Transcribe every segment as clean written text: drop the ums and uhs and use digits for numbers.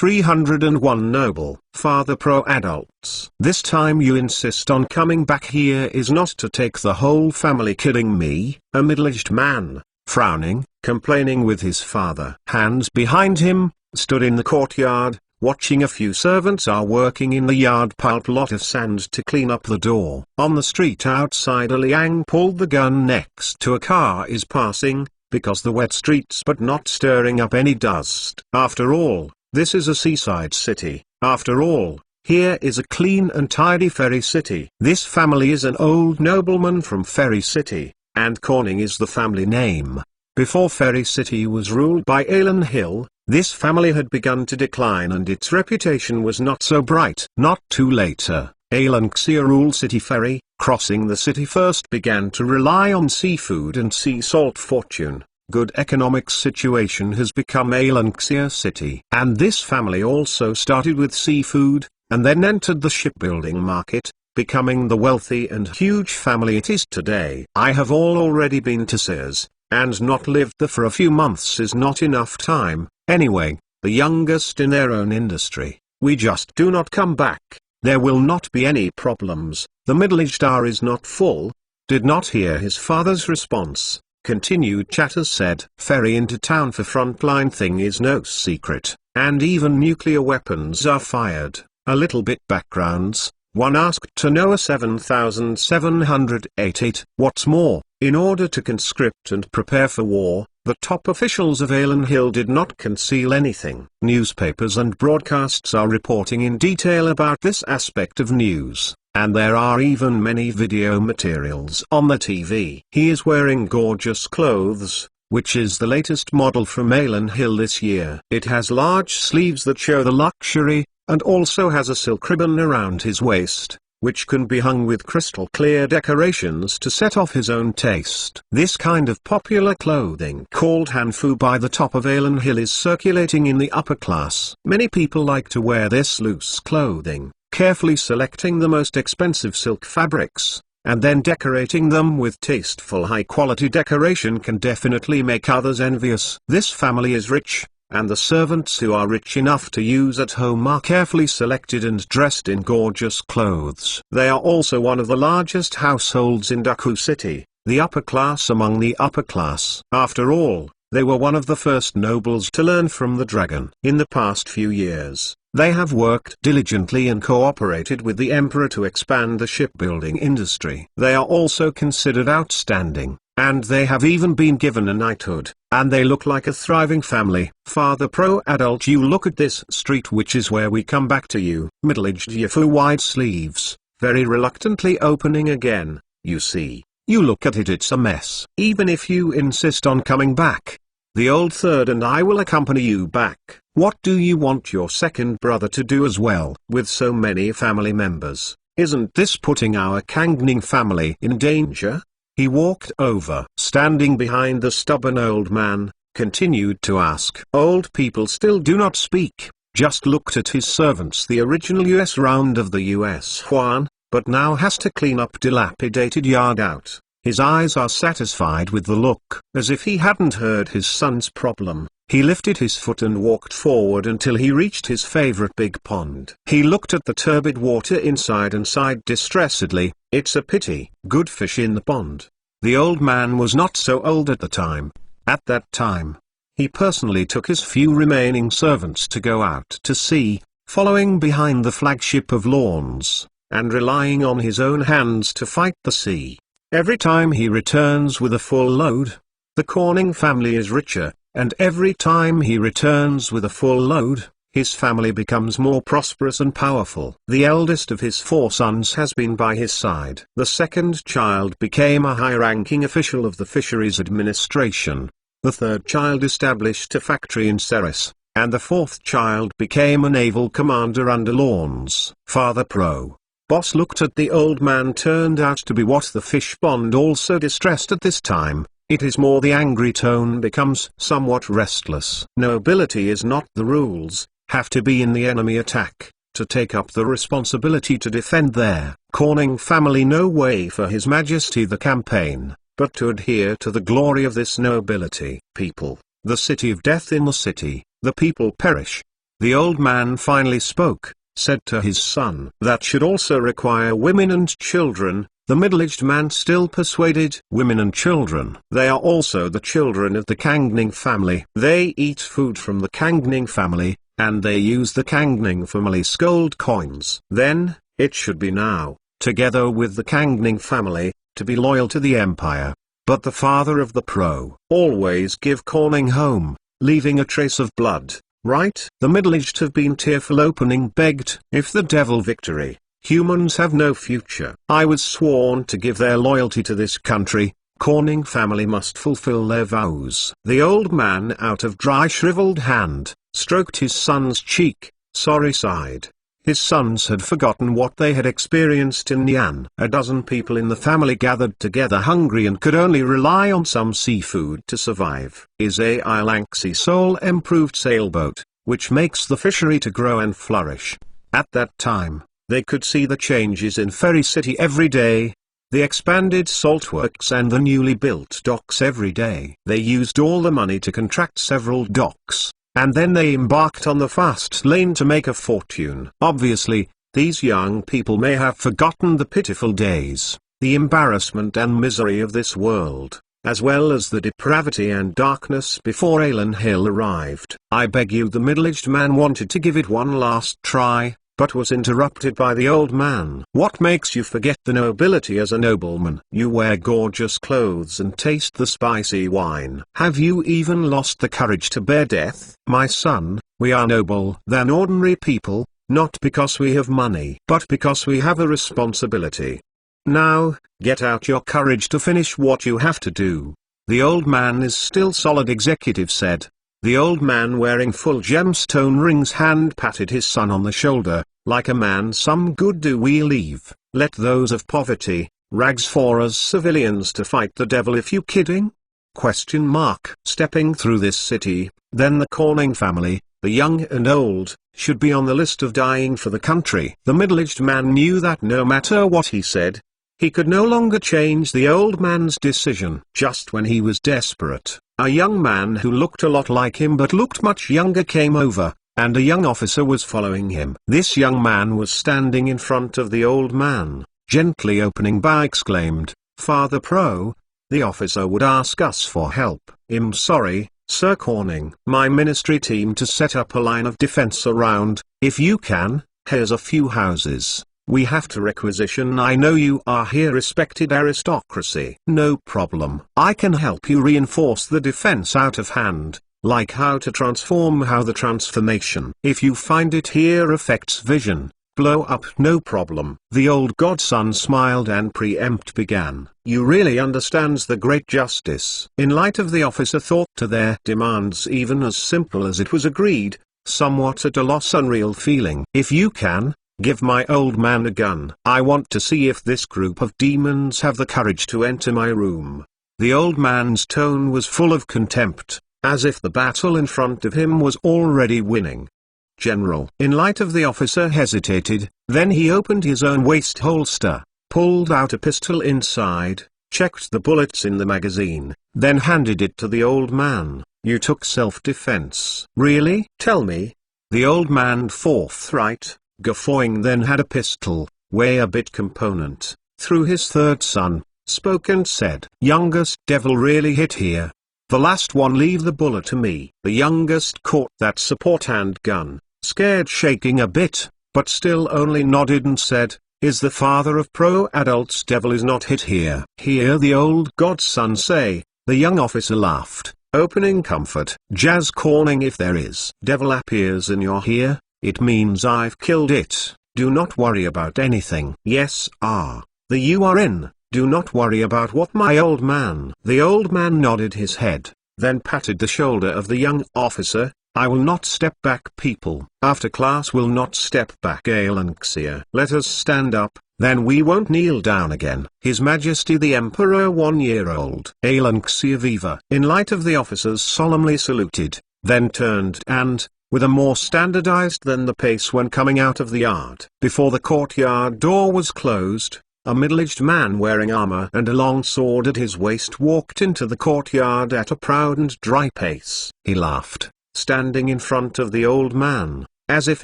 301 Noble Father Pro Adults. This time you insist on coming back here is not to take the whole family. Kidding me? A middle-aged man, frowning, complaining with his father. Hands behind him, stood in the courtyard, watching a few servants are working in the yard. Piled lot of sand to clean up the door. On the street outside, a Liang pulled the gun next to a car is passing, because the wet streets but not stirring up any dust. After all, this is a seaside city. After all, here is a clean and tidy Ferry City. This family is an old nobleman from Ferry City, and Corning is the family name. Before Ferry City was ruled by Alan Hill, this family had begun to decline and its reputation was not so bright. Not too later, Alan Xia ruled City Ferry. Crossing the city first began to rely on seafood and sea salt fortune. Good economic situation has become Alan Xia City. And this family also started with seafood, and then entered the shipbuilding market, becoming the wealthy and huge family it is today. I have already been to Sears, and not lived there for a few months is not enough time. Anyway, the youngest in their own industry. We just do not come back. There will not be any problems. The middle-aged R is not full. Did not hear his father's response. Continued chatters said. Ferry into town for frontline thing is no secret, and even nuclear weapons are fired. A little bit backgrounds. One asked to know a 7788. What's more, in order to conscript and prepare for war, the top officials of Alan Hill did not conceal anything. Newspapers and broadcasts are reporting in detail about this aspect of news, and there are even many video materials on the TV. He is wearing gorgeous clothes, which is the latest model from Alan Hill this year. It has large sleeves that show the luxury, and also has a silk ribbon around his waist, which can be hung with crystal clear decorations to set off his own taste. This kind of popular clothing called Hanfu by the top of Alan Hill is circulating in the upper class. Many people like to wear this loose clothing, carefully selecting the most expensive silk fabrics, and then decorating them with tasteful high-quality decoration can definitely make others envious. This family is rich, and the servants who are rich enough to use at home are carefully selected and dressed in gorgeous clothes. They are also one of the largest households in Daku City, the upper class among the upper class. After all, they were one of the first nobles to learn from the dragon. In the past few years, they have worked diligently and cooperated with the emperor to expand the shipbuilding industry. They are also considered outstanding, and they have even been given a knighthood, and they look like a thriving family. Father Pro Adult, you look at this street, which is where we come back to you. Middle-aged Yafu, wide sleeves, very reluctantly opening again. You see, you look at it, it's a mess. Even if you insist on coming back, the old third and I will accompany you back. What do you want your second brother to do as well? With so many family members, isn't this putting our Kangning family in danger? He walked over, standing behind the stubborn old man, continued to ask. Old people still do not speak, just looked at his servants. The original US round of the US Juan, but now has to clean up dilapidated yard out. His eyes are satisfied with the look, as if he hadn't heard his son's problem. He lifted his foot and walked forward until he reached his favorite big pond. He looked at the turbid water inside and sighed distressedly. It's a pity. Good fish in the pond. The old man was not so old at the time. At that time, he personally took his few remaining servants to go out to sea, following behind the flagship of Lawns, and relying on his own hands to fight the sea. Every time he returns with a full load, the Corning family is richer, and every time he returns with a full load, his family becomes more prosperous and powerful. The eldest of his 4 sons has been by his side. The second child became a high-ranking official of the Fisheries Administration. The third child established a factory in Ceres, and the 4th child became a naval commander under Lawns. Father Pro Boss looked at the old man, turned out to be what the fish pond, also distressed at this time. It is more the angry tone becomes somewhat restless. Nobility is not the rules, have to be in the enemy attack, to take up the responsibility to defend their Corning family. No way for His Majesty the campaign, but to adhere to the glory of this nobility. People, the city of death in the city, the people perish. The old man finally spoke, said to his son, "That should also require women and children." The middle-aged man still persuaded, "Women and children. They are also the children of the Kangning family. They eat food from the Kangning family, and they use the Kangning family's gold coins. Then, it should be now, together with the Kangning family, to be loyal to the empire." But the father of the pro always give Corning home, leaving a trace of blood, right? The middle-aged have been tearful, opening begged, "If the devil victory, humans have no future. I was sworn to give their loyalty to this country. Corning family must fulfill their vows." The old man, out of dry shriveled hand, stroked his son's cheek, sorry sighed. His sons had forgotten what they had experienced in Nian. A dozen people in the family gathered together hungry and could only rely on some seafood to survive. Is a Ilanxi Soul improved sailboat, which makes the fishery to grow and flourish. At that time, they could see the changes in Ferry City every day. The expanded saltworks and the newly built docks every day. They used all the money to contract several docks, and then they embarked on the fast lane to make a fortune. Obviously, these young people may have forgotten the pitiful days, the embarrassment and misery of this world, as well as the depravity and darkness before Alan Hill arrived. "I beg you," the middle-aged man wanted to give it one last try, but was interrupted by the old man. "What makes you forget the nobility as a nobleman? You wear gorgeous clothes and taste the spicy wine. Have you even lost the courage to bear death?" "My son, we are noble than ordinary people, not because we have money, but because we have a responsibility. Now, get out your courage to finish what you have to do." "The old man is still solid," executive said. The old man wearing full gemstone rings hand patted his son on the shoulder, like a man some good do we leave, let those of poverty, rags for us civilians to fight the devil if you kidding? Question mark. Stepping through this city, then the Corning family, the young and old, should be on the list of dying for the country. The middle-aged man knew that no matter what he said, he could no longer change the old man's decision. Just when he was desperate, a young man who looked a lot like him but looked much younger came over, and a young officer was following him. This young man was standing in front of the old man, gently opening by exclaimed, "Father Pro, the officer would ask us for help." "I'm sorry, Sir Corning. My ministry team to set up a line of defense around, if you can, here's a few houses. We have to requisition. I know you are here respected aristocracy." "No problem. I can help you reinforce the defense out of hand, like how to transform, how the transformation. If you find it here affects vision, blow up. No problem." The old godson smiled and preempt began. "You really understands the great justice." In light of the officer thought to their demands even as simple as it was agreed, somewhat at a loss, unreal feeling. "If you can, give my old man a gun. I want to see if this group of demons have the courage to enter my room." The old man's tone was full of contempt, as if the battle in front of him was already winning. "General." In light of the officer hesitated, then he opened his own waist holster, pulled out a pistol inside, checked the bullets in the magazine, then handed it to the old man. "You took self-defense." "Really? Tell me." The old man forthright, guffawing, then had a pistol, weigh a bit component, through his third son, spoke and said, "Youngest devil really hit here. The last one leave the bullet to me." The youngest caught that support handgun, scared, shaking a bit, but still only nodded and said, "Is the father of pro adults devil is not hit here." "Hear the old godson say." The young officer laughed, opening comfort. "Jazz Corning, if there is devil appears in your here, it means I've killed it. Do not worry about anything." "Yes, the you are in. Do not worry about what, my old man." The old man nodded his head, then patted the shoulder of the young officer. "I will not step back, people. After class will not step back, Alanxia. Let us stand up, then we won't kneel down again." His Majesty the Emperor 1 year old. Alanxia Viva. In light of the officers solemnly saluted, then turned and, with a more standardized than the pace when coming out of the yard. Before the courtyard door was closed, a middle-aged man wearing armor and a long sword at his waist walked into the courtyard at a proud and dry pace. He laughed, standing in front of the old man, as if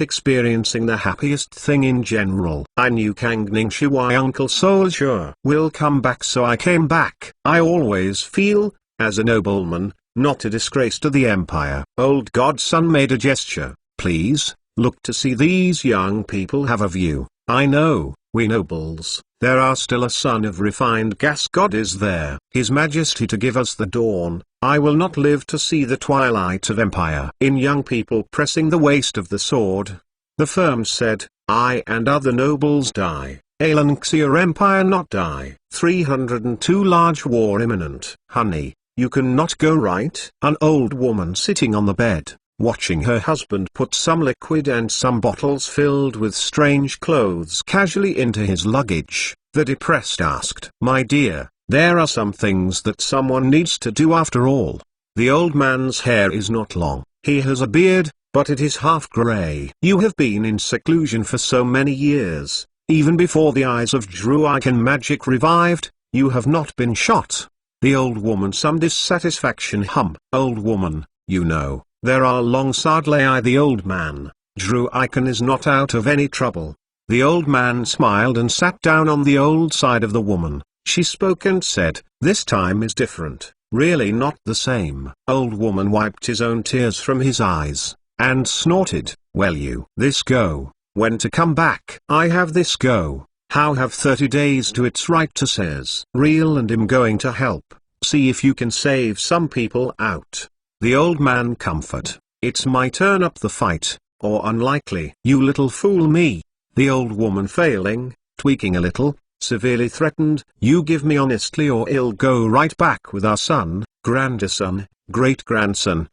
experiencing the happiest thing in general. I knew Kang Ning Shui Uncle Soldier will come back, so I came back. I always feel, as a nobleman, not a disgrace to the empire. Old godson made a gesture. Please, look to see these young people have a view. I know, we nobles, there are still a son of refined gas god is there. His Majesty to give us the dawn, I will not live to see the twilight of empire. In young people pressing the waist of the sword, the firm said, I and other nobles die, Alan Xia empire not die. 302 Large war imminent. Honey, you cannot go right. An old woman sitting on the bed, watching her husband put some liquid and some bottles filled with strange clothes casually into his luggage, the depressed asked, My dear, there are some things that someone needs to do after all. The old man's hair is not long, he has a beard, but it is half grey. You have been in seclusion for so many years, even before the eyes of Druican magic revived, you have not been shot. The old woman some dissatisfaction Old woman, you know. There are alongside lay the old man, Druican is not out of any trouble. The old man smiled and sat down on the old side of the woman. She spoke and said, This time is different, really not the same. Old woman wiped his own tears from his eyes, and snorted, Well this go, when to come back? I have this go, how have 30 days to its right to says. Real and am going to help, see if you can save some people out. The old man comfort, it's my turn up the fight, or unlikely. You little fool me. The old woman failing, tweaking a little, severely threatened, you give me honestly or I'll go right back with our son, grandson, great-grandson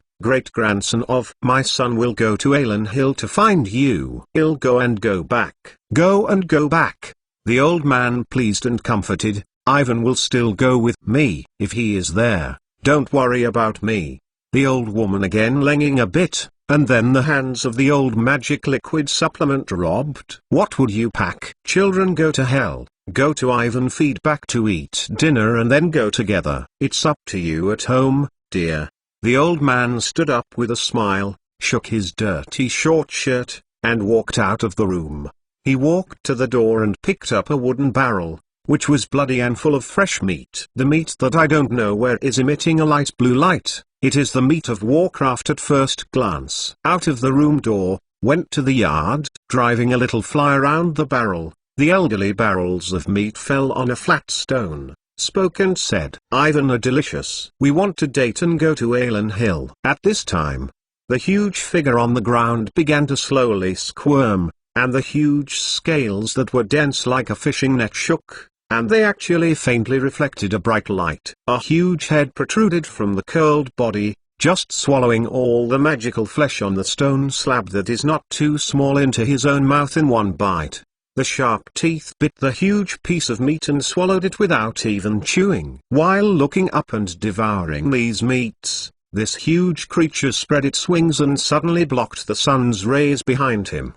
of my son will go to Alan Hill to find you. I'll go and go back. Go and go back. The old man pleased and comforted, Ivan will still go with me. If he is there, don't worry about me. The old woman again lenging a bit, and then the hands of the old magic liquid supplement dropped. What would you pack? Children go to hell, go to Ivan feed back to eat dinner and then go together. It's up to you at home, dear. The old man stood up with a smile, shook his dirty short shirt, and walked out of the room. He walked to the door and picked up a wooden barrel, which was bloody and full of fresh meat. The meat that I don't know where is emitting a light blue light. It is the meat of Warcraft at first glance. Out of the room door, went to the yard, driving a little fly around the barrel. The elderly barrels of meat fell on a flat stone, spoke and said, Ivan are delicious. We want to date and go to Alan Hill. At this time, the huge figure on the ground began to slowly squirm, and the huge scales that were dense like a fishing net shook, and they actually faintly reflected a bright light. A huge head protruded from the curled body, just swallowing all the magical flesh on the stone slab that is not too small into his own mouth in one bite. The sharp teeth bit the huge piece of meat and swallowed it without even chewing. While looking up and devouring these meats, this huge creature spread its wings and suddenly blocked the sun's rays behind him.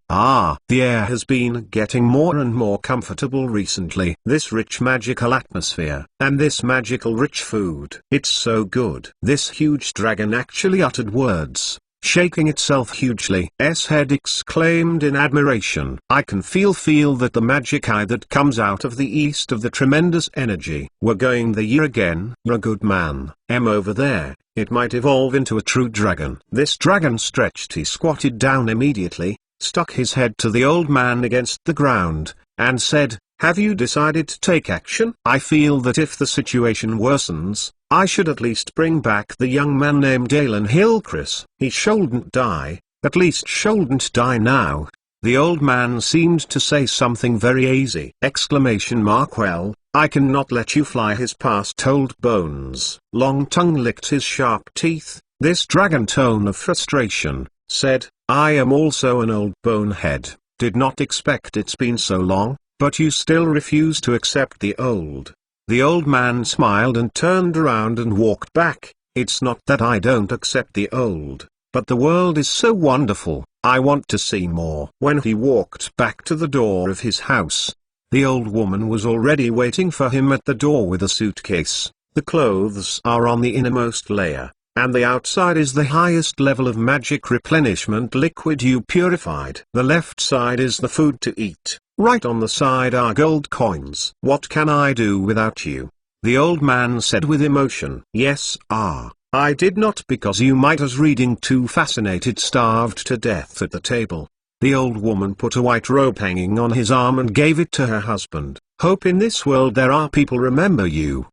The air has been getting more and more comfortable recently. This rich magical atmosphere, and this magical rich food. It's so good. This huge dragon actually uttered words, shaking itself hugely. Head exclaimed in admiration. I can feel that the magic eye that comes out of the east of the tremendous energy. We're going the year again. You're a good man. Over there, it might evolve into a true dragon. This dragon stretched. He squatted down immediately, stuck his head to the old man against the ground, and said, Have you decided to take action? I feel that if the situation worsens, I should at least bring back the young man named Alan Hillcris. He shouldn't die, at least shouldn't die now. The old man seemed to say something very easy. Well, I cannot let you fly. His past told bones. Long tongue licked his sharp teeth. This dragon tone of frustration, said, I am also an old bonehead. Did not expect it's been so long, but you still refuse to accept the old. The old man smiled and turned around and walked back. It's not that I don't accept the old, but the world is so wonderful, I want to see more. When he walked back to the door of his house, the old woman was already waiting for him at the door with a suitcase. The clothes are on the innermost layer, and the outside is the highest level of magic replenishment liquid you purified. The left side is the food to eat, right on the side are gold coins. What can I do without you? The old man said with emotion. Yes, I did not, because you might as reading too fascinated starved to death at the table. The old woman put a white robe hanging on his arm and gave it to her husband. Hope in this world there are people remember you.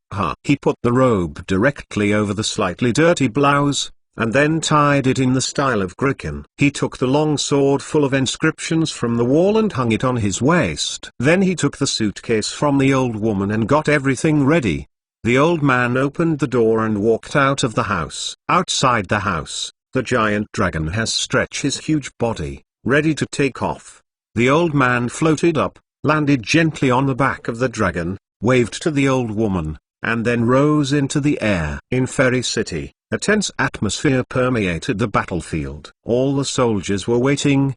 He put the robe directly over the slightly dirty blouse, and then tied it in the style of Grikin. He took the long sword full of inscriptions from the wall and hung it on his waist. Then he took the suitcase from the old woman and got everything ready. The old man opened the door and walked out of the house. Outside the house, the giant dragon has stretched his huge body, ready to take off. The old man floated up, landed gently on the back of the dragon, waved to the old woman, and then rose into the air. In Fairy City, a tense atmosphere permeated the battlefield. All the soldiers were waiting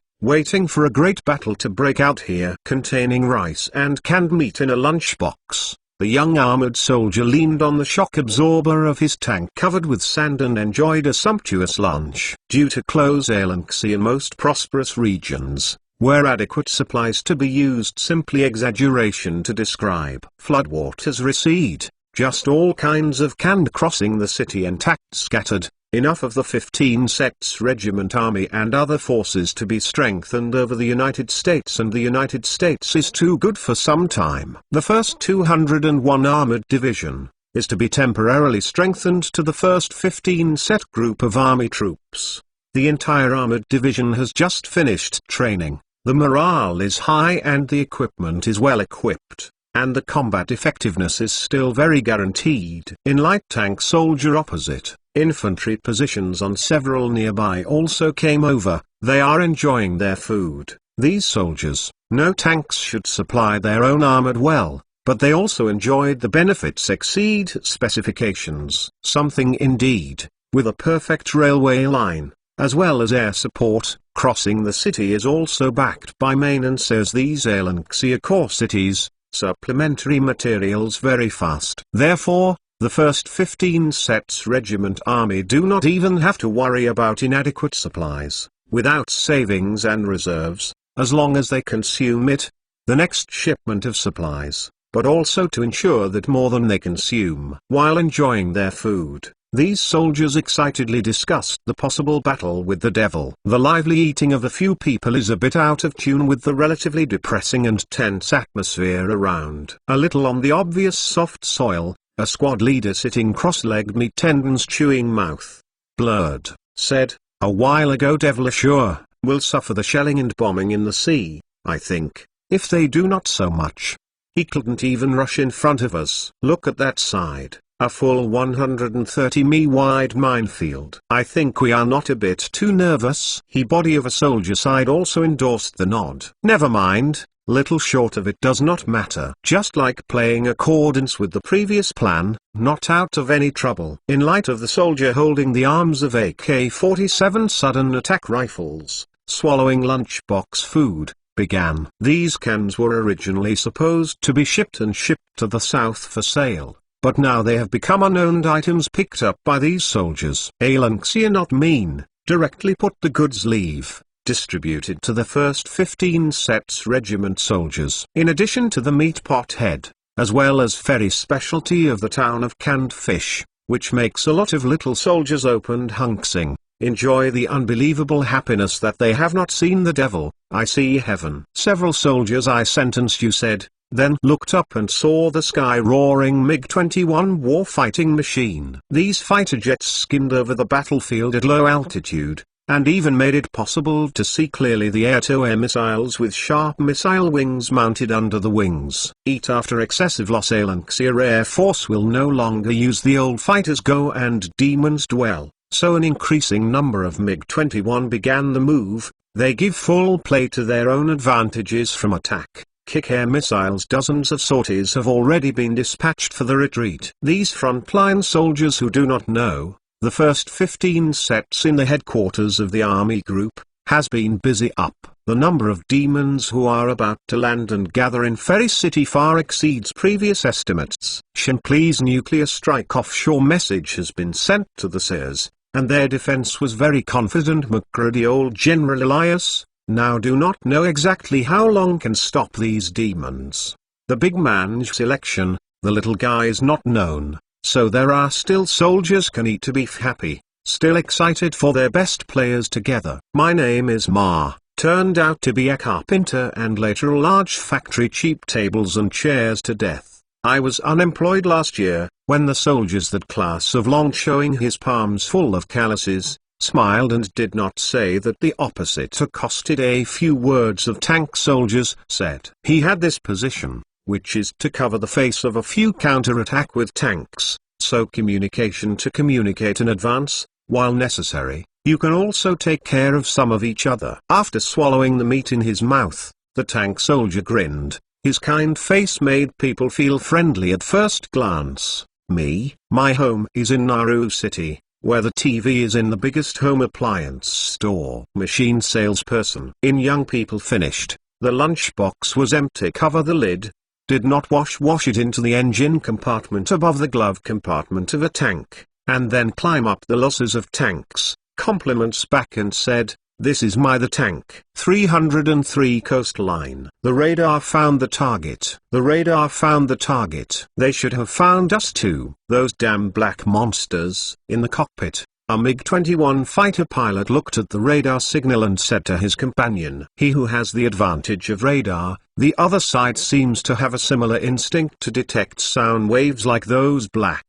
for a great battle to break out here. Containing rice and canned meat in a lunchbox, the young armored soldier leaned on the shock absorber of his tank covered with sand and enjoyed a sumptuous lunch. Due to close Alanxia in most prosperous regions, where adequate supplies to be used simply exaggeration to describe. Floodwaters recede, just all kinds of canned crossing the city intact scattered, enough of the 15 sects regiment army and other forces to be strengthened over the United States, and the United States is too good for some time. The 1st 201 Armored Division is to be temporarily strengthened to the first 15 set group of army troops. The entire Armored Division has just finished training. The morale is high and the equipment is well equipped, and the combat effectiveness is still very guaranteed. In light tank soldier opposite, infantry positions on several nearby also came over. They are enjoying their food. These soldiers, no tanks should supply their own armored well, but they also enjoyed the benefits exceed specifications. Something indeed, with a perfect railway line, as well as air support. Crossing the city is also backed by maintenance as these Alanxia core cities, supplementary materials very fast. Therefore, the first 15 sets regiment army do not even have to worry about inadequate supplies, without savings and reserves, as long as they consume it, the next shipment of supplies, but also to ensure that more than they consume. While enjoying their food, these soldiers excitedly discussed the possible battle with the devil. The lively eating of a few people is a bit out of tune with the relatively depressing and tense atmosphere around. A little on the obvious soft soil, a squad leader sitting cross-legged, meat tendons chewing mouth blurred, said, "A while ago Devil Ashur will suffer the shelling and bombing in the sea, I think, if they do not so much. He couldn't even rush in front of us. Look at that side. A full 130 mi wide minefield. I think we are not a bit too nervous." He body of a soldier side also endorsed the nod. Never mind, little short of it does not matter. Just like playing accordance with the previous plan, not out of any trouble. In light of the soldier holding the arms of AK-47 sudden attack rifles, swallowing lunchbox food, began. These cans were originally supposed to be shipped to the south for sale, but now they have become unowned items picked up by these soldiers. Alanxia not mean, directly put the goods leave, distributed to the first 15 sets regiment soldiers. In addition to the meat pot head, as well as Ferry specialty of the town of canned fish, which makes a lot of little soldiers opened hunksing, enjoy the unbelievable happiness that they have not seen the devil, I see heaven. Several soldiers I sentenced, you said, then looked up and saw the sky-roaring MiG-21 war-fighting machine. These fighter jets skimmed over the battlefield at low altitude, and even made it possible to see clearly the air-to-air missiles with sharp missile wings mounted under the wings. After excessive loss, Alanxia Air Force will no longer use the old fighters Go and Demons Dwell, so an increasing number of MiG-21 began the move. They give full play to their own advantages from attack. Kick air missiles. Dozens of sorties have already been dispatched for the retreat. These frontline soldiers who do not know, the first 15 sets in the headquarters of the army group, has been busy up The number of demons who are about to land and gather in Ferry City far exceeds previous estimates. Shankly's nuclear strike offshore message has been sent to the Seers, and their defense was very confident. McCready, old General Elias, now do not know exactly how long can stop these demons. The big man's election, the little guy is not known, so there are still soldiers can eat to be happy, still excited for their best players together. My name is Ma, turned out to be a carpenter and later a large factory, cheap tables and chairs to death. I was unemployed last year, when the soldiers, that class of Long, showing his palms full of calluses, smiled and did not say that the opposite accosted a few words of tank soldiers said. He had this position, which is to cover the face of a few counter-attack with tanks, so communication to communicate in advance, while necessary. You can also take care of some of each other. After swallowing the meat in his mouth, the tank soldier grinned. His kind face made people feel friendly at first glance. My home is in Nauru City, where the TV is in the biggest home appliance store. Machine salesperson. In young people finished. The lunchbox was empty. Cover the lid. Did not wash it into the engine compartment above the glove compartment of a tank, and then climb up the losses of tanks. Compliments back and said, "This is the tank." 303 coastline. The radar found the target. The radar found the target. They should have found us too. Those damn black monsters. In the cockpit, a MiG-21 fighter pilot looked at the radar signal and said to his companion, "He who has the advantage of radar, the other side seems to have a similar instinct to detect sound waves like those black,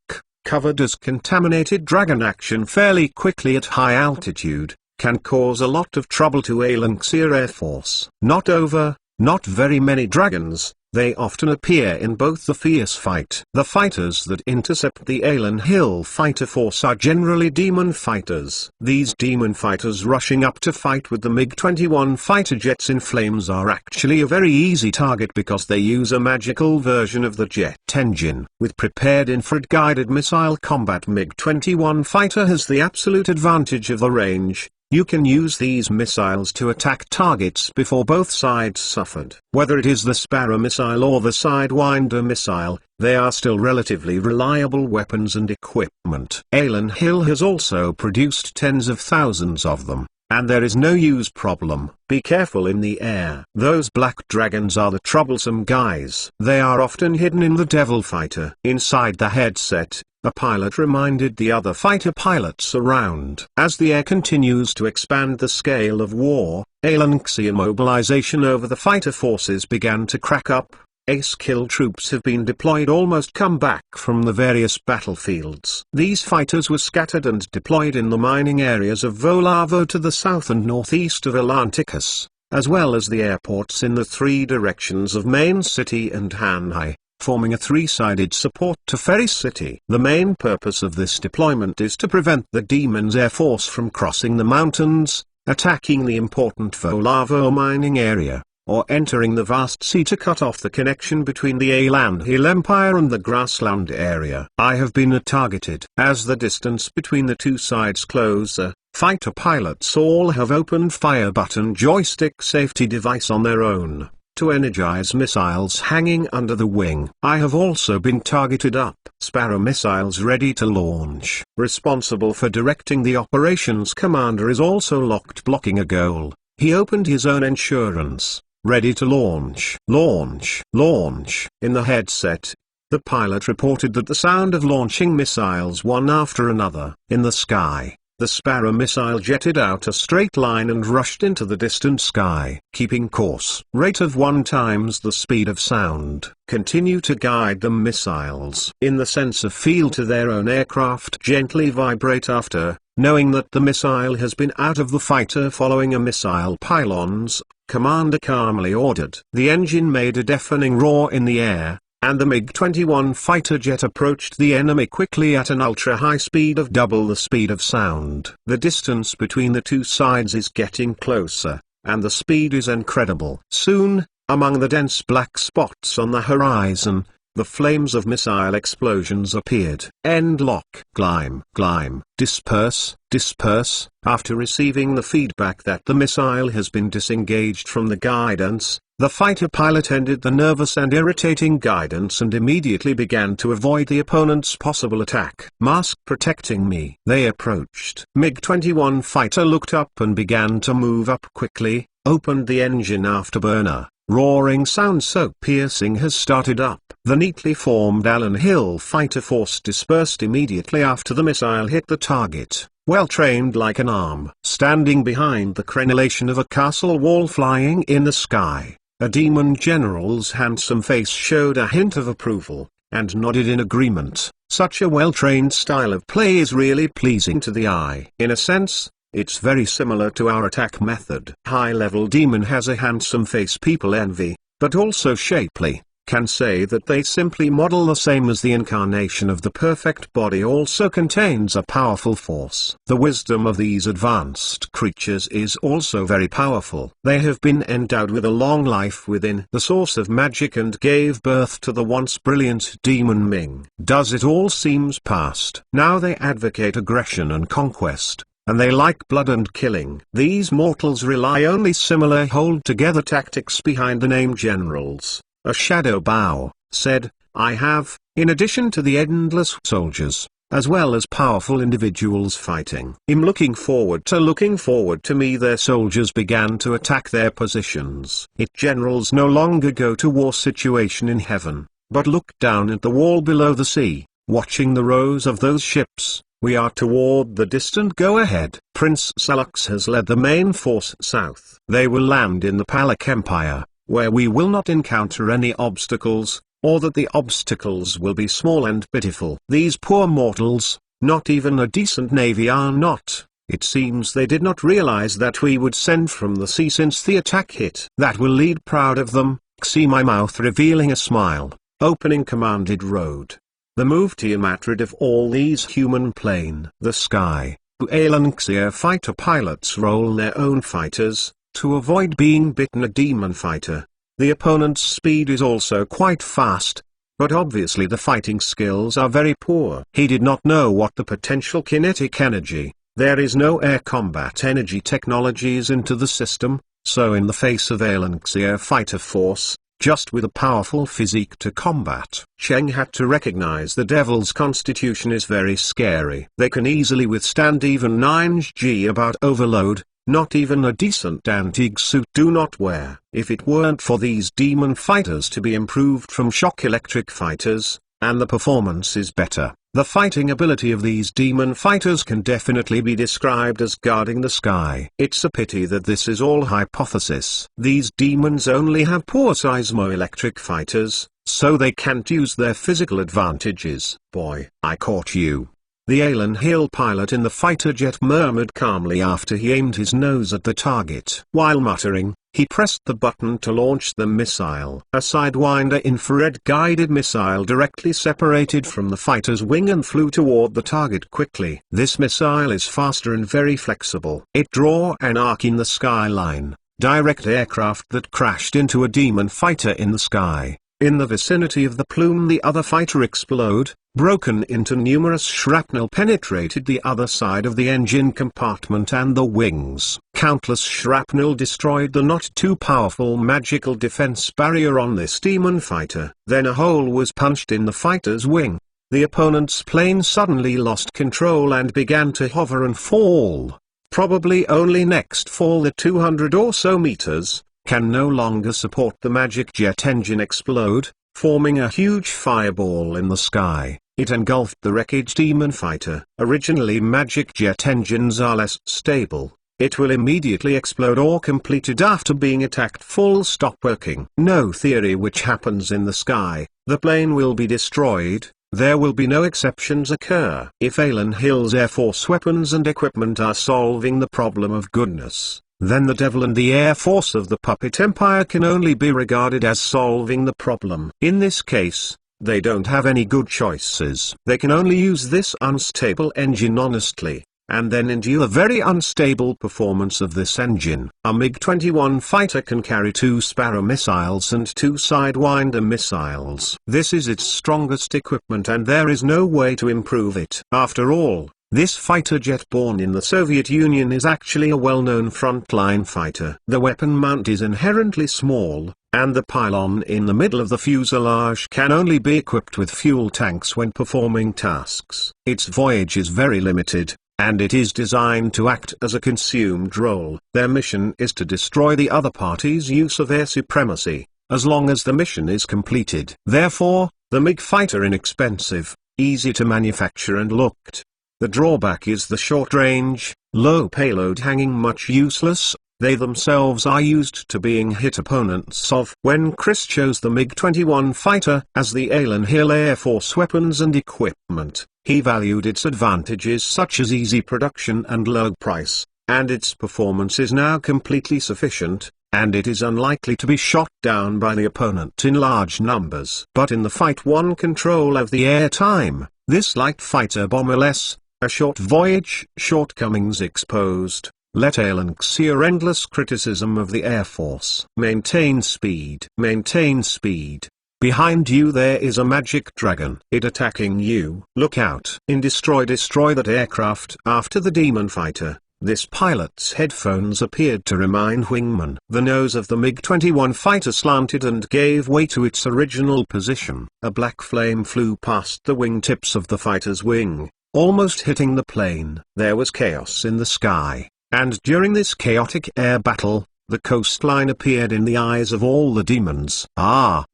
covered as contaminated dragon action fairly quickly at high altitude, can cause a lot of trouble to Alanxia Air Force. Not very many dragons, they often appear in both the fierce fight. The fighters that intercept the Alan Hill fighter force are generally demon fighters. These demon fighters rushing up to fight with the MiG-21 fighter jets in flames are actually a very easy target because they use a magical version of the jet engine. With prepared infrared-guided missile combat, MiG-21 fighter has the absolute advantage of the range. You can use these missiles to attack targets before both sides suffered. Whether it is the Sparrow missile or the Sidewinder missile, they are still relatively reliable weapons and equipment. Alan Hill has also produced tens of thousands of them, and there is no use problem. Be careful in the air. Those black dragons are the troublesome guys. They are often hidden in the Devil fighter. Inside the headset, a pilot reminded the other fighter pilots around. As the air continues to expand the scale of war, Alanxia mobilization over the fighter forces began to crack up. Ace-kill troops have been deployed, almost come back from the various battlefields. These fighters were scattered and deployed in the mining areas of Volavo to the south and northeast of Atlanticus, as well as the airports in the three directions of Main City and Hanhai, forming a three-sided support to Ferry City. The main purpose of this deployment is to prevent the Demon's Air Force from crossing the mountains, attacking the important Volavo mining area, or entering the vast sea to cut off the connection between the Alan Hill Empire and the grassland area. I have been targeted. As the distance between the two sides closer, fighter pilots all have opened fire button joystick safety device on their own, to energize missiles hanging under the wing. I have also been targeted up. Sparrow missiles ready to launch. Responsible for directing the operations commander is also locked, blocking a goal. He opened his own insurance. Ready to launch. Launch. Launch. In the headset, the pilot reported that the sound of launching missiles one after another. In the sky, the Sparrow missile jetted out a straight line and rushed into the distant sky. Keeping course. Rate of 1 times the speed of sound. Continue to guide the missiles. In the sense of feel to their own aircraft gently vibrate after, knowing that the missile has been out of the fighter following a missile pylons, commander calmly ordered. The engine made a deafening roar in the air, and the MiG-21 fighter jet approached the enemy quickly at an ultra-high speed of double the speed of sound. The distance between the two sides is getting closer, and the speed is incredible. Soon, among the dense black spots on the horizon, the flames of missile explosions appeared. End lock. Climb, disperse, disperse. After receiving the feedback that the missile has been disengaged from the guidance, the fighter pilot ended the nervous and irritating guidance and immediately began to avoid the opponent's possible attack. Mask protecting me. They approached. MiG-21 fighter looked up and began to move up quickly, opened the engine afterburner. Roaring sound so piercing has started up. The neatly formed Allen Hill fighter force dispersed immediately after the missile hit the target, well trained like an arm. Standing behind the crenellation of a castle wall flying in the sky, a demon general's handsome face showed a hint of approval, and nodded in agreement. Such a well-trained style of play is really pleasing to the eye. In a sense, it's very similar to our attack method. High-level demon has a handsome face people envy, but also shapely. Can say that they simply model the same as the incarnation of the perfect body also contains a powerful force. The wisdom of these advanced creatures is also very powerful. They have been endowed with a long life within the source of magic and gave birth to the once brilliant demon Ming. Does it all seems past? Now they advocate aggression and conquest, and they like blood and killing. These mortals rely only similar hold-together tactics behind the name generals. A shadow bow said, I have, in addition to the endless soldiers, as well as powerful individuals fighting. Looking forward to me their soldiers began to attack their positions. Generals no longer go to war situation in heaven, but look down at the wall below the sea, watching the rows of those ships. We are toward the distant go-ahead. Prince Salux has led the main force south. They will land in the Palak Empire, where we will not encounter any obstacles, or that the obstacles will be small and pitiful. These poor mortals, not even a decent navy are not. It seems they did not realize that we would send from the sea since the attack hit. That will lead proud of them. See my mouth revealing a smile, opening commanded road. The move Tiamat rid of all these human plane. The sky. Alanxia fighter pilots roll their own fighters, to avoid being bitten a demon fighter. The opponent's speed is also quite fast, but obviously the fighting skills are very poor. He did not know what the potential kinetic energy. There is no air combat energy technologies into the system, so in the face of Alanxia fighter force, just with a powerful physique to combat. Cheng had to recognize the devil's constitution is very scary. They can easily withstand even 9G about overload. Not even a decent anti-G suit do not wear. If it weren't for these demon fighters to be improved from shock electric fighters, and the performance is better, the fighting ability of these demon fighters can definitely be described as guarding the sky. It's a pity that this is all hypothesis. These demons only have poor seismoelectric fighters, so they can't use their physical advantages. Boy, I caught you. The Alan Hill pilot in the fighter jet murmured calmly after he aimed his nose at the target. While muttering, he pressed the button to launch the missile. A Sidewinder infrared-guided missile directly separated from the fighter's wing and flew toward the target quickly. This missile is faster and very flexible. It drew an arc in the skyline, direct aircraft that crashed into a demon fighter in the sky. In the vicinity of the plume the other fighter explode, broken into numerous shrapnel penetrated the other side of the engine compartment and the wings. Countless shrapnel destroyed the not too powerful magical defense barrier on this demon fighter. Then a hole was punched in the fighter's wing. The opponent's plane suddenly lost control and began to hover and fall. Probably only next fall the 200 or so meters. Can no longer support the magic jet engine explode, forming a huge fireball in the sky. It engulfed the wreckage demon fighter. Originally magic jet engines are less stable. It will immediately explode or completed after being attacked. Full stop working. No theory which happens in the sky, the plane will be destroyed. There will be no exceptions occur. If Alan Hill's Air Force weapons and equipment are solving the problem of goodness, then the devil and the Air Force of the Puppet Empire can only be regarded as solving the problem. In this case, they don't have any good choices. They can only use this unstable engine honestly, and then endure the very unstable performance of this engine. A MiG-21 fighter can carry 2 Sparrow missiles and 2 Sidewinder missiles. This is its strongest equipment and there is no way to improve it. After all, this fighter jet born in the Soviet Union is actually a well-known frontline fighter. The weapon mount is inherently small, and the pylon in the middle of the fuselage can only be equipped with fuel tanks when performing tasks. Its voyage is very limited, and it is designed to act as a consumed role. Their mission is to destroy the other party's use of air supremacy, as long as the mission is completed. Therefore, the MiG fighter inexpensive, easy to manufacture and looked. The drawback is the short range, low payload hanging much useless. They themselves are used to being hit opponents of. When Chris chose the MiG-21 fighter as the Alan Hill Air Force weapons and equipment, he valued its advantages such as easy production and low price, and its performance is now completely sufficient, and it is unlikely to be shot down by the opponent in large numbers. But in the fight won control of the air time, this light fighter bomber less, a short voyage, shortcomings exposed. Let Alan see your endless criticism of the Air Force. Maintain speed. Maintain speed. Behind you there is a magic dragon. It attacking you. Look out. In Destroy that aircraft. After the demon fighter, this pilot's headphones appeared to remind wingman. The nose of the MiG-21 fighter slanted and gave way to its original position. A black flame flew past the wingtips of the fighter's wing, almost hitting the plane. There was chaos in the sky, and during this chaotic air battle, the coastline appeared in the eyes of all the demons.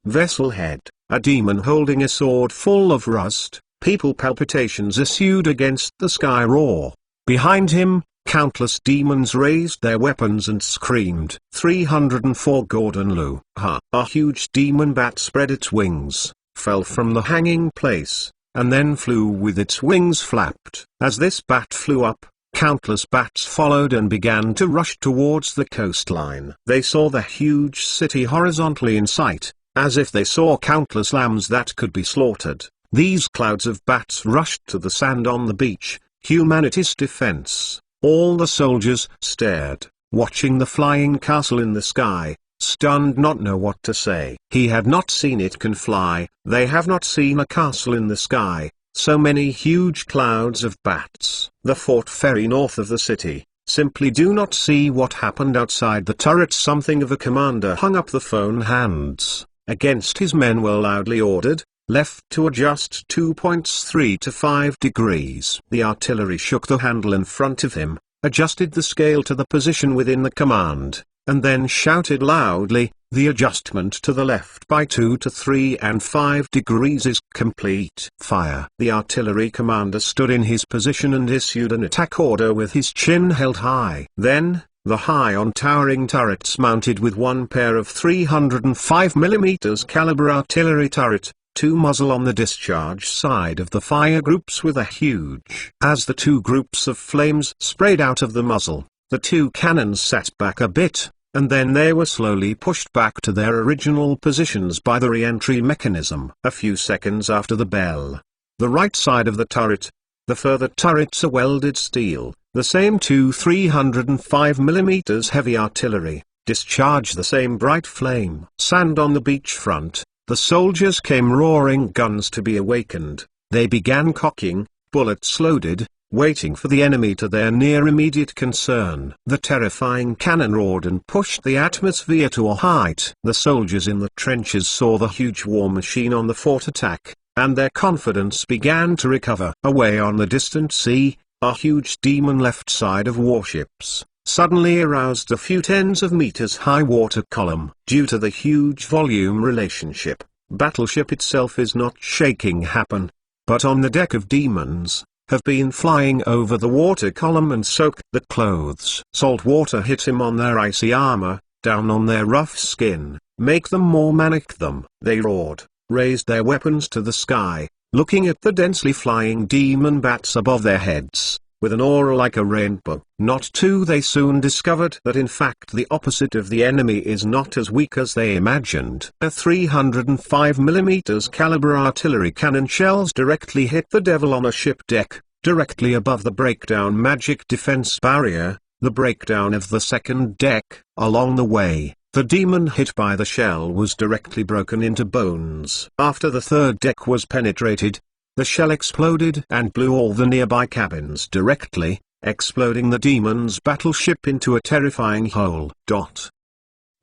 Vessel head, a demon holding a sword full of rust. People palpitations issued against the sky roar. Behind him, countless demons raised their weapons and screamed. 304 Gordon Liu. A huge demon bat spread its wings, fell from the hanging place, and then flew with its wings flapped. As this bat flew up, countless bats followed and began to rush towards the coastline. They saw the huge city horizontally in sight, as if they saw countless lambs that could be slaughtered. These clouds of bats rushed to the sand on the beach, humanity's defense. All the soldiers stared, watching the flying castle in the sky, stunned, not know what to say. He had not seen it can fly. They have not seen a castle in the sky. So many huge clouds of bats. The fort ferry north of the city. Simply do not see what happened outside the turret. Something of a commander hung up the phone. Hands against his men were loudly ordered, left to adjust 2 points 3 to 5 degrees. The artillery shook the handle in front of him, adjusted the scale to the position within the command, and then shouted loudly, "The adjustment to the left by 2 to 3 and 5 degrees is complete. Fire." The artillery commander stood in his position and issued an attack order with his chin held high. Then, the high-on towering turrets mounted with one pair of 305 mm caliber artillery turret, 2 muzzle on the discharge side of the fire groups with a huge. As the 2 groups of flames sprayed out of the muzzle, the 2 cannons sat back a bit, and then they were slowly pushed back to their original positions by the re-entry mechanism. A few seconds after the bell, the right side of the turret, the further turrets are welded steel, the same 2 305 mm heavy artillery, discharge the same bright flame. Sand on the beach front, the soldiers came roaring, guns to be awakened. They began cocking, bullets loaded, waiting for the enemy to their near immediate concern. The terrifying cannon roared and pushed the atmosphere to a height. The soldiers in the trenches saw the huge war machine on the fort attack, and their confidence began to recover. Away on the distant sea, a huge demon left side of warships suddenly aroused a few tens of meters high water column. Due to the huge volume relationship, battleship itself is not shaking happen, but on the deck of demons, have been flying over the water column and soaked the clothes. Salt water hit him on their icy armor, down on their rough skin, make them more manic them. They roared, raised their weapons to the sky, looking at the densely flying demon bats above their heads, with an aura like a rainbow. Not too they soon discovered that in fact the opposite of the enemy is not as weak as they imagined. A 305 mm caliber artillery cannon shells directly hit the devil on a ship deck, directly above the breakdown magic defense barrier, the breakdown of the second deck. Along the way, the demon hit by the shell was directly broken into bones. After the third deck was penetrated, the shell exploded and blew all the nearby cabins directly, exploding the demon's battleship into a terrifying hole.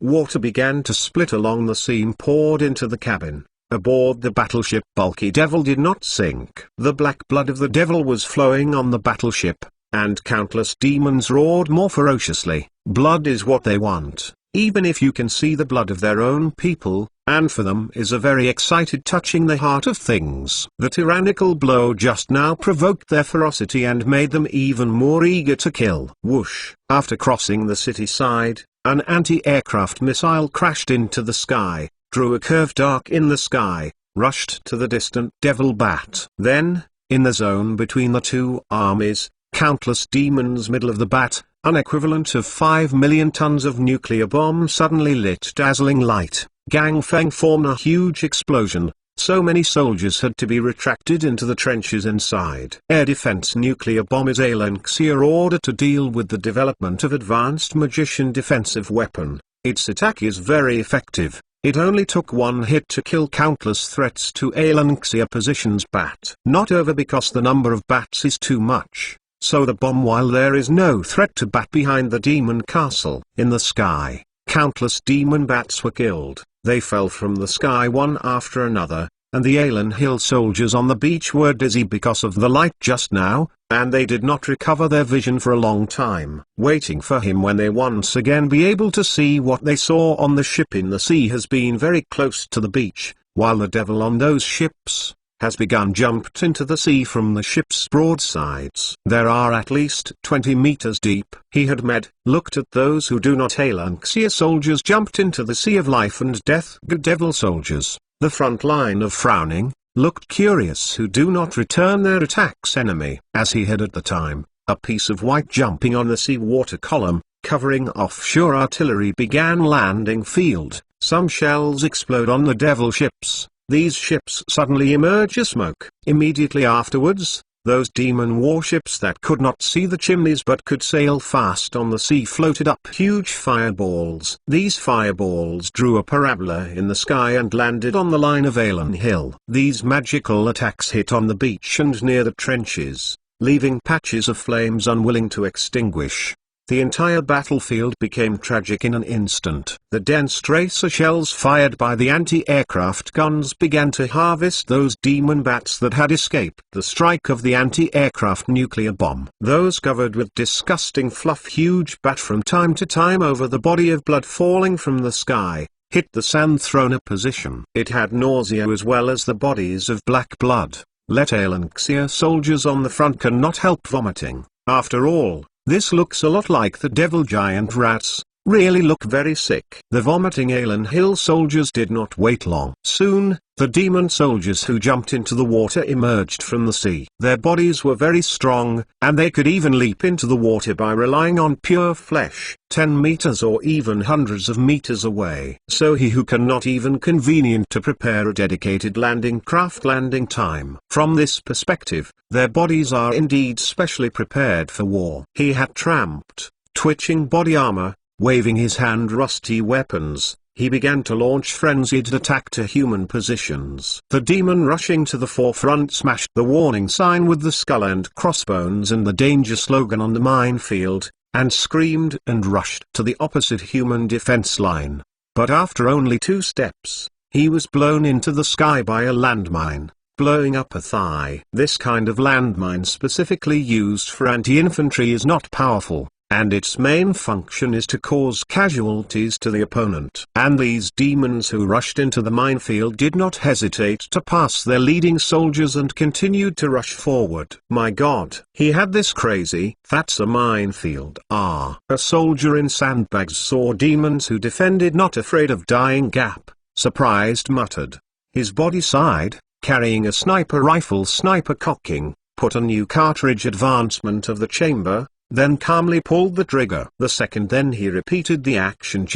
Water began to split along the seam poured into the cabin. Aboard the battleship, bulky devil did not sink. The black blood of the devil was flowing on the battleship, and countless demons roared more ferociously. Blood is what they want, even if you can see the blood of their own people, and for them is a very excited touching the heart of things. The tyrannical blow just now provoked their ferocity and made them even more eager to kill. Whoosh! After crossing the city side, an anti-aircraft missile crashed into the sky, drew a curved arc in the sky, rushed to the distant devil bat. Then, in the zone between the two armies, countless demons middle of the bat, an equivalent of 5 million tons of nuclear bomb suddenly lit dazzling light. Gang Feng formed a huge explosion. So many soldiers had to be retracted into the trenches inside. Air defense nuclear bomb is Alanxia ordered to deal with the development of advanced magician defensive weapon. Its attack is very effective. It only took one hit to kill countless threats to Alanxia positions bat. Not over because the number of bats is too much. So the bomb while there is no threat to bat behind the demon castle. In the sky, countless demon bats were killed. They fell from the sky one after another, and the Alan Hill soldiers on the beach were dizzy because of the light just now, and they did not recover their vision for a long time. Waiting for him when they once again be able to see what they saw on the ship in the sea has been very close to the beach, while the devil on those ships has begun jumped into the sea from the ship's broadsides. There are at least 20 meters deep. He had looked at those who do not Alanxia soldiers jumped into the sea of life and death. Good devil soldiers, the front line of frowning, looked curious who do not return their attacks enemy. As he had at the time, a piece of white jumping on the sea water column, covering offshore artillery began landing field. Some shells explode on the devil ships. These ships suddenly emerge as smoke. Immediately afterwards, those demon warships that could not see the chimneys but could sail fast on the sea floated up huge fireballs. These fireballs drew a parabola in the sky and landed on the line of Alan Hill. These magical attacks hit on the beach and near the trenches, leaving patches of flames unwilling to extinguish. The entire battlefield became tragic in an instant. The dense tracer shells fired by the anti-aircraft guns began to harvest those demon bats that had escaped the strike of the anti-aircraft nuclear bomb. Those covered with disgusting fluff huge bat from time to time over the body of blood falling from the sky, hit the sand thrown position. It had nausea as well as the bodies of black blood. Let Alanxia soldiers on the front cannot help vomiting. After all, this looks a lot like the devil giant rats, really look very sick. The vomiting Alan Hill soldiers did not wait long. Soon, the demon soldiers who jumped into the water emerged from the sea. Their bodies were very strong, and they could even leap into the water by relying on pure flesh, 10 meters or even hundreds of meters away. So he who cannot even convenient to prepare a dedicated landing craft landing time. From this perspective, their bodies are indeed specially prepared for war. He had tramped, twitching body armor, waving his hand rusty weapons. He began to launch frenzied attack to human positions. The demon rushing to the forefront smashed the warning sign with the skull and crossbones and the danger slogan on the minefield, and screamed and rushed to the opposite human defense line. But after only 2 steps, he was blown into the sky by a landmine, blowing up a thigh. This kind of landmine specifically used for anti-infantry is not powerful, and its main function is to cause casualties to the opponent. And these demons who rushed into the minefield did not hesitate to pass their leading soldiers and continued to rush forward. My God, he had this crazy, that's a minefield. A soldier in sandbags saw demons who defended not afraid of dying gap, surprised muttered. His body sighed, carrying a sniper rifle sniper cocking, put a new cartridge advancement of the chamber, then calmly pulled the trigger. The second then he repeated the action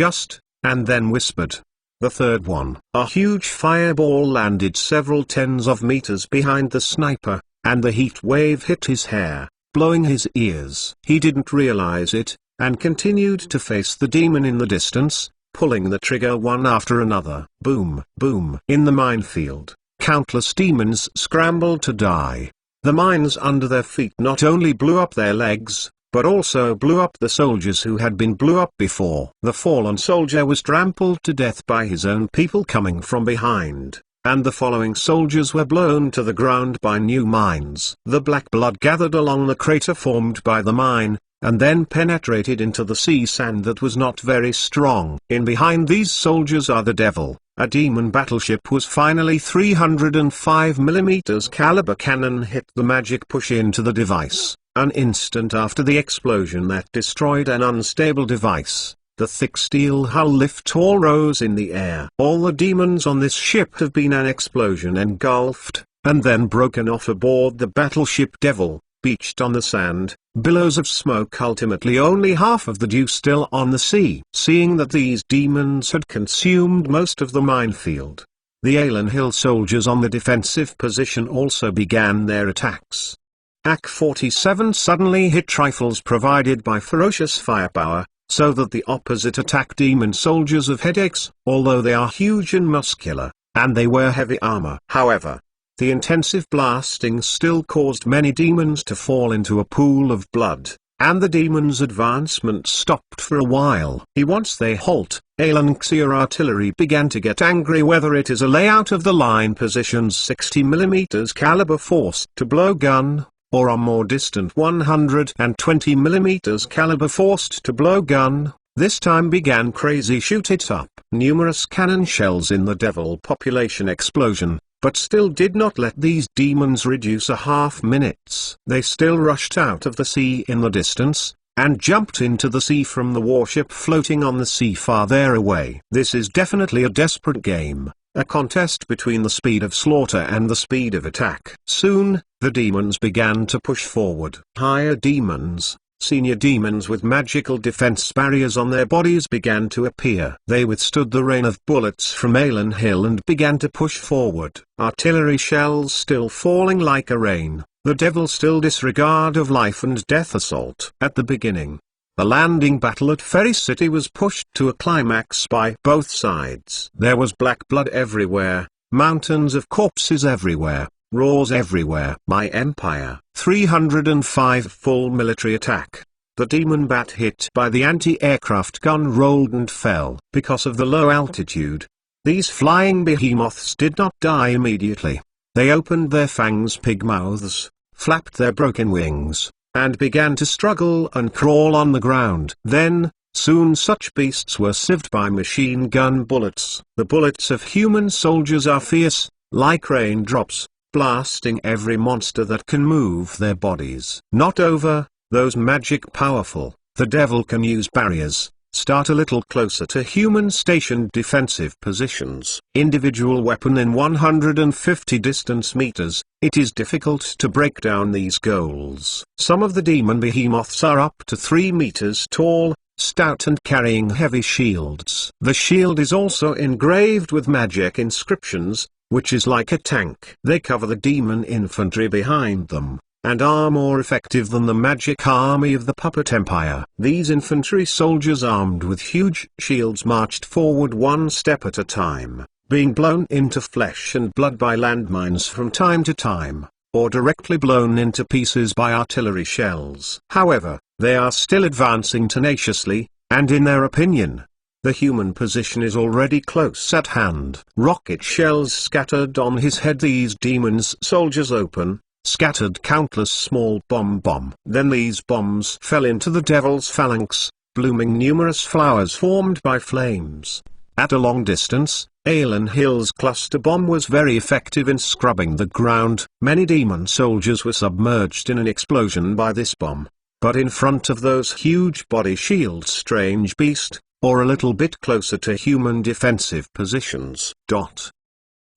and then whispered. The third one. A huge fireball landed several tens of meters behind the sniper, and the heat wave hit his hair, blowing his ears. He didn't realize it, and continued to face the demon in the distance, pulling the trigger one after another. Boom, boom. In the minefield, countless demons scrambled to die. The mines under their feet not only blew up their legs, but also blew up the soldiers who had been blew up before. The fallen soldier was trampled to death by his own people coming from behind, and the following soldiers were blown to the ground by new mines. The black blood gathered along the crater formed by the mine, and then penetrated into the sea sand that was not very strong. In behind these soldiers are the devil. A demon battleship was finally 305mm caliber cannon hit the magic push into the device. An instant after the explosion that destroyed an unstable device, the thick steel hull lift tall rose in the air. All the demons on this ship have been an explosion engulfed, and then broken off aboard the battleship Devil, beached on the sand, billows of smoke, ultimately only half of the dew still on the sea. Seeing that these demons had consumed most of the minefield, the Alan Hill soldiers on the defensive position also began their attacks. AK-47 suddenly hit rifles provided by ferocious firepower, so that the opposite attack demon soldiers have headaches, although they are huge and muscular, and they wear heavy armor. However, the intensive blasting still caused many demons to fall into a pool of blood, and the demons' advancement stopped for a while. Once they halt, Alanxia artillery began to get angry, whether it is a layout of the line positions 60mm caliber forced to blow gun, or a more distant 120mm caliber forced to blow gun. This time began crazy shoot it up. Numerous cannon shells in the devil population explosion, but still did not let these demons reduce a half minutes. They still rushed out of the sea in the distance, and jumped into the sea from the warship floating on the sea far there away. This is definitely a desperate game, a contest between the speed of slaughter and the speed of attack. Soon, the demons began to push forward. Higher demons, senior demons with magical defense barriers on their bodies began to appear. They withstood the rain of bullets from Alan Hill and began to push forward. Artillery shells still falling like a rain, the devil still disregard of life and death assault. At the beginning, the landing battle at Ferry City was pushed to a climax by both sides. There was black blood everywhere, mountains of corpses everywhere, roars everywhere. My Empire 305 full military attack. The demon bat hit by the anti-aircraft gun rolled and fell. Because of the low altitude, these flying behemoths did not die immediately. They opened their fangs pig mouths, flapped their broken wings, and began to struggle and crawl on the ground. Then, soon such beasts were sieved by machine gun bullets. The bullets of human soldiers are fierce, like raindrops, blasting every monster that can move their bodies. Not over, those magic powerful. The devil can use barriers, start a little closer to human stationed defensive positions. Individual weapon in 150 distance meters, it is difficult to break down these goals. Some of the demon behemoths are up to 3 meters tall, stout and carrying heavy shields. The shield is also engraved with magic inscriptions, which is like a tank. They cover the demon infantry behind them, and are more effective than the magic army of the Puppet Empire. These infantry soldiers armed with huge shields marched forward one step at a time, being blown into flesh and blood by landmines from time to time, or directly blown into pieces by artillery shells. However, they are still advancing tenaciously, and in their opinion, the human position is already close at hand. Rocket shells scattered on his head. These demons soldiers scattered countless small bomb. Then these bombs fell into the devil's phalanx, blooming numerous flowers formed by flames. At a long distance, Alan Hill's cluster bomb was very effective in scrubbing the ground. Many demon soldiers were submerged in an explosion by this bomb. But in front of those huge body shields, strange beast, or a little bit closer to human defensive positions.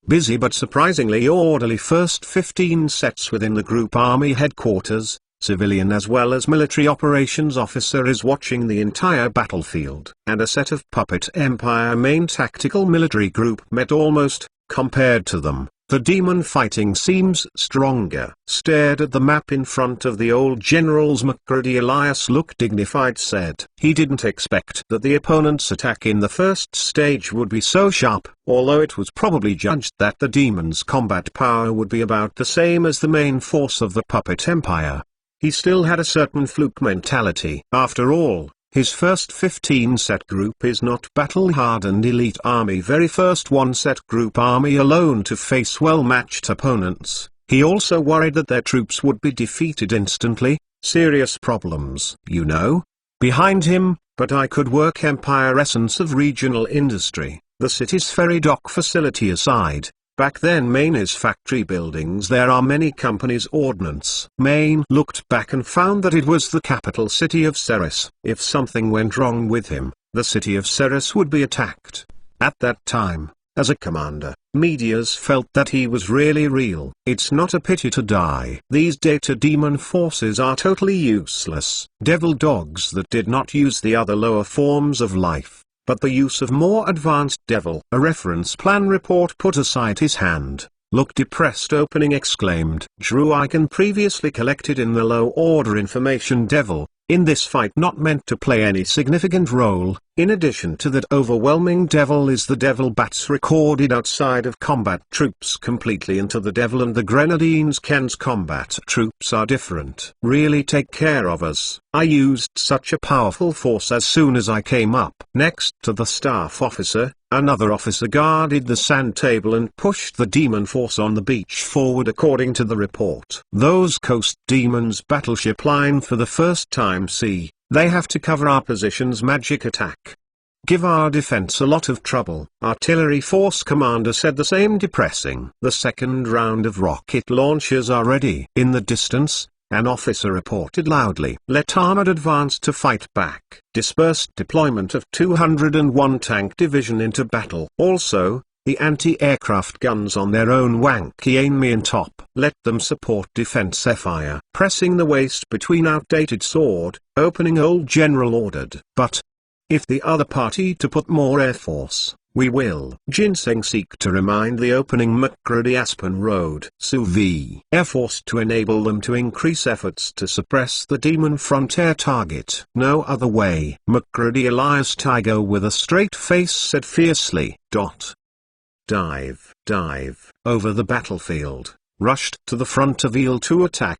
Busy but surprisingly orderly first 15 sets within the group army headquarters. Civilian as well as military operations officer is watching the entire battlefield. And a set of Puppet Empire main tactical military group met almost, compared to them, The demon fighting seems stronger. Stared at the map in front of the old generals. McCready Elias looked dignified, said he didn't expect that the opponent's attack in the first stage would be so sharp, although it was probably judged that the demon's combat power would be about the same as the main force of the Puppet Empire. He still had a certain fluke mentality. After all, his first 15-set group is not battle-hardened elite army, very first one-set group army alone to face well-matched opponents. He also worried that their troops would be defeated instantly, serious problems, you know. Behind him, but I could work Empire essence of regional industry, the city's ferry dock facility aside. Back then Maine is factory buildings, there are many companies. Ordnance. Maine looked back and found that it was the capital city of Ceres. If something went wrong with him, the city of Ceres would be attacked. At that time, as a commander, Medias felt that he was really real. It's not a pity to die. These data demon forces are totally useless. Devil dogs that did not use the other lower forms of life, but the use of more advanced devil. A reference plan report put aside his hand, looked depressed, opening exclaimed. Drew icon previously collected in the low order information devil, in this fight not meant to play any significant role. In addition to that overwhelming devil is the devil bats recorded outside of combat troops completely into the devil and the grenadines. Ken's combat troops are different. Really take care of us. I used such a powerful force as soon as I came up. Next to the staff officer, another officer guarded the sand table and pushed the demon force on the beach forward. According to the report, those coast demons battleship line for the first time. See, they have to cover our positions. Magic attack. Give our defense a lot of trouble. Artillery force commander said the same, depressing. The second round of rocket launchers are ready. In the distance, an officer reported loudly. Let armored advance to fight back. Dispersed deployment of 201 tank division into battle. Also, the anti-aircraft guns on their own wanky aim and top. Let them support defense fire. Pressing the waist between outdated sword, opening old general ordered. But if the other party to put more air force, we will. Ginseng seek to remind the opening McCready Aspen Road SUV Air Force to enable them to increase efforts to suppress the demon frontier target. No other way. McCready Elias Tiger with a straight face said fiercely. Dive, over the battlefield, rushed to the front of Eel to attack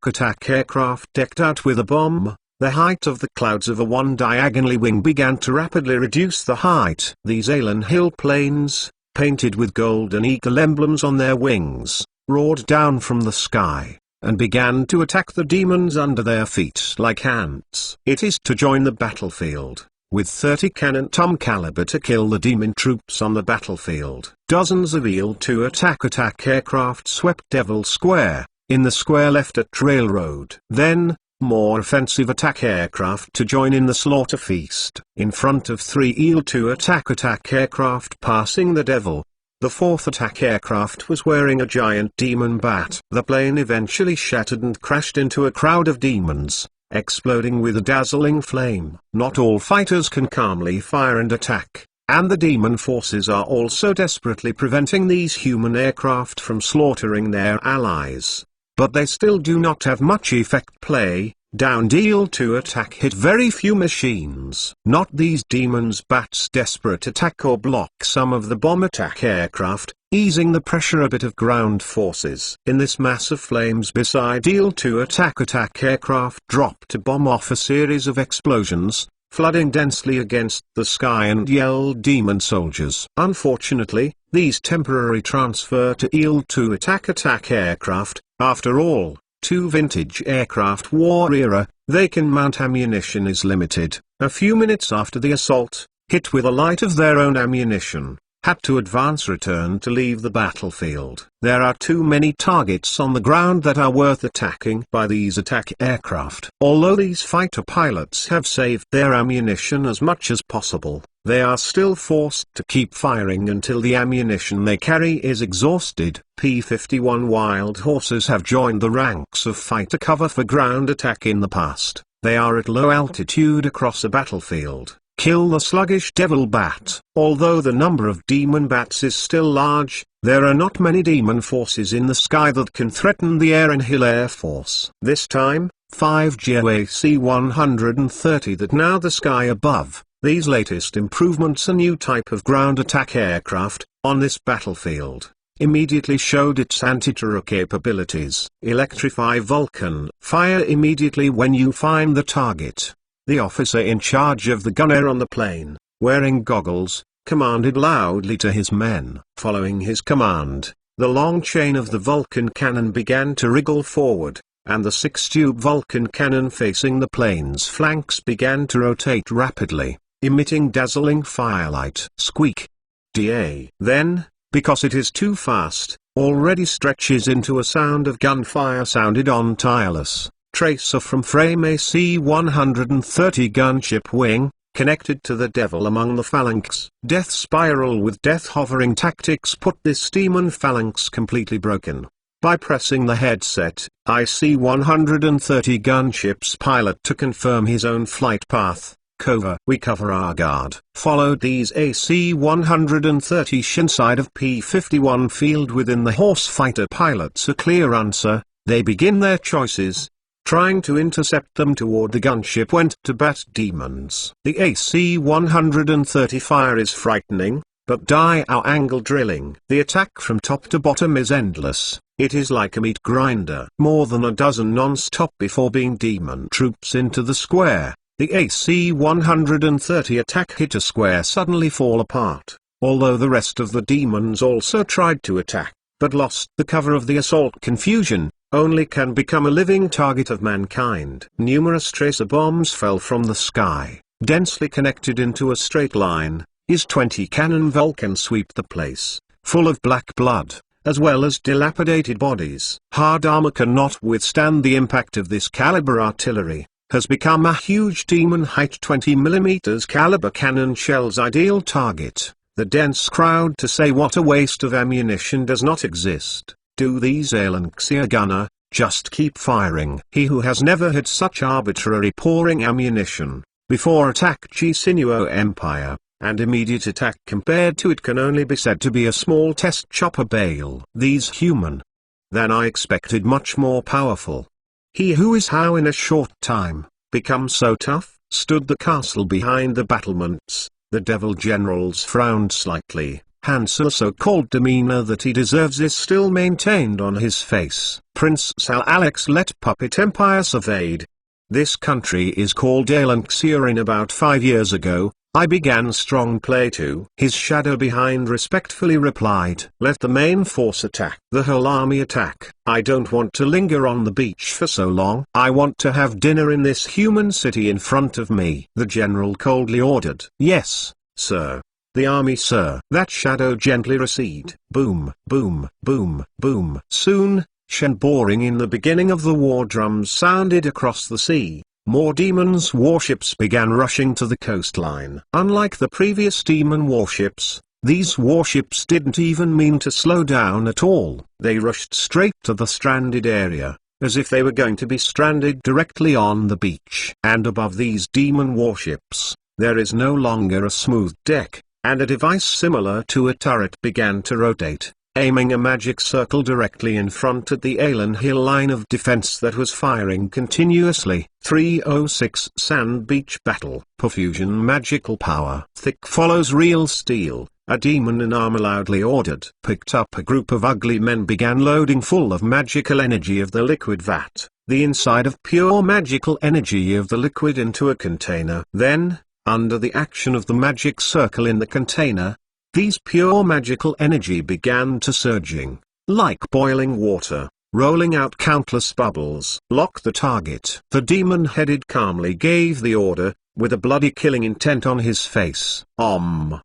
aircraft decked out with a bomb. The height of the clouds of a one diagonally wing began to rapidly reduce the height. These Alan Hill planes, painted with golden eagle emblems on their wings, roared down from the sky, and began to attack the demons under their feet like ants. It is to join the battlefield, with 30 cannon tom caliber to kill the demon troops on the battlefield. Dozens of Eel to attack aircraft swept Devil Square, in the square left at Railroad. Then, more offensive attack aircraft to join in the slaughter feast. In front of 3 Eel to attack aircraft passing the Devil. The 4th attack aircraft was wearing a giant demon bat. The plane eventually shattered and crashed into a crowd of demons, exploding with a dazzling flame. Not all fighters can calmly fire and attack, and the demon forces are also desperately preventing these human aircraft from slaughtering their allies. But they still do not have much effect. Play, downed Eel to attack hit very few machines. Not these demons bats desperate attack or block some of the bomb attack aircraft, easing the pressure a bit of ground forces. In this mass of flames beside Eel to attack aircraft dropped to bomb off a series of explosions, flooding densely against the sky and yelled demon soldiers. Unfortunately, these temporary transfer to Eel to attack aircraft. After all, 2 vintage aircraft war era, they can mount ammunition is limited. A few minutes after the assault, hit with a light of their own ammunition, had to advance return to leave the battlefield. There are too many targets on the ground that are worth attacking by these attack aircraft. Although these fighter pilots have saved their ammunition as much as possible, they are still forced to keep firing until the ammunition they carry is exhausted. P-51 Wild Horses have joined the ranks of fighter cover for ground attack in the past. They are at low altitude across a battlefield, Kill the sluggish devil bat. Although the number of demon bats is still large, there are not many demon forces in the sky that can threaten the Aaron Hill Air Force. This time, 5 GOAC 130 that now the sky above. These latest improvements, a new type of ground attack aircraft, on this battlefield, immediately showed its anti-terror capabilities. Electrify Vulcan. Fire immediately when you find the target. The officer in charge of the gunner on the plane, wearing goggles, commanded loudly to his men. Following his command, the long chain of the Vulcan cannon began to wriggle forward, and the 6-tube Vulcan cannon facing the plane's flanks began to rotate rapidly, emitting dazzling firelight. Squeak. DA. Then, because it is too fast, already stretches into a sound of gunfire sounded on tireless. Tracer from frame AC-130 gunship wing, connected to the devil among the phalanx. Death spiral with death hovering tactics put this demon phalanx completely broken. By pressing the headset, IC-130 gunship's pilot to confirm his own flight path. Cover. We cover our guard. Followed these AC-130 inside of P-51 field within the horse fighter pilots a clear answer. They begin their choices. Trying to intercept them toward the gunship went to bat demons. The AC-130 fire is frightening, but our angle drilling. The attack from top to bottom is endless. It is like a meat grinder. More than a dozen non-stop before being demon troops into the square. The AC-130 attack hit a square suddenly fall apart, although the rest of the demons also tried to attack, but lost the cover of the assault. Confusion. Only can become a living target of mankind. Numerous tracer bombs fell from the sky, densely connected into a straight line. His 20 cannon Vulcan sweep the place, full of black blood, as well as dilapidated bodies. Hard armor cannot withstand the impact of this caliber artillery. Has become a huge demon height 20mm caliber cannon shell's ideal target. The dense crowd to say what a waste of ammunition does not exist. Do these Alanxia gunner, just keep firing. He who has never had such arbitrary pouring ammunition, before attack G Sinuo Empire, and immediate attack compared to it can only be said to be a small test chopper bale. These human, than I expected, much more powerful. He who is how in a short time, become so tough, stood the castle behind the battlements. The devil generals frowned slightly. Hansel's so-called demeanor that he deserves is still maintained on his face. Prince Sal Alex let Puppet Empire surveyed. This country is called Alanxia. In about 5 years ago, I began strong play too. His shadow behind respectfully replied, let the main force attack. The whole army attack. I don't want to linger on the beach for so long. I want to have dinner in this human city in front of me. The general coldly ordered. Yes, sir. The army, sir. That shadow gently recede. Boom, boom, boom, boom. Soon, Shen boring in the beginning of the war drums sounded across the sea. More demons warships began rushing to the coastline. Unlike the previous demon warships, these warships didn't even mean to slow down at all. They rushed straight to the stranded area, as if they were going to be stranded directly on the beach. And above these demon warships, there is no longer a smooth deck, and a device similar to a turret began to rotate, aiming a magic circle directly in front at the Alan Hill line of defense that was firing continuously. 306 Sand Beach Battle. Perfusion magical power. Thick follows real steel. A demon in armor loudly ordered. Picked up a group of ugly men began loading full of magical energy of the liquid vat, the inside of pure magical energy of the liquid into a container. Then, under the action of the magic circle in the container, these pure magical energy began to surging, like boiling water, rolling out countless bubbles. Lock the target. The demon-headed calmly gave the order, with a bloody killing intent on his face.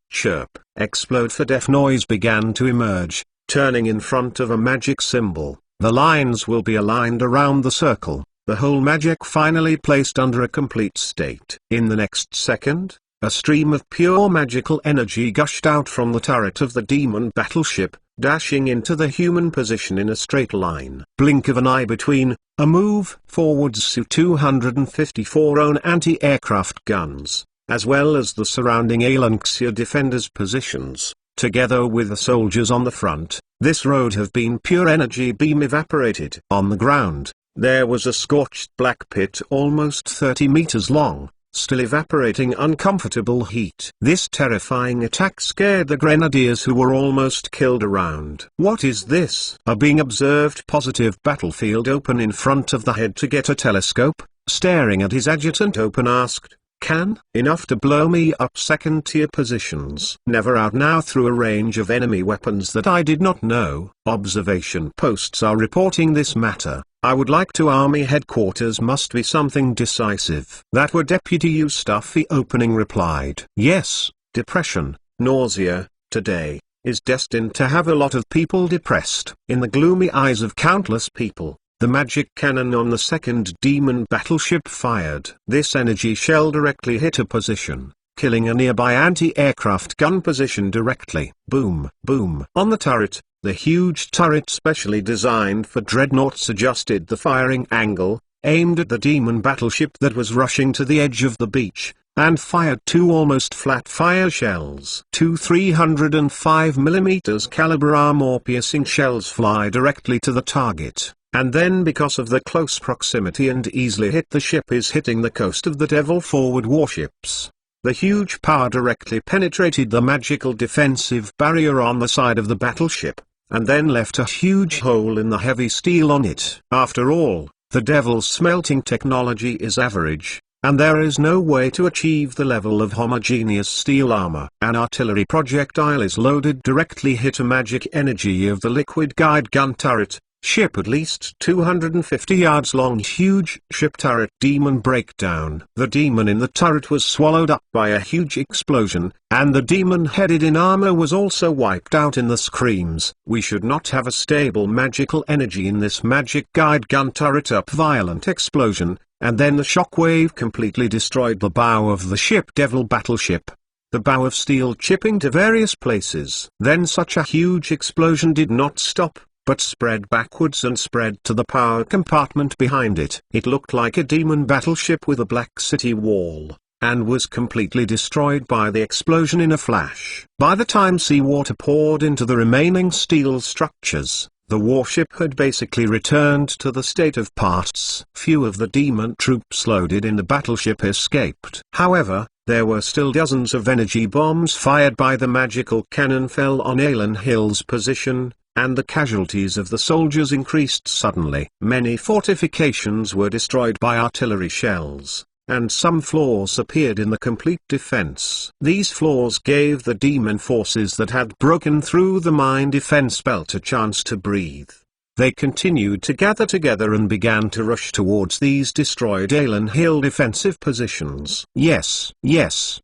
Chirp. Explode for deaf noise began to emerge, turning in front of a magic symbol. The lines will be aligned around the circle. The whole magic finally placed under a complete state. In the next second, a stream of pure magical energy gushed out from the turret of the demon battleship, dashing into the human position in a straight line. Blink of an eye between, a move forwards Su-254 own anti-aircraft guns, as well as the surrounding Alanxia defenders' positions, together with the soldiers on the front. This road have been pure energy beam evaporated. On the ground, there was a scorched black pit almost 30 meters long, still evaporating uncomfortable heat. This terrifying attack scared the grenadiers, who were almost killed around. What is this? A being observed positive battlefield open in front of the head to get a telescope, staring at his adjutant. Open asked, "Can enough to blow me up second-tier positions?" Never out now through a range of enemy weapons that I did not know. Observation posts are reporting this matter. I would like to Army headquarters must be something decisive. That were Deputy U Stuffy opening replied. Yes, depression, nausea, today, is destined to have a lot of people depressed. In the gloomy eyes of countless people, the magic cannon on the second demon battleship fired. This energy shell directly hit a position, killing a nearby anti-aircraft gun position directly. Boom, boom. On the turret, the huge turret specially designed for dreadnoughts adjusted the firing angle, aimed at the demon battleship that was rushing to the edge of the beach, and fired two almost flat fire shells. Two 305mm caliber armor-piercing shells fly directly to the target, and then because of the close proximity and easily hit the ship is hitting the coast of the Devil forward warships. The huge power directly penetrated the magical defensive barrier on the side of the battleship, and then left a huge hole in the heavy steel on it. After all, the Devil's smelting technology is average, and there is no way to achieve the level of homogeneous steel armor. An artillery projectile is loaded directly hit a magic energy of the liquid guide gun turret, ship at least 250 yards long. Huge ship turret demon breakdown. The demon in the turret was swallowed up by a huge explosion, and the demon headed in armor was also wiped out in the screams. We should not have a stable magical energy in this magic guide gun turret. Up violent explosion, and then the shockwave completely destroyed the bow of the ship Devil battleship. The bow of steel chipping to various places. Then such a huge explosion did not stop, but spread backwards and spread to the power compartment behind it. It looked like a demon battleship with a black city wall, and was completely destroyed by the explosion in a flash. By the time seawater poured into the remaining steel structures, the warship had basically returned to the state of parts. Few of the demon troops loaded in the battleship escaped. However, there were still dozens of energy bombs fired by the magical cannon fell on Alan Hill's position, and the casualties of the soldiers increased suddenly. Many fortifications were destroyed by artillery shells, and some flaws appeared in the complete defense. These flaws gave the demon forces that had broken through the mine defense belt a chance to breathe. They continued to gather together and began to rush towards these destroyed Alan Hill defensive positions. Yes,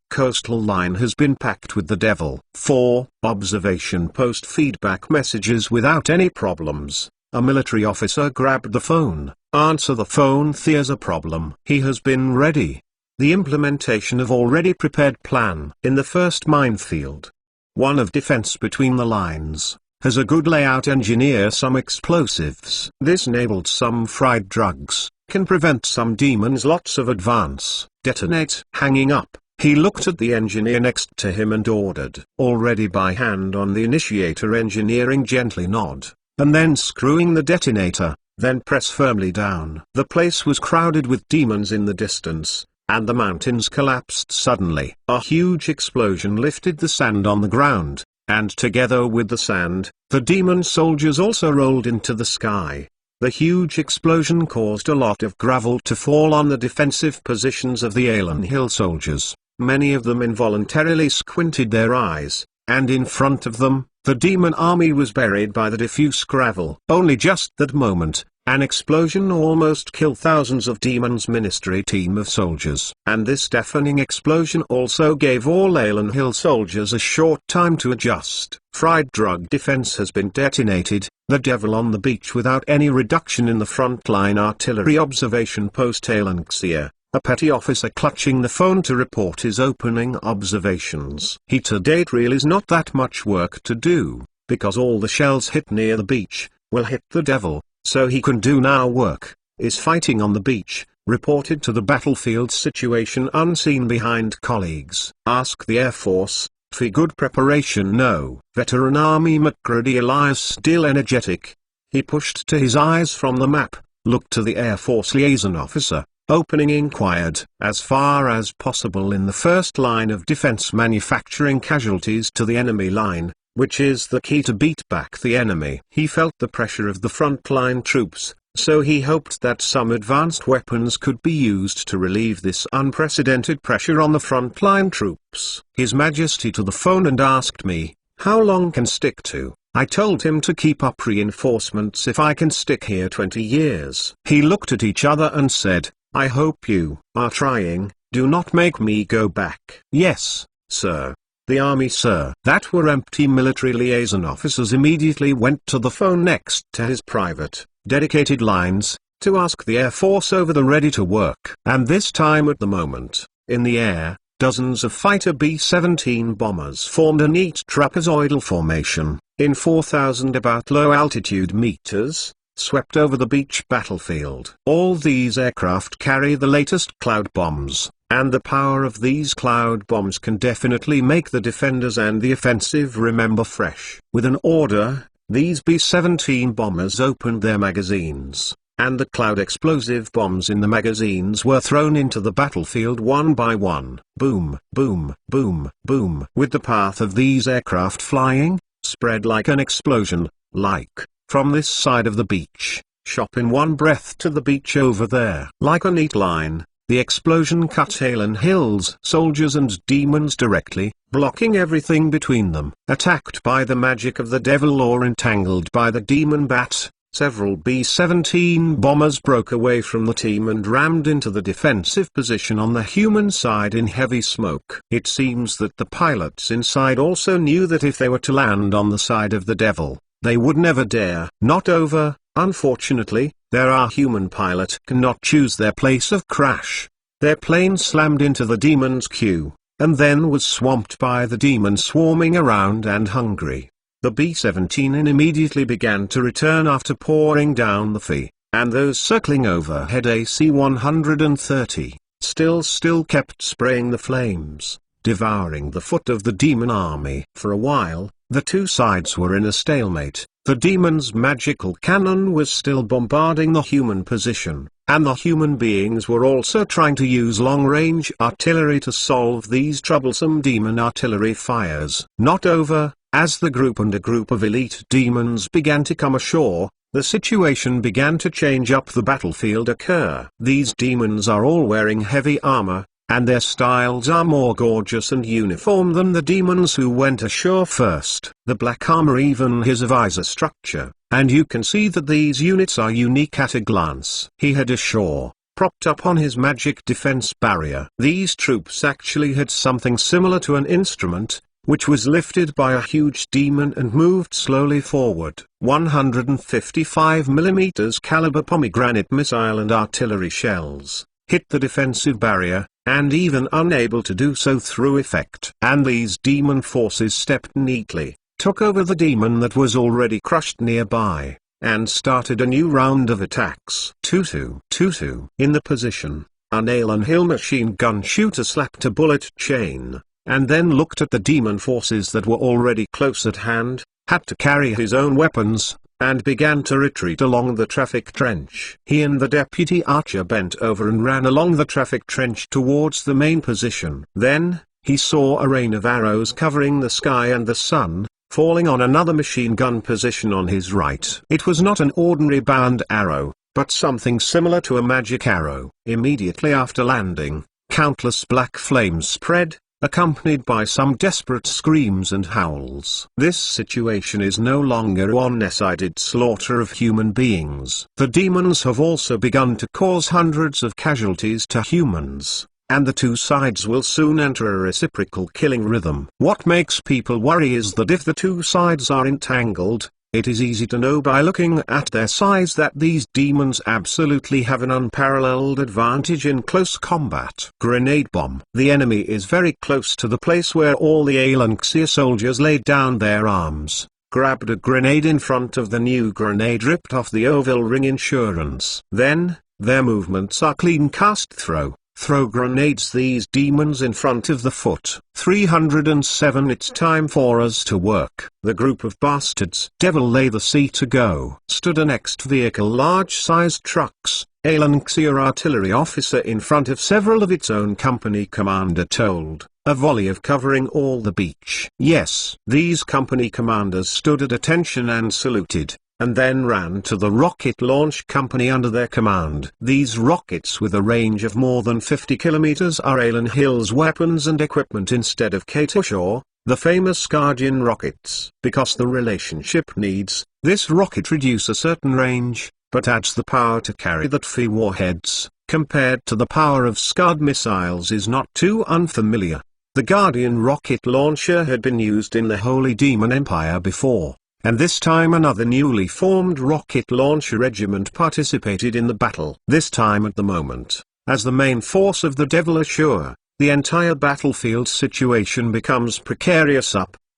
coastal line has been packed with the Devil. 4. Observation post feedback messages without any problems. A military officer grabbed the phone. Answer the phone. There's a problem. He has been ready. The implementation of already prepared plan. In the first minefield, one of defense between the lines, has a good layout engineer some explosives. This enabled some fried drugs, can prevent some demons lots of advance, detonate. Hanging up, he looked at the engineer next to him and ordered. Already by hand on the initiator. Engineering gently nod, and then screwing the detonator, then press firmly down. The place was crowded with demons in the distance, and the mountains collapsed suddenly. A huge explosion lifted the sand on the ground, and together with the sand, the demon soldiers also rolled into the sky. The huge explosion caused a lot of gravel to fall on the defensive positions of the Alan Hill soldiers. Many of them involuntarily squinted their eyes, and in front of them, the demon army was buried by the diffuse gravel. Only just that moment, an explosion almost killed thousands of demons' ministry team of soldiers. And this deafening explosion also gave all Alan Hill soldiers a short time to adjust. Fried drug defense has been detonated, the Devil on the beach without any reduction in the frontline artillery. Observation post Alanxia. A petty officer clutching the phone to report his opening observations. He to date really is not that much work to do, because all the shells hit near the beach, will hit the Devil, so he can do now work, is fighting on the beach, reported to the battlefield situation unseen behind colleagues. Ask the Air Force, for good preparation. No. Veteran Army McGrady Elias still energetic. He pushed to his eyes from the map, looked to the Air Force liaison officer, opening inquired. As far as possible in the first line of defense, manufacturing casualties to the enemy line, which is the key to beat back the enemy. He felt the pressure of the frontline troops, so he hoped that some advanced weapons could be used to relieve this unprecedented pressure on the frontline troops. His Majesty to the phone and asked me, how long can stick to? I told him to keep up reinforcements if I can stick here 20 years. He looked at each other and said, I hope you are trying. Do not make me go back. Yes, sir. The Army, sir. That were empty military liaison officers immediately went to the phone next to his private, dedicated lines, to ask the Air Force over the ready to work. And this time at the moment, in the air, dozens of fighter B-17 bombers formed a neat trapezoidal formation, in 4,000 about low altitude meters, swept over the beach battlefield. All these aircraft carry the latest cloud bombs, and the power of these cloud bombs can definitely make the defenders and the offensive remember fresh. With an order, these B-17 bombers opened their magazines, and the cloud explosive bombs in the magazines were thrown into the battlefield one by one. Boom, boom, boom, boom. With the path of these aircraft flying, spread like an explosion, like, from this side of the beach, shop in one breath to the beach over there. Like a neat line, the explosion cut Alan Hill's soldiers and demons directly, blocking everything between them. Attacked by the magic of the devil or entangled by the demon bat, several B-17 bombers broke away from the team and rammed into the defensive position on the human side in heavy smoke. It seems that the pilots inside also knew that if they were to land on the side of the devil, they would never dare. Not over, unfortunately. Our human pilot cannot choose their place of crash. Their plane slammed into the demon's queue, and then was swamped by the demon swarming around and hungry. The B-17 immediately began to return after pouring down the fee, and those circling overhead AC-130, still kept spraying the flames, devouring the foot of the demon army. For a while, the two sides were in a stalemate. The demon's magical cannon was still bombarding the human position, and the human beings were also trying to use long-range artillery to solve these troublesome demon artillery fires. Not over. As the group and a group of elite demons began to come ashore, the situation began to change up the battlefield occur. These demons are all wearing heavy armor, and their styles are more gorgeous and uniform than the demons who went ashore first. The black armor even has a visor structure, and you can see that these units are unique at a glance. He had ashore, propped up on his magic defense barrier. These troops actually had something similar to an instrument, which was lifted by a huge demon and moved slowly forward. 155mm caliber pomegranate missile and artillery shells hit the defensive barrier, and even unable to do so through effect. And these demon forces stepped neatly, took over the demon that was already crushed nearby, and started a new round of attacks. Tutu in the position, an Alan Hill machine gun shooter slapped a bullet chain, and then looked at the demon forces that were already close at hand, had to carry his own weapons, and began to retreat along the traffic trench. He and the deputy archer bent over and ran along the traffic trench towards the main position. Then, he saw a rain of arrows covering the sky and the sun, falling on another machine gun position on his right. It was not an ordinary bound arrow, but something similar to a magic arrow. Immediately after landing, countless black flames spread, accompanied by some desperate screams and howls. This situation is no longer a one-sided slaughter of human beings. The demons have also begun to cause hundreds of casualties to humans, and the two sides will soon enter a reciprocal killing rhythm. What makes people worry is that if the two sides are entangled, it is easy to know by looking at their size that these demons absolutely have an unparalleled advantage in close combat. Grenade bomb. The enemy is very close to the place where all the Alanxia soldiers laid down their arms, grabbed a grenade in front of the new grenade, ripped off the oval ring insurance. Then, Their movements are clean cast throw. Throw grenades these demons in front of the foot. 307 It's time for us to work. The group of bastards devil lay the sea to go. Stood a next vehicle large-sized trucks. Alanxia artillery officer in front of several of its own company commander told. A volley of covering all the beach. Yes, these company commanders stood at attention and saluted, and then ran to the rocket launch company under their command. These rockets with a range of more than 50 kilometers are Alan Hill's weapons and equipment instead of Katyusha, the famous Guardian rockets. Because the relationship needs, this rocket reduce a certain range, but adds the power to carry the TFI warheads, compared to the power of Scud missiles is not too unfamiliar. The Guardian rocket launcher had been used in the Holy Demon Empire before, and this time another newly formed rocket launcher regiment participated in the battle. This time at the moment, as the main force of the Devil Ashur, the entire battlefield situation becomes precarious.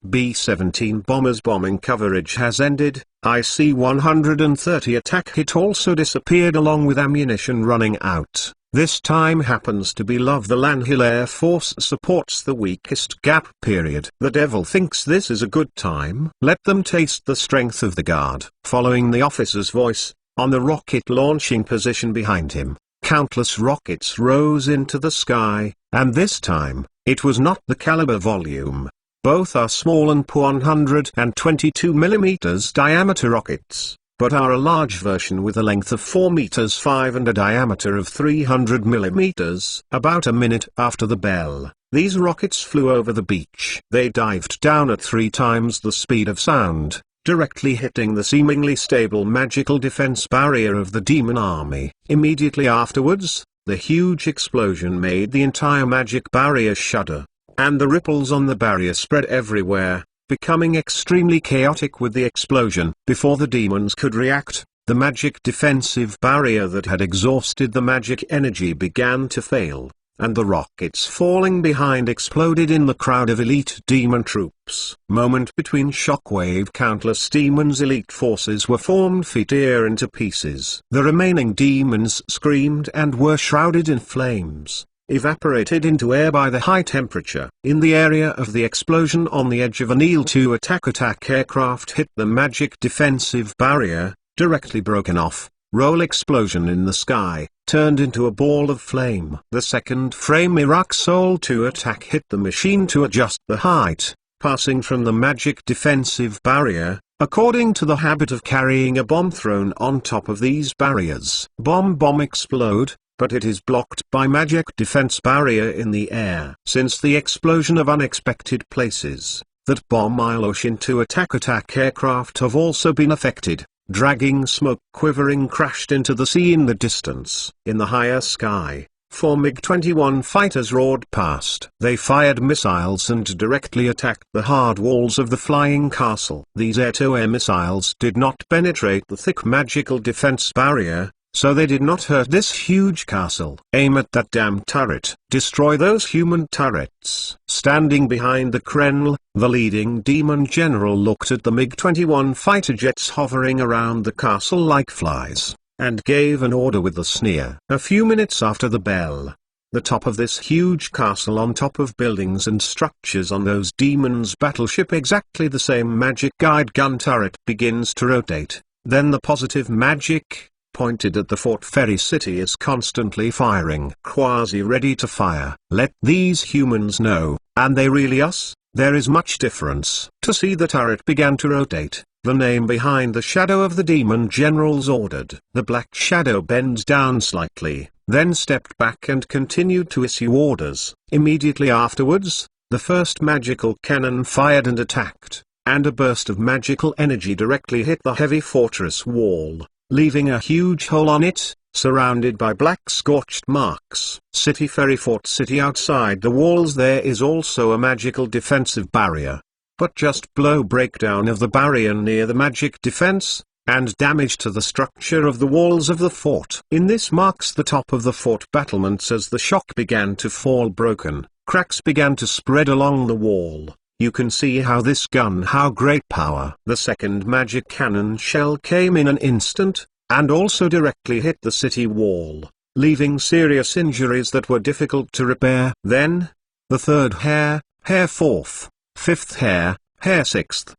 B-17 bombers bombing coverage has ended. IC-130 attack hit also disappeared along with ammunition running out. This time happens to be Love the Lan Hill Air Force supports the weakest gap period. The devil thinks this is a good time. Let them taste the strength of the guard. Following the officer's voice, on the rocket launching position behind him, countless rockets rose into the sky, and this time, it was not the caliber volume. Both are small and 122 mm diameter rockets, but are a large version with a length of 4 meters 5 and a diameter of 300 mm. About a minute after the bell, these rockets flew over the beach. They dived down at 3 times the speed of sound, directly hitting the seemingly stable magical defense barrier of the demon army. Immediately afterwards, the huge explosion made the entire magic barrier shudder, and the ripples on the barrier spread everywhere, becoming extremely chaotic with the explosion. Before the demons could react, the magic defensive barrier that had exhausted the magic energy began to fail, and the rockets falling behind exploded in the crowd of elite demon troops. Moment between shockwave, countless demons' elite forces were formed feet-ear into pieces. The remaining demons screamed and were shrouded in flames, evaporated into air by the high temperature. In the area of the explosion on the edge of an Il-2 attack aircraft hit the magic defensive barrier, directly broken off. Roll explosion in the sky, turned into a ball of flame. The second frame Iraq Sol 2 attack hit the machine to adjust the height, passing from the magic defensive barrier, according to the habit of carrying a bomb thrown on top of these barriers. Bomb explode, but it is blocked by magic defense barrier in the air. Since the explosion of unexpected places, that bomb Iloshin 2 attack aircraft have also been affected. Dragging smoke quivering crashed into the sea in the distance. In the higher sky, 4 MiG-21 fighters roared past. They fired missiles and directly attacked the hard walls of the flying castle. These air-to-air missiles did not penetrate the thick magical defense barrier, so they did not hurt this huge castle. Aim at that damn turret. Destroy those human turrets. Standing behind the Kremlin, the leading demon general looked at the MiG-21 fighter jets hovering around the castle like flies, and gave an order with a sneer. A few minutes after the bell, the top of this huge castle on top of buildings and structures on those demons' battleship, exactly the same magic guide gun turret, begins to rotate. Then the positive magic pointed at the Fort Ferry city is constantly firing. Quasi ready to fire. Let these humans know, and they really us, there is much difference. To see the turret began to rotate, the name behind the shadow of the demon generals ordered. The black shadow bends down slightly, then stepped back and continued to issue orders. Immediately afterwards, the first magical cannon fired and attacked, and a burst of magical energy directly hit the heavy fortress wall, leaving a huge hole on it, surrounded by black scorched marks. City Ferry Fort City. Outside the walls there is also a magical defensive barrier, but just below breakdown of the barrier near the magic defense, and damage to the structure of the walls of the fort. In this marks the top of the fort battlements as the shock began to fall broken, cracks began to spread along the wall. You can see how this gun, how great power. The second magic cannon shell came in an instant, and also directly hit the city wall, leaving serious injuries that were difficult to repair. Then, the third hair fourth, fifth hair sixth.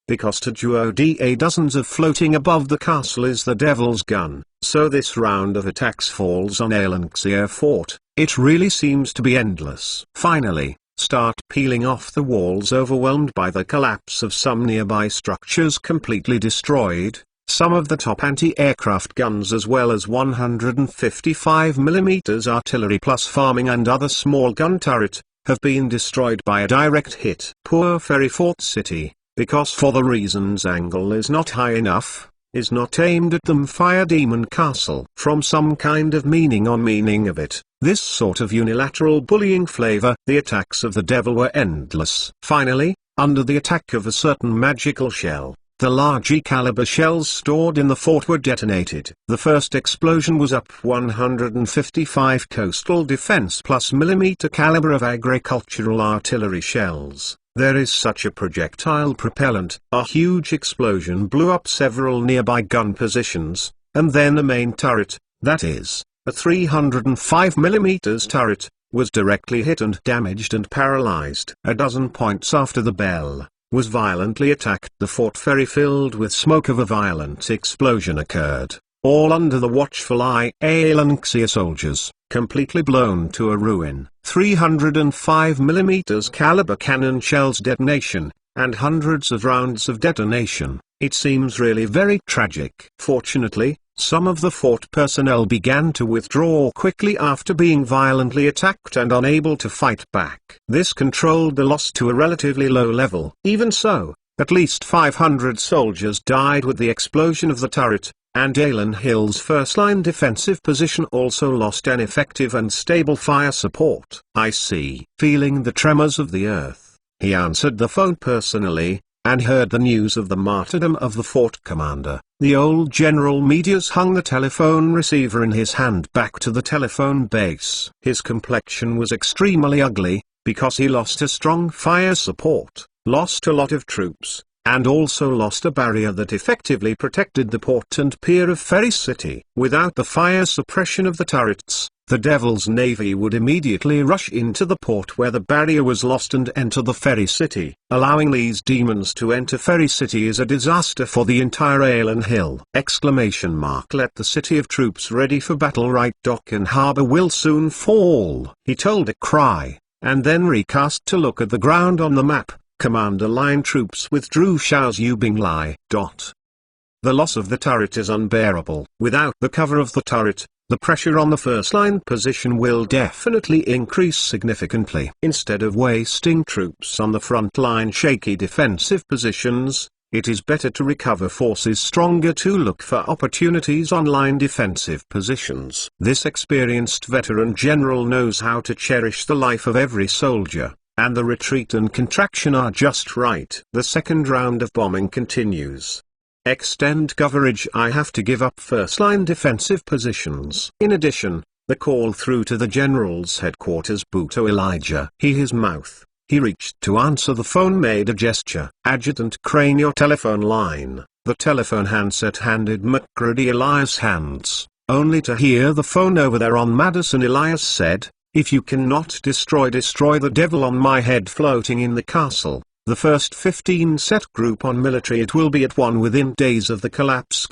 Because to Duoda dozens of floating above the castle is the Devil's Gun, so this round of attacks falls on Aelanxia Fort. It really seems to be endless. Finally, start peeling off the walls overwhelmed by the collapse of some nearby structures completely destroyed. Some of the top anti-aircraft guns as well as 155mm artillery plus farming and other small gun turret, have been destroyed by a direct hit. Poor Ferry Fort City, because for the reasons angle is not high enough, is not aimed at them. Fire Demon Castle. From some kind of meaning of it, this sort of unilateral bullying flavor, the attacks of the devil were endless. Finally, under the attack of a certain magical shell, the large caliber shells stored in the fort were detonated. The first explosion was up 155 coastal defense plus millimeter caliber of agricultural artillery shells. There is such a projectile propellant. A huge explosion blew up several nearby gun positions, and then a main turret, that is, a 305mm turret, was directly hit and damaged and paralyzed. A dozen points after the bell was violently attacked. The fort ferry filled with smoke of a violent explosion occurred, all under the watchful eye Aelanxia soldiers, completely blown to a ruin. 305mm caliber cannon shells detonation, and hundreds of rounds of detonation. It seems really very tragic. Fortunately, some of the fort personnel began to withdraw quickly after being violently attacked and unable to fight back. This controlled the loss to a relatively low level. Even so, at least 500 soldiers died with the explosion of the turret, and Alan Hill's first-line defensive position also lost an effective and stable fire support. I see. Feeling the tremors of the earth, he answered the phone personally, and heard the news of the martyrdom of the fort commander. The old General Medius hung the telephone receiver in his hand back to the telephone base. His complexion was extremely ugly, because he lost a strong fire support, lost a lot of troops, and also lost a barrier that effectively protected the port and pier of Ferry City. Without the fire suppression of the turrets, the Devil's Navy would immediately rush into the port where the barrier was lost and enter the Ferry City. Allowing these demons to enter Ferry City is a disaster for the entire Alan Hill! Let the city of troops ready for battle. Right dock and harbor will soon fall, he told a cry, and then recast to look at the ground on the map. Commander line troops withdrew. Xiao's Yubing Lai. The loss of the turret is unbearable. Without the cover of the turret, the pressure on the first-line position will definitely increase significantly. Instead of wasting troops on the front-line shaky defensive positions, it is better to recover forces stronger to look for opportunities on line defensive positions. This experienced veteran general knows how to cherish the life of every soldier, and the retreat and contraction are just right. The second round of bombing continues. Extend coverage. I have to give up first-line defensive positions. In addition, the call through to the general's headquarters. Buto Elijah. His mouth. He reached to answer the phone, made a gesture. Adjutant Crane, your telephone line. The telephone handset handed McGrady Elias' hands, only to hear the phone over there on Madison. Elias said, if you cannot destroy the devil on my head floating in the castle, the first 15 set group on military, it will be at one within days of the collapse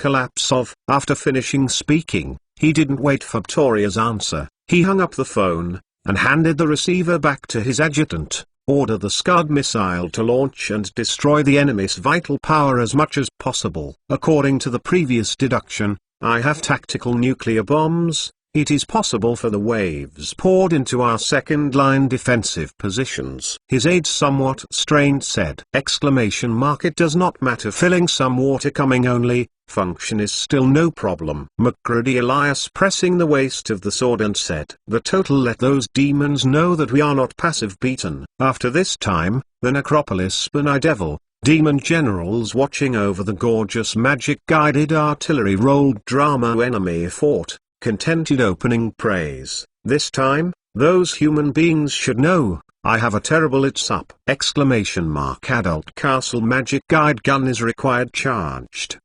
of. After finishing speaking, he didn't wait for Victoria's answer. He hung up the phone, and handed the receiver back to his adjutant. Order the Scud missile to launch and destroy the enemy's vital power as much as possible. According to the previous deduction, I have tactical nuclear bombs. It is possible for the waves poured into our second-line defensive positions. His aide, somewhat strained, said, ! It does not matter filling some water coming only, function is still no problem. McGrady Elias pressing the waist of the sword and said, the total, let those demons know that we are not passive beaten. After this time, the necropolis Benai Devil, demon generals watching over the gorgeous magic-guided artillery rolled drama enemy fort. Contented opening praise. This time, those human beings should know, I have a terrible it's up! Adult castle magic guide gun is required charged.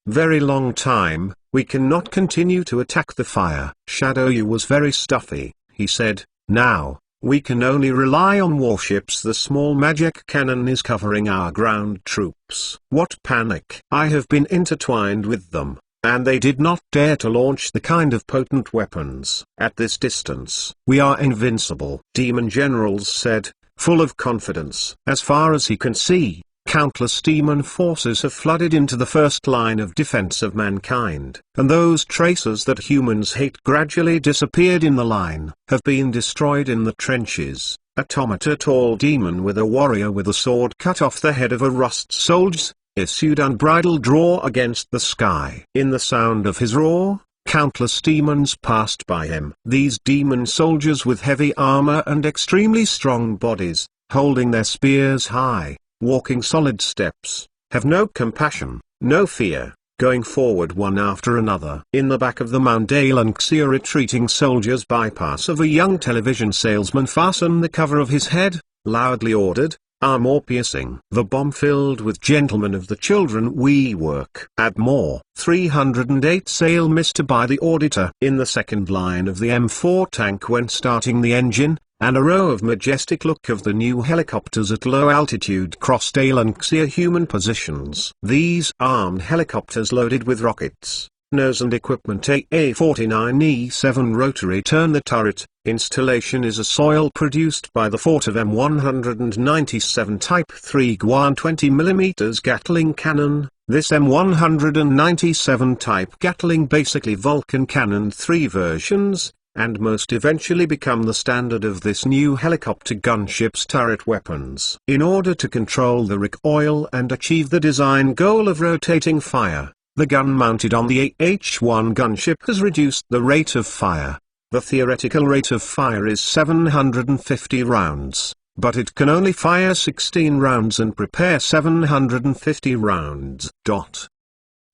very long time, we cannot continue to attack the fire. Shadow Yu was very stuffy, he said. Now, we can only rely on warships. The small magic cannon is covering our ground troops. What panic! I have been intertwined with them, and they did not dare to launch the kind of potent weapons. At this distance, we are invincible, Demon Generals said, full of confidence. As far as he can see, countless demon forces have flooded into the first line of defense of mankind, and those traces that humans hate gradually disappeared in the line, have been destroyed in the trenches. Automata tall demon with a warrior with a sword cut off the head of a rust soldier, issued unbridled roar against the sky. In the sound of his roar, countless demons passed by him. These demon soldiers with heavy armor and extremely strong bodies, holding their spears high, walking solid steps, have no compassion, no fear, going forward one after another. In the back of the Mandala Xia retreating soldiers bypass of a young television salesman fasten the cover of his head, loudly ordered, are more piercing. The bomb filled with gentlemen of the children we work. Add more. 308 sale Mr. by the auditor. In the second line of the M4 tank when starting the engine, and a row of majestic look of the new helicopters at low altitude crossed Alan Xia human positions. These armed helicopters loaded with rockets, nose and equipment AA-49E7 rotary turn the turret. Installation is a soil produced by the fort of M197 Type 3 Guan 20mm Gatling cannon. This M197 type Gatling basically Vulcan cannon 3 versions, and most eventually become the standard of this new helicopter gunship's turret weapons. In order to control the recoil and achieve the design goal of rotating fire, the gun mounted on the AH-1 gunship has reduced the rate of fire. The theoretical rate of fire is 750 rounds, but it can only fire 16 rounds and prepare 750 rounds.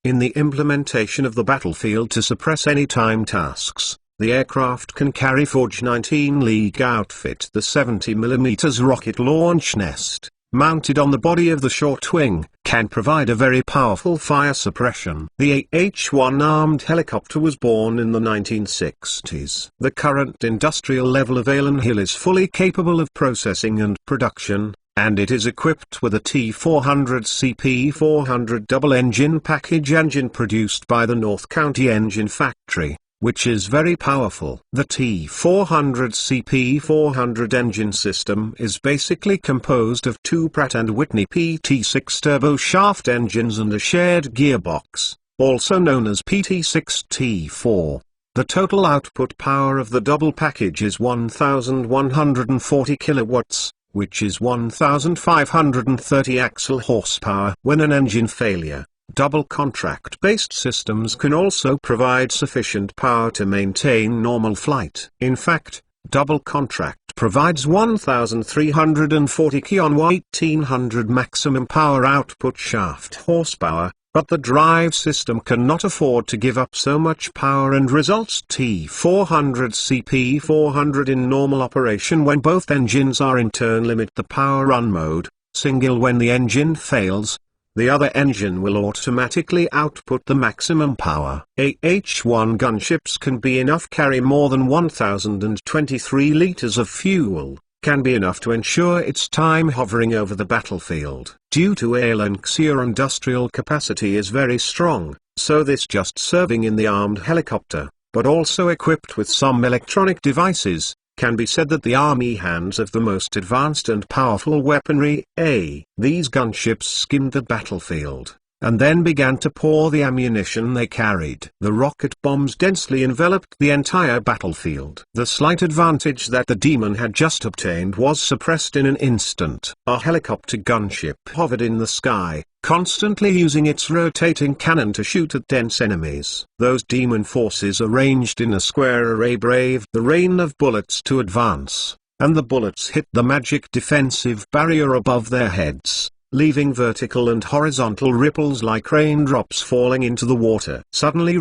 In the implementation of the battlefield to suppress any time tasks, the aircraft can carry Forge 19 League outfit. The 70mm rocket launch nest, mounted on the body of the short wing, can provide a very powerful fire suppression. The AH-1 armed helicopter was born in the 1960s. The current industrial level of Alan Hill is fully capable of processing and production, and it is equipped with a T400 CP400 double-engine package engine produced by the North County Engine Factory, which is very powerful. The T400 CP400 engine system is basically composed of two Pratt & Whitney PT6 turboshaft engines and a shared gearbox, also known as PT6T4. The total output power of the double package is 1,140 kilowatts, which is 1,530 axle horsepower. When an engine failure, double contract-based systems can also provide sufficient power to maintain normal flight. In fact, double contract provides 1,340 kW 1,800 maximum power output shaft horsepower, but the drive system cannot afford to give up so much power and results T400 CP400 in normal operation when both engines are in turn limit the power run mode, single when the engine fails. The other engine will automatically output the maximum power. AH-1 gunships can be enough carry more than 1,023 liters of fuel, can be enough to ensure its time hovering over the battlefield. Due to Alan Xia industrial capacity is very strong, so this just serving in the armed helicopter, but also equipped with some electronic devices, can be said that the Army hands of the most advanced and powerful weaponry. These gunships skimmed the battlefield, and then began to pour the ammunition they carried. The rocket bombs densely enveloped the entire battlefield. The slight advantage that the demon had just obtained was suppressed in an instant. A helicopter gunship hovered in the sky, constantly using its rotating cannon to shoot at dense enemies. Those demon forces arranged in a square array braved the rain of bullets to advance, and the bullets hit the magic defensive barrier above their heads, leaving vertical and horizontal ripples like raindrops falling into the water. Suddenly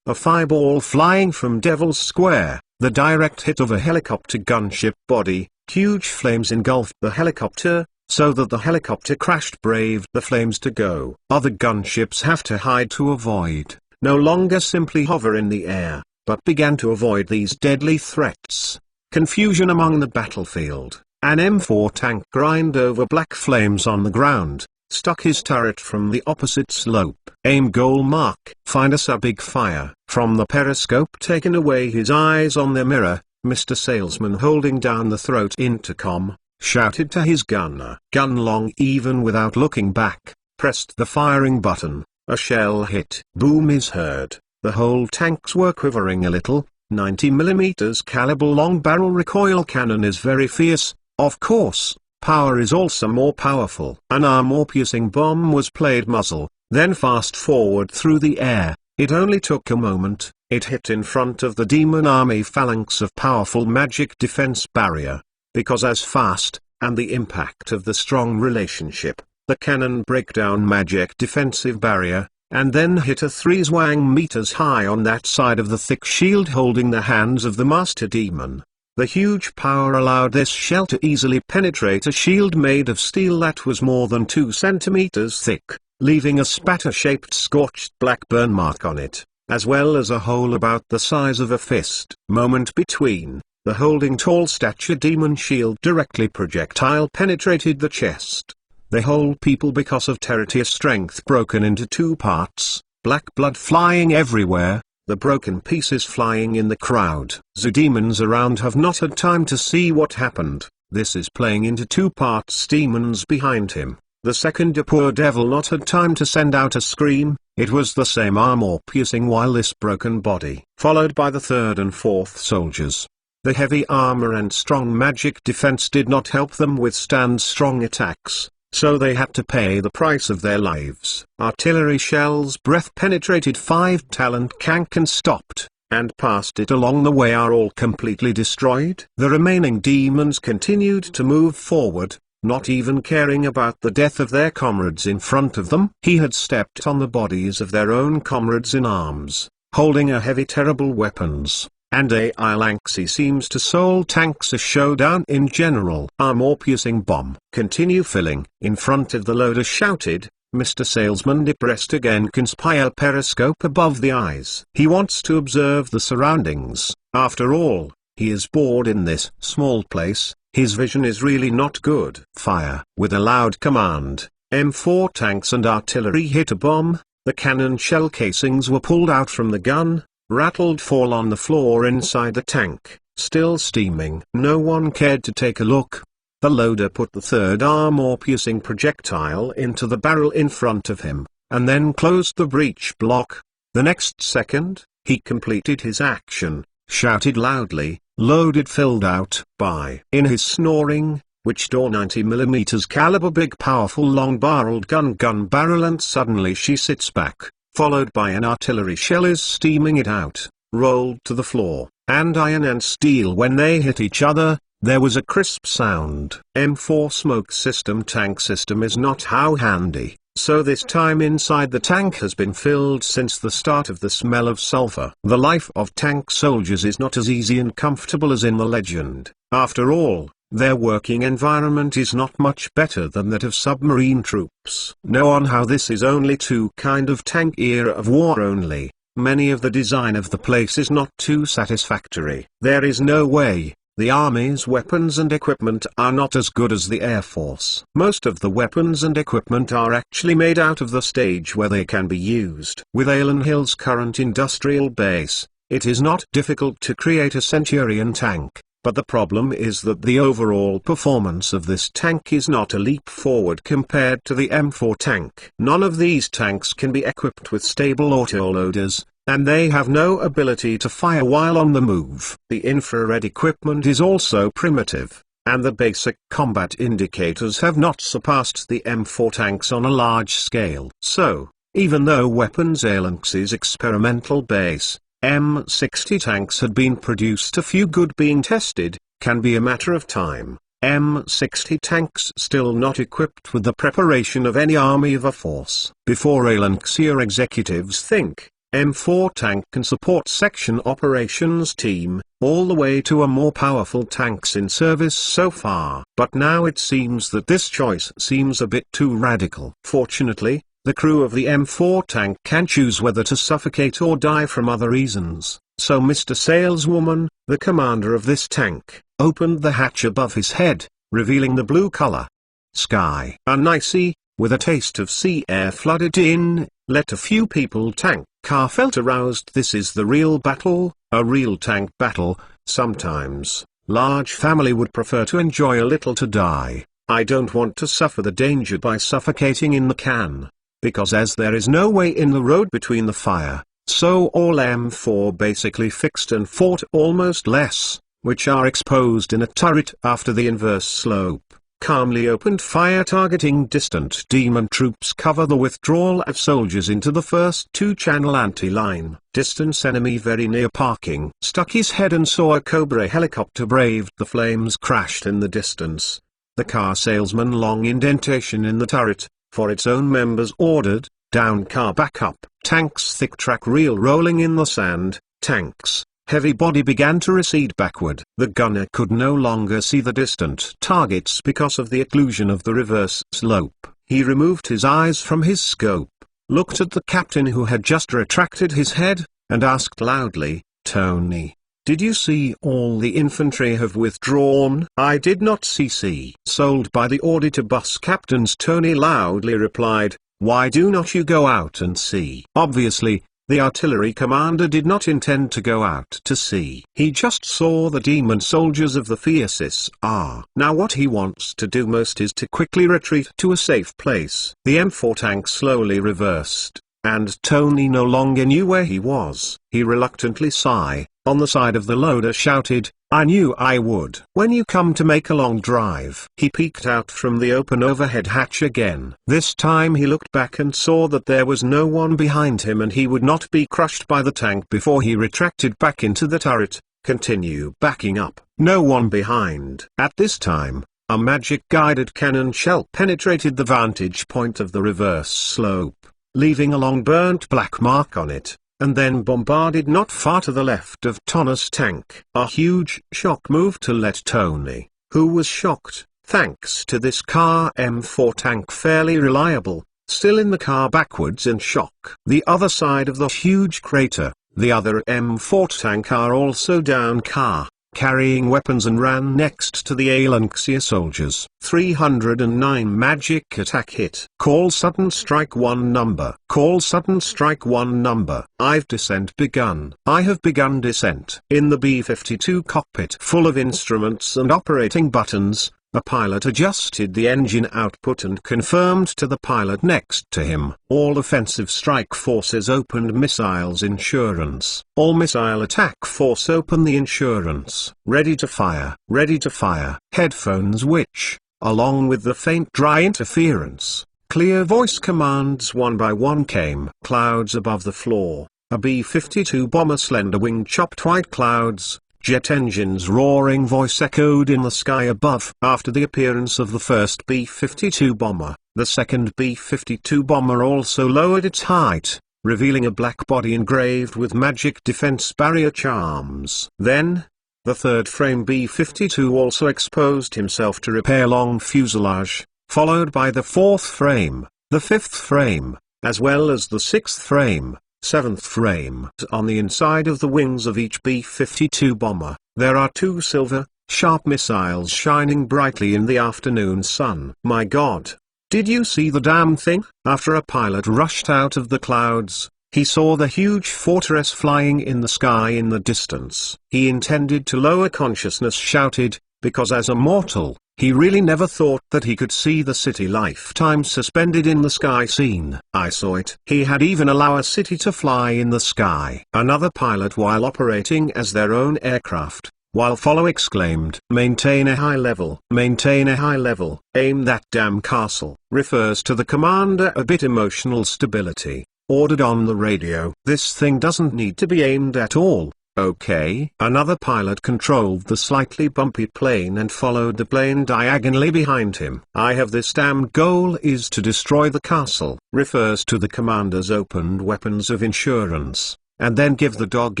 a fireball flying from Devil's Square, the direct hit of a helicopter gunship body, huge flames engulfed the helicopter, so that the helicopter crashed braved the flames to go. Other gunships have to hide to avoid, no longer simply hover in the air, but began to avoid these deadly threats. Confusion among the battlefield. An M4 tank grind over black flames on the ground, stuck his turret from the opposite slope. Aim goal mark. Find us a big fire. From the periscope taken away his eyes on their mirror, Mr. Salesman holding down the throat intercom, shouted to his gunner. Gun long even without looking back, pressed the firing button. A shell hit. Boom is heard. The whole tanks were quivering a little. 90mm caliber long barrel recoil cannon is very fierce, of course. Power is also more powerful. An armor-piercing bomb was played muzzle, then fast forward through the air. It only took a moment. It hit in front of the demon army phalanx of powerful magic defense barrier. Because as fast, and the impact of the strong relationship, the cannon break down magic defensive barrier, and then hit a 3 zwang meters high on that side of the thick shield holding the hands of the master demon. The huge power allowed this shell to easily penetrate a shield made of steel that was more than 2 centimeters thick, leaving a spatter-shaped scorched black burn mark on it, as well as a hole about the size of a fist. Moment between, the holding tall stature demon shield directly projectile penetrated the chest. The whole people because of territorial strength broken into 2 parts, black blood flying everywhere. The broken pieces flying in the crowd. The demons around have not had time to see what happened. This is playing into 2 parts. Demons behind him. The second poor devil not had time to send out a scream. It was the same armor piercing while this broken body. Followed by the third and fourth soldiers. The heavy armor and strong magic defense did not help them withstand strong attacks. So they had to pay the price of their lives. Artillery shells breath penetrated 5 Talent Kank and stopped, and past it along the way are all completely destroyed. The remaining demons continued to move forward, not even caring about the death of their comrades in front of them. He had stepped on the bodies of their own comrades in arms, holding a heavy terrible weapons. And AI Lanxi seems to soul tanks a showdown in general. Armor-piercing bomb. Continue filling. In front of the loader shouted, Mr. Salesman depressed again conspire periscope above the eyes. He wants to observe the surroundings. After all, he is bored in this small place. His vision is really not good. Fire. With a loud command, M4 tanks and artillery hit a bomb. The cannon shell casings were pulled out from the gun. Rattled fall on the floor inside the tank, still steaming. No one cared to take a look. The loader put the third armor-piercing projectile into the barrel in front of him, and then closed the breech block. The next second, he completed his action, shouted loudly, loaded filled out. By in his snoring, which door 90mm caliber big powerful long-barreled gun barrel and suddenly she sits back. Followed by an artillery shell is steaming it out, rolled to the floor, and iron and steel when they hit each other, there was a crisp sound. M4 smoke system tank system is not how handy, so this time inside the tank has been filled since the start of the smell of sulfur. The life of tank soldiers is not as easy and comfortable as in the legend. After all, their working environment is not much better than that of submarine troops. Know on how this is only 2 kind of tank era of war only. Many of the design of the place is not too satisfactory. There is no way. The Army's weapons and equipment are not as good as the Air Force. Most of the weapons and equipment are actually made out of the stage where they can be used. With Alan Hill's current industrial base, it is not difficult to create a Centurion tank. But the problem is that the overall performance of this tank is not a leap forward compared to the M4 tank. None of these tanks can be equipped with stable autoloaders, and they have no ability to fire while on the move. The infrared equipment is also primitive, and the basic combat indicators have not surpassed the M4 tanks on a large scale. So, even though Weapons Alanx's experimental base, M60 tanks had been produced, a few good being tested, can be a matter of time. M60 tanks still not equipped with the preparation of any army of a force. Before Alanxia executives think, M4 tank can support section operations team, all the way to a more powerful tanks in service so far. But now it seems that this choice seems a bit too radical. Fortunately, the crew of the M4 tank can choose whether to suffocate or die from other reasons. So Mr. Saleswoman, the commander of this tank, opened the hatch above his head, revealing the blue color sky. An icy, with a taste of sea air flooded in, let a few people tank car felt aroused. This is the real battle, a real tank battle. Sometimes, large family would prefer to enjoy a little to die. I don't want to suffer the danger by suffocating in the can. Because as there is no way in the road between the fire, so all M4 basically fixed and fought almost less, which are exposed in a turret after the inverse slope. Calmly opened fire targeting distant demon troops cover the withdrawal of soldiers into the first two-channel anti-line. Distance enemy very near parking. Stuck his head and saw a Cobra helicopter braved the flames crashed in the distance. The car salesman long indentation in the turret, for its own members ordered, down car backup. Tanks thick track reel rolling in the sand. Tanks heavy body began to recede backward. The gunner could no longer see the distant targets because of the occlusion of the reverse slope. He removed his eyes from his scope, looked at the captain who had just retracted his head, and asked loudly, "Tony, did you see all the infantry have withdrawn?" "I did not see." Sold by the auditor bus captains. Tony loudly replied, "Why do not you go out and see?" Obviously, the artillery commander did not intend to go out to sea. He just saw the demon soldiers of the fiercest are. Now what he wants to do most is to quickly retreat to a safe place. The M4 tank slowly reversed, and Tony no longer knew where he was. He reluctantly sighed, on the side of the loader shouted, "I knew I would." "When you come to make a long drive." He peeked out from the open overhead hatch again. This time he looked back and saw that there was no one behind him and he would not be crushed by the tank before he retracted back into the turret. Continue backing up. No one behind. At this time, a magic-guided cannon shell penetrated the vantage point of the reverse slope, leaving a long burnt black mark on it, and then bombarded not far to the left of Tonner's tank. A huge shock moved to let Tony, who was shocked, thanks to this car M4 tank fairly reliable, still in the car backwards in shock. The other side of the huge crater, the other M4 tank are also down car, carrying weapons and ran next to the Alanxia soldiers. 309 magic attack hit. Call sudden strike 1 number. Call sudden strike 1 number. I've descent begun. I have begun descent. In the B-52 cockpit full of instruments and operating buttons, a pilot adjusted the engine output and confirmed to the pilot next to him. All offensive strike forces opened missiles insurance. All missile attack force open the insurance. Ready to fire. Ready to fire. Headphones which, along with the faint dry interference, clear voice commands one by one came. Clouds above the floor. A B-52 bomber slender wing chopped white clouds. Jet engines roaring voice echoed in the sky above. After the appearance of the first B-52 bomber, the second B-52 bomber also lowered its height, revealing a black body engraved with magic defense barrier charms. Then, the third frame B-52 also exposed himself to repair long fuselage, followed by the fourth frame, the fifth frame, as well as the sixth frame. Seventh frame. On the inside of the wings of each B-52 bomber, there are two silver, sharp missiles shining brightly in the afternoon sun. My God! Did you see the damn thing? After a pilot rushed out of the clouds, he saw the huge fortress flying in the sky in the distance. He intended to lower consciousness, shouted, because as a mortal, he really never thought that he could see the city lifetime suspended in the sky scene. I saw it. He had even allowed a city to fly in the sky. Another pilot while operating as their own aircraft, while follow exclaimed, "Maintain a high level. Maintain a high level. Aim that damn castle." Refers to the commander a bit emotional stability. Ordered on the radio. This thing doesn't need to be aimed at all. Okay. Another pilot controlled the slightly bumpy plane and followed the plane diagonally behind him. I have this damned goal is to destroy the castle. Refers to the commander's opened weapons of insurance. And then give the dog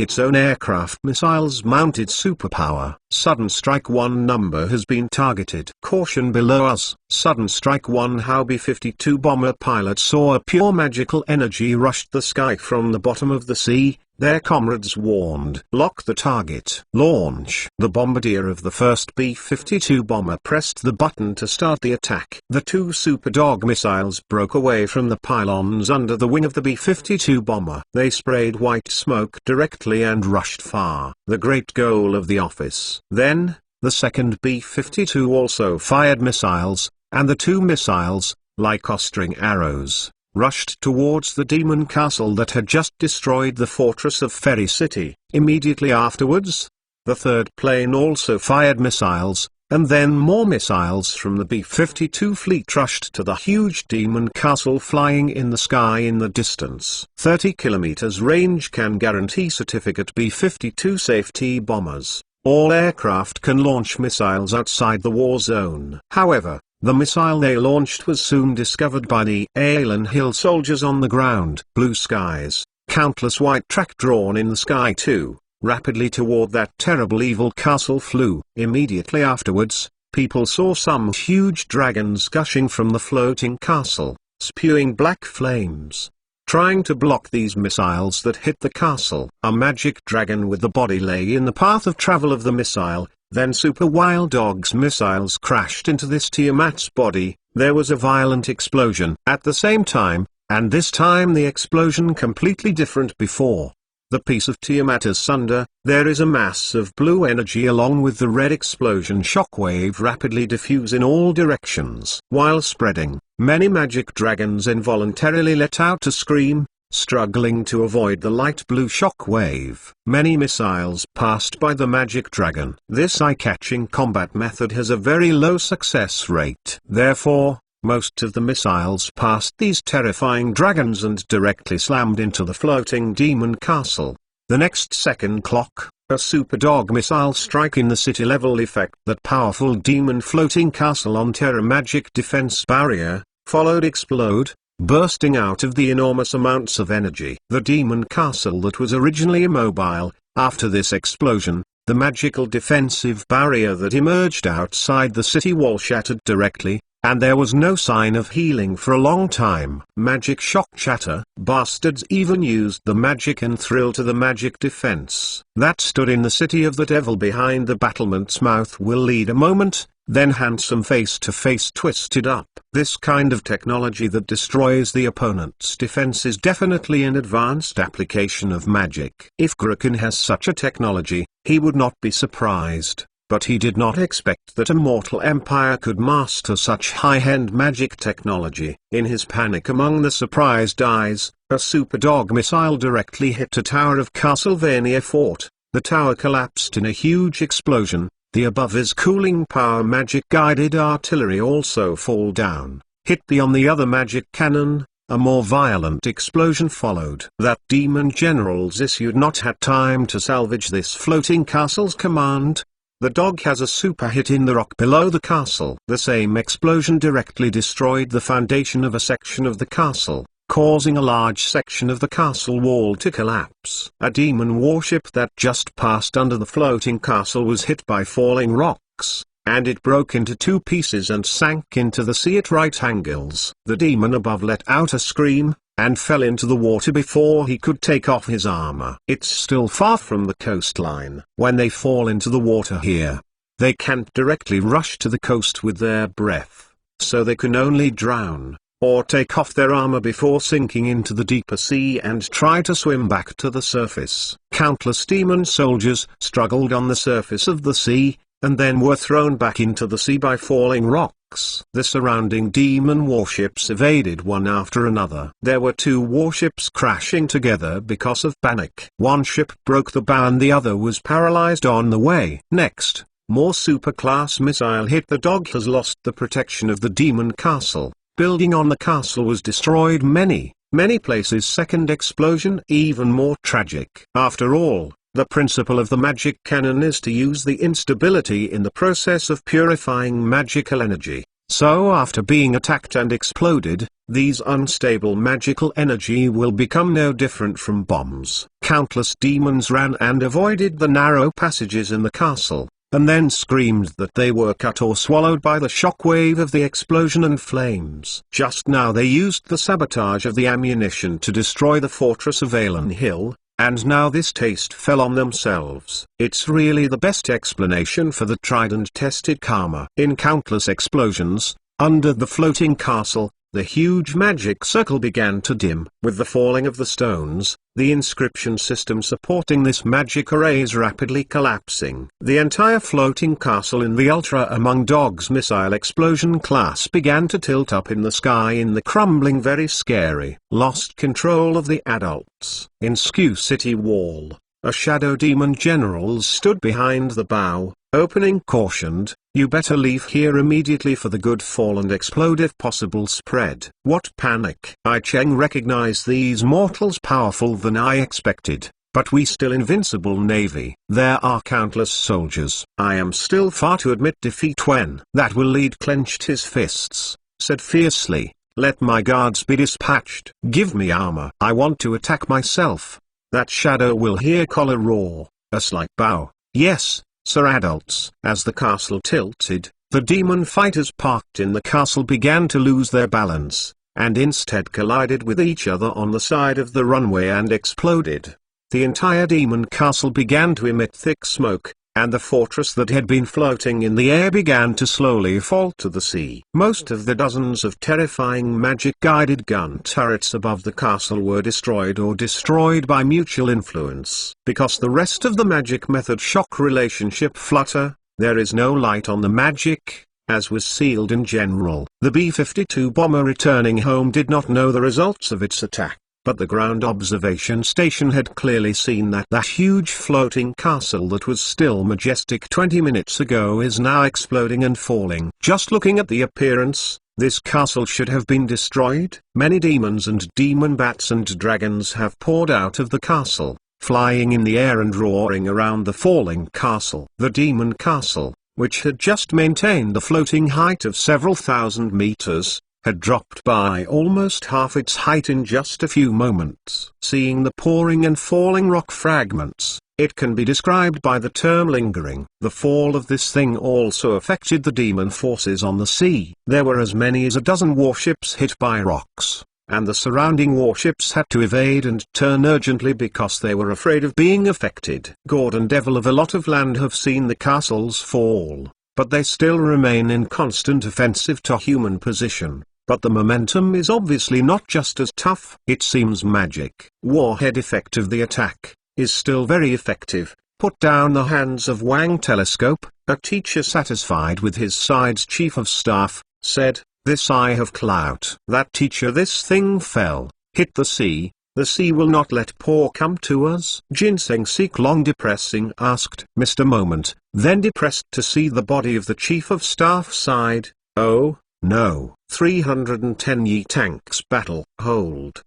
its own aircraft missiles mounted superpower. Sudden Strike 1 number has been targeted. Caution below us. Sudden Strike 1 how B-52 bomber pilot saw a pure magical energy rushed the sky from the bottom of the sea. Their comrades warned. Lock the target. Launch. The bombardier of the first B-52 bomber pressed the button to start the attack. The two Super Dog missiles broke away from the pylons under the wing of the B-52 bomber. They sprayed white smoke directly and rushed far. The great goal of the office. Then, the second B-52 also fired missiles, and the two missiles, like ostring arrows, rushed towards the demon castle that had just destroyed the fortress of Fairy City. Immediately afterwards, the third plane also fired missiles, and then more missiles from the B-52 fleet rushed to the huge demon castle flying in the sky in the distance. 30 kilometers range can guarantee certificate B-52 safety bombers. All aircraft can launch missiles outside the war zone. However, the missile they launched was soon discovered by the Alan Hill soldiers on the ground. Blue skies, countless white track drawn in the sky too, rapidly toward that terrible evil castle flew. Immediately afterwards, people saw some huge dragons gushing from the floating castle, spewing black flames, trying to block these missiles that hit the castle. A magic dragon with the body lay in the path of travel of the missile. Then Super Wild Dog's missiles crashed into this Tiamat's body. There was a violent explosion at the same time, and this time the explosion completely different before. The piece of Tiamat is sunder. There is a mass of blue energy along with the red explosion shockwave rapidly diffuse in all directions. While spreading, many magic dragons involuntarily let out a scream, struggling to avoid the light blue shock wave. Many missiles passed by the magic dragon. This eye-catching combat method has a very low success rate. Therefore, most of the missiles passed these terrifying dragons and directly slammed into the floating demon castle. The next second clock, a Super Dog missile strike in the city level effect that powerful demon floating castle on Terra magic defense barrier, followed explode, bursting out of the enormous amounts of energy. The demon castle that was originally immobile, after this explosion, the magical defensive barrier that emerged outside the city wall shattered directly, and there was no sign of healing for a long time. Magic shock chatter. Bastards even used the magic and thrill to the magic defense that stood in the city of the devil behind the battlement's mouth will lead a moment. Then handsome face-to-face twisted up. This kind of technology that destroys the opponent's defense is definitely an advanced application of magic. If Graken has such a technology, he would not be surprised, but he did not expect that a mortal empire could master such high-end magic technology. In his panic among the surprised eyes, a Super Dog missile directly hit a tower of Castlevania Fort. The tower collapsed in a huge explosion. The above is cooling power magic guided artillery also fall down, hit beyond the other magic cannon. A more violent explosion followed. That demon generals issued not had time to salvage this floating castle's command. The dog has a super hit in the rock below the castle. The same explosion directly destroyed the foundation of a section of the castle, causing a large section of the castle wall to collapse. A demon warship that just passed under the floating castle was hit by falling rocks, and it broke into two pieces and sank into the sea at right angles. The demon above let out a scream, and fell into the water before he could take off his armor. It's still far from the coastline. When they fall into the water here, they can't directly rush to the coast with their breath, so they can only drown, or take off their armor before sinking into the deeper sea and try to swim back to the surface. Countless demon soldiers struggled on the surface of the sea, and then were thrown back into the sea by falling rocks. The surrounding demon warships evaded one after another. There were two warships crashing together because of panic. One ship broke the bow and the other was paralyzed on the way. Next, more super-class missile hit. The dog has lost the protection of the demon castle. Building on the castle was destroyed many places. Second explosion even more tragic. After all, The principle of the magic cannon is to use the instability in the process of purifying magical energy. So after being attacked and exploded, these unstable magical energy will become no different from bombs. Countless demons ran and avoided the narrow passages in the castle, and then screamed that they were cut or swallowed by the shockwave of the explosion and flames. Just now they used the sabotage of the ammunition to destroy the fortress of Alan Hill, and now this taste fell on themselves. It's really the best explanation for the tried and tested karma. In countless explosions, under the floating castle, the huge magic circle began to dim. With the falling of the stones, the inscription system supporting this magic array is rapidly collapsing. The entire floating castle in the Ultra Among Dogs missile explosion class began to tilt up in the sky in the crumbling very scary. Lost control of the adults. In Skew City Wall, a shadow demon general stood behind the bow. Opening cautioned, "You better leave here immediately for the good fall and explode if possible spread." What panic! I Cheng recognized these mortals powerful than I expected, but we still invincible navy. There are countless soldiers. I am still far to admit defeat when that will lead clenched his fists, said fiercely, "Let my guards be dispatched. Give me armor. I want to attack myself." That shadow will hear collar roar, a slight bow. "Yes, Sir Adults." As the castle tilted, the demon fighters parked in the castle began to lose their balance, and instead collided with each other on the side of the runway and exploded. The entire demon castle began to emit thick smoke, and the fortress that had been floating in the air began to slowly fall to the sea. Most of the dozens of terrifying magic-guided gun turrets above the castle were destroyed or destroyed by mutual influence. Because the rest of the magic method shock relationship flutter, there is no light on the magic, as was sealed in general. The B-52 bomber returning home did not know the results of its attack. But the ground observation station had clearly seen that huge floating castle that was still majestic 20 minutes ago is now exploding and falling. Just looking at the appearance, this castle should have been destroyed. Many demons and demon bats and dragons have poured out of the castle, flying in the air and roaring around the falling castle. The demon castle, which had just maintained the floating height of several thousand meters, had dropped by almost half its height in just a few moments. Seeing the pouring and falling rock fragments, it can be described by the term lingering. The fall of this thing also affected the demon forces on the sea. There were as many as a dozen warships hit by rocks, and the surrounding warships had to evade and turn urgently because they were afraid of being affected. God and Devil of a lot of land have seen the castles fall, but they still remain in constant offensive to human position. But the momentum is obviously not just as tough. It seems magic. Warhead effect of the attack is still very effective. Put down the hands of Wang Telescope. A teacher satisfied with his side's chief of staff, said, "This eye have clout." That teacher, this thing fell, hit the sea. The sea will not let poor come to us. Ginseng Seek Long depressing asked. Mr. Moment, then depressed to see the body of the chief of staff sighed, "Oh, no." 310 Yi tanks battle. Hold.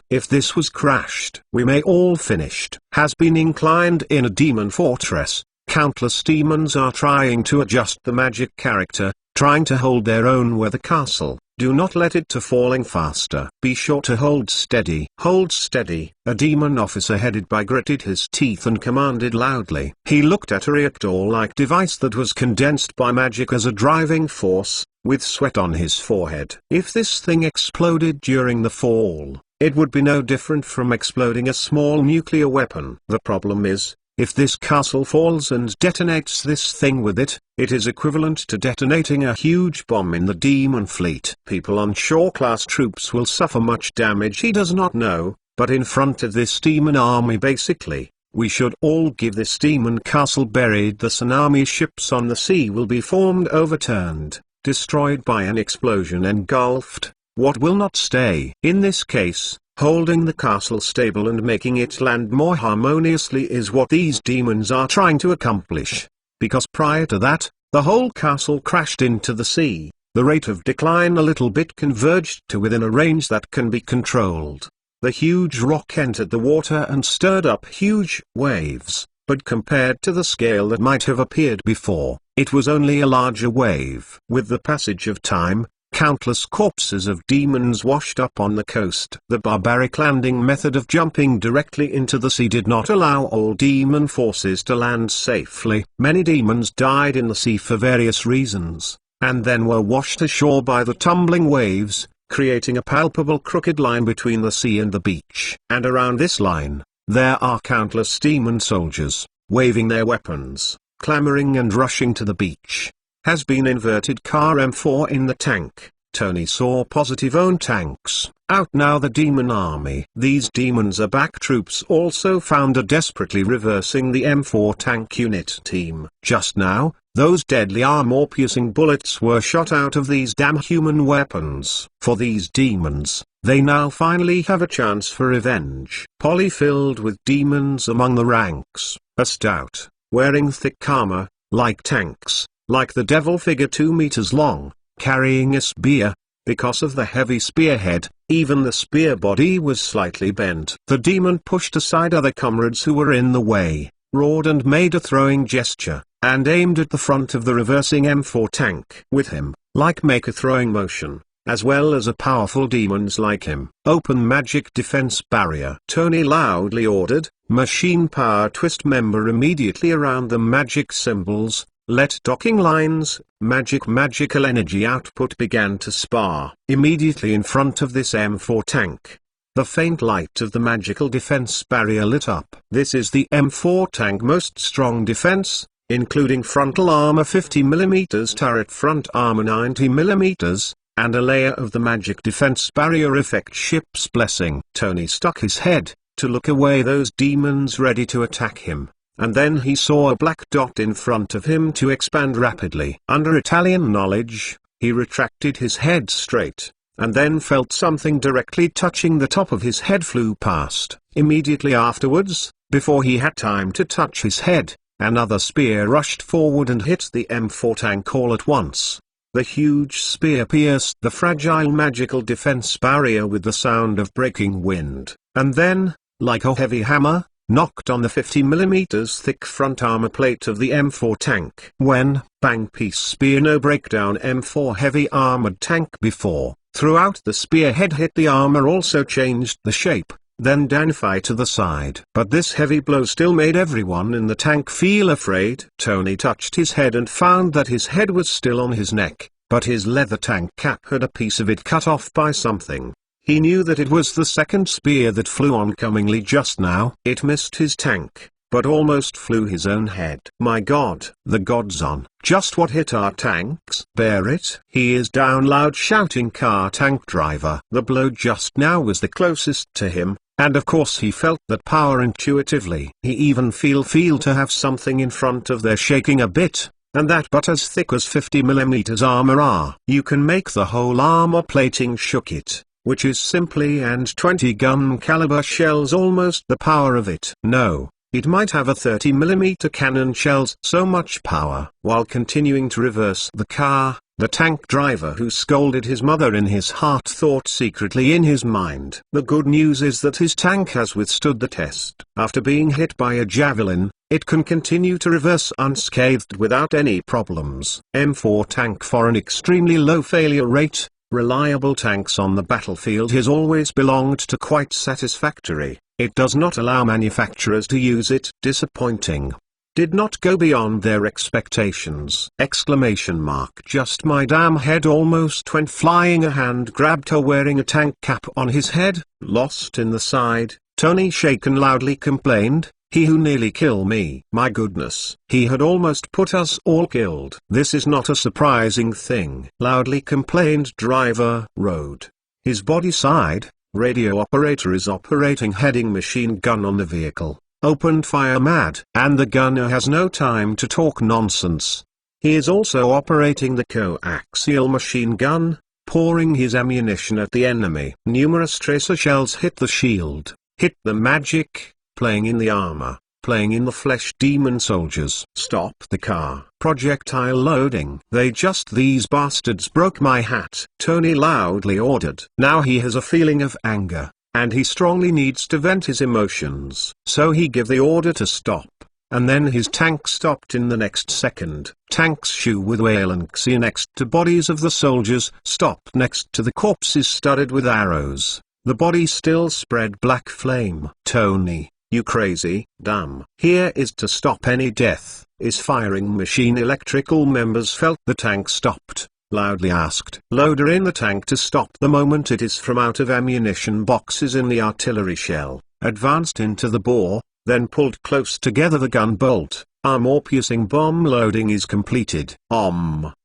If this was crashed, we may all finished. Has been inclined in a demon fortress. Countless demons are trying to adjust the magic character, trying to hold their own with the castle. Do not let it to falling faster. Be sure to hold steady. Hold steady. A demon officer headed by gritted his teeth and commanded loudly. He looked at a reactor-like device that was condensed by magic as a driving force, with sweat on his forehead. If this thing exploded during the fall, it would be no different from exploding a small nuclear weapon. The problem is, if this castle falls and detonates this thing with it, it is equivalent to detonating a huge bomb in the demon fleet. People on shore-class troops will suffer much damage he does not know, but in front of this demon army basically, we should all give this demon castle buried. The tsunami ships on the sea will be formed, overturned, destroyed by an explosion, engulfed. What will not stay? In this case, holding the castle stable and making it land more harmoniously is what these demons are trying to accomplish. Because prior to that, the whole castle crashed into the sea. The rate of decline a little bit converged to within a range that can be controlled. The huge rock entered the water and stirred up huge waves, but compared to the scale that might have appeared before, it was only a larger wave. With the passage of time, countless corpses of demons washed up on the coast. The barbaric landing method of jumping directly into the sea did not allow all demon forces to land safely. Many demons died in the sea for various reasons, and then were washed ashore by the tumbling waves, creating a palpable crooked line between the sea and the beach. And around this line, there are countless demon soldiers, waving their weapons, clamoring and rushing to the beach. Has been inverted car M4 in the tank. Tony saw positive own tanks. Out now the demon army. These demons are back. Troops also found a desperately reversing the M4 tank unit team. Just now, those deadly armor-piercing bullets were shot out of these damn human weapons. For these demons, they now finally have a chance for revenge. Polly filled with demons among the ranks, a stout, wearing thick armor, like tanks. Like the devil figure 2 meters long, carrying a spear. Because of the heavy spearhead, even the spear body was slightly bent. The demon pushed aside other comrades who were in the way, roared and made a throwing gesture, and aimed at the front of the reversing M4 tank. With him, like make a throwing motion, as well as a powerful demons like him. Open magic defense barrier. Tony loudly ordered, machine power twist member immediately around the magic symbols. Let docking lines, magical energy output began to spar. Immediately in front of this M4 tank, the faint light of the magical defense barrier lit up. This is the M4 tank most strong defense, including frontal armor 50mm, turret front armor 90mm, and a layer of the magic defense barrier effect ship's blessing. Tony stuck his head, to look away those demons ready to attack him. And then he saw a black dot in front of him to expand rapidly. Under Italian knowledge, he retracted his head straight, and then felt something directly touching the top of his head flew past. Immediately afterwards, before he had time to touch his head, another spear rushed forward and hit the M4 tank all at once. The huge spear pierced the fragile magical defense barrier with the sound of breaking wind, and then, like a heavy hammer, knocked on the 50mm thick front armor plate of the M4 tank. When, bang piece spear no breakdown M4 heavy armored tank before, throughout the spearhead hit the armor also changed the shape, then downify to the side. But this heavy blow still made everyone in the tank feel afraid. Tony touched his head and found that his head was still on his neck, but his leather tank cap had a piece of it cut off by something. He knew that it was the second spear that flew oncomingly just now. It missed his tank, but almost flew his own head. My God, the gods on. Just what hit our tanks? Bear it. He is down, loud shouting car tank driver. The blow just now was the closest to him, and of course he felt that power intuitively. He even feel to have something in front of there shaking a bit. And that but as thick as 50mm armor are. You can make the whole armor plating shook it, which is simply and 20 gun caliber shells almost the power of it. No, it might have a 30mm cannon shells. So much power. While continuing to reverse the car, the tank driver who scolded his mother in his heart thought secretly in his mind. The good news is that his tank has withstood the test. After being hit by a javelin, it can continue to reverse unscathed without any problems. M4 tank for an extremely low failure rate. Reliable tanks on the battlefield has always belonged to quite satisfactory. It does not allow manufacturers to use it. Disappointing. Did not go beyond their expectations. Exclamation mark. Just my damn head almost went flying. A hand grabbed her wearing a tank cap on his head. Lost in the side. Tony shaken loudly complained. He who nearly killed me. My goodness. He had almost put us all killed. This is not a surprising thing. Loudly complained driver. Road. His body side. Radio operator is operating heading machine gun on the vehicle. Opened fire mad. And the gunner has no time to talk nonsense. He is also operating the coaxial machine gun, pouring his ammunition at the enemy. Numerous tracer shells hit the shield, hit the magic, playing in the armor, playing in the flesh. Demon soldiers. Stop the car. Projectile loading. These bastards broke my hat. Tony loudly ordered. Now he has a feeling of anger, and he strongly needs to vent his emotions. So he give the order to stop, and then his tank stopped in the next second. Tank's shoe with Waylandxi next to bodies of the soldiers stopped next to the corpses studded with arrows. The body still spread black flame. Tony, you crazy, damn. Here is to stop any death. Is firing machine electrical members felt the tank stopped, loudly asked. Loader in the tank to stop the moment it is from out of ammunition boxes in the artillery shell, advanced into the bore, then pulled close together the gun bolt. Armor-piercing bomb loading is completed.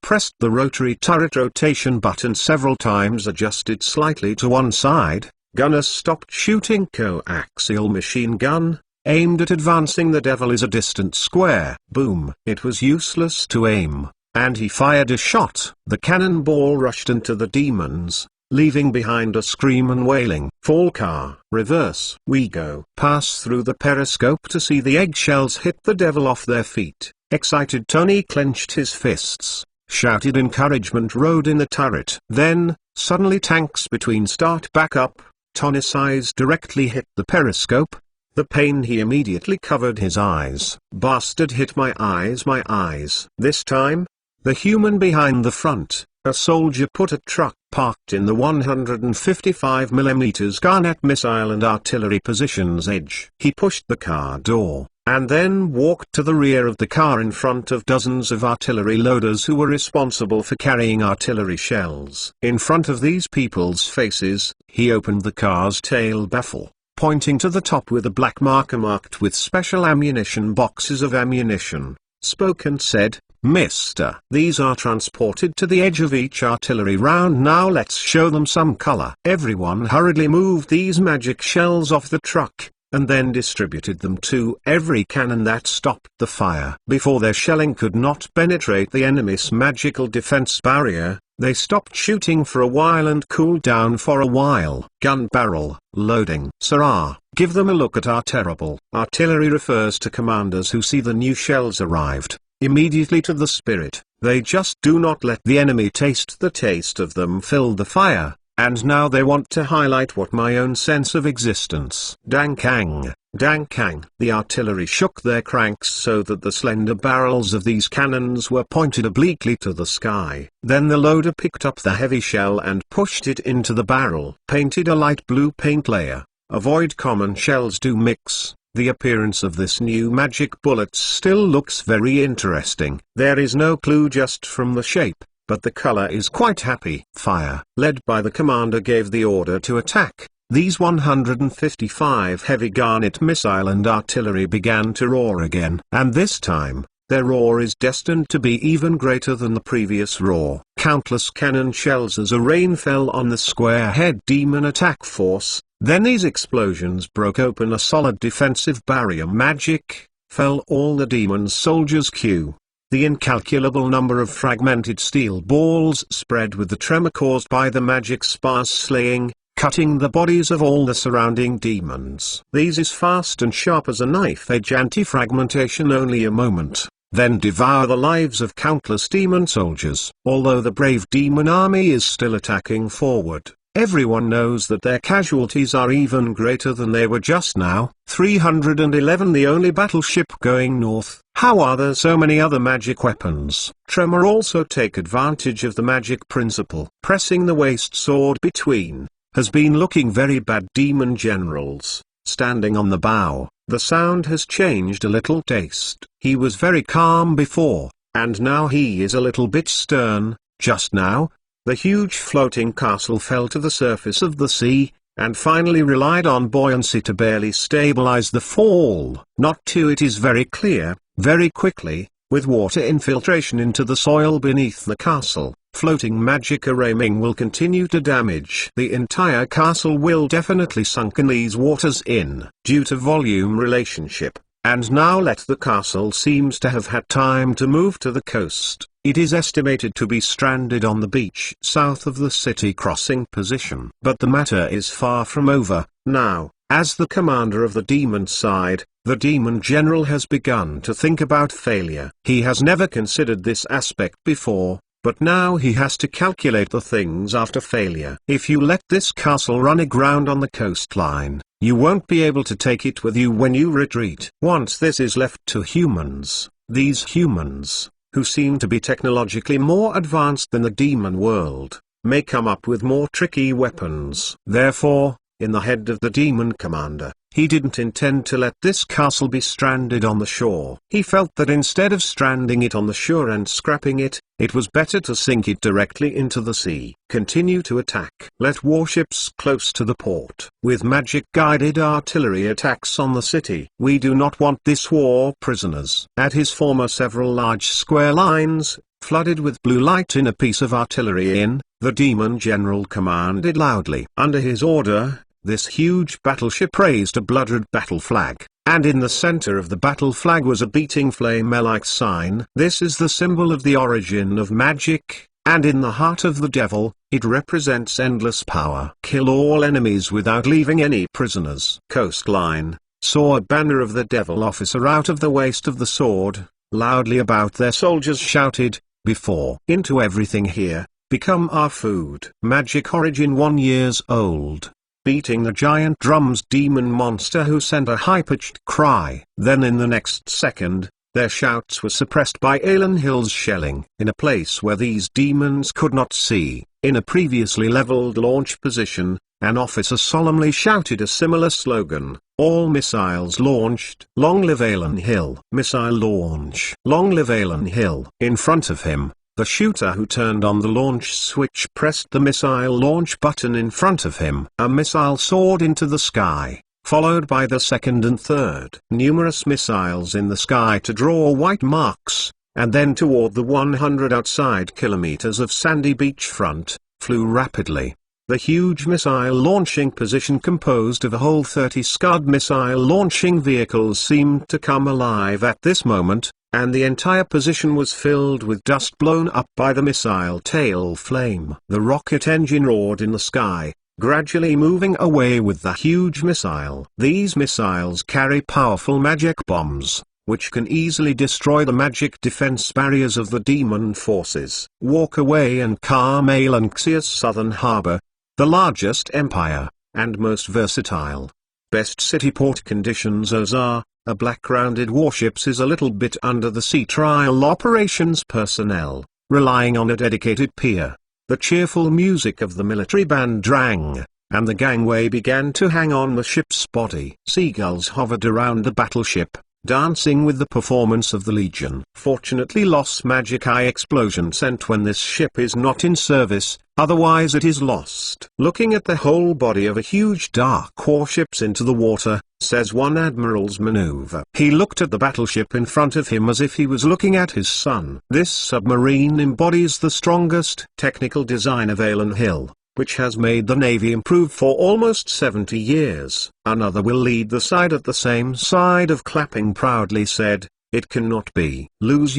Pressed the rotary turret rotation button several times, adjusted slightly to one side. Gunner stopped shooting. Coaxial machine gun, aimed at advancing the devil is a distant square. Boom. It was useless to aim, and he fired a shot. The cannonball rushed into the demons, leaving behind a scream and wailing. Fall car. Reverse. We go. Pass through the periscope to see the eggshells hit the devil off their feet. Excited Tony clenched his fists, shouted encouragement, rode in the turret. Then, suddenly tanks between start back up. Tony's eyes directly hit the periscope. The pain, he immediately covered his eyes. Bastard hit my eyes, my eyes. This time, the human behind the front, a soldier, put a truck parked in the 155mm Garnet missile and artillery positions edge. He pushed the car door, and then walked to the rear of the car in front of dozens of artillery loaders who were responsible for carrying artillery shells. In front of these people's faces, he opened the car's tail baffle, pointing to the top with a black marker marked with special ammunition boxes of ammunition, spoke and said, "Mister, these are transported to the edge of each artillery round. Now let's show them some color." Everyone hurriedly moved these magic shells off the truck, and then distributed them to every cannon that stopped the fire. Before their shelling could not penetrate the enemy's magical defense barrier, they stopped shooting for a while and cooled down for a while. Gun barrel, loading. Sirrah, give them a look at our terrible. Artillery refers to commanders who see the new shells arrived, immediately to the spirit. They just do not let the enemy taste the taste of them filled the fire, and now they want to highlight what my own sense of existence. Dankang, dankang. The artillery shook their cranks so that the slender barrels of these cannons were pointed obliquely to the sky. Then the loader picked up the heavy shell and pushed it into the barrel. Painted a light blue paint layer. Avoid common shells do mix. The appearance of this new magic bullet still looks very interesting. There is no clue just from the shape, but the color is quite happy. Fire. Led by the commander gave the order to attack. These 155 heavy Garnet missile and artillery began to roar again. And this time, their roar is destined to be even greater than the previous roar. Countless cannon shells as a rain fell on the square-head demon attack force. Then these explosions broke open a solid defensive barrier. Magic, fell all the demon's soldiers' queue. The incalculable number of fragmented steel balls spread with the tremor caused by the magic sparse slaying, cutting the bodies of all the surrounding demons. These is fast and sharp as a knife edge anti-fragmentation, only a moment, then devour the lives of countless demon soldiers. Although the brave demon army is still attacking forward, everyone knows that their casualties are even greater than they were just now. 311, the only battleship going north. How are there so many other magic weapons? Tremor also take advantage of the magic principle. Pressing the waist sword between, has been looking very bad. Demon generals, standing on the bow. The sound has changed a little. Taste. He was very calm before, and now he is a little bit stern. Just now, the huge floating castle fell to the surface of the sea, and finally relied on buoyancy to barely stabilize the fall. Not to it is very clear, very quickly, with water infiltration into the soil beneath the castle, floating magic arrayming will continue to damage. The entire castle will definitely sunk in these waters due to volume relationship. And now let the castle seems to have had time to move to the coast. It is estimated to be stranded on the beach south of the city crossing position. But the matter is far from over. Now, as the commander of the demon side, the demon general has begun to think about failure. He has never considered this aspect before, but now he has to calculate the things after failure. If you let this castle run aground on the coastline, you won't be able to take it with you when you retreat. Once this is left to humans, these humans, who seem to be technologically more advanced than the demon world, may come up with more tricky weapons. Therefore, in the head of the demon commander, he didn't intend to let this castle be stranded on the shore. He felt that instead of stranding it on the shore and scrapping it, it was better to sink it directly into the sea. Continue to attack. Let warships close to the port. With magic-guided artillery attacks on the city. We do not want this war prisoners. At his former several large square lines, flooded with blue light in a piece of artillery in, the demon general commanded loudly. Under his order, this huge battleship raised a blood-red battle flag, and in the center of the battle flag was a beating flame-like sign. This is the symbol of the origin of magic, and in the heart of the devil, it represents endless power. Kill all enemies without leaving any prisoners. Coastline, saw a banner of the devil officer out of the waist of the sword, loudly about their soldiers shouted, before. Into everything here, become our food. Magic origin 1 year old. Beating the giant drum's demon monster who sent a high-pitched cry. Then in the next second, their shouts were suppressed by Alan Hill's shelling. In a place where these demons could not see, in a previously leveled launch position, an officer solemnly shouted a similar slogan. All missiles launched. Long live Alan Hill. Missile launch. Long live Alan Hill. In front of him, the shooter who turned on the launch switch pressed the missile launch button in front of him. A missile soared into the sky, followed by the second and third. Numerous missiles in the sky to draw white marks, and then toward the 100 outside kilometers of sandy beachfront, flew rapidly. The huge missile launching position composed of a whole 30 Scud missile launching vehicles seemed to come alive at this moment, and the entire position was filled with dust blown up by the missile tail flame. The rocket engine roared in the sky, gradually moving away with the huge missile. These missiles carry powerful magic bombs, which can easily destroy the magic defense barriers of the demon forces. Walk away and calm Alanxia's southern harbor, the largest empire, and most versatile. Best city port conditions Ozar. A black-rounded warships is a little bit under the sea trial operations personnel, relying on a dedicated pier. The cheerful music of the military band rang, and the gangway began to hang on the ship's body. Seagulls hovered around the battleship, dancing with the performance of the Legion. Fortunately loss magic eye explosion sent when this ship is not in service, otherwise it is lost. Looking at the whole body of a huge dark warships into the water, says one admiral's maneuver. He looked at the battleship in front of him as if he was looking at his son. This submarine embodies the strongest technical design of Alan Hill, which has made the Navy improve for almost 70 years. Another will lead the side at the same side of clapping proudly said, it cannot be. Lose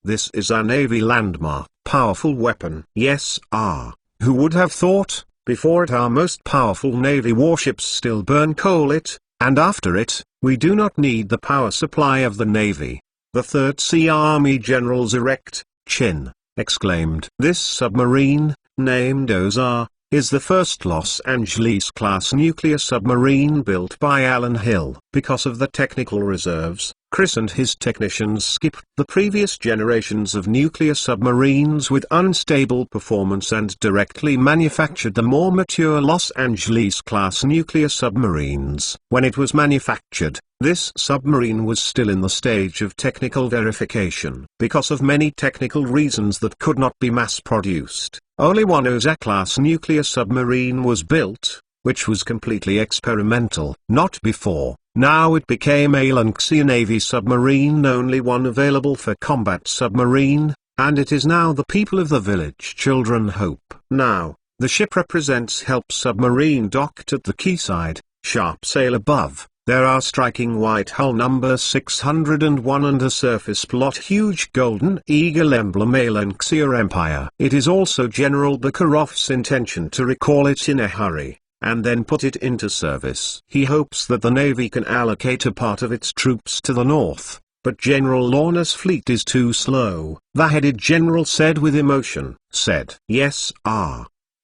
this is our Navy landmark. Powerful weapon. Yes, who would have thought, before it our most powerful Navy warships still burn coal it, and after it, we do not need the power supply of the Navy. The Third Sea Army generals erect, chin, exclaimed. This submarine, named Ozar, is the first Los Angeles-class nuclear submarine built by Alan Hill. Because of the technical reserves, Chris and his technicians skipped the previous generations of nuclear submarines with unstable performance and directly manufactured the more mature Los Angeles-class nuclear submarines. When it was manufactured, this submarine was still in the stage of technical verification. Because of many technical reasons that could not be mass-produced, only one Ozar-class nuclear submarine was built, which was completely experimental. Not before. Now it became Alanxia Navy submarine, only one available for combat submarine, and it is now the people of the village children hope. Now, the ship represents help submarine docked at the quayside, sharp sail above. There are striking white hull number 601 under surface plot huge golden eagle emblem Alanxia Empire. It is also General Bakarov's intention to recall it in a hurry, and then put it into service. He hopes that the Navy can allocate a part of its troops to the north, but General Lorna's fleet is too slow. The headed general said with emotion, said, "Yes,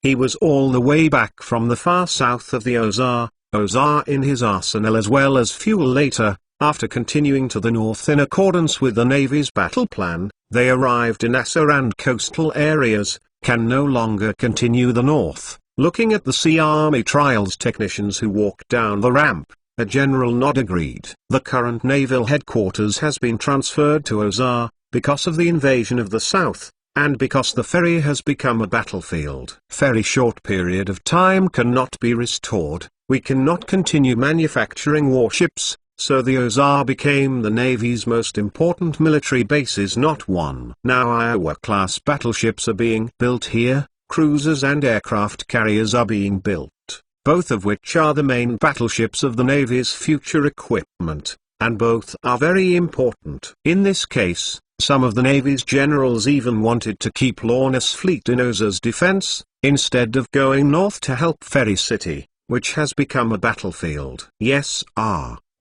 He was all the way back from the far south of the Ozar in his arsenal as well as fuel later. After continuing to the north in accordance with the Navy's battle plan, they arrived in Assar and coastal areas, can no longer continue the north." Looking at the Sea Army trials technicians who walked down the ramp, a general nod agreed. The current naval headquarters has been transferred to Ozar, because of the invasion of the south, and because the ferry has become a battlefield. Very short period of time cannot be restored. We cannot continue manufacturing warships, so the Ozar became the Navy's most important military bases, not one. Now Iowa-class battleships are being built here, cruisers and aircraft carriers are being built, both of which are the main battleships of the Navy's future equipment, and both are very important. In this case, some of the Navy's generals even wanted to keep Lorna's fleet in Ozar's defense, instead of going north to help Ferry City, which has become a battlefield. Yes,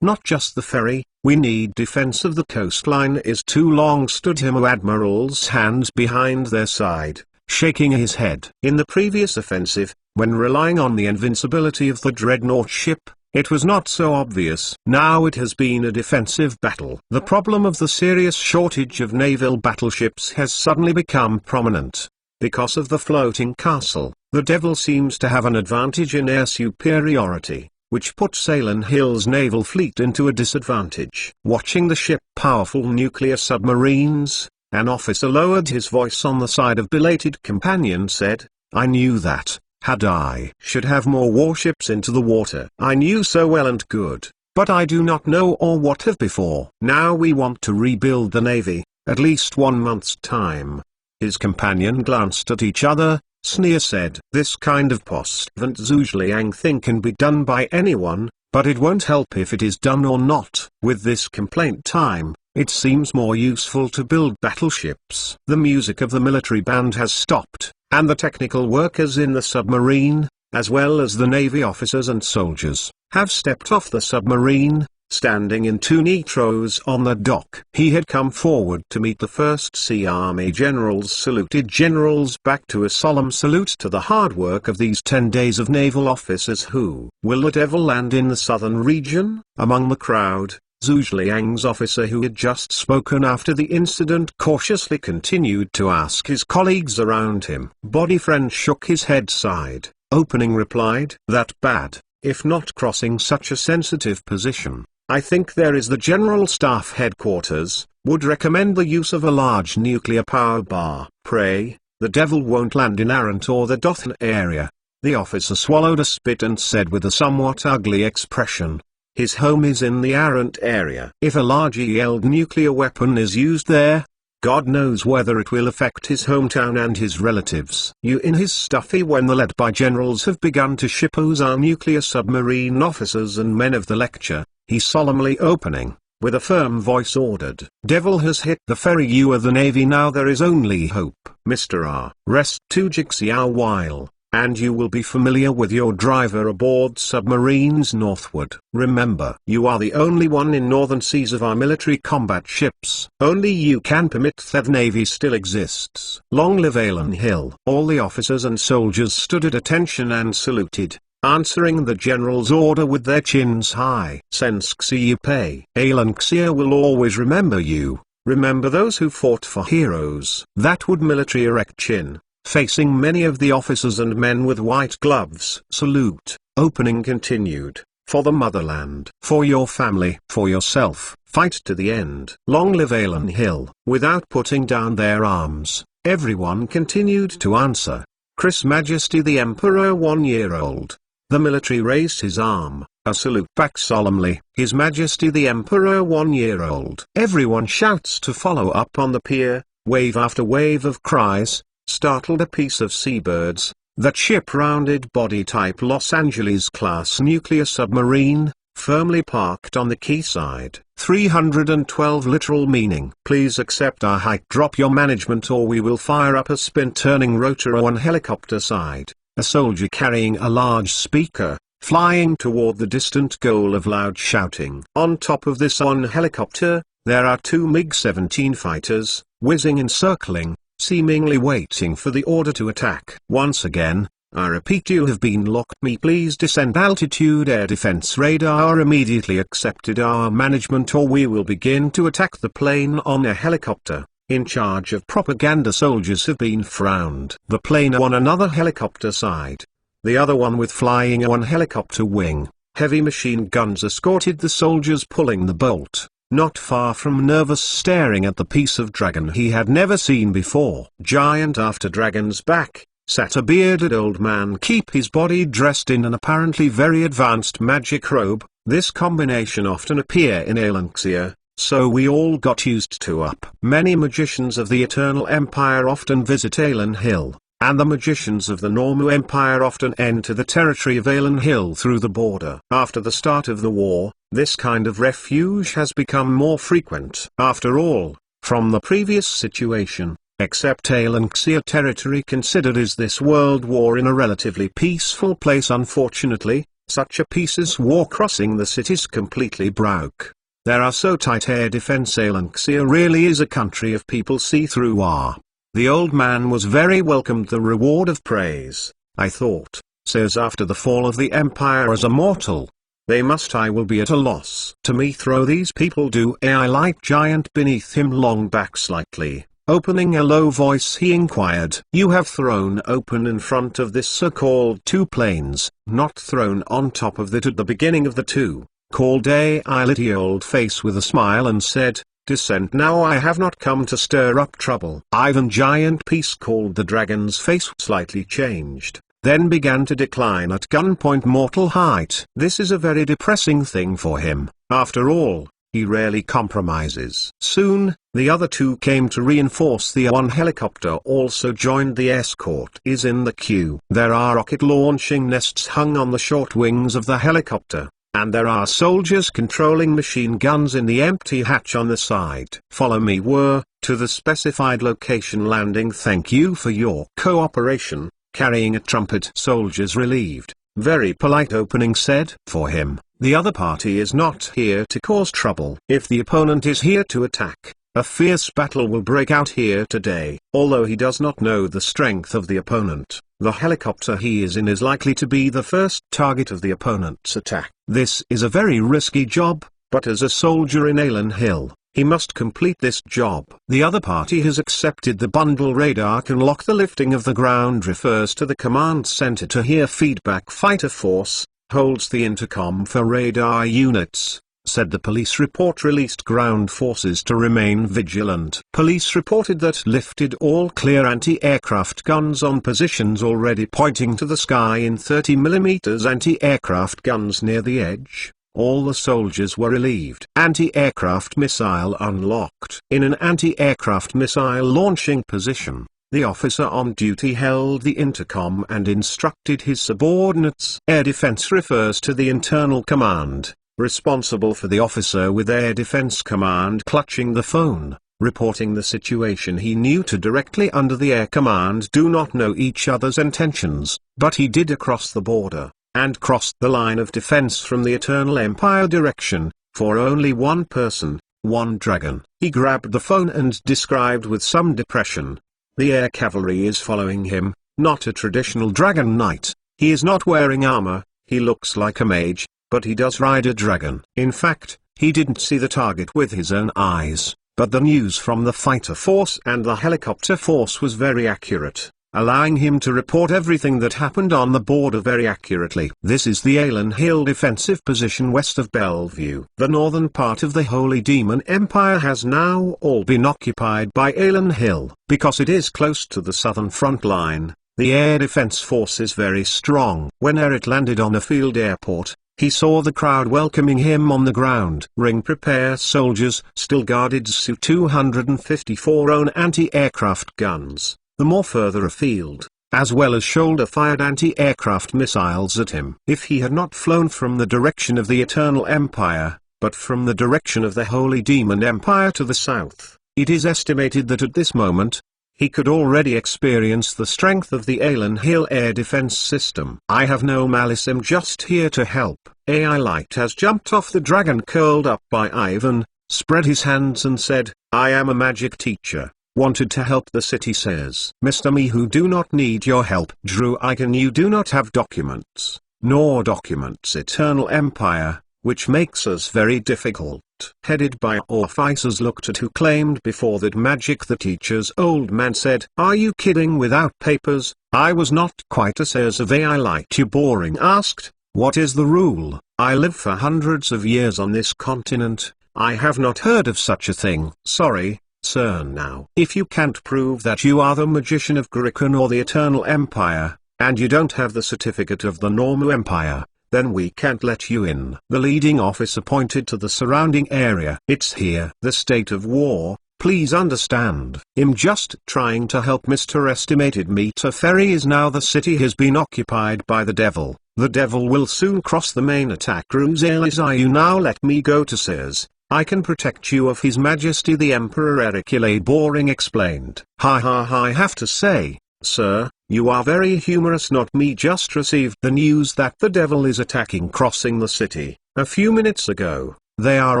not just the ferry, we need defense of the coastline is too long, stood him admiral's hands behind their side, shaking his head. In the previous offensive, when relying on the invincibility of the dreadnought ship, it was not so obvious. Now it has been a defensive battle. The problem of the serious shortage of naval battleships has suddenly become prominent. Because of the floating castle, the Devil seems to have an advantage in air superiority, which puts Salem Hill's naval fleet into a disadvantage. Watching the ship powerful nuclear submarines, an officer lowered his voice on the side of belated companion said, "I knew that. I should have more warships into the water. I knew so well and good, but I do not know or what have before. Now we want to rebuild the Navy, at least 1 month's time." His companion glanced at each other, Sneer said, "This kind of post-vent Zhujiang thing can be done by anyone, but it won't help if it is done or not. With this complaint time, it seems more useful to build battleships." The music of the military band has stopped, and the technical workers in the submarine, as well as the Navy officers and soldiers, have stepped off the submarine, standing in 2 neat rows on the dock. He had come forward to meet the first Sea Army generals, saluted generals back to a solemn salute to the hard work of these 10 days of naval officers who will the Devil land in the southern region. Among the crowd, Zhujiang's officer who had just spoken after the incident cautiously continued to ask his colleagues around him. Body friend shook his head, sighed, opening replied, "That bad, if not crossing such a sensitive position. I think there is the General Staff Headquarters, would recommend the use of a large nuclear power bar. Pray, the Devil won't land in Arant or the Dothan area." The officer swallowed a spit and said with a somewhat ugly expression, "His home is in the Arant area. If a large ELD nuclear weapon is used there, God knows whether it will affect his hometown and his relatives." You in his stuffy when the led by generals have begun to ship Ozar nuclear submarine officers and men of the lecture, he solemnly opening, with a firm voice ordered, "Devil has hit the ferry, you are the Navy now, there is only hope. Mr. R. Rest to Jixia while, and you will be familiar with your driver aboard submarines northward. Remember, you are the only one in northern seas of our military combat ships. Only you can permit that Navy still exists. Long live Alan Hill." All the officers and soldiers stood at attention and saluted, answering the general's order with their chins high. "Sense Xia Pei. Alan Xia will always remember you. Remember those who fought for heroes." That would military erect chin, facing many of the officers and men with white gloves. Salute, opening continued, "For the motherland, for your family, for yourself, fight to the end. Long live Alan Hill." Without putting down their arms, everyone continued to answer, "Chris Majesty the Emperor 1 year old." The military raised his arm, a salute back solemnly, "His Majesty the Emperor 1 year old." Everyone shouts to follow up on the pier, wave after wave of cries, startled a piece of seabirds. That ship rounded body type Los Angeles class nuclear submarine, firmly parked on the quayside. 312 literal meaning. "Please accept our hike, drop your management or we will fire up a spin-turning rotor on helicopter side." A soldier carrying a large speaker, flying toward the distant goal of loud shouting. On top of this on helicopter, There are two MiG-17 fighters, whizzing and circling, seemingly waiting for the order to attack. Once again, I repeat, you have been locked. Please descend altitude. Air defense radar immediately accepted our management, or we will begin to attack the plane on a helicopter. In charge of propaganda soldiers have been frowned. The plane on another helicopter side. The other one with flying on helicopter wing. Heavy machine guns escorted the soldiers pulling the bolt. Not far from nervous staring at the piece of dragon he had never seen before. Giant after dragon's back, sat a bearded old man, keep his body dressed in an apparently very advanced magic robe. This combination often appear in Alenxia, so we all got used to up. Many magicians of the Eternal Empire often visit Aelan Hill, and the magicians of the Normu Empire often enter the territory of Aelan Hill through the border. After the start of the war, this kind of refuge has become more frequent. After all, from the previous situation, except Alenxia territory considered is this world war in a relatively peaceful place. Unfortunately, such a peace as war crossing the cities completely broke. There are so tight air defense. Alenxia really is a country of people see through are. The old man was very welcomed the reward of praise, I thought, says after the fall of the empire as a mortal. I will be at a loss. To me throw these people do. I like giant beneath him long back slightly. Opening a low voice he inquired. You have thrown open in front of this so-called two planes, not thrown on top of that at the beginning of the two, called I lit the old face with a smile and said, descend now. I have not come to stir up trouble. Ivan giant piece called the dragon's face slightly changed, then began to decline at gunpoint mortal height. This is a very depressing thing for him. After all, he rarely compromises. Soon, the other two came to reinforce. The one helicopter also joined. The escort is in the queue. There are rocket launching nests hung on the short wings of the helicopter, and there are soldiers controlling machine guns in the empty hatch on the side. Follow me to the specified location landing. Thank you for your cooperation. Carrying a trumpet. Soldiers relieved, very polite opening said. For him, the other party is not here to cause trouble. If the opponent is here to attack, a fierce battle will break out here today. Although he does not know the strength of the opponent, the helicopter he is in is likely to be the first target of the opponent's attack. This is a very risky job, but as a soldier in Aelan Hill, he must complete this job. The other party has accepted the bundle. Radar can lock the lifting of the ground refers to the command center to hear feedback. Fighter force holds the intercom for radar units, said the police report. Released ground forces to remain vigilant. Police reported that lifted all clear anti-aircraft guns on positions already pointing to the sky in 30mm anti-aircraft guns near the edge. All the soldiers were relieved. Anti-aircraft missile unlocked. In an anti-aircraft missile launching position, the officer on duty held the intercom and instructed his subordinates. Air defense refers to the internal command, responsible for the officer with air defense command clutching the phone, reporting the situation. He knew to directly under the air command do not know each other's intentions, but he did across the border, and crossed the line of defense from the Eternal Empire direction, for only one person, one dragon. He grabbed the phone and described with some depression. The air cavalry is following him, not a traditional dragon knight. He is not wearing armor, he looks like a mage, but he does ride a dragon. In fact, he didn't see the target with his own eyes, but the news from the fighter force and the helicopter force was very accurate, allowing him to report everything that happened on the border very accurately. This is the Aelan Hill defensive position west of Bellevue. The northern part of the Holy Demon Empire has now all been occupied by Aelan Hill. Because it is close to the southern front line, the air defense force is very strong. When Eric landed on a field airport, he saw the crowd welcoming him on the ground. Ring prepare soldiers still guarded Su-254 own anti-aircraft guns. The more further afield, as well as shoulder-fired anti-aircraft missiles at him. If he had not flown from the direction of the Eternal Empire, but from the direction of the Holy Demon Empire to the south, it is estimated that at this moment, he could already experience the strength of the Aelan Hill air defense system. I have no malice, I'm just here to help. AI Light has jumped off the dragon curled up by Ivan, spread his hands and said, I am a magic teacher, wanted to help the city. Says Mr. Me, who do not need your help. Drew Icon, you do not have documents, nor documents Eternal Empire, which makes us very difficult. Headed by officers looked at who claimed before that magic the teacher's old man said, are you kidding? Without papers, I was not quite a says of AI light. You boring asked, what is the rule? I live for hundreds of years on this continent, I have not heard of such a thing. Sorry, sir. Now, if you can't prove that you are the magician of Gurikon or the Eternal Empire, and you don't have the certificate of the Normu Empire, then we can't let you in. The leading officer pointed to the surrounding area. It's here. The state of war, please understand. I'm just trying to help. Mr. Estimated Meter Ferry is now the city has been occupied by the devil. The devil will soon cross the main attack route. You now let me go to Sears. I can protect you of His Majesty the Emperor. Ericule Boring explained. Ha ha ha. I have to say, sir, you are very humorous. Not me. Just received the news that the devil is attacking crossing the city, a few minutes ago. They are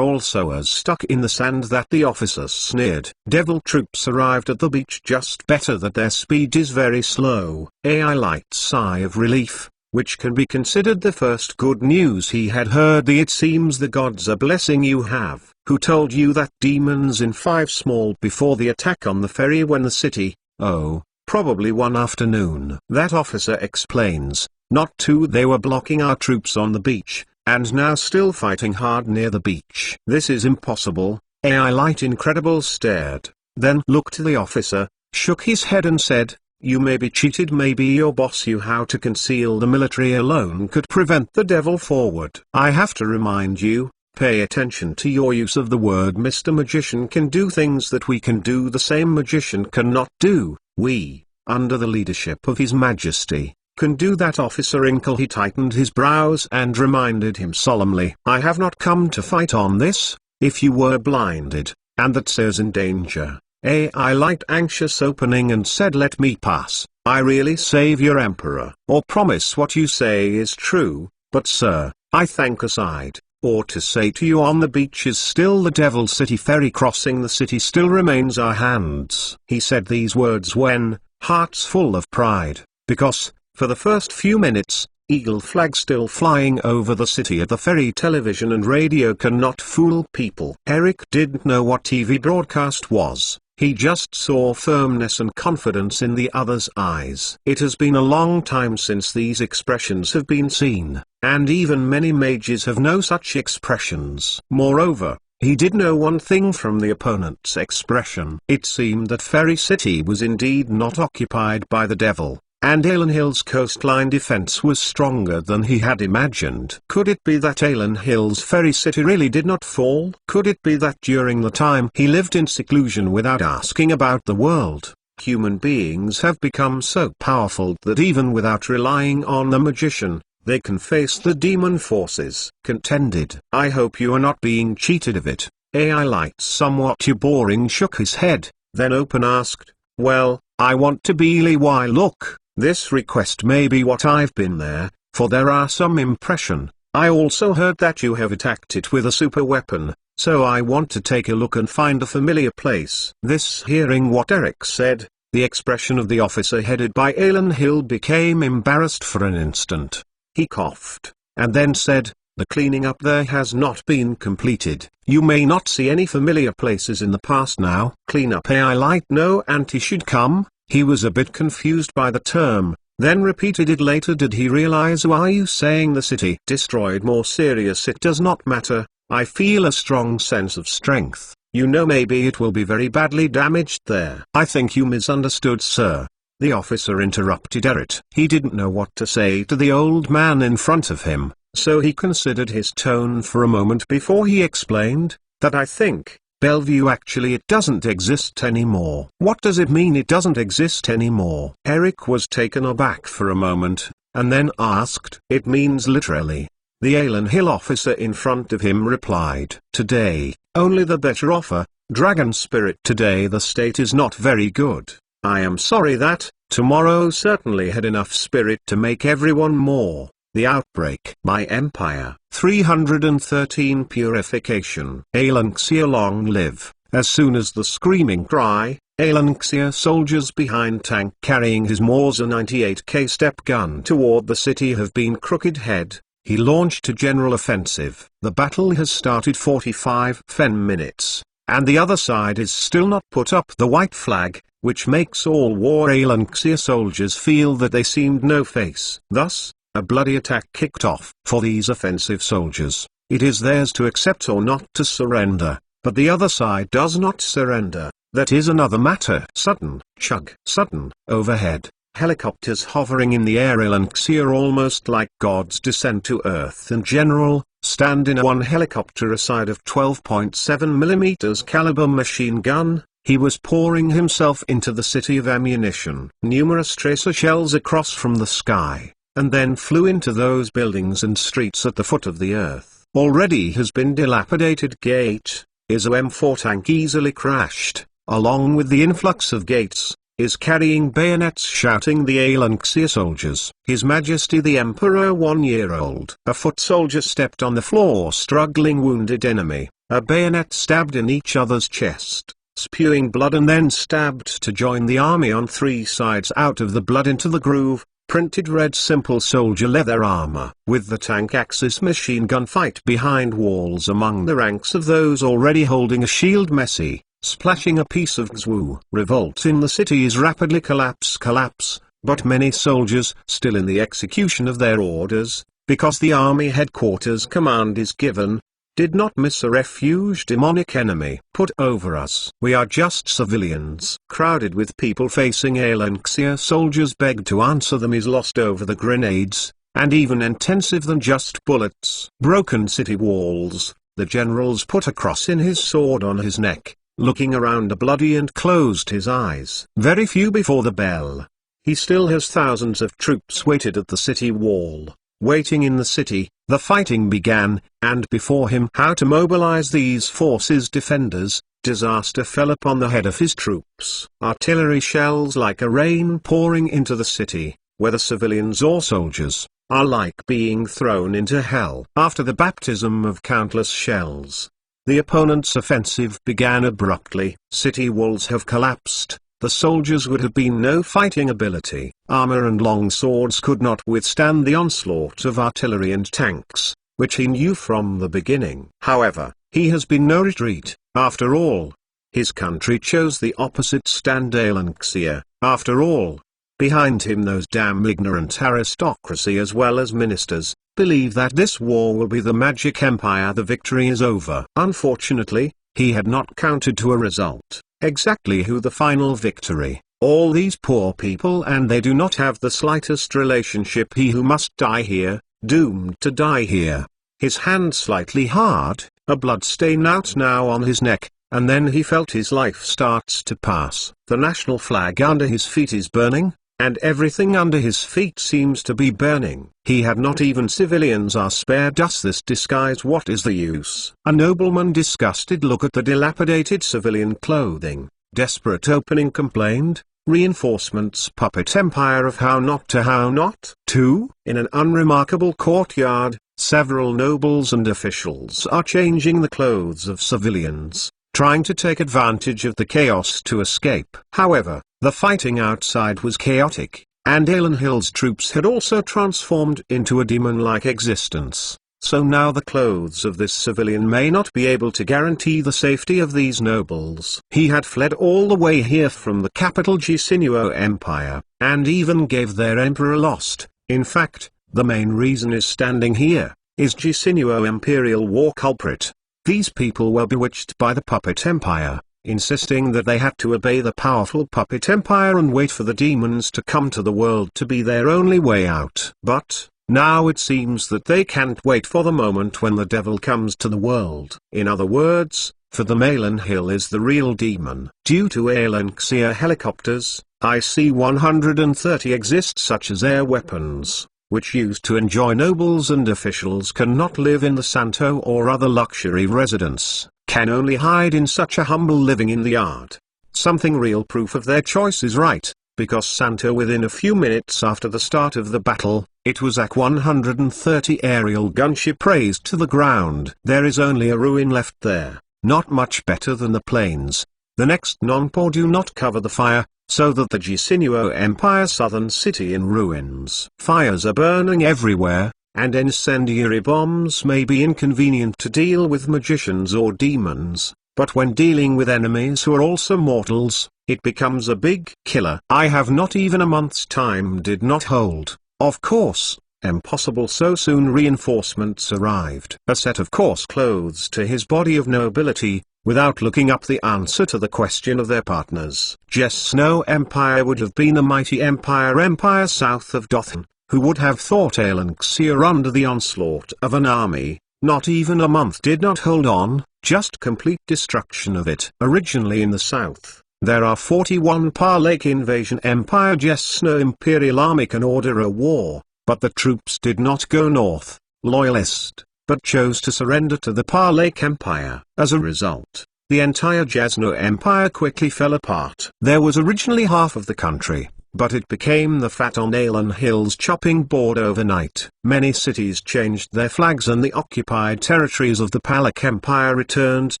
also as stuck in the sand that the officers sneered. Devil troops arrived at the beach just better that their speed is very slow. AI light sigh of relief, which can be considered the first good news he had heard. It seems the gods are blessing you. Have who told you that demons in 5 small before the attack on the ferry when the city, oh, probably one afternoon. That officer explains, not 2. They were blocking our troops on the beach, and now still fighting hard near the beach. This is impossible. AI Light Incredible stared, then looked at the officer, shook his head and said, you may be cheated. Maybe your boss you how to conceal the military alone could prevent the devil forward. I have to remind you, pay attention to your use of the word. Mr. Magician can do things that we can do. The same magician cannot do. We, under the leadership of His Majesty, can do that. Officer Inkle. He tightened his brows and reminded him solemnly, I have not come to fight on this. If you were blinded, and that says in danger, AI light anxious opening and said, let me pass. I really save your emperor. Or promise what you say is true, but sir, I thank aside. Or to say to you on the beach is still the devil city. Ferry crossing the city still remains our hands. He said these words when, hearts full of pride, because, for the first few minutes, eagle flag still flying over the city at the ferry. Television and radio cannot fool people. Eric didn't know what TV broadcast was. He just saw firmness and confidence in the other's eyes. It has been a long time since these expressions have been seen, and even many mages have no such expressions. Moreover, he did know one thing from the opponent's expression. It seemed that Ferry City was indeed not occupied by the devil, and Alan Hill's coastline defense was stronger than he had imagined. Could it be that Alan Hill's Ferry City really did not fall? Could it be that during the time he lived in seclusion without asking about the world, human beings have become so powerful that even without relying on the magician, they can face the demon forces? Contended. I hope you are not being cheated of it. AI Light somewhat boring shook his head, then open asked, well, I want to be why look. This request may be what I've been there, for there are some impression. I also heard that you have attacked it with a super weapon, so I want to take a look and find a familiar place. This hearing what Eric said, the expression of the officer headed by Alan Hill became embarrassed for an instant. He coughed, and then said, the cleaning up there has not been completed. You may not see any familiar places in the past now. Clean up AI Light no anti should come. He was a bit confused by the term, then repeated it later. Did he realize why you saying the city destroyed? More serious, it does not matter. I feel a strong sense of strength. You know, maybe it will be very badly damaged there. I think you misunderstood, sir. The officer interrupted Eric. He didn't know what to say to the old man in front of him, so he considered his tone for a moment before he explained, that I think, Bellevue actually it doesn't exist anymore. What does it mean it doesn't exist anymore? Eric was taken aback for a moment, and then asked. It means literally. The Alan Hill officer in front of him replied. Today, only the better offer, Dragon Spirit. Today the state is not very good. I am sorry that, tomorrow certainly had enough spirit to make everyone more The Outbreak. My Empire. 313 Purification. Alanxia long live. As soon as the screaming cry, Alanxia soldiers behind tank carrying his Morza 98K step gun toward the city have been crooked head. He launched a general offensive. The battle has started 45 minutes, and the other side is still not put up the white flag, which makes all war Alanxia soldiers feel that they seemed no face. Thus, a bloody attack kicked off. For these offensive soldiers, it is theirs to accept or not to surrender, but the other side does not surrender. That is another matter. Sudden, chug, sudden, overhead. Helicopters hovering in the air. Alanxia almost like God's descent to Earth and General, stand in one helicopter aside of 12.7mm caliber machine gun. He was pouring himself into the city of ammunition. Numerous tracer shells across from the sky, and then flew into those buildings and streets at the foot of the earth. Already has been dilapidated gate. His M4 tank easily crashed, along with the influx of gates. Is carrying bayonets shouting the Alanxia soldiers. His Majesty the Emperor 1-year-old. A foot soldier stepped on the floor struggling wounded enemy, a bayonet stabbed in each other's chest, spewing blood and then stabbed to join the army on three sides out of the blood into the groove, printed red simple soldier leather armor. With the tank Axis machine gun fight behind walls among the ranks of those already holding a shield messy. Splashing a piece of Xwu. Revolt in the city is rapidly collapse, but many soldiers still in the execution of their orders, because the army headquarters command is given, did not miss a refuge demonic enemy put over us. We are just civilians. Crowded with people facing Alanxia soldiers beg to answer them is lost over the grenades, and even intensive than just bullets. Broken city walls, the generals put a cross in his sword on his neck. Looking around bloody and closed his eyes. Very few before the bell. He still has thousands of troops waited at the city wall. Waiting in the city, the fighting began, and before him how to mobilize these forces defenders, disaster fell upon the head of his troops. Artillery shells like a rain pouring into the city, whether civilians or soldiers, are like being thrown into hell. After the baptism of countless shells, the opponent's offensive began abruptly. City walls have collapsed. The soldiers would have been no fighting ability. Armor and long swords could not withstand the onslaught of artillery and tanks, which he knew from the beginning. However, he has been no retreat. After all, his country chose the opposite stand. Alanxia, after all. Behind him those damn ignorant aristocracy as well as ministers, believe that this war will be the magic empire. The victory is over. Unfortunately, he had not counted to a result, exactly who the final victory. All these poor people, and they do not have the slightest relationship. He who must die here, doomed to die here. His hand slightly hard, a blood stain out now on his neck, and then he felt his life starts to pass. The national flag under his feet is burning, and everything under his feet seems to be burning. He had not even civilians are spared. Does this disguise? What is the use? A nobleman disgusted look at the dilapidated civilian clothing, desperate opening complained, reinforcements puppet empire of how not to how not to. In an unremarkable courtyard, several nobles and officials are changing the clothes of civilians, trying to take advantage of the chaos to escape. However, the fighting outside was chaotic, and Alanhill's troops had also transformed into a demon-like existence. So now the clothes of this civilian may not be able to guarantee the safety of these nobles. He had fled all the way here from the capital Gisinuo Empire, and even gave their emperor lost. In fact, the main reason is standing here, is Gisinuo Imperial War culprit. These people were bewitched by the puppet empire, insisting that they had to obey the powerful puppet empire and wait for the demons to come to the world to be their only way out. But now it seems that they can't wait for the moment when the devil comes to the world. In other words, for them Alanhill is the real demon. Due to Alanxia helicopters, IC-130 exist such as air weapons, which used to enjoy nobles and officials cannot live in the Santo or other luxury residence, can only hide in such a humble living in the yard. Something real proof of their choice is right. because Santo within a few minutes after the start of the battle, it was AK-130 aerial gunship razed to the ground. There is only a ruin left there, not much better than the plains. The next Nonpo do not cover the fire, so that the Jisunuo Empire southern city in ruins. Fires are burning everywhere, and incendiary bombs may be inconvenient to deal with magicians or demons, but when dealing with enemies who are also mortals, it becomes a big killer. I have not even a month's time did not hold. Of course, impossible, so soon reinforcements arrived. A set of coarse clothes to his body of nobility, without looking up the answer to the question of their partners. Jesno Empire would have been a mighty empire south of Dothan, who would have thought Alanxia under the onslaught of an army. Not even a month did not hold on, just complete destruction of it. Originally in the south, there are 41 Parlake invasion empire. Jesno imperial army can order a war, but the troops did not go north, loyalist, but chose to surrender to the Parlake empire. As a result, the entire Jesno empire quickly fell apart. There was originally half of the country, but it became the fat on Alan Hill's chopping board overnight. Many cities changed their flags and the occupied territories of the Palak Empire returned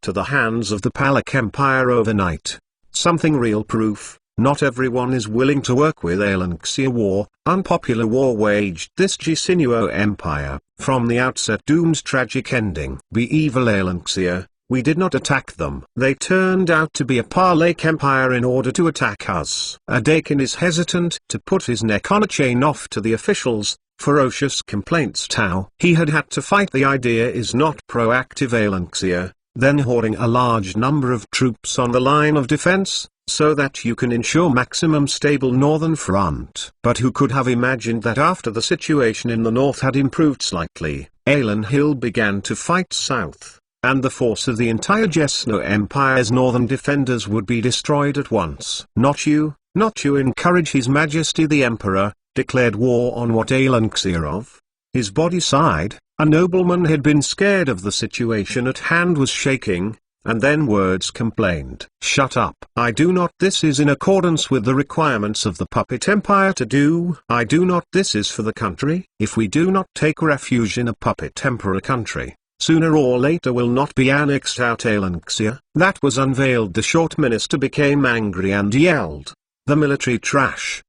to the hands of the Palak Empire overnight. Something real proof, not everyone is willing to work with Alanxia war. Unpopular war waged this Jisunuo Empire, from the outset doomed tragic ending. Be evil Alanxia. We did not attack them. They turned out to be a Parlake Empire in order to attack us. Adakin is hesitant to put his neck on a chain off to the officials. Ferocious complaints Tao. He had to fight. The idea is not proactive Alanxia, then hoarding a large number of troops on the line of defense, so that you can ensure maximum stable northern front. But who could have imagined that after the situation in the north had improved slightly, Alan Hill began to fight south, and the force of the entire Jesno Empire's northern defenders would be destroyed at once. Not you encourage His Majesty the Emperor, declared war on what Alanxia of? His body sighed. A nobleman had been scared of the situation at hand, was shaking, and then words complained. Shut up. I do not. This is in accordance with the requirements of the Puppet Empire to do. I do not. This is for the country. If we do not take refuge in a Puppet Emperor country, sooner or later will not be annexed out Alanxia. That was unveiled. The short minister became angry and yelled. The military trash.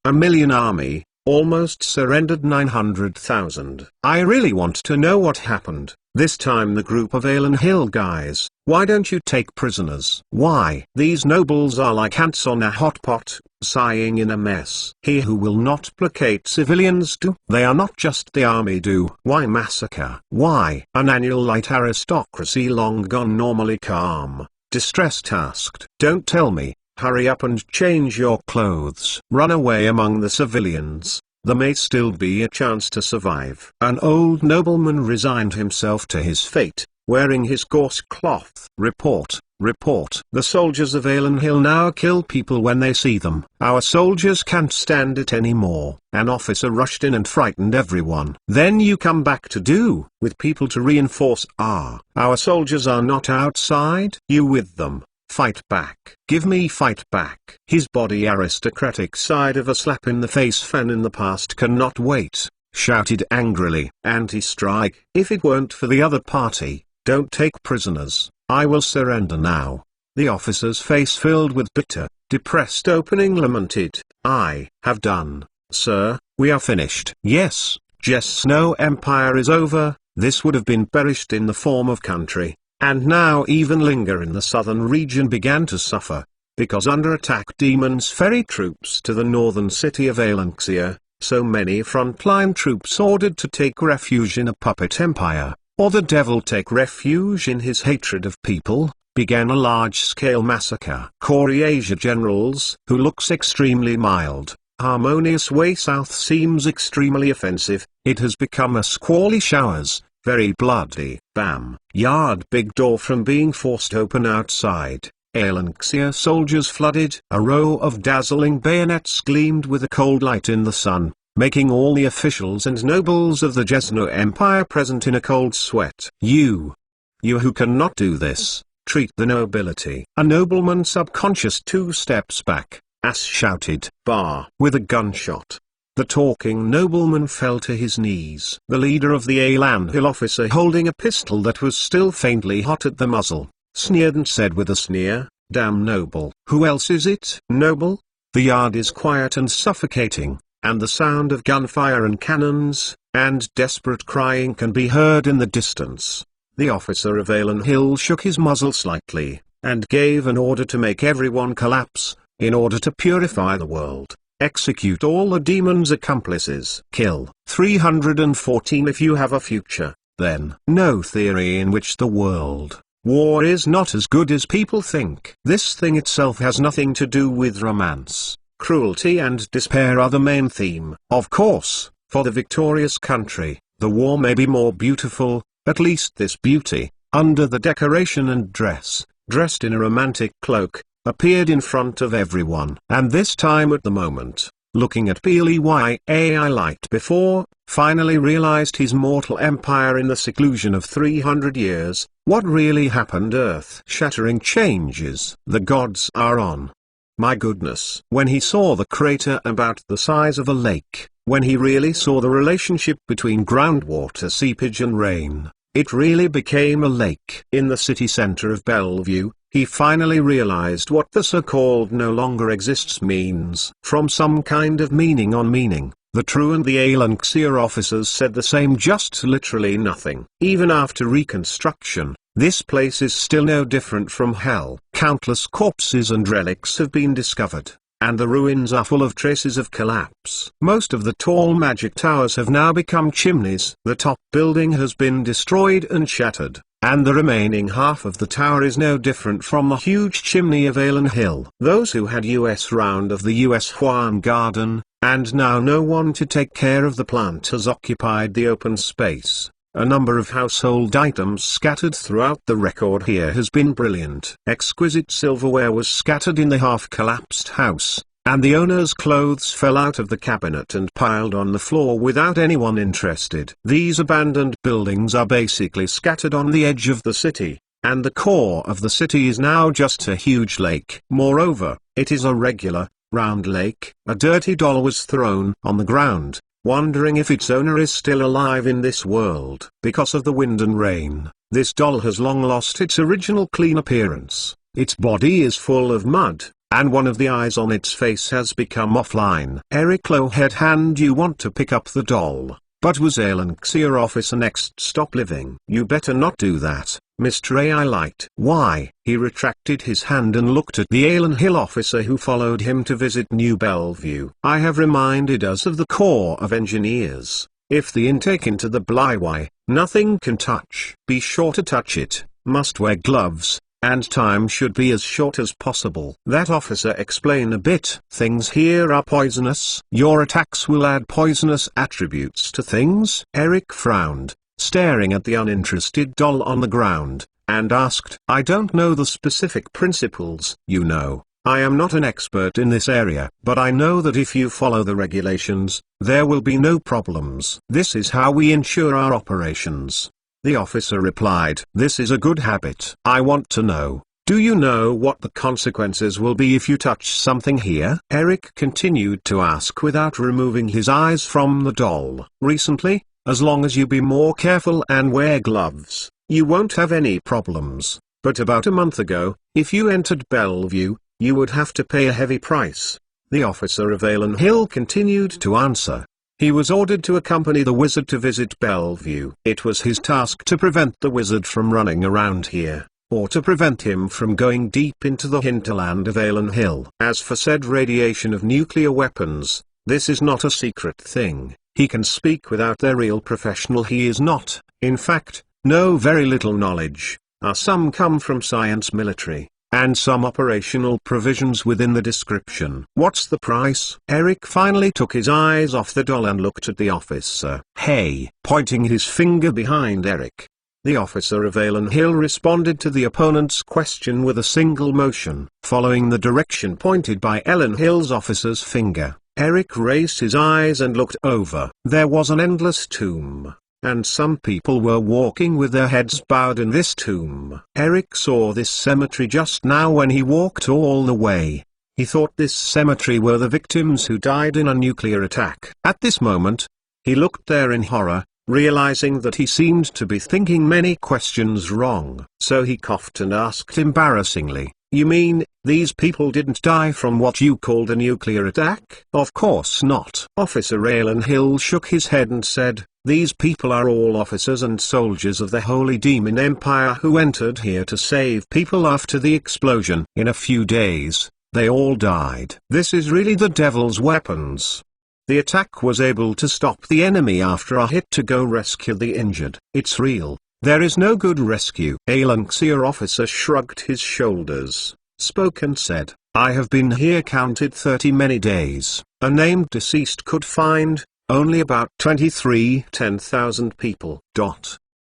A million army, almost surrendered 900,000. I really want to know what happened. This time the group of Alan Hill guys, why don't you take prisoners? Why? These nobles are like ants on a hot pot, sighing in a mess. He who will not placate civilians do. They are not just the army do. Why massacre? Why? An annual light aristocracy long gone normally calm. Distressed asked. Don't tell me. Hurry up and change your clothes. Run away among the civilians. There may still be a chance to survive. An old nobleman resigned himself to his fate, wearing his coarse cloth. Report. The soldiers of Alan Hill now kill people when they see them. Our soldiers can't stand it anymore. An officer rushed in and frightened everyone. Then you come back to do with people to reinforce. Our soldiers are not outside. You with them. Fight back. Give me fight back. His body aristocratic side of a slap in the face fan in the past cannot wait, shouted angrily. Anti-strike. If it weren't for the other party, don't take prisoners. I will surrender now. The officer's face filled with bitter, depressed opening lamented. I have done, sir. We are finished. Yes, Jesno Empire is over. This would have been perished in the form of country. And now even Linger in the southern region began to suffer, because under attack demons ferry troops to the northern city of Alanxia, so many frontline troops ordered to take refuge in a puppet empire, or the devil take refuge in his hatred of people, began a large-scale massacre. Corey Asia generals, who looks extremely mild, harmonious way south seems extremely offensive, it has become a squally showers. Very bloody. Bam. Yard big door from being forced open outside. Alanxia soldiers flooded. A row of dazzling bayonets gleamed with a cold light in the sun, making all the officials and nobles of the Jesno Empire present in a cold sweat. You who cannot do this, treat the nobility. A nobleman subconscious 2 steps back, As shouted, "Bar!" with a gunshot. The talking nobleman fell to his knees. The leader of the Alan Hill officer, holding a pistol that was still faintly hot at the muzzle, sneered and said with a sneer, "Damn Noble. Who else is it?" Noble? The yard is quiet and suffocating, and the sound of gunfire and cannons, and desperate crying can be heard in the distance. The officer of Alan Hill shook his muzzle slightly, and gave an order to make everyone collapse, in order to purify the world. Execute all the demon's accomplices. Kill 314 if you have a future, then. No theory in which the world war is not as good as people think. This thing itself has nothing to do with romance. Cruelty and despair are the main theme. Of course, for the victorious country, the war may be more beautiful, at least this beauty, under the decoration and dress, dressed in a romantic cloak, appeared in front of everyone. And this time at the moment, looking at Bely Light before, finally realized his mortal empire in the seclusion of 300 years, what really happened. Earth-shattering changes. The gods are on. My goodness. When he saw the crater about the size of a lake, when he really saw the relationship between groundwater seepage and rain, it really became a lake. In the city center of Bellevue, he finally realized what the so-called no longer exists means. From some kind of meaning on meaning, the True and the Alanxia officers said the same, just literally nothing. Even after reconstruction, this place is still no different from hell. Countless corpses and relics have been discovered, and the ruins are full of traces of collapse. Most of the tall magic towers have now become chimneys. The top building has been destroyed and shattered, and the remaining half of the tower is no different from the huge chimney of Alan Hill. Those who had US round of the US Juan Garden, and now no one to take care of the plant, has occupied the open space. A number of household items scattered throughout the record here has been brilliant. Exquisite silverware was scattered in the half-collapsed house, and the owner's clothes fell out of the cabinet and piled on the floor without anyone interested. These abandoned buildings are basically scattered on the edge of the city, and the core of the city is now just a huge lake. Moreover, it is a regular, round lake. A dirty doll was thrown on the ground, wondering if its owner is still alive in this world. Because of the wind and rain, this doll has long lost its original clean appearance. Its body is full of mud, and one of the eyes on its face has become offline. Eric Lowhead hand, you want to pick up the doll, but was Alanxia officer next stop living? You better not do that, Mr. AI Light. Why? He retracted his hand and looked at the Alan Hill officer who followed him to visit New Bellevue. I have reminded us of the Corps of Engineers. If the intake into the Bly, nothing can touch. Be sure to touch it, must wear gloves, and time should be as short as possible. That officer explain a bit. Things here are poisonous. Your attacks will add poisonous attributes to things. Eric frowned, staring at the uninterested doll on the ground, and asked, I don't know the specific principles. You know, I am not an expert in this area, but I know that if you follow the regulations, there will be no problems. This is how we ensure our operations. The officer replied, this is a good habit. I want to know, do you know what the consequences will be if you touch something here? Eric continued to ask without removing his eyes from the doll. Recently, as long as you be more careful and wear gloves, you won't have any problems. But about a month ago, if you entered Bellevue, you would have to pay a heavy price. The officer of Alan Hill continued to answer. He was ordered to accompany the wizard to visit Bellevue. It was his task to prevent the wizard from running around here, or to prevent him from going deep into the hinterland of Alan Hill. As for said radiation of nuclear weapons, this is not a secret thing. He can speak without their real professional he is not, in fact, know very little knowledge. Some come from science military, and some operational provisions within the description. What's the price? Eric finally took his eyes off the doll and looked at the officer. Hey, pointing his finger behind Eric. The officer of Alan Hill responded to the opponent's question with a single motion, following the direction pointed by Alan Hill's officer's finger. Eric raised his eyes and looked over. There was an endless tomb, and some people were walking with their heads bowed in this tomb. Eric saw this cemetery just now when he walked all the way. He thought this cemetery were the victims who died in a nuclear attack. At this moment, he looked there in horror, realizing that he seemed to be thinking many questions wrong. So he coughed and asked embarrassingly, "You mean, these people didn't die from what you called a nuclear attack?" "Of course not." Officer Alan Hill shook his head and said, "These people are all officers and soldiers of the Holy Demon Empire who entered here to save people after the explosion. In a few days, they all died. This is really the devil's weapons. The attack was able to stop the enemy after a hit to go rescue the injured. It's real. There is no good rescue." A Lanxier officer shrugged his shoulders, spoke and said, "I have been here counted 30 many days. A named deceased could find only about 10,000 people.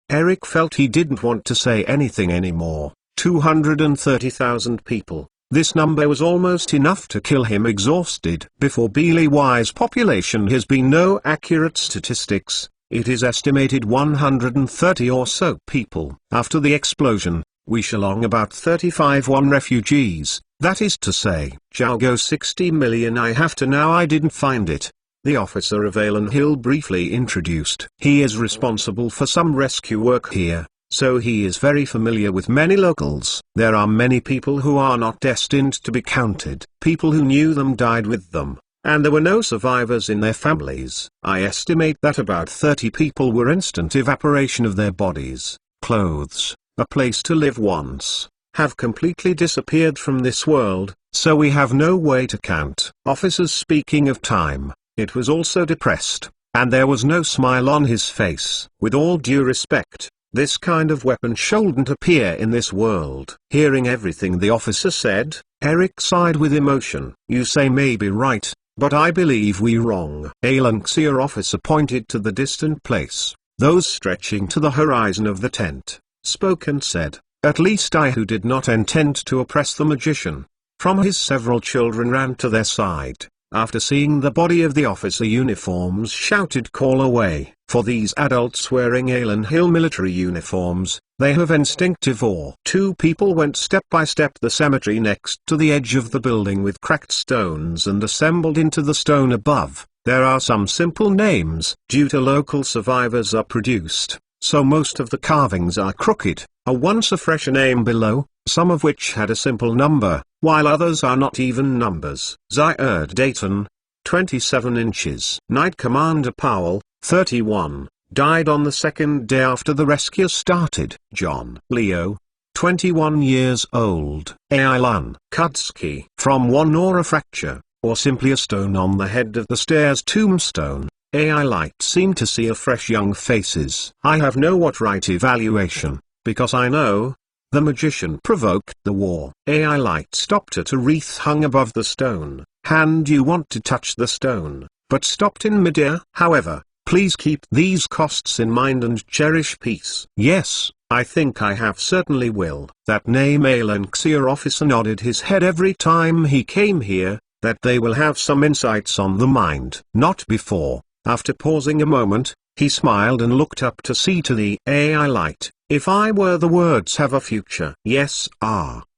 Eric felt he didn't want to say anything anymore. 230,000 people. This number was almost enough to kill him exhausted. Before Beely-Wise population has been no accurate statistics. It is estimated 130 or so people. After the explosion, we shalong about 35 refugees, that is to say, Jago 60 million. I have to now I didn't find it. The officer of Alan Hill briefly introduced. He is responsible for some rescue work here, so he is very familiar with many locals. There are many people who are not destined to be counted. People who knew them died with them, and there were no survivors in their families. I estimate that about 30 people were instant evaporation of their bodies, clothes, a place to live once, have completely disappeared from this world, so we have no way to count. Officers speaking of time, it was also depressed, and there was no smile on his face. With all due respect, this kind of weapon shouldn't appear in this world. Hearing everything the officer said, Eric sighed with emotion. You say may be right, but I believe we wrong. A Lanxier officer pointed to the distant place, those stretching to the horizon of the tent, spoke and said, at least I who did not intend to oppress the magician. From his several children ran to their side. After seeing the body of the officer uniforms shouted call away. For these adults wearing Alan Hill military uniforms, they have instinctive awe. Two people went step by step the cemetery next to the edge of the building with cracked stones and assembled into the stone above. There are some simple names due to local survivors are produced, so most of the carvings are crooked. Once a fresh name below, some of which had a simple number, while others are not even numbers. Zaire Dayton, 27 inches. Knight Commander Powell, 31, died on the second day after the rescue started. John Leo, 21 years old. Ailan Kudsky, from one or a fracture, or simply a stone on the head of the stairs tombstone. AI Light seemed to see a fresh young faces. I have no what right evaluation, because I know, the magician provoked the war. AI Light stopped at a wreath hung above the stone. Hand you want to touch the stone, but stopped in midair. However, please keep these costs in mind and cherish peace. Yes, I think I have certainly will. That name Alan Xier officer nodded his head every time he came here, that they will have some insights on the mind. Not before. After pausing a moment, he smiled and looked up to see to the AI Light. If I were the words have a future. Yes,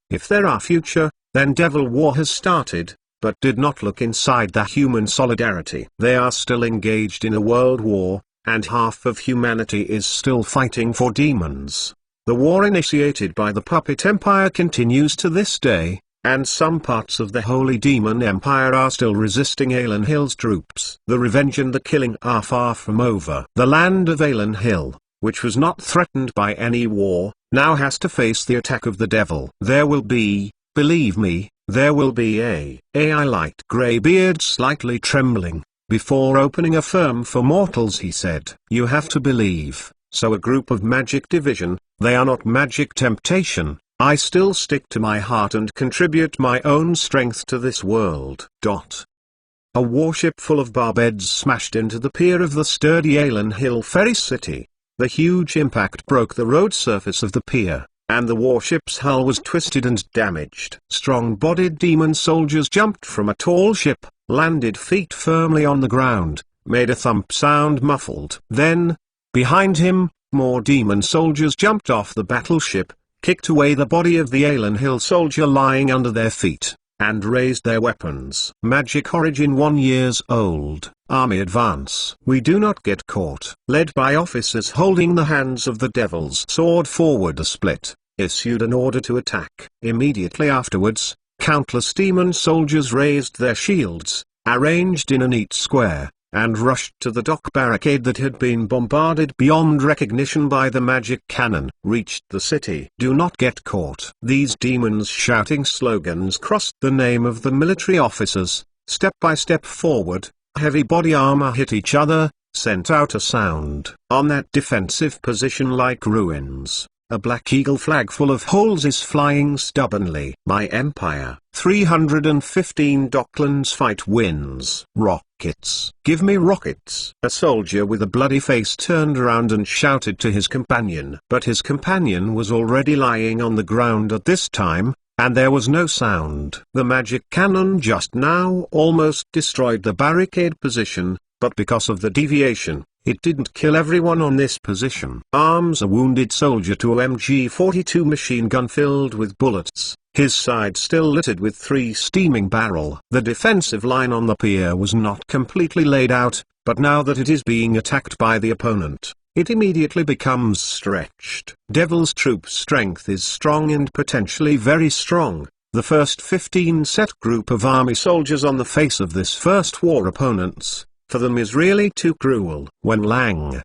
if there are future, then Devil War has started, but did not look inside the human solidarity. They are still engaged in a world war, and half of humanity is still fighting for demons. The war initiated by the Puppet Empire continues to this day, and some parts of the Holy Demon Empire are still resisting Alan Hill's troops. The revenge and the killing are far from over. The land of Alan Hill, which was not threatened by any war, now has to face the attack of the devil. There will be, believe me, there will be a light grey beard slightly trembling, before opening a firm for mortals he said. You have to believe, so a group of magic division, they are not magic temptation. I still stick to my heart and contribute my own strength to this world. A warship full of barbeds smashed into the pier of the sturdy Alan Hill ferry city. The huge impact broke the road surface of the pier, and the warship's hull was twisted and damaged. Strong-bodied demon soldiers jumped from a tall ship, landed feet firmly on the ground, made a thump sound muffled. Then, behind him, more demon soldiers jumped off the battleship, kicked away the body of the Alan Hill soldier lying under their feet, and raised their weapons. Magic origin 1 years old. Army advance. We do not get caught. Led by officers holding the hands of the devil's sword forward a split, issued an order to attack. Immediately afterwards, countless demon soldiers raised their shields, arranged in a neat square, and rushed to the dock barricade that had been bombarded beyond recognition by the magic cannon. Reached the city. Do not get caught. These demons shouting slogans crossed the name of the military officers, step by step forward, heavy body armor hit each other, sent out a sound. On that defensive position like ruins, a black eagle flag full of holes is flying stubbornly. My empire. 315 Docklands fight wins. Rockets. Give me rockets. A soldier with a bloody face turned around and shouted to his companion. But his companion was already lying on the ground at this time, and there was no sound. The magic cannon just now almost destroyed the barricade position, but because of the deviation, it didn't kill everyone on this position. Arms a wounded soldier to a MG42 machine gun filled with bullets, his side still littered with 3 steaming barrel. The defensive line on the pier was not completely laid out, but now that it is being attacked by the opponent, it immediately becomes stretched. Devil's troop strength is strong and potentially very strong. The first 15 set group of army soldiers on the face of this first war opponents, for them is really too cruel. When Lang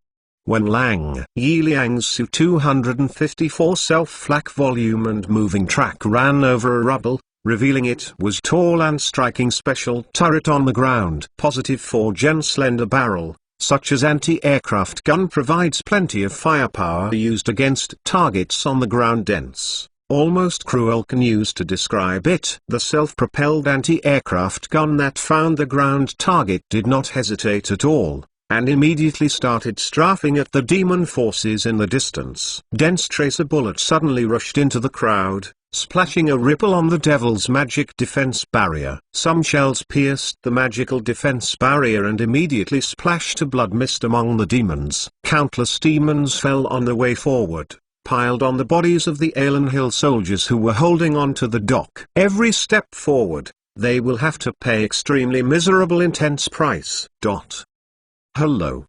Yi Liang's Su-254 self-flak volume and moving track ran over a rubble, revealing it was tall and striking special turret on the ground. Positive 4-gen slender barrel, such as anti-aircraft gun, provides plenty of firepower used against targets on the ground. Dense, almost cruel can use to describe it. The self-propelled anti-aircraft gun that found the ground target did not hesitate at all, and immediately started strafing at the demon forces in the distance. Dense tracer bullet suddenly rushed into the crowd, splashing a ripple on the devil's magic defense barrier. Some shells pierced the magical defense barrier and immediately splashed a blood mist among the demons. Countless demons fell on the way forward, piled on the bodies of the Alan Hill soldiers who were holding on to the dock. Every step forward, they will have to pay extremely miserable intense price. Hello.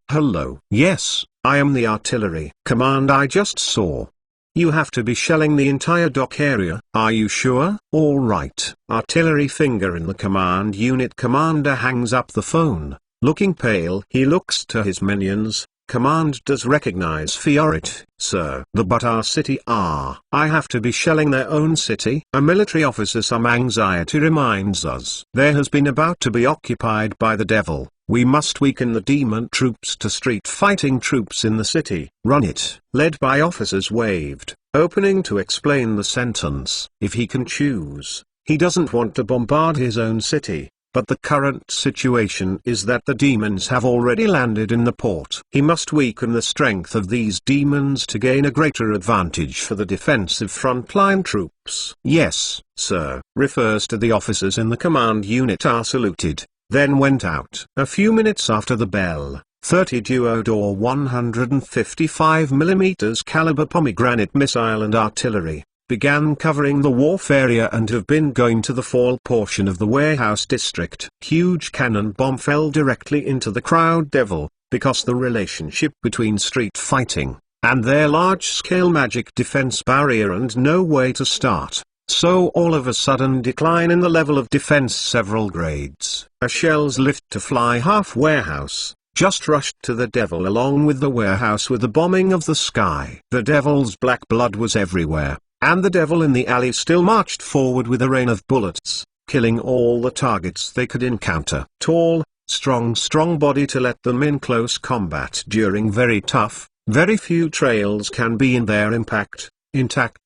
Yes, I am the artillery command I just saw. You have to be shelling the entire dock area. Are you sure? All right. Artillery finger in the command unit. Commander hangs up the phone, looking pale. He looks to his minions. Command does recognize Fiorit. Sir. But our city. I have to be shelling their own city. A military officer. Some anxiety reminds us. There has been about to be occupied by the devil. We must weaken the demon troops to street fighting troops in the city. Run it. Led by officers waved, opening to explain the sentence. If he can choose, he doesn't want to bombard his own city. But the current situation is that the demons have already landed in the port. He must weaken the strength of these demons to gain a greater advantage for the defensive frontline troops. Yes, sir. Refers to the officers in the command unit are saluted, then went out. A few minutes after the bell, 30 Duodor 155mm caliber pomegranate missile and artillery began covering the wharf area and have been going to the fall portion of the warehouse district. Huge cannon bomb fell directly into the crowd devil, because the relationship between street fighting and their large-scale magic defense barrier and no way to start. So all of a sudden decline in the level of defense several grades. A shell's lift to fly half warehouse just rushed to the devil along with the warehouse with the bombing of the sky. The devil's black blood was everywhere, and the devil in the alley still marched forward with a rain of bullets, killing all the targets they could encounter. Tall, strong body to let them in close combat during very tough, very few trails can be in their intact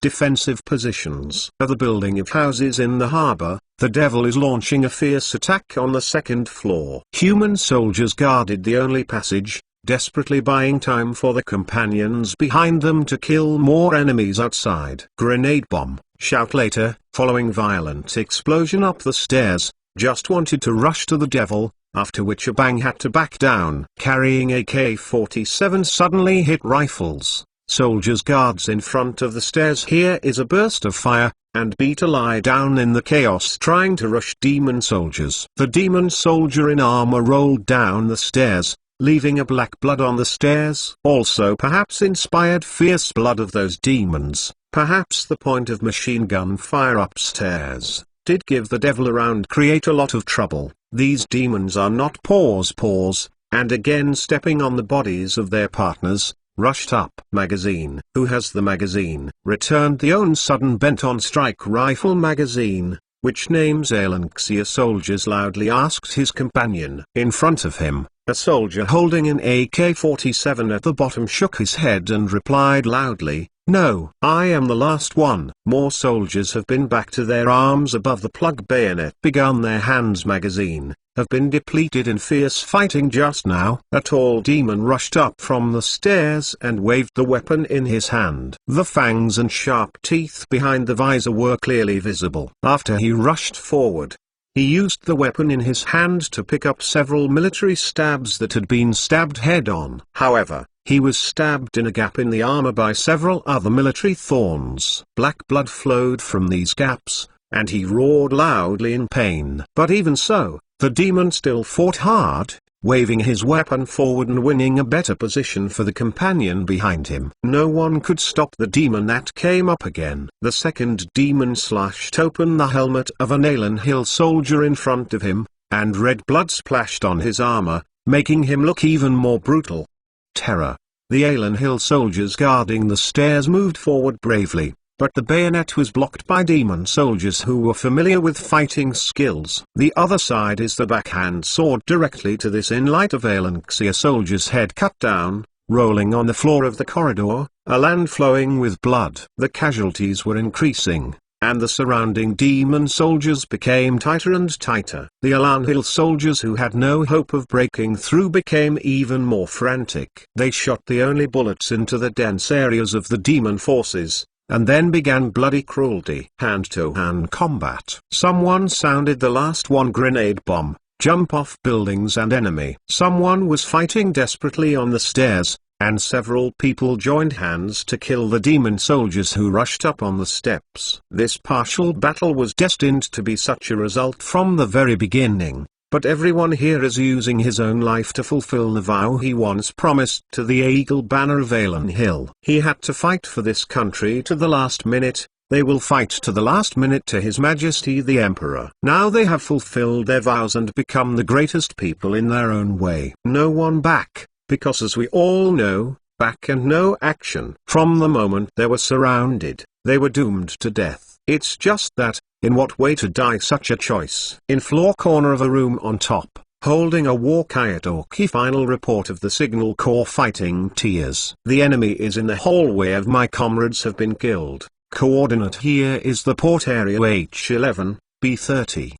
defensive positions. At the building of houses in the harbor, the devil is launching a fierce attack on the second floor. Human soldiers guarded the only passage, desperately buying time for the companions behind them to kill more enemies outside. Grenade bomb, shout later, following violent explosion up the stairs, just wanted to rush to the devil, after which a bang had to back down. Carrying AK-47 suddenly hit rifles, soldiers guards in front of the stairs. Here is a burst of fire, and Beta lie down in the chaos trying to rush demon soldiers. The demon soldier in armor rolled down the stairs, leaving a black blood on the stairs. Also perhaps inspired fierce blood of those demons. Perhaps the point of machine gun fire upstairs did give the devil around create a lot of trouble. These demons are not pause, and again stepping on the bodies of their partners, rushed up. Magazine. Who has the magazine? Returned the own sudden bent on strike rifle magazine. Which name's Aelanxia? Soldiers loudly asked his companion. In front of him, a soldier holding an AK-47 at the bottom shook his head and replied loudly, "No, I am the last one." More soldiers have been back to their arms above the plug bayonet. Begun their hands magazine, have been depleted in fierce fighting just now. A tall demon rushed up from the stairs and waved the weapon in his hand. The fangs and sharp teeth behind the visor were clearly visible. After he rushed forward, he used the weapon in his hand to pick up several military stabs that had been stabbed head-on. However, he was stabbed in a gap in the armor by several other military thorns. Black blood flowed from these gaps, and he roared loudly in pain. But even so, the demon still fought hard, waving his weapon forward and winning a better position for the companion behind him. No one could stop the demon that came up again. The second demon slashed open the helmet of an Alan Hill soldier in front of him, and red blood splashed on his armor, making him look even more brutal. Terror. The Alan Hill soldiers guarding the stairs moved forward bravely, but the bayonet was blocked by demon soldiers who were familiar with fighting skills. The other side is the backhand sword directly to this in light of Aelanxia soldier's head cut down, rolling on the floor of the corridor, a land flowing with blood. The casualties were increasing, and the surrounding demon soldiers became tighter and tighter. The Alan Hill soldiers who had no hope of breaking through became even more frantic. They shot the only bullets into the dense areas of the demon forces, and then began bloody cruelty. Hand-to-hand combat. Someone sounded the last one grenade bomb, jump off buildings and enemy. Someone was fighting desperately on the stairs, and several people joined hands to kill the demon soldiers who rushed up on the steps. This partial battle was destined to be such a result from the very beginning, but everyone here is using his own life to fulfill the vow he once promised to the Eagle Banner of Alan Hill. He had to fight for this country to the last minute. They will fight to the last minute to His Majesty the Emperor. Now they have fulfilled their vows and become the greatest people in their own way. No one back. Because as we all know, back and no action. From the moment they were surrounded, they were doomed to death. It's just that, in what way to die such a choice? In floor corner of a room on top, holding a walkie-talkie. Final report of the Signal Corps fighting tiers. The enemy is in the hallway of my comrades have been killed. Coordinate here is the port area H11, B30.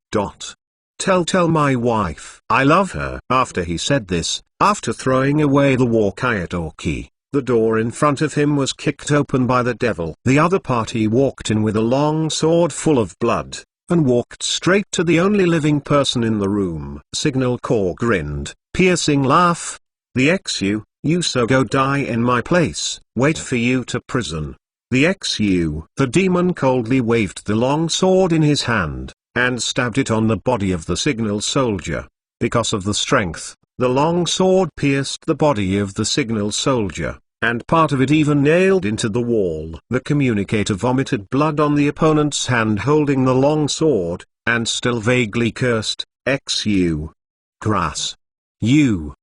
Tell my wife I love her. After he said this, after throwing away the walkie-talkie, the door in front of him was kicked open by the devil. The other party walked in with a long sword full of blood, and walked straight to the only living person in the room. Signal Corps grinned, piercing laugh. The XU, you so go die in my place, wait for you to prison. The XU. The demon coldly waved the long sword in his hand, and stabbed it on the body of the signal soldier. Because of the strength, the long sword pierced the body of the signal soldier, and part of it even nailed into the wall. The communicator vomited blood on the opponent's hand holding the long sword, and still vaguely cursed, XU. Grass. You.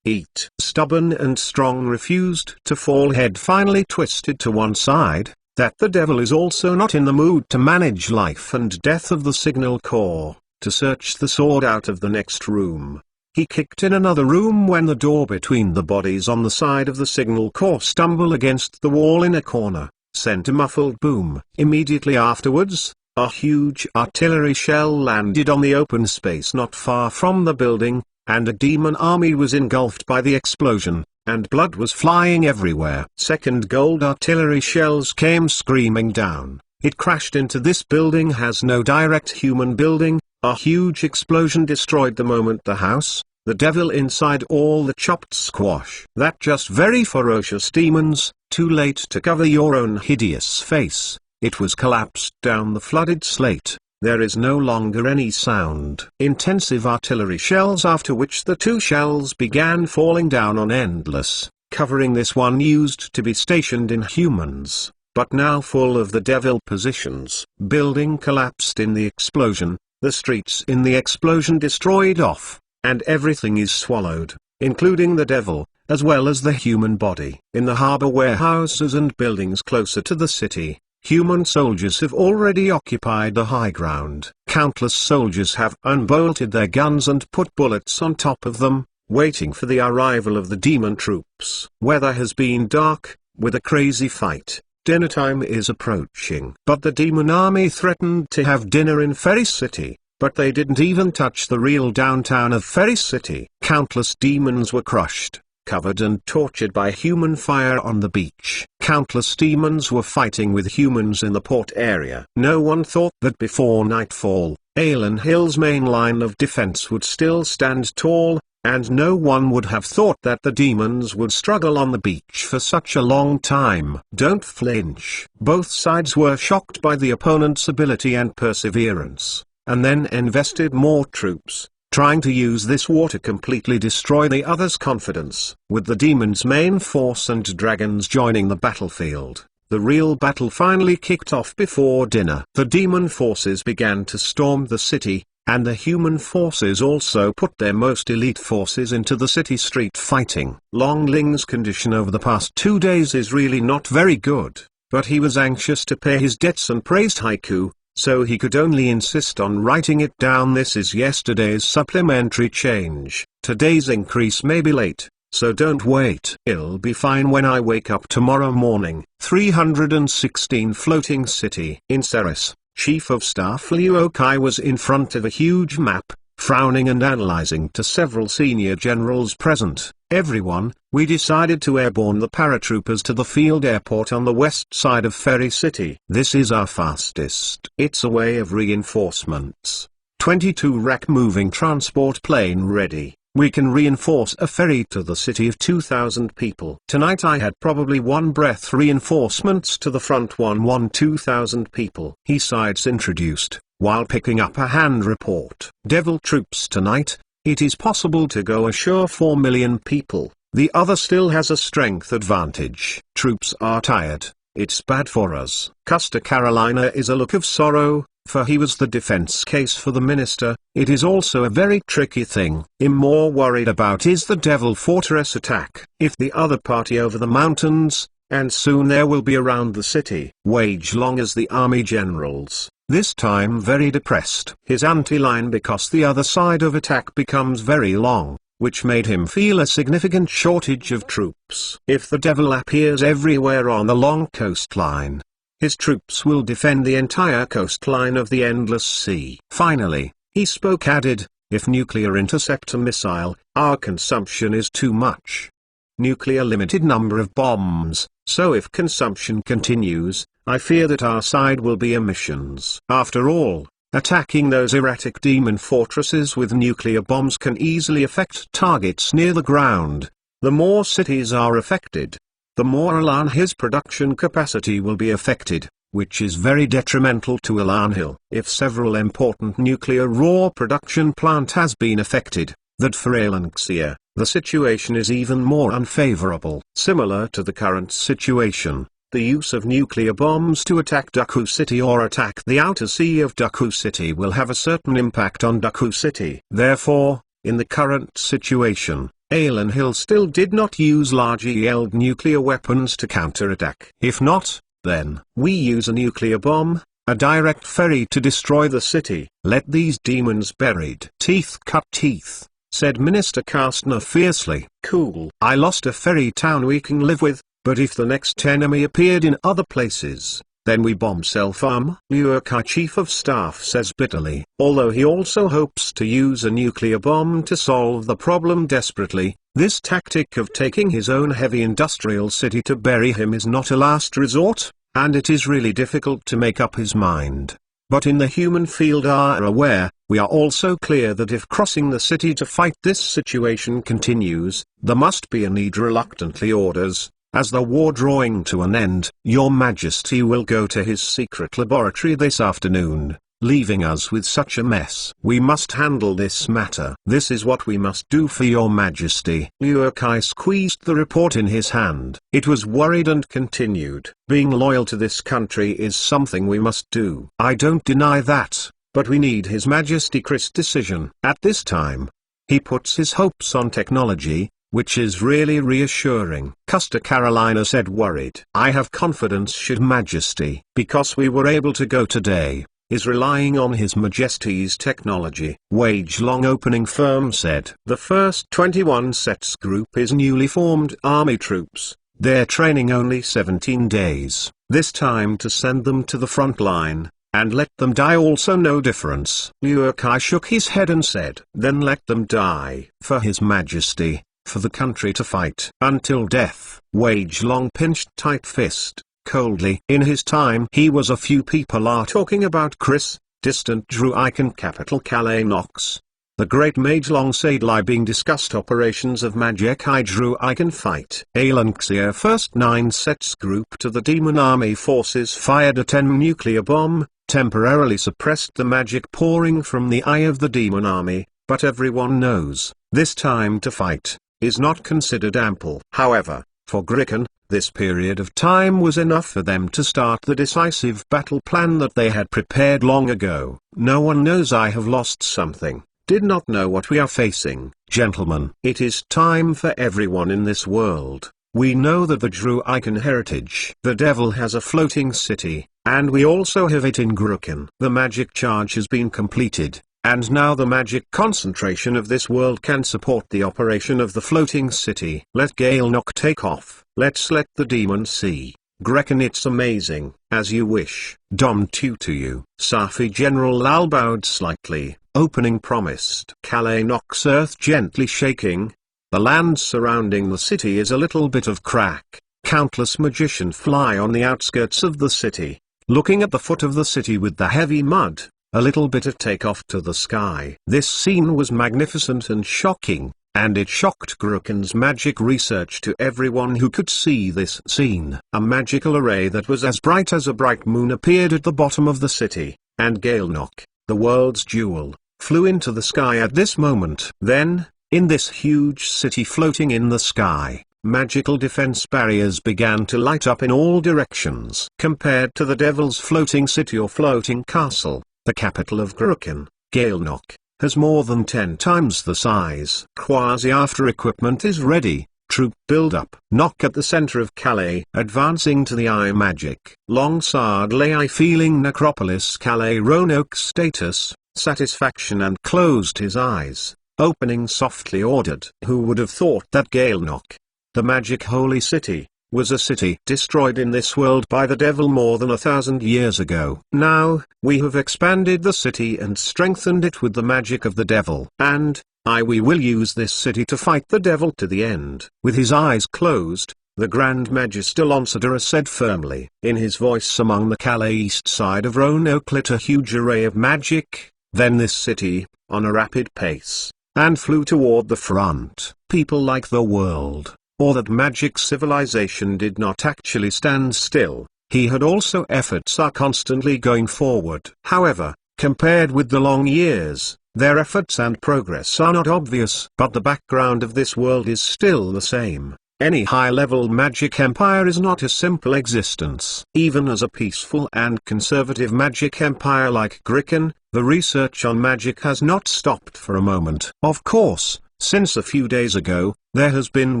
Eat. Stubborn and strong refused to fall, head finally twisted to one side, that the devil is also not in the mood to manage life and death of the Signal Corps, to search the sword out of the next room. He kicked in another room when the door between the bodies on the side of the Signal Corps stumbled against the wall in a corner, sent a muffled boom. Immediately afterwards, a huge artillery shell landed on the open space not far from the building, and a demon army was engulfed by the explosion, and blood was flying everywhere. Second gold artillery shells came screaming down. It crashed into this building, has no direct human building. A huge explosion destroyed the moment the house, the devil inside all the chopped squash. That just very ferocious demons, too late to cover your own hideous face. It was collapsed down the flooded slate. There is no longer any sound. Intensive artillery shells, after which the two shells began falling down on endless, covering this one used to be stationed in humans, but now full of the devil positions. Building collapsed in the explosion, the streets in the explosion destroyed off, and everything is swallowed, including the devil, as well as the human body. In the harbor, warehouses and buildings closer to the city, human soldiers have already occupied the high ground. Countless soldiers have unbolted their guns and put bullets on top of them, waiting for the arrival of the demon troops. Weather has been dark, with a crazy fight. Dinner time is approaching. But the demon army threatened to have dinner in Ferry City, but they didn't even touch the real downtown of Ferry City. Countless demons were crushed, covered and tortured by human fire on the beach. Countless demons were fighting with humans in the port area. No one thought that before nightfall, Alan Hill's main line of defense would still stand tall, and no one would have thought that the demons would struggle on the beach for such a long time. Don't flinch. Both sides were shocked by the opponent's ability and perseverance, and then invested more troops, trying to use this war to completely destroy the other's confidence. With the demon's main force and dragons joining the battlefield, the real battle finally kicked off before dinner. The demon forces began to storm the city, and the human forces also put their most elite forces into the city street fighting. Long Ling's condition over the past 2 days is really not very good, but he was anxious to pay his debts and praised Haiku, so he could only insist on writing it down. This is yesterday's supplementary change. Today's increase may be late, so don't wait. It'll be fine when I wake up tomorrow morning. 316 Floating City. In Ceres, Chief of Staff Liu Okai was in front of a huge map, frowning and analyzing to several senior generals present. Everyone, we decided to airborne the paratroopers to the field airport on the west side of Ferry City. This is our fastest. It's a way of reinforcements. 22 rack moving transport plane ready. We can reinforce a ferry to the city of 2,000 people. Tonight I had probably one breath reinforcements to the front 2,000 people. He sides introduced, while picking up a hand report. Devil troops tonight, it is possible to go ashore 4 million people. The other still has a strength advantage. Troops are tired, it's bad for us. Custer Carolina is a look of sorrow, for he was the defense case for the minister. It is also a very tricky thing. I'm more worried about is the Devil Fortress attack. If the other party over the mountains, and soon there will be around the city, wage long as the army generals, this time very depressed. His anti-line because the other side of attack becomes very long, which made him feel a significant shortage of troops. If the devil appears everywhere on the long coastline, his troops will defend the entire coastline of the Endless Sea. Finally, he spoke added, if nuclear interceptor missile, our consumption is too much. Nuclear limited number of bombs, so if consumption continues, I fear that our side will be emissions. After all, attacking those erratic demon fortresses with nuclear bombs can easily affect targets near the ground. The more cities are affected, the more Alan Hill's production capacity will be affected, which is very detrimental to Alan Hill. If several important nuclear raw production plant has been affected, that for Alanxia, the situation is even more unfavorable. Similar to the current situation, the use of nuclear bombs to attack Daku City or attack the outer sea of Daku City will have a certain impact on Daku City. Therefore, in the current situation, Alan Hill still did not use large-yield nuclear weapons to counterattack. If not, then we use a nuclear bomb, a direct ferry to destroy the city. Let these demons buried. Teeth cut teeth, said Minister Kastner fiercely. Cool. I lost a ferry town we can live with, but if the next enemy appeared in other places, then we bomb self-harm. Liu Okai, Chief of Staff, says bitterly, although he also hopes to use a nuclear bomb to solve the problem desperately. This tactic of taking his own heavy industrial city to bury him is not a last resort, and it is really difficult to make up his mind. but in the human field are aware, we are also clear that if crossing the city to fight this situation continues, there must be a need. Reluctantly orders, as the war drawing to an end, Your Majesty will go to his secret laboratory this afternoon, leaving us with such a mess. We must handle this matter. This is what we must do for Your Majesty. Liu Kai squeezed the report in his hand. It was worried and continued. Being loyal to this country is something we must do. I don't deny that, but we need His Majesty Chris' decision. At this time, he puts his hopes on technology, which is really reassuring. Custer Carolina said, worried. I have confidence should Majesty, because we were able to go today, is relying on His Majesty's technology. Wage Long Opening Firm said. The first 21 sets group is newly formed army troops. They're training only 17 days. This time to send them to the front line, and let them die also no difference. Liu Kai shook his head and said, then let them die. For His Majesty, for the country to fight until death. Wage Long pinched tight fist, coldly. In his time he was a few people are talking about Chris, distant Druican capital Calais Nox. The great Mage Long Sadlai being discussed operations of Magic Druican fight. Alanxia first 9 sets group to the demon army forces fired a 10 nuclear bomb, temporarily suppressed the magic pouring from the eye of the demon army, but everyone knows, this time to fight is not considered ample. However, for Griken, this period of time was enough for them to start the decisive battle plan that they had prepared long ago. No one knows I have lost something, did not know what we are facing. Gentlemen, it is time for everyone in this world. We know that the Druican heritage. The devil has a floating city, and we also have it in Gruken. The magic charge has been completed. And now the magic concentration of this world can support the operation of the floating city. Let Gaelnock take off. Let's let the demon see. Grecken, it's amazing. As you wish. Dom to you. Safi General Lal bowed slightly. Opening promised. Calais Nox earth gently shaking. The land surrounding the city is a little bit of crack. Countless magician fly on the outskirts of the city. Looking at the foot of the city with the heavy mud. A little bit of takeoff to the sky. This scene was magnificent and shocking, and it shocked Gruken's magic research to everyone who could see this scene. A magical array that was as bright as a bright moon appeared at the bottom of the city, and Gaelnock, the world's jewel, flew into the sky at this moment. Then, in this huge city floating in the sky, magical defense barriers began to light up in all directions. Compared to the devil's floating city or floating castle, the capital of Gruken, Gaelnock, has more than 10 times the size. Quasi-after equipment is ready, troop build-up. Knock at the center of Calais. Advancing to the eye magic. Long Sardlai feeling Necropolis Calais Roanoke status, satisfaction and closed his eyes, opening softly ordered. Who would have thought that Gaelnock, the magic holy city, was a city destroyed in this world by the devil more than 1,000 years ago. Now, we have expanded the city and strengthened it with the magic of the devil. And, we will use this city to fight the devil to the end. With his eyes closed, the Grand Magister Lansadara said firmly. In his voice among the Calais east side of Roanoke lit a huge array of magic, then this city, on a rapid pace, and flew toward the front. People like the world, or that magic civilization did not actually stand still. He had also efforts are constantly going forward. However, compared with the long years, their efforts and progress are not obvious. But the background of this world is still the same. Any high-level magic empire is not a simple existence. Even as a peaceful and conservative magic empire like Griken, the research on magic has not stopped for a moment. Of course, since a few days ago, there has been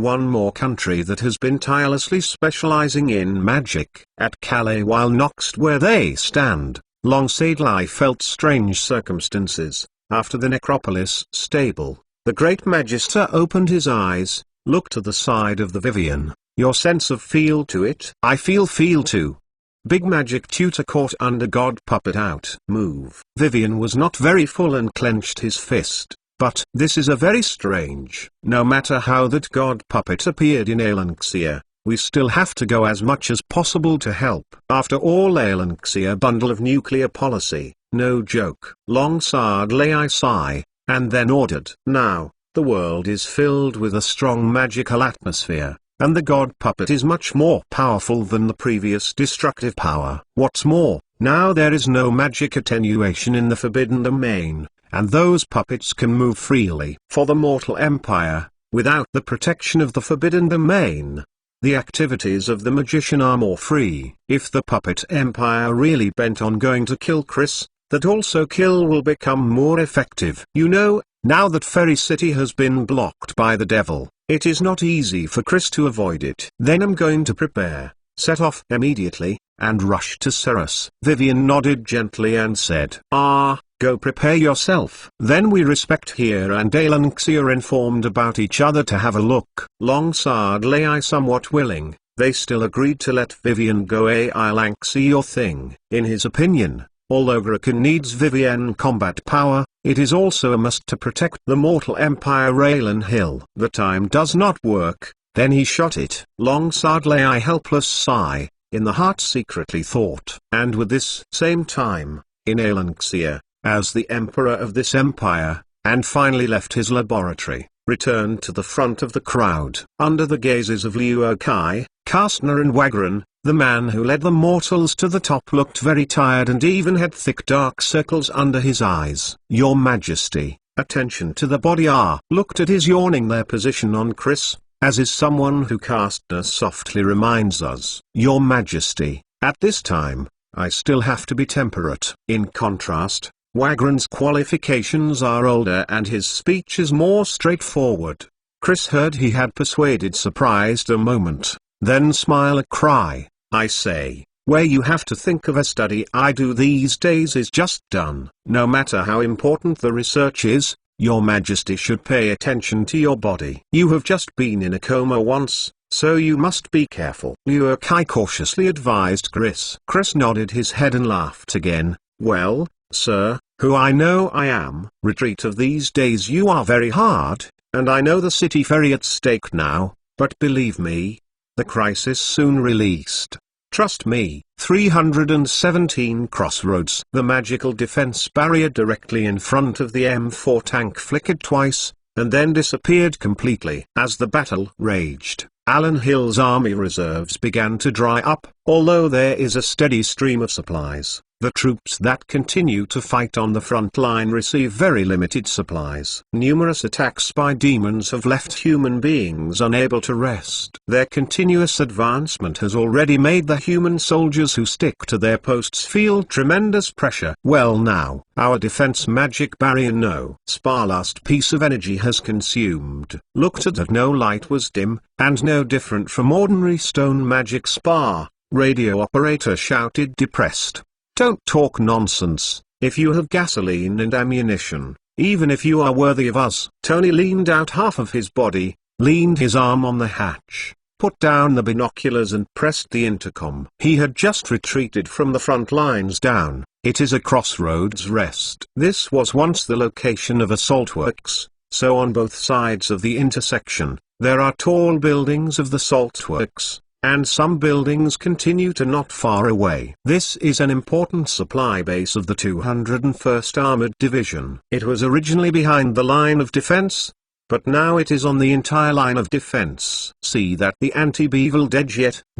one more country that has been tirelessly specializing in magic. At Calais while Noxed where they stand, Long Sadlai felt strange circumstances. After the Necropolis stable, the great Magister opened his eyes, looked to the side of the Vivian. Your sense of feel to it? I feel too. Big Magic Tutor caught under God Puppet out. Move. Vivian was not very full and clenched his fist. But this is a very strange. No matter how that God Puppet appeared in Alanxia, we still have to go as much as possible to help. After all, a bundle of nuclear policy, no joke. Long Sardley sigh, and then ordered. Now, the world is filled with a strong magical atmosphere, and the god puppet is much more powerful than the previous destructive power. What's more, now there is no magic attenuation in the Forbidden Domain, and those puppets can move freely. For the mortal empire, without the protection of the Forbidden Domain, the activities of the magician are more free. If the puppet empire really bent on going to kill Chris, that also kill will become more effective. You know, now that Fairy City has been blocked by the devil, it is not easy for Chris to avoid it. Then I'm going to prepare, set off immediately, and rush to Ceres. Vivian nodded gently and said, go prepare yourself. Then we Respect here and Alanxia are informed about each other to have a look. Longsard lay somewhat willing, they still agreed to let Vivian go. Alanxia your thing. In his opinion, although Graken needs Vivian combat power, it is also a must to protect the mortal empire Raylan Hill. The time does not work, then he shot it. Longsard lay helpless sigh, in the heart secretly thought. And with this same time, in Alanxia, as the emperor of this empire, and finally left his laboratory, returned to the front of the crowd. Under the gazes of Liu Kai, Kastner and Wagron, the man who led the mortals to the top looked very tired and even had thick dark circles under his eyes. Your Majesty, attention to the body. Looked at his yawning their position on Chris, as is someone who Kastner softly reminds us. Your Majesty, at this time, I still have to be temperate. In contrast, Wagron's qualifications are older and his speech is more straightforward. Chris heard he had persuaded, surprised a moment, then smile a cry. I say, where you have to think of a study I do these days is just done. No matter how important the research is, Your Majesty should pay attention to your body. You have just been in a coma once, so you must be careful. Liu Kai cautiously advised Chris. Chris nodded his head and laughed again. Well, sir, who I know I am. Retreat of these days you are very hard, and I know the city very at stake now, but believe me, the crisis soon released. Trust me. 317 Crossroads. The magical defense barrier directly in front of the M4 tank flickered twice, and then disappeared completely. As the battle raged, Alan Hill's army reserves began to dry up. Although there is a steady stream of supplies, the troops that continue to fight on the front line receive very limited supplies. Numerous attacks by demons have left human beings unable to rest. Their continuous advancement has already made the human soldiers who stick to their posts feel tremendous pressure. Well, now, our defense magic barrier no spar last piece of energy has consumed. Looked at that, no light was dim, and no different from ordinary stone magic spar. Radio operator shouted depressed. Don't talk nonsense. If you have gasoline and ammunition, even if you are worthy of us. Tony leaned out half of his body, leaned his arm on the hatch, put down the binoculars and pressed the intercom. He had just retreated from the front lines down. It is a crossroads rest. This was once the location of assault works, so on both sides of the intersection, there are tall buildings of the salt works, and some buildings continue to not far away. This is an important supply base of the 201st Armored Division. It was originally behind the line of defense, but now it is on the entire line of defense. See that the anti-Beevil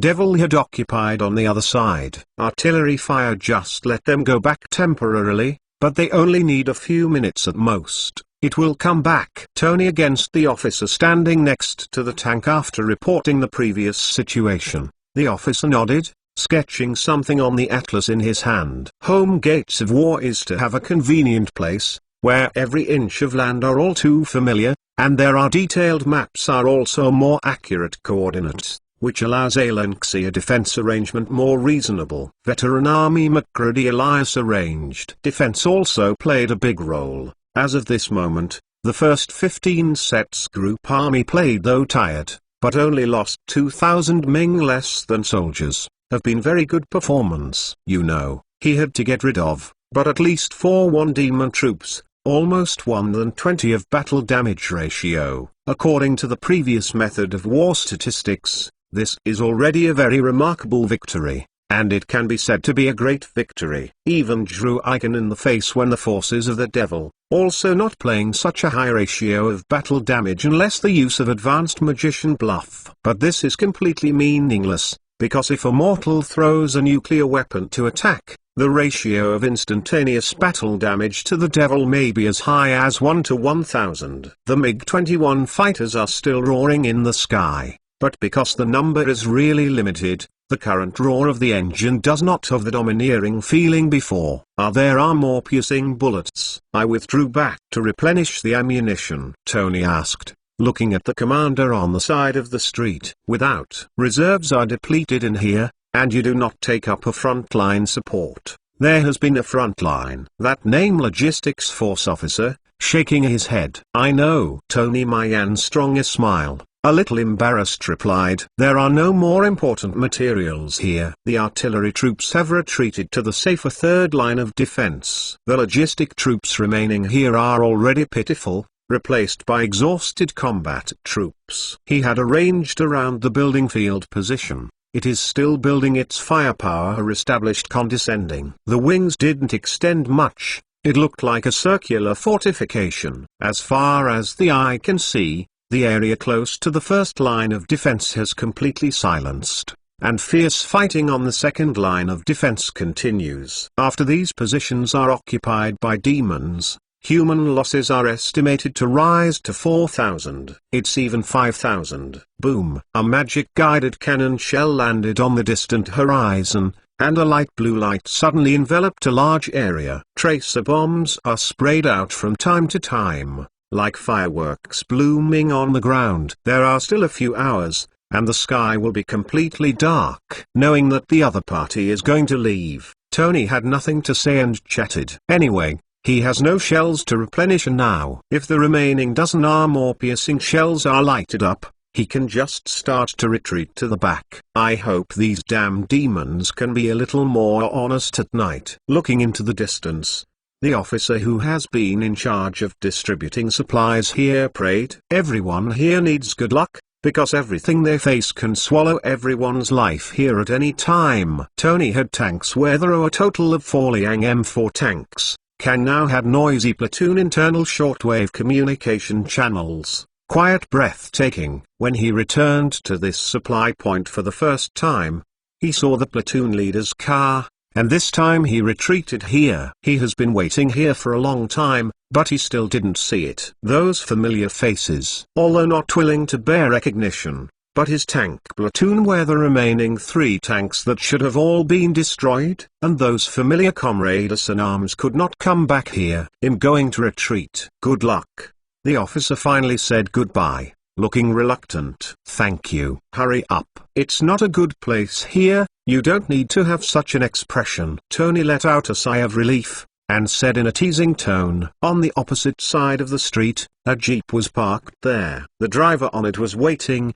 Devil had occupied on the other side. Artillery fire just let them go back temporarily, but they only need a few minutes at most. It will come back. Tony against the officer standing next to the tank after reporting the previous situation. The officer nodded, sketching something on the atlas in his hand. Home gates of war is to have a convenient place, where every inch of land are all too familiar, and there are detailed maps are also more accurate coordinates, which allows Alanxia defense arrangement more reasonable. Veteran Army McCready Elias arranged. Defense also played a big role. As of this moment, the first 15 sets Group Army played, though tired, but only lost 2,000 Ming less than soldiers, have been very good performance. You know, he had to get rid of, but at least 4 demon troops, almost 1:20 of battle damage ratio. According to the previous method of war statistics, This is already a very remarkable victory, and it can be said to be a great victory. Even drew Icon in the face when the forces of the devil, also not playing such a high ratio of battle damage unless the use of advanced magician bluff. But this is completely meaningless, because if a mortal throws a nuclear weapon to attack, the ratio of instantaneous battle damage to the devil may be as high as 1 to 1000. The MiG-21 fighters are still roaring in the sky, but because the number is really limited, the current roar of the engine does not have the domineering feeling before. There are more piercing bullets. I withdrew back to replenish the ammunition, Tony asked, looking at the commander on the side of the street. Without reserves are depleted in here, and you do not take up a frontline support. There has been a frontline. That name logistics force officer, shaking his head. I know. Tony Mayan strong a smile, a little embarrassed replied. There are no more important materials here. The artillery troops have retreated to the safer third line of defense. The logistic troops remaining here are already pitiful, replaced by exhausted combat troops. He had arranged around the building field position. It is still building its firepower, established condescending. The wings didn't extend much, it looked like a circular fortification. As far as the eye can see, the area close to the first line of defense has completely silenced, and fierce fighting on the second line of defense continues. After these positions are occupied by demons, human losses are estimated to rise to 4,000. It's even 5,000. Boom! A magic-guided cannon shell landed on the distant horizon, and a light blue light suddenly enveloped a large area. Tracer bombs are sprayed out from time to time, like fireworks blooming on the ground. There are still a few hours, and the sky will be completely dark. Knowing that the other party is going to leave, Tony had nothing to say and chatted. Anyway, he has no shells to replenish now. If the remaining dozen or more piercing shells are lighted up, he can just start to retreat to the back. I hope these damn demons can be a little more honest at night. Looking into the distance, the officer who has been in charge of distributing supplies here prayed. Everyone here needs good luck, because everything they face can swallow everyone's life here at any time. Tony had tanks where there are a total of 4 Liang M4 tanks. Can now had noisy platoon internal shortwave communication channels. Quiet breathtaking. When he returned to this supply point for the first time, he saw the platoon leader's car, and this time he retreated here. He has been waiting here for a long time, but he still didn't see it. Those familiar faces, although not willing to bear recognition, but his tank platoon were the remaining 3 tanks that should have all been destroyed, and those familiar comrades in arms could not come back here. I'm going to retreat. Good luck. The officer finally said goodbye, looking reluctant. Thank you. Hurry up. It's not a good place here. You don't need to have such an expression. Tony let out a sigh of relief, and said in a teasing tone. On the opposite side of the street, a jeep was parked there. The driver on it was waiting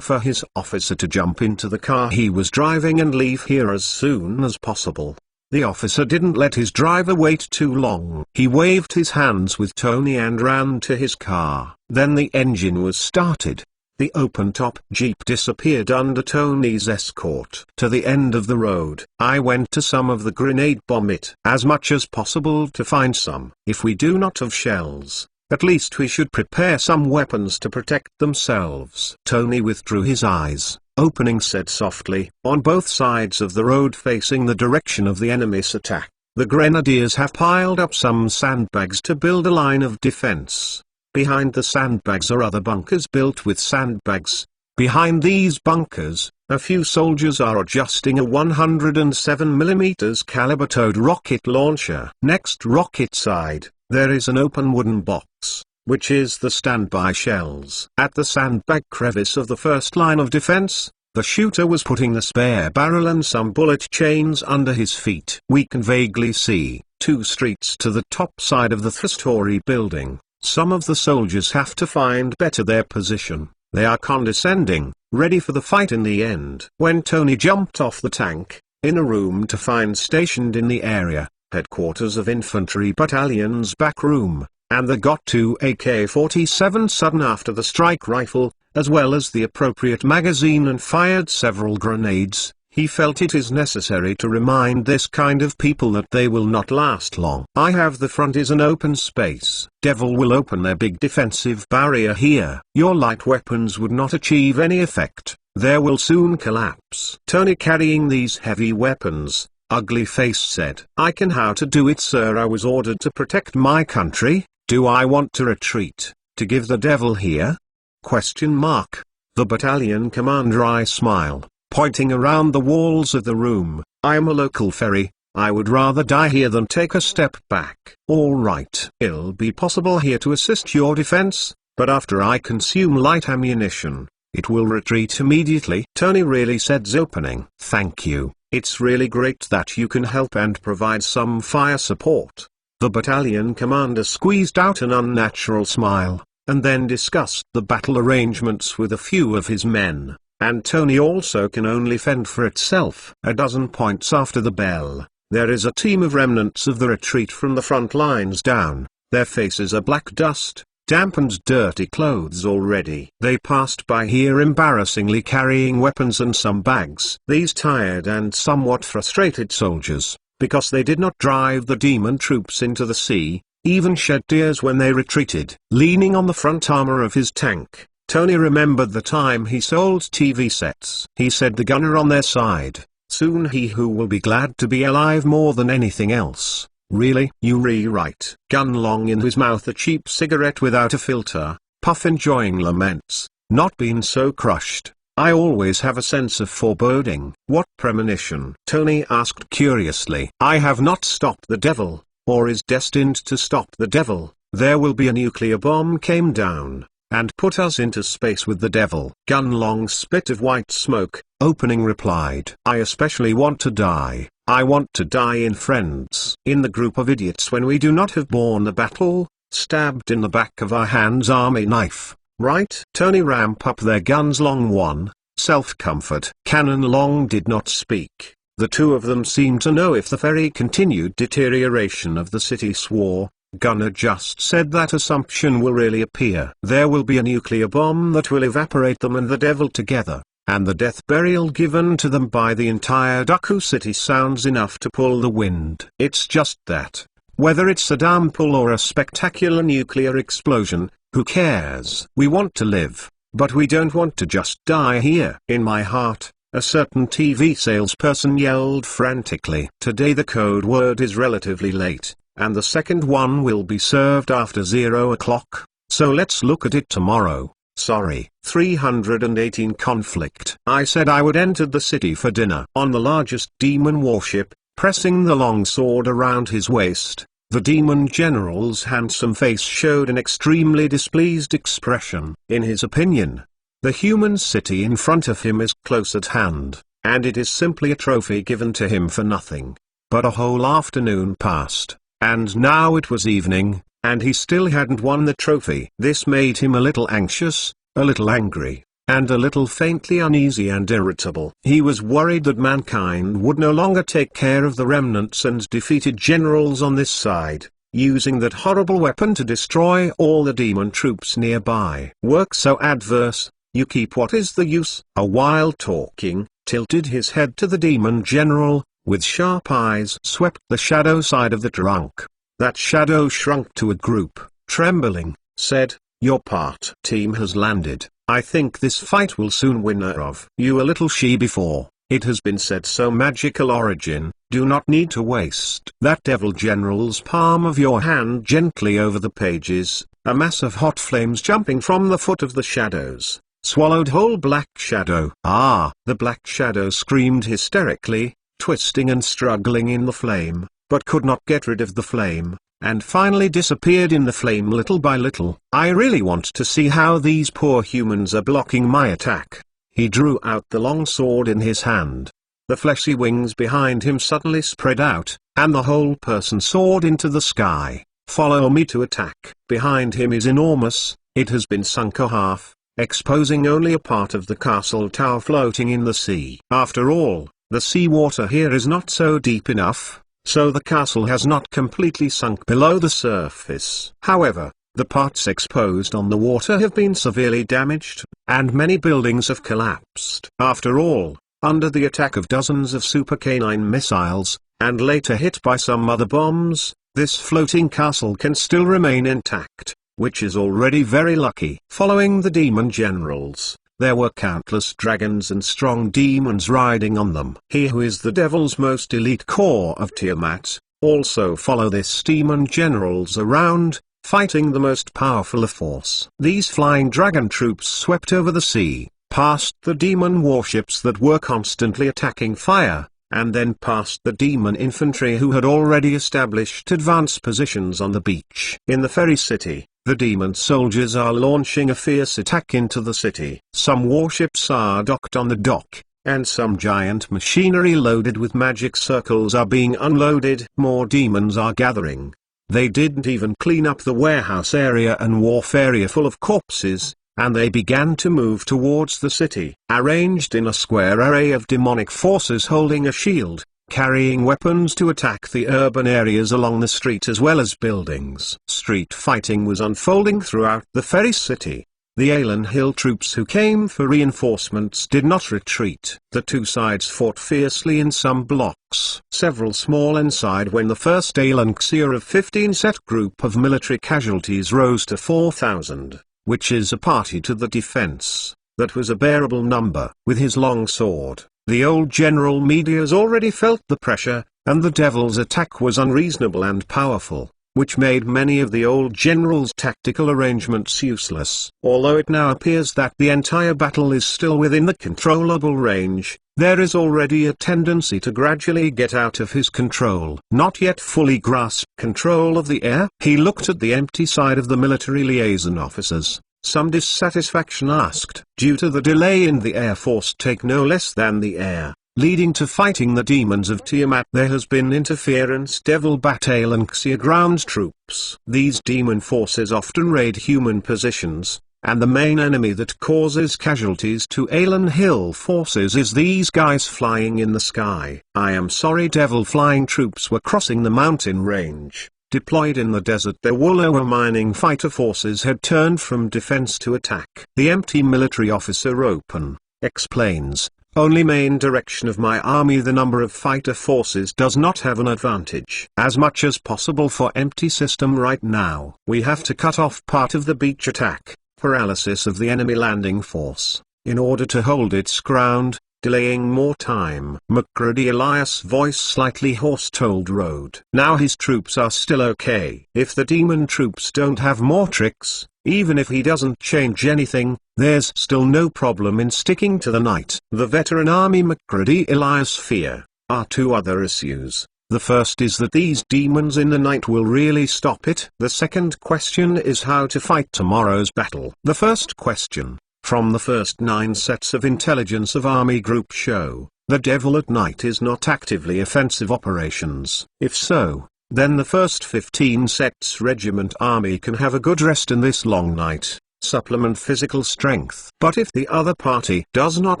for his officer to jump into the car he was driving and leave here as soon as possible. The officer didn't let his driver wait too long. He waved his hands with Tony and ran to his car. Then the engine was started. The open-top Jeep disappeared under Tony's escort. To the end of the road, I went to some of the grenade bomb it as much as possible to find some. If we do not have shells, at least we should prepare some weapons to protect themselves. Tony withdrew his eyes, opening said softly. On both sides of the road facing the direction of the enemy's attack, the grenadiers have piled up some sandbags to build a line of defense. Behind the sandbags are other bunkers built with sandbags. Behind these bunkers, a few soldiers are adjusting a 107mm caliber towed rocket launcher. Next rocket side, there is an open wooden box, which is the standby shells. At the sandbag crevice of the first line of defense, the shooter was putting the spare barrel and some bullet chains under his feet. We can vaguely see, 2 streets to the top side of the 3-story building. Some of the soldiers have to find better their position. They are condescending, ready for the fight in the end. When Tony jumped off the tank, in a room to find stationed in the area, headquarters of infantry battalion's back room, and the got 2 AK-47 sudden after the strike rifle, as well as the appropriate magazine, and fired several grenades. He felt it is necessary to remind this kind of people that they will not last long. I have the front is an open space. Devil will open their big defensive barrier here. Your light weapons would not achieve any effect. They will soon collapse. Tony carrying these heavy weapons, ugly face said. I can. How to do it, sir? I was ordered to protect my country. Do I want to retreat, to give the devil here? Question mark. The battalion commander. I smile, pointing around the walls of the room. I am a local ferry. I would rather die here than take a step back. All right. It'll be possible here to assist your defense, but after I consume light ammunition, it will retreat immediately. Tony really said's opening. Thank you. It's really great that you can help and provide some fire support. The battalion commander squeezed out an unnatural smile, and then discussed the battle arrangements with a few of his men. And Tony also can only fend for itself. A dozen points after the bell, there is a team of remnants of the retreat from the front lines down. Their faces are black dust, damp and dirty clothes already. They passed by here embarrassingly carrying weapons and some bags. These tired and somewhat frustrated soldiers, because they did not drive the demon troops into the sea, even shed tears when they retreated. Leaning on the front armor of his tank, Tony remembered the time he sold TV sets. He said the gunner on their side, soon he who will be glad to be alive more than anything else. Really? You rewrite. Gun Long in his mouth, a cheap cigarette without a filter, Puff enjoying laments, not been so crushed. I always have a sense of foreboding. What premonition? Tony asked curiously. I have not stopped the devil, or is destined to stop the devil. There will be a nuclear bomb came down, and put us into space with the devil. Gun Long spit of white smoke, opening replied. I especially want to die. I want to die in Friends. In the group of idiots when we do not have borne the battle, stabbed in the back of our hands army knife. Right? Tony ramp up their guns. Long one, self-comfort. Cannon Long did not speak. The two of them seemed to know if the ferry continued deterioration of the city. Swore. Gunner just said that assumption will really appear. There will be a nuclear bomb that will evaporate them and the devil together, and the death burial given to them by the entire Daku city sounds enough to pull the wind. It's just that, whether it's a damn pull or a spectacular nuclear explosion, who cares? We want to live, but we don't want to just die here. In my heart, a certain TV salesperson yelled frantically. Today the code word is relatively late, and the second one will be served after 0 o'clock, so let's look at it tomorrow. Sorry. 318 conflict. I said I would enter the city for dinner. On the largest demon warship, pressing the long sword around his waist, the demon general's handsome face showed an extremely displeased expression. In his opinion, the human city in front of him is close at hand, and it is simply a trophy given to him for nothing. But a whole afternoon passed, and now it was evening, and he still hadn't won the trophy. This made him a little anxious, a little angry, and a little faintly uneasy and irritable. He was worried that mankind would no longer take care of the remnants and defeated generals on this side, using that horrible weapon to destroy all the demon troops nearby. Work so adverse, you keep. What is the use? A while talking, tilted his head to the demon general, with sharp eyes swept the shadow side of the trunk. That shadow shrunk to a group, trembling, said, your part team has landed. I think this fight will soon win of. You a little she before, it has been said so. Magical origin, do not need to waste that devil general's palm of your hand gently over the pages. A mass of hot flames jumping from the foot of the shadows, swallowed whole black shadow. Ah! The black shadow screamed hysterically, twisting and struggling in the flame, but could not get rid of the flame, and finally disappeared in the flame little by little. I really want to see how these poor humans are blocking my attack. He drew out the long sword in his hand. The fleshy wings behind him suddenly spread out, and the whole person soared into the sky. Follow me to attack. Behind him is enormous, it has been sunk a half, exposing only a part of the castle tower floating in the sea. After all, the seawater here is not so deep enough, so the castle has not completely sunk below the surface. However, the parts exposed on the water have been severely damaged. and many buildings have collapsed. After all, under the attack of dozens of Super K9 missiles, and later hit by some other bombs, this floating castle can still remain intact, which is already very lucky. Following the demon generals, there were countless dragons and strong demons riding on them. He who is the devil's most elite core of Tiamat, also follow this demon generals around, fighting the most powerful of force. These flying dragon troops swept over the sea, past the demon warships that were constantly attacking fire, and then past the demon infantry who had already established advanced positions on the beach. In the ferry city, the demon soldiers are launching a fierce attack into the city. Some warships are docked on the dock, and some giant machinery loaded with magic circles are being unloaded. More demons are gathering. They didn't even clean up the warehouse area and wharf area full of corpses, and they began to move towards the city. Arranged in a square array of demonic forces holding a shield, carrying weapons to attack the urban areas along the street as well as buildings. Street fighting was unfolding throughout the ferry city. The Alan Hill troops who came for reinforcements did not retreat. The two sides fought fiercely in some blocks. Several small inside when the first Alan Xia of 15 set group of military casualties rose to 4,000, which is a party to the defense. That was a bearable number. With his long sword, the old General Medias already felt the pressure, and the devil's attack was unreasonable and powerful, which made many of the old general's tactical arrangements useless. Although it now appears that the entire battle is still within the controllable range, there is already a tendency to gradually get out of his control. Not yet fully grasp control of the air. He looked at the empty side of the military liaison officers. Some dissatisfaction asked. Due to the delay in the Air Force take no less than the air, leading to fighting the demons of Tiamat, there has been interference. Devil Batale and Xia ground troops. These demon forces often raid human positions, and the main enemy that causes casualties to Alan Hill forces is these guys flying in the sky. I am sorry, devil flying troops were crossing the mountain range. Deployed in the desert, their Woloa mining fighter forces had turned from defense to attack. The empty military officer Open explains, only main direction of my army, the number of fighter forces does not have an advantage. As much as possible for empty system right now. We have to cut off part of the beach attack, paralysis of the enemy landing force, in order to hold its ground, delaying more time. McCready Elias' voice slightly hoarse told Rode. Now his troops are still okay. If the demon troops don't have more tricks, even if he doesn't change anything, there's still no problem in sticking to the night. The veteran army McCready Elias fear are two other issues. The first is that these demons in the night will really stop it. The second question is how to fight tomorrow's battle. The first question, from the first 9 sets of intelligence of Army Group show, the Devil at Night is not actively offensive operations. If so, then the first 15 sets regiment army can have a good rest in this long night, supplement physical strength. But if the other party does not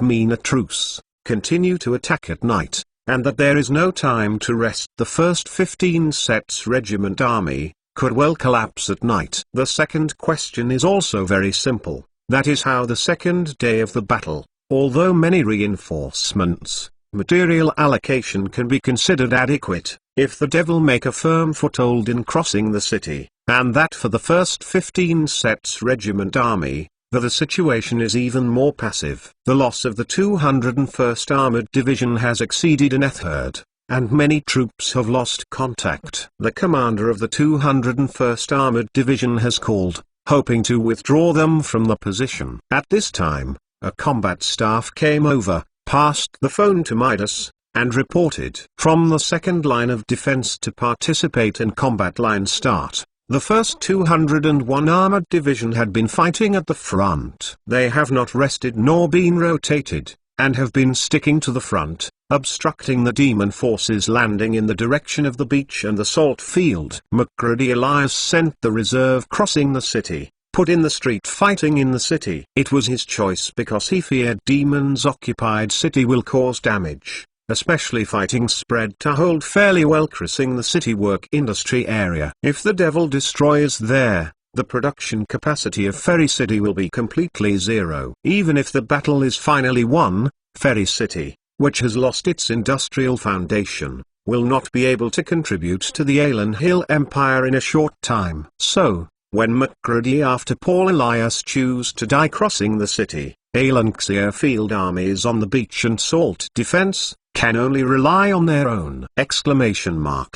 mean a truce, continue to attack at night, and that there is no time to rest, the first 15 sets regiment army could well collapse at night. The second question is also very simple. That is how the second day of the battle, although many reinforcements, material allocation can be considered adequate, if the devil make a firm foothold in crossing the city, and that for the first 15 sets regiment army, the situation is even more passive. The loss of the 201st Armored Division has exceeded an third, and many troops have lost contact. The commander of the 201st Armored Division has called, hoping to withdraw them from the position. At this time, a combat staff came over, passed the phone to Midas, and reported from the second line of defense to participate in combat line start. The first 201 Armored Division had been fighting at the front. They have not rested nor been rotated, and have been sticking to the front, obstructing the demon forces landing in the direction of the beach and the salt field. McCready Elias sent the reserve crossing the city, put in the street fighting in the city. It was his choice because he feared demons occupied city will cause damage, especially fighting spread to hold fairly well crossing the city work industry area. If the devil destroys there, the production capacity of Ferry City will be completely zero. Even if the battle is finally won, Ferry City, which has lost its industrial foundation, will not be able to contribute to the Alan Hill Empire in a short time. So, when McGrady after Paul Elias choose to die crossing the city, Alan's airfield armies on the beach and salt defense, can only rely on their own. !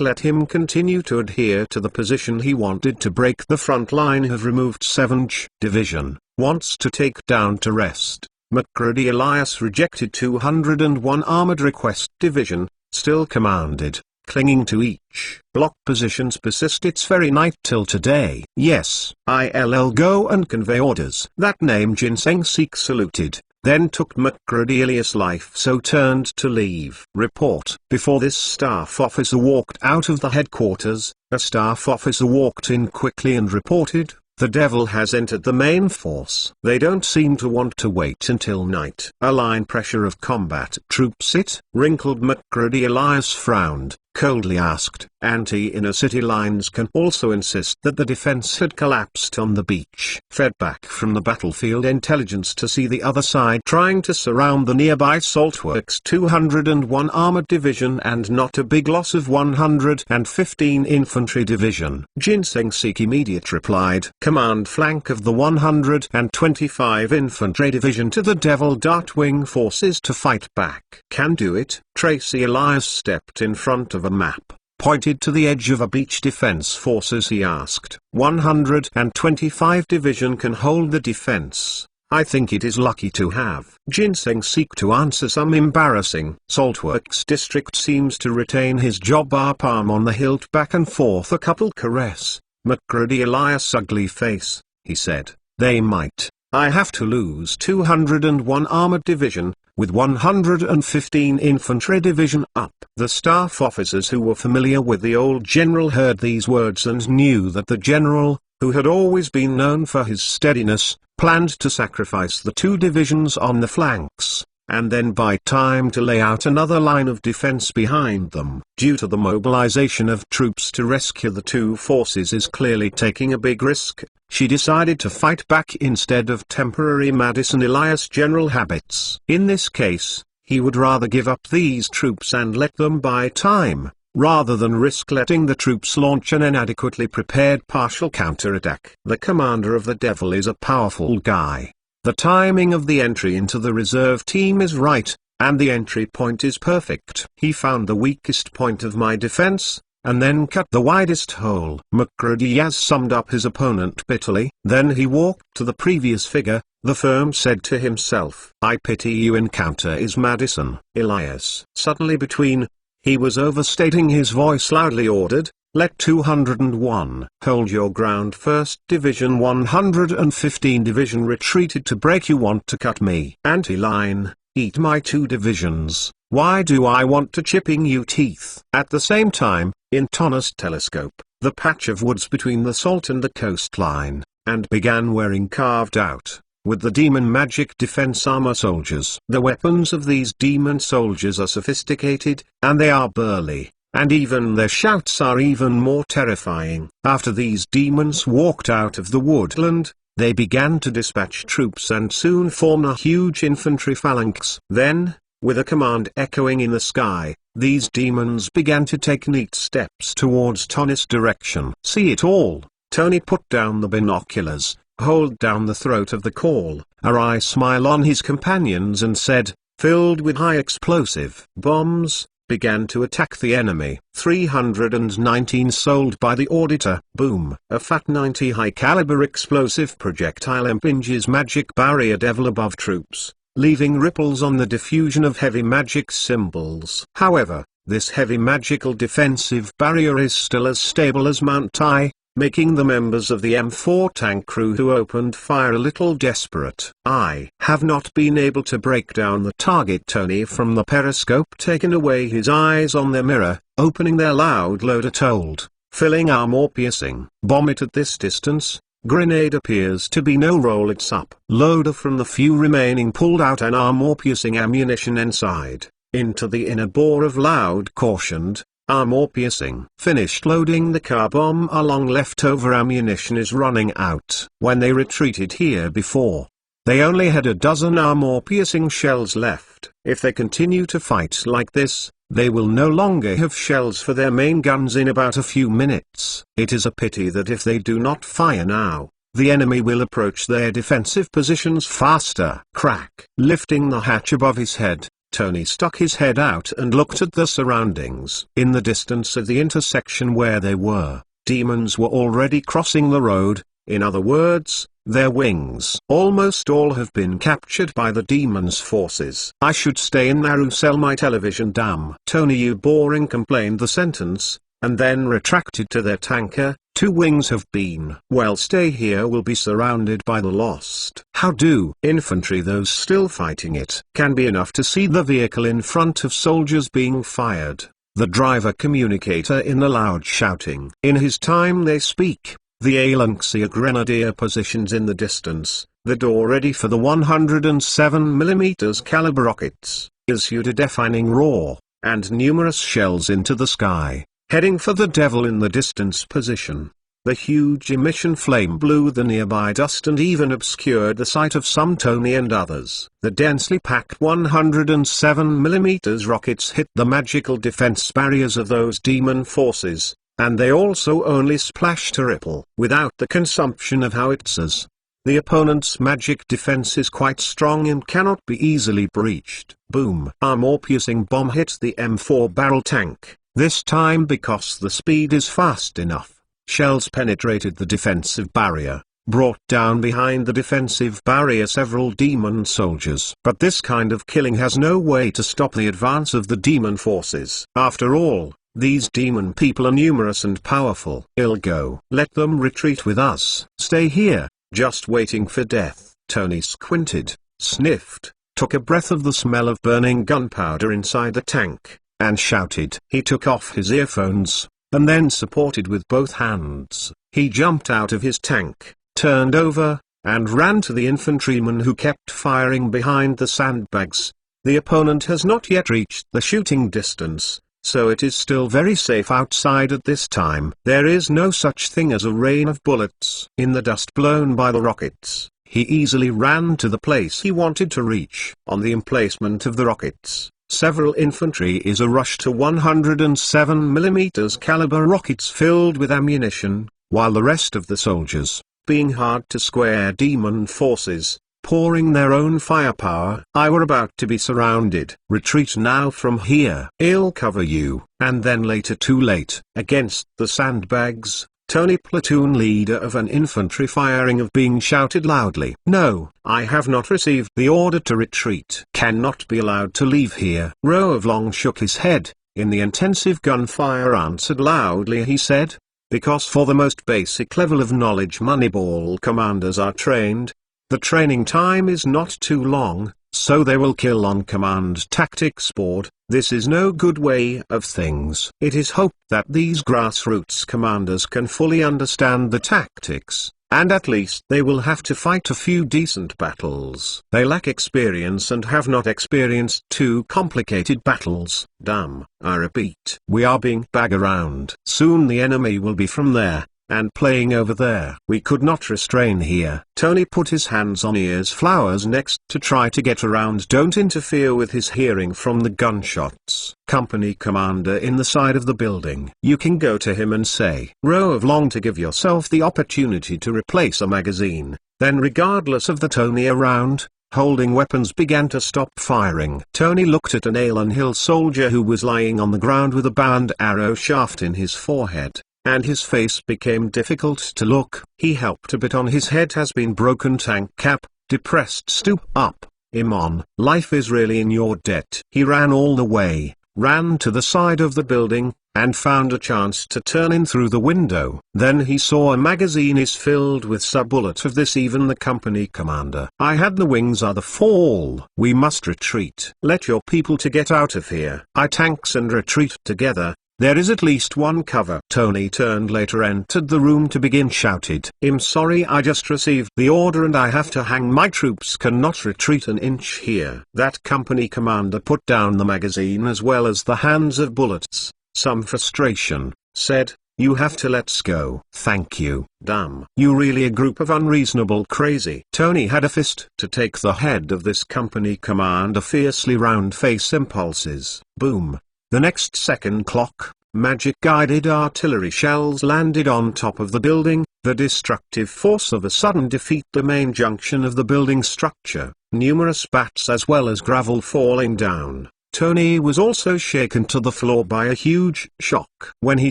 Let him continue to adhere to the position he wanted to break the front line have removed 7th Division, wants to take down to rest. McGrady Elias rejected 201 Armored Request Division, still commanded, clinging to each. Block positions persist its very night till today. Yes, I'll go and convey orders. That name Ginseng Sikh saluted, then took McGrady Elias' life so turned to leave. Report. Before this staff officer walked out of the headquarters, a staff officer walked in quickly and reported, "The devil has entered the main force." They don't seem to want to wait until night. A line pressure of combat troops it? Wrinkled McGrady Elias frowned, coldly asked. Anti-inner city lines can also insist that the defense had collapsed on the beach. Fed back from the battlefield intelligence to see the other side trying to surround the nearby Saltworks 201 Armored Division and not a big loss of 115 Infantry Division. Ginseng Sikh immediate replied, "Command flank of the 125 Infantry Division to the Devil. Wing forces to fight back." Can do it. Tracy Elias stepped in front of a map, pointed to the edge of a beach. Defense forces, he asked. 125 Division can hold the defense. I think it is lucky to have. Ginseng Sikh to answer some embarrassing. Saltworks district seems to retain his job. Palm on the hilt back and forth a couple caress. McGrady Elias ugly face, he said. They might. I have to lose 201 Armored Division, with 115 Infantry Division up. The staff officers who were familiar with the old general heard these words and knew that the general, who had always been known for his steadiness, planned to sacrifice the two divisions on the flanks, and then buy time to lay out another line of defense behind them. Due to the mobilization of troops to rescue the two forces is clearly taking a big risk, she decided to fight back instead of temporary Madison Elias general habits. In this case, he would rather give up these troops and let them buy time, rather than risk letting the troops launch an inadequately prepared partial counterattack. The commander of the Devil is a powerful guy. The timing of the entry into the reserve team is right, and the entry point is perfect. He found the weakest point of my defense, and then cut the widest hole. McGrady Yaz summed up his opponent bitterly. Then he walked to the previous figure. The firm said to himself, I pity you. Encounter is Madison Elias. Suddenly between, he was overstating his voice, loudly ordered, let 201 hold your ground. 1st Division 115 Division retreated to break. You want to cut me? Anti-line, eat my two divisions. Why do I want to chipping you teeth? At the same time, in Tonna's telescope, the patch of woods between the salt and the coastline, and began wearing carved out, with the demon magic defense armor soldiers. The weapons of these demon soldiers are sophisticated, and they are burly, and even their shouts are even more terrifying. After these demons walked out of the woodland, they began to dispatch troops and soon formed a huge infantry phalanx. Then, with a command echoing in the sky, these demons began to take neat steps towards Tony's direction. See it all. Tony put down the binoculars, hold down the throat of the call, a wry smile on his companions, and said, filled with high explosive bombs, began to attack the enemy. 319 sold by the auditor. Boom. A fat 90 high-caliber explosive projectile impinges magic barrier Devil above troops, leaving ripples on the diffusion of heavy magic symbols. However, this heavy magical defensive barrier is still as stable as Mount Tai, making the members of the M4 tank crew who opened fire a little desperate. I have not been able to break down the target. Tony from the periscope taken away his eyes on their mirror, opening their loud loader told, filling armor piercing. Bomb it at this distance. Grenade appears to be no roll. It's up. Loader from the few remaining pulled out an armor piercing ammunition inside, into the inner bore of loud cautioned, armor-piercing. Finished loading the car bomb. A long leftover ammunition is running out. When they retreated here before, they only had a dozen armor-piercing shells left. If they continue to fight like this, they will no longer have shells for their main guns in about a few minutes. It is a pity that if they do not fire now, the enemy will approach their defensive positions faster. Crack. Lifting the hatch above his head, Tony stuck his head out and looked at the surroundings. In the distance at the intersection where they were, demons were already crossing the road. In other words, their wings. Almost all have been captured by the demons' forces. I should stay in Naru, sell my television. Damn. Tony, you boring, complained the sentence, and then retracted to their tanker. 2 wings have been. Well, stay here, will be surrounded by the lost. How do? Infantry, those still fighting it, can be enough to see the vehicle in front of soldiers being fired. The driver communicator in the loud shouting. In his time they speak. The Alanxia Grenadier positions in the distance, the door ready for the 107mm caliber rockets, issued a deafening roar, and numerous shells into the sky, heading for the devil in the distance position. The huge emission flame blew the nearby dust and even obscured the sight of some Tony and others. The densely packed 107mm rockets hit the magical defense barriers of those demon forces, and they also only splashed a ripple. Without the consumption of howitzers, the opponent's magic defense is quite strong and cannot be easily breached. Boom! Armor-piercing bomb hit the M4 barrel tank, this time because the speed is fast enough. Shells penetrated the defensive barrier, brought down behind the defensive barrier several demon soldiers. But this kind of killing has no way to stop the advance of the demon forces. After all, these demon people are numerous and powerful. Ilgo. Let them retreat with us. Stay here, just waiting for death. Tony squinted, sniffed, took a breath of the smell of burning gunpowder inside the tank, and shouted. He took off his earphones, and then, supported with both hands, he jumped out of his tank, turned over, and ran to the infantryman who kept firing behind the sandbags. The opponent has not yet reached the shooting distance, so it is still very safe outside at this time. There is no such thing as a rain of bullets. In the dust blown by the rockets, he easily ran to the place he wanted to reach. On the emplacement of the rockets, several infantry is a rush to 107mm caliber rockets filled with ammunition, while the rest of the soldiers, being hard to square demon forces, pouring their own firepower. I were about to be surrounded. Retreat now from here. I'll cover you. And then later, too late. Against the sandbags, Tony, platoon leader of an infantry firing of being shouted loudly. No, I have not received the order to retreat. Cannot be allowed to leave here. Row of Long shook his head. In the intensive gunfire answered loudly, he said. Because for the most basic level of knowledge Moneyball commanders are trained. The training time is not too long, so they will kill on command. Tactics board. This is no good way of things. It is hoped that these grassroots commanders can fully understand the tactics, and at least they will have to fight a few decent battles. They lack experience and have not experienced too complicated battles. Damn, I repeat. We are being bagged around. Soon the enemy will be from there, and playing over there. We could not restrain here. Tony put his hands on ears flowers next to try to get around. Don't interfere with his hearing from the gunshots. Company commander in the side of the building. You can go to him and say, Row of Long, to give yourself the opportunity to replace a magazine. Then regardless of the Tony around, holding weapons began to stop firing. Tony looked at an Alan Hill soldier who was lying on the ground with a bow and arrow shaft in his forehead, and his face became difficult to look. He helped a bit on his head has been broken, tank cap, depressed, stoop up, Imon. Life is really in your debt. He ran all the way, ran to the side of the building, and found a chance to turn in through the window. Then he saw a magazine is filled with sub-bullet of this. Even the company commander. I had the wings are the fall. We must retreat. Let your people to get out of here. I tanks and retreat together. There is at least one cover. Tony turned later, entered the room to begin, shouted. I'm sorry, I just received the order and I have to hang. My troops cannot retreat an inch here. That company commander put down the magazine as well as the hands of bullets, some frustration, said, "You have to let's go." "Thank you." "Damn, you really a group of unreasonable crazy." Tony had a fist to take the head of this company commander fiercely round-face impulses. Boom. The next second clock, magic-guided artillery shells landed on top of the building, the destructive force of a sudden defeat the main junction of the building structure, numerous bats as well as gravel falling down. Tony was also shaken to the floor by a huge shock. When he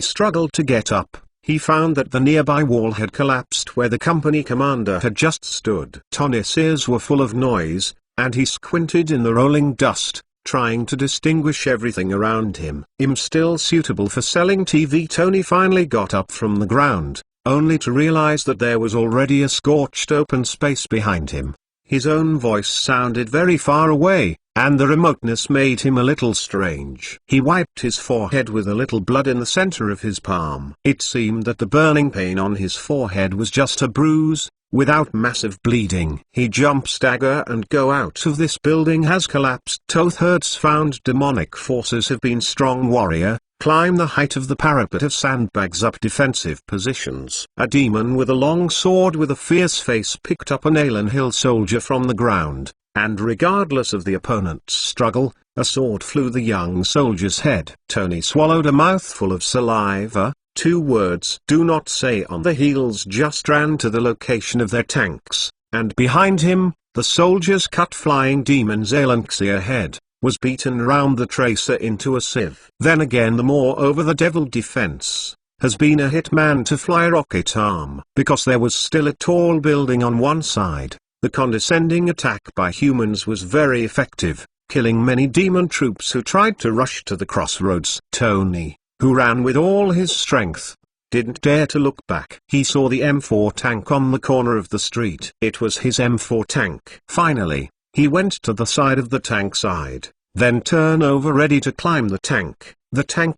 struggled to get up, he found that the nearby wall had collapsed where the company commander had just stood. Tony's ears were full of noise, and he squinted in the rolling dust, trying to distinguish everything around him. Still suitable for selling TV. Tony finally got up from the ground, only to realize that there was already a scorched open space behind him. His own voice sounded very far away, and the remoteness made him a little strange. He wiped his forehead with a little blood in the center of his palm. It seemed that the burning pain on his forehead was just a bruise, without massive bleeding. He jump stagger and go out of this building has collapsed. Tothherds found demonic forces have been strong warrior, climb the height of the parapet of sandbags up defensive positions. A demon with a long sword with a fierce face picked up an Alan Hill soldier from the ground, and regardless of the opponent's struggle, a sword flew the young soldier's head. Tony swallowed a mouthful of saliva. 2 words "do not say" on the heels just ran to the location of their tanks, and behind him, the soldiers cut flying demons. Alanxia head was beaten round the tracer into a sieve. Then again the moreover the devil defense has been a hitman to fly rocket arm. Because there was still a tall building on one side, the condescending attack by humans was very effective, killing many demon troops who tried to rush to the crossroads. Tony, who ran with all his strength, didn't dare to look back. He saw the M4 tank on the corner of the street. It was his M4 tank. Finally, he went to the side of the tank side, then turn over ready to climb the tank.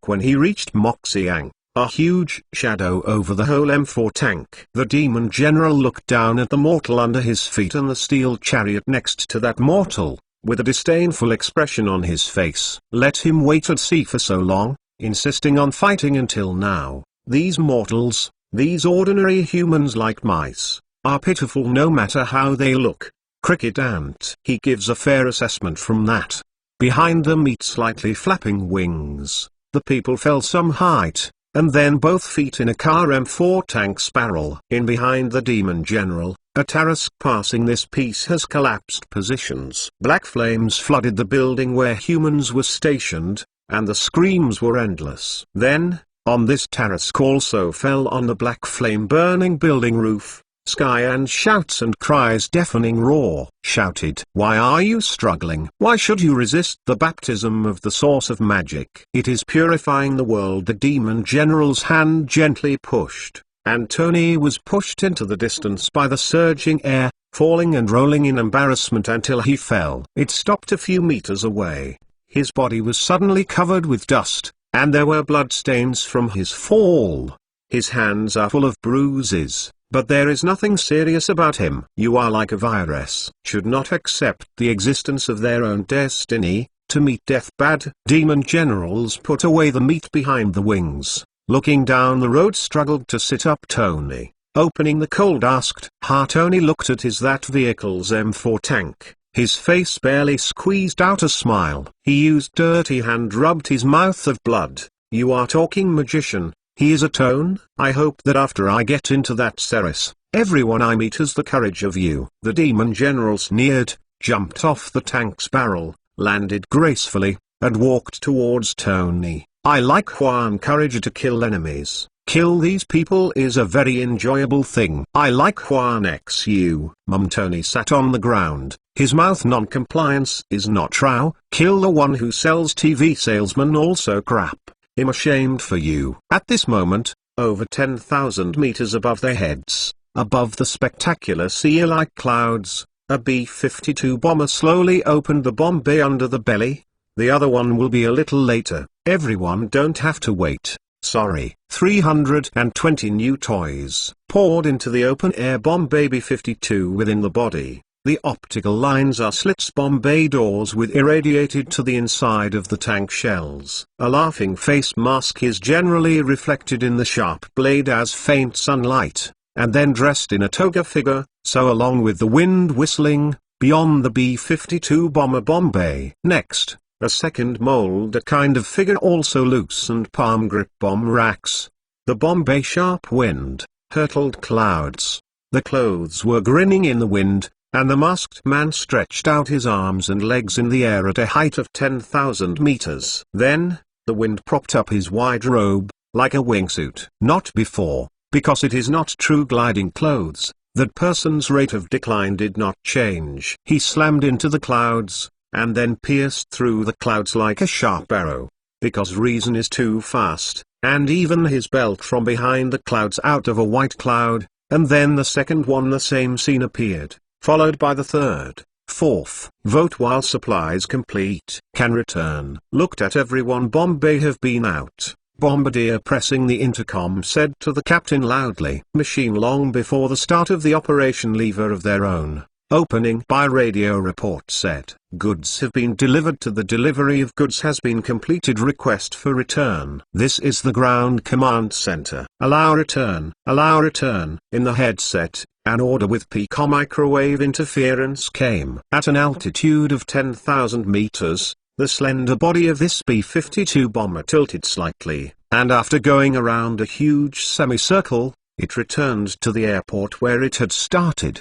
When he reached Moxiang, a huge shadow over the whole M4 tank. The demon general looked down at the mortal under his feet and the steel chariot next to that mortal, with a disdainful expression on his face. Let him wait and see for so long, insisting on fighting until now. These mortals, these ordinary humans like mice, are pitiful no matter how they look. Cricket ant. He gives a fair assessment from that. Behind them meet slightly flapping wings. The people fell some height, and then both feet in a car M4 tank's barrel. In behind the demon general, a Tarrasque passing this piece has collapsed positions. Black flames flooded the building where humans were stationed, and the screams were endless. Then, on this Tarrasque also fell on the black flame burning building roof, sky, and shouts and cries. Deafening roar shouted, "Why are you struggling? Why should you resist the baptism of the source of magic? It is purifying the world." The demon general's hand gently pushed, and Tony was pushed into the distance by the surging air, falling and rolling in embarrassment until he fell. It stopped a few meters away. His body was suddenly covered with dust, and there were bloodstains from his fall. His hands are full of bruises, but there is nothing serious about him. You are like a virus. Should not accept the existence of their own destiny, to meet death. Bad demon generals put away the meat behind the wings, looking down the road struggled to sit up. Tony, opening the cold, asked. Tony looked at his that vehicle's M4 tank. His face barely squeezed out a smile. He used dirty hand rubbed his mouth of blood. You are talking magician. He is a tone. I hope that after I get into that Ceres, everyone I meet has the courage of you. The demon general sneered, jumped off the tank's barrel, landed gracefully, and walked towards Tony. I like Juan courage to kill enemies. Kill these people is a very enjoyable thing. I like Juan XU. Tony sat on the ground. His mouth non-compliance is not true. Kill the one who sells TV salesman also crap. I'm ashamed for you. At this moment, over 10,000 meters above their heads, above the spectacular sea-like clouds, a B-52 bomber slowly opened the bomb bay under the belly. The other one will be a little later. Everyone don't have to wait. Sorry. 320 new toys poured into the open-air bomb bay B-52 within the body. The optical lines are slits Bombay doors with irradiated to the inside of the tank shells. A laughing face mask is generally reflected in the sharp blade as faint sunlight, and then dressed in a toga figure, so along with the wind whistling, beyond the B-52 bomber Bombay. Next, a second mold, a kind of figure also loose and palm grip bomb racks. The Bombay sharp wind, hurtled clouds. The clothes were grinning in the wind, and the masked man stretched out his arms and legs in the air at a height of 10,000 meters. Then, the wind propped up his wide robe, like a wingsuit. Not before, because it is not true gliding clothes, that person's rate of decline did not change. He slammed into the clouds, and then pierced through the clouds like a sharp arrow, because reason is too fast, and even his belt from behind the clouds out of a white cloud, and then the second one the same scene appeared, followed by the third, fourth. Vote while supplies complete. Can return. Looked at everyone. Bombay have been out. Bombardier pressing the intercom said to the captain loudly. Machine long before the start of the operation lever of their own. Opening by radio report said. Goods have been delivered to the delivery of goods has been completed. Request for return. This is the ground command center. Allow return. Allow return. In the headset, an order with pico microwave interference came. At an altitude of 10,000 meters, the slender body of this B-52 bomber tilted slightly, and after going around a huge semicircle, it returned to the airport where it had started.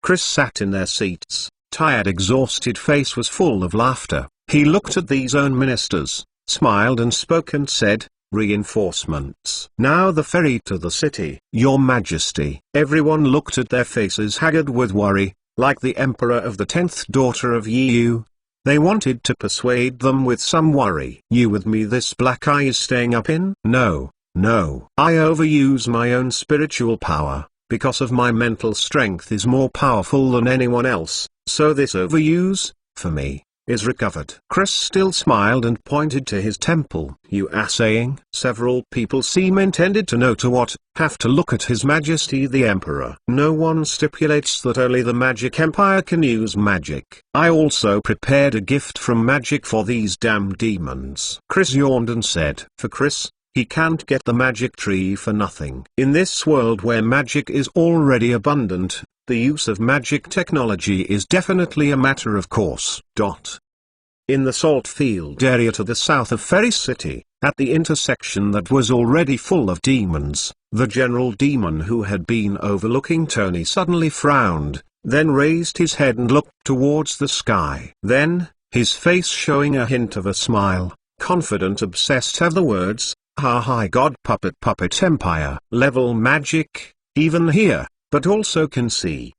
Chris sat in their seats. Tired, exhausted face was full of laughter. He looked at these own ministers, smiled and spoke and said, reinforcements. Now the ferry to the city. Your Majesty. Everyone looked at their faces haggard with worry, like the emperor of the 10th daughter of Yu. They wanted to persuade them with some worry. You with me this black eye is staying up in? No, no. I overuse my own spiritual power, because of my mental strength is more powerful than anyone else. So this overuse, for me, is recovered. Chris still smiled and pointed to his temple. You are saying? Several people seem intended to know to what, have to look at His Majesty the Emperor. No one stipulates that only the Magic Empire can use magic. I also prepared a gift from magic for these damn demons. Chris yawned and said, for Chris, he can't get the magic tree for nothing. In this world where magic is already abundant, the use of magic technology is definitely a matter of course. In the salt field area to the south of Ferry City, at the intersection that was already full of demons, the general demon who had been overlooking Tony suddenly frowned, then raised his head and looked towards the sky. Then, his face showing a hint of a smile, confident, obsessed have the words, ha God puppet empire level magic, even here, but also can see.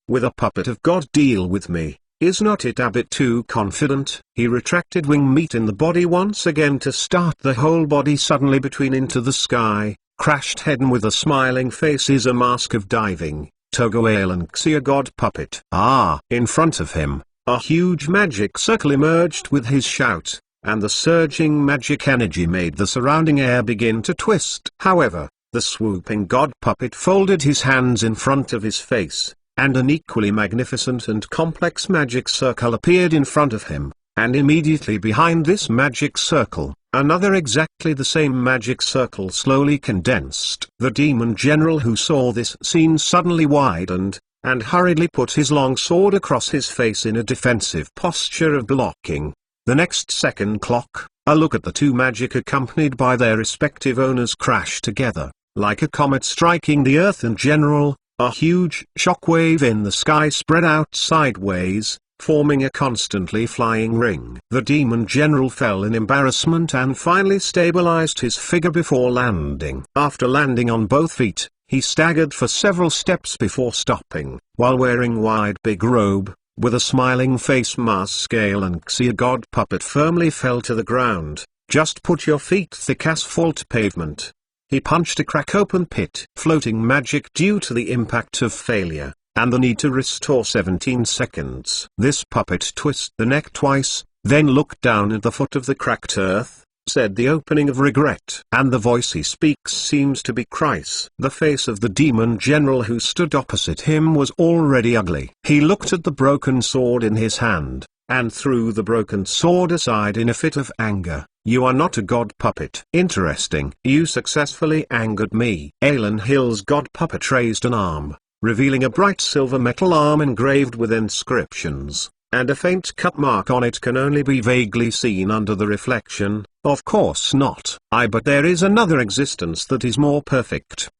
With a puppet of God deal with me, is not it a bit too confident? He retracted wing meat in the body once again to start the whole body suddenly between into the sky, crashed head and with a smiling face is a mask of diving, Togoale and Xia God puppet. In front of him, a huge magic circle emerged with his shout, and the surging magic energy made the surrounding air begin to twist. However, the swooping God puppet folded his hands in front of his face, and an equally magnificent and complex magic circle appeared in front of him, and immediately behind this magic circle, another exactly the same magic circle slowly condensed. The demon general who saw this scene suddenly widened, and hurriedly put his long sword across his face in a defensive posture of blocking. The next second clock, a look at the two magic accompanied by their respective owners crashed together, like a comet striking the earth in general. A huge shockwave in the sky spread out sideways, forming a constantly flying ring. The demon general fell in embarrassment and finally stabilized his figure before landing. After landing on both feet, he staggered for several steps before stopping, while wearing wide big robe, with a smiling face mask. Scale and Xia God puppet firmly fell to the ground. Just put your feet thick asphalt pavement. He punched a crack open pit. Floating magic due to the impact of failure, and the need to restore 17 seconds. This puppet twisted the neck twice, then looked down at the foot of the cracked earth, said the opening of regret. And the voice he speaks seems to be Chris. The face of the demon general who stood opposite him was already ugly. He looked at the broken sword in his hand, and threw the broken sword aside in a fit of anger. You are not a god puppet. Interesting. You successfully angered me. Alan Hill's god puppet raised an arm, revealing a bright silver metal arm engraved with inscriptions, and a faint cut mark on it can only be vaguely seen under the reflection. Of course not. But there is another existence that is more perfect.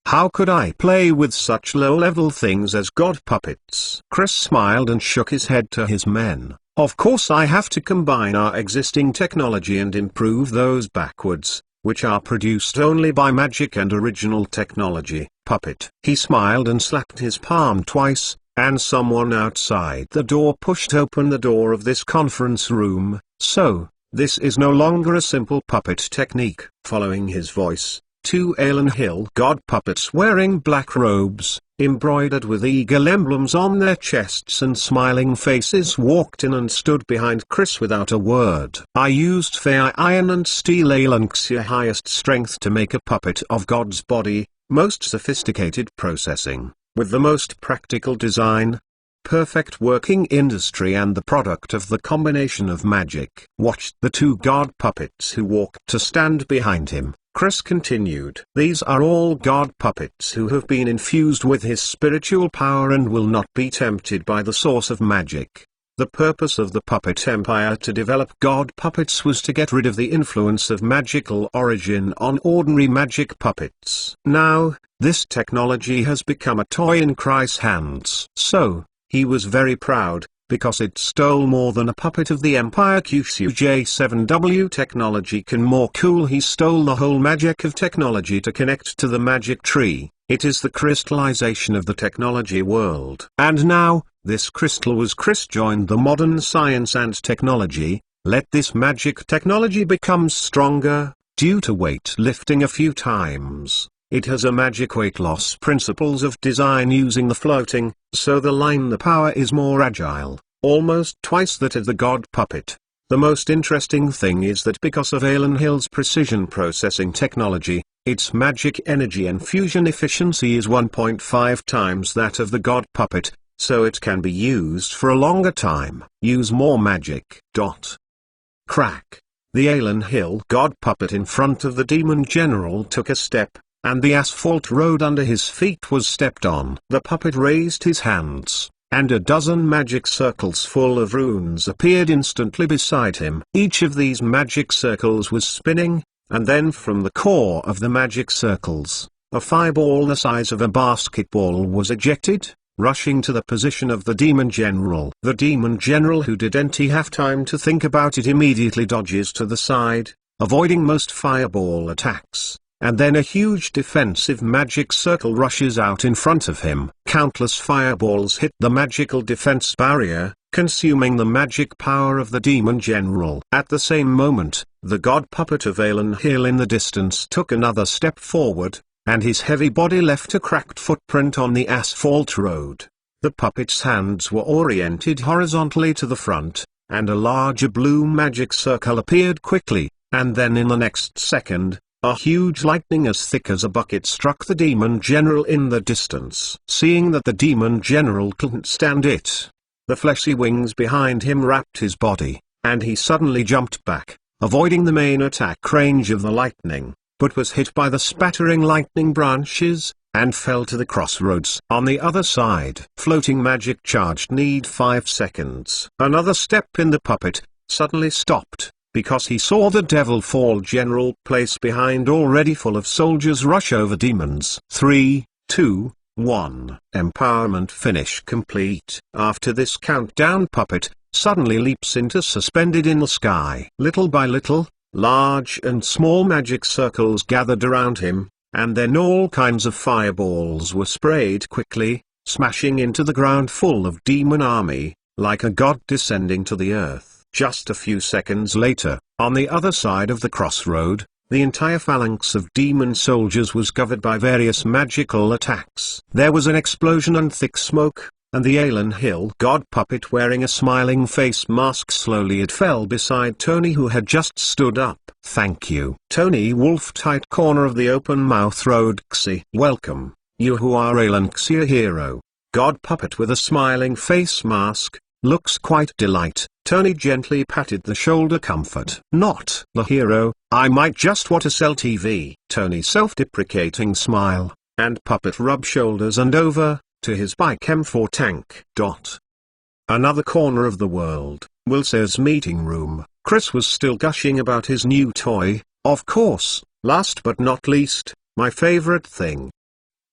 How could I play with such low-level things as god puppets? Chris smiled and shook his head to his men. Of course I have to combine our existing technology and improve those backwards, which are produced only by magic and original technology. Puppet. He smiled and slapped his palm twice, and someone outside the door pushed open the door of this conference room. So, this is no longer a simple puppet technique. Following his voice, two Alan Hill god puppets wearing black robes, embroidered with eagle emblems on their chests and smiling faces walked in and stood behind Chris without a word. I used fair iron and steel Alanxia highest strength to make a puppet of God's body, most sophisticated processing, with the most practical design, perfect working industry and the product of the combination of magic. Watched the two god puppets who walked to stand behind him. Chris continued. These are all god puppets who have been infused with his spiritual power and will not be tempted by the source of magic. The purpose of the puppet empire to develop god puppets was to get rid of the influence of magical origin on ordinary magic puppets. Now, this technology has become a toy in Chris' hands. So, he was very proud, because it stole more than a puppet of the Empire. QCJ7W technology can more cool. He stole the whole magic of technology to connect to the magic tree. It is the crystallization of the technology world. And now, this crystal was Chris joined the modern science and technology. Let this magic technology become stronger, due to weight lifting a few times. It has a magic weight loss principles of design using the floating, so the power is more agile, almost twice that of the god puppet. The most interesting thing is that because of Alan Hill's precision processing technology, its magic energy and fusion efficiency is 1.5 times that of the god puppet, so it can be used for a longer time. Use more magic. Crack. The Alan Hill god puppet in front of the demon general took a step, and the asphalt road under his feet was stepped on. The puppet raised his hands, and a dozen magic circles full of runes appeared instantly beside him. Each of these magic circles was spinning, and then from the core of the magic circles, a fireball the size of a basketball was ejected, rushing to the position of the demon general. The demon general, who didn't have time to think about it, immediately dodges to the side, avoiding most fireball attacks. And then a huge defensive magic circle rushes out in front of him. Countless fireballs hit the magical defense barrier, consuming the magic power of the demon general. At the same moment, the god puppet of Alan Hill in the distance took another step forward, and his heavy body left a cracked footprint on the asphalt road. The puppet's hands were oriented horizontally to the front, and a larger blue magic circle appeared quickly, and then in the next second, a huge lightning as thick as a bucket struck the demon general in the distance. Seeing that the demon general couldn't stand it, the fleshy wings behind him wrapped his body, and he suddenly jumped back, avoiding the main attack range of the lightning, but was hit by the spattering lightning branches, and fell to the crossroads. On the other side, floating magic charged need 5 seconds. Another step in the puppet suddenly stopped, because he saw the Devil Fall General place behind already full of soldiers rush over demons. 3, 2, 1. Empowerment finish complete. After this countdown, puppet suddenly leaps into suspended in the sky. Little by little, large and small magic circles gathered around him, and then all kinds of fireballs were sprayed quickly, smashing into the ground full of demon army, like a god descending to the earth. Just a few seconds later, on the other side of the crossroad, the entire phalanx of demon soldiers was covered by various magical attacks. There was an explosion and thick smoke, and the Alan Hill god puppet wearing a smiling face mask slowly it fell beside Tony, who had just stood up. "Thank you." Tony Wolf tight corner of the open mouth road. "Xi, welcome, you who are Alan Xi a hero." God puppet with a smiling face mask, looks quite delight. Tony gently patted the shoulder. "Comfort. Not the hero, I might just want to sell TV." Tony self-deprecating smile, and puppet rub shoulders and over to his bike M4 tank. Another corner of the world, Wilson's meeting room. Chris was still gushing about his new toy. "Of course, last but not least, my favorite thing."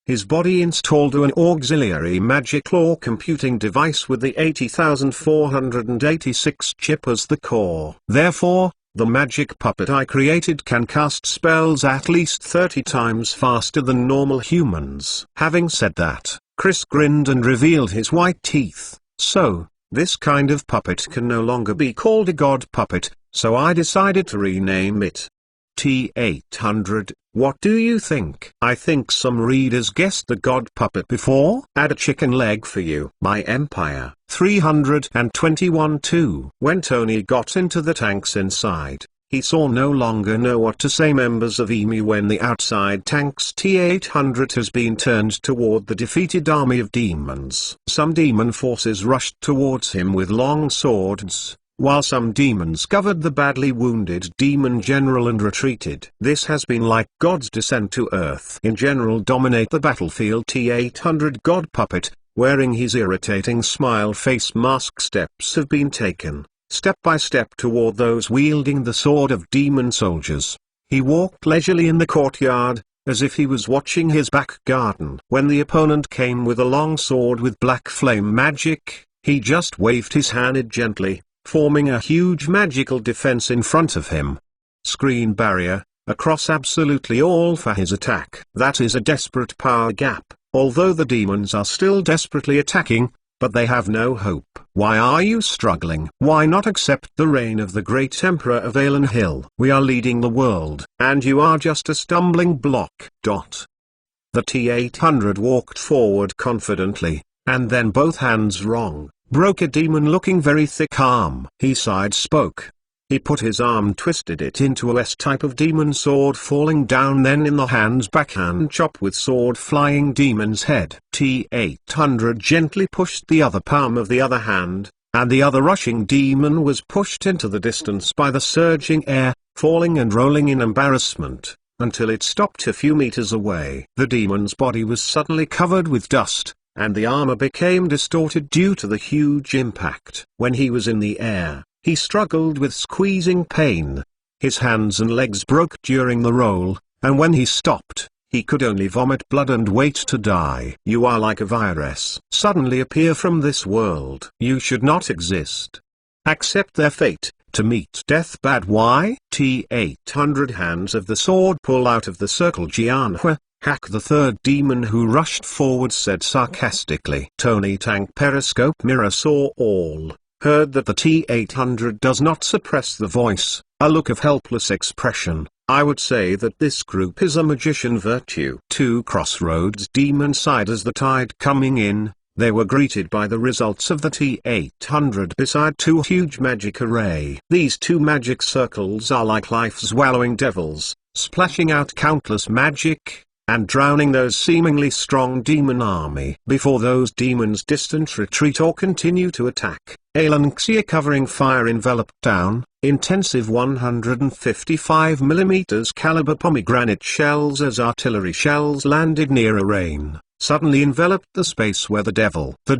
His body installed an auxiliary magic law computing device with the 80,486 chip as the core. Therefore, the magic puppet I created can cast spells at least 30 times faster than normal humans. Having said that, Chris grinned and revealed his white teeth. "So, this kind of puppet can no longer be called a god puppet, so I decided to rename it T800. What do you think?" "I think some readers guessed the god puppet before." "Add a chicken leg for you." My Empire 321 2. When Tony got into the tanks inside, he saw no longer know what to say. Members of EMI, when the outside tank's T800 has been turned toward the defeated army of demons. Some demon forces rushed towards him with long swords, while some demons covered the badly wounded demon general and retreated. This has been like God's descent to Earth. In general, dominate the battlefield. T800 god puppet, wearing his irritating smile face mask. Steps have been taken, step by step, toward those wielding the sword of demon soldiers. He walked leisurely in the courtyard, as if he was watching his back garden. When the opponent came with a long sword with black flame magic, he just waved his hand gently, forming a huge magical defense in front of him. Screen barrier, across absolutely all for his attack. That is a desperate power gap, although the demons are still desperately attacking, but they have no hope. Why are you struggling? Why not accept the reign of the great Emperor of Alan Hill? We are leading the world, and you are just a stumbling block. The T800 walked forward confidently, and then both hands wrong, broke a demon looking very thick arm. He sighed, spoke. He put his arm, twisted it into a S-type of demon sword falling down, then in the hand's backhand chop with sword flying demon's head. T800 gently pushed the other palm of the other hand, and the other rushing demon was pushed into the distance by the surging air, falling and rolling in embarrassment, until it stopped a few meters away. The demon's body was suddenly covered with dust, and the armor became distorted due to the huge impact. When he was in the air, he struggled with squeezing pain. His hands and legs broke during the roll, and when he stopped, he could only vomit blood and wait to die. You are like a virus. Suddenly appear from this world. You should not exist. Accept their fate, to meet death. Bad. Why? T800 hands of the sword pull out of the circle. Jianhua, Hack, the third demon who rushed forward, said sarcastically. Tony Tank periscope mirror saw all. Heard that the T800 does not suppress the voice, a look of helpless expression. I would say that this group is a magician virtue. Two Crossroads demon side. As the tide coming in, they were greeted by the results of the T800 beside two huge magic array. These two magic circles are like life-swallowing devils, splashing out countless magic, and drowning those seemingly strong demon army. Before those demons distant retreat or continue to attack, Alan Xia covering fire enveloped down, intensive 155mm caliber pomegranate shells as artillery shells landed near a rain, suddenly enveloped the space where the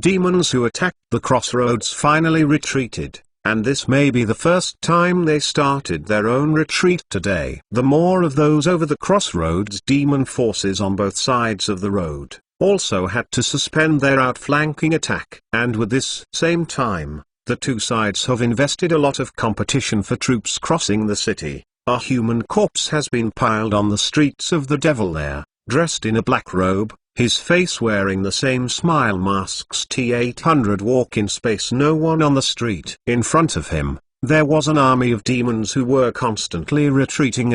demons who attacked the Crossroads finally retreated. And this may be the first time they started their own retreat today. The more of those over the Crossroads demon forces on both sides of the road also had to suspend their outflanking attack. And with this same time, the two sides have invested a lot of competition for troops crossing the city. A human corpse has been piled on the streets of the Devil there, dressed in a black robe, his face wearing the same smile masks. T800 walk in space. No one on the street. In front of him, there was an army of demons who were constantly retreating,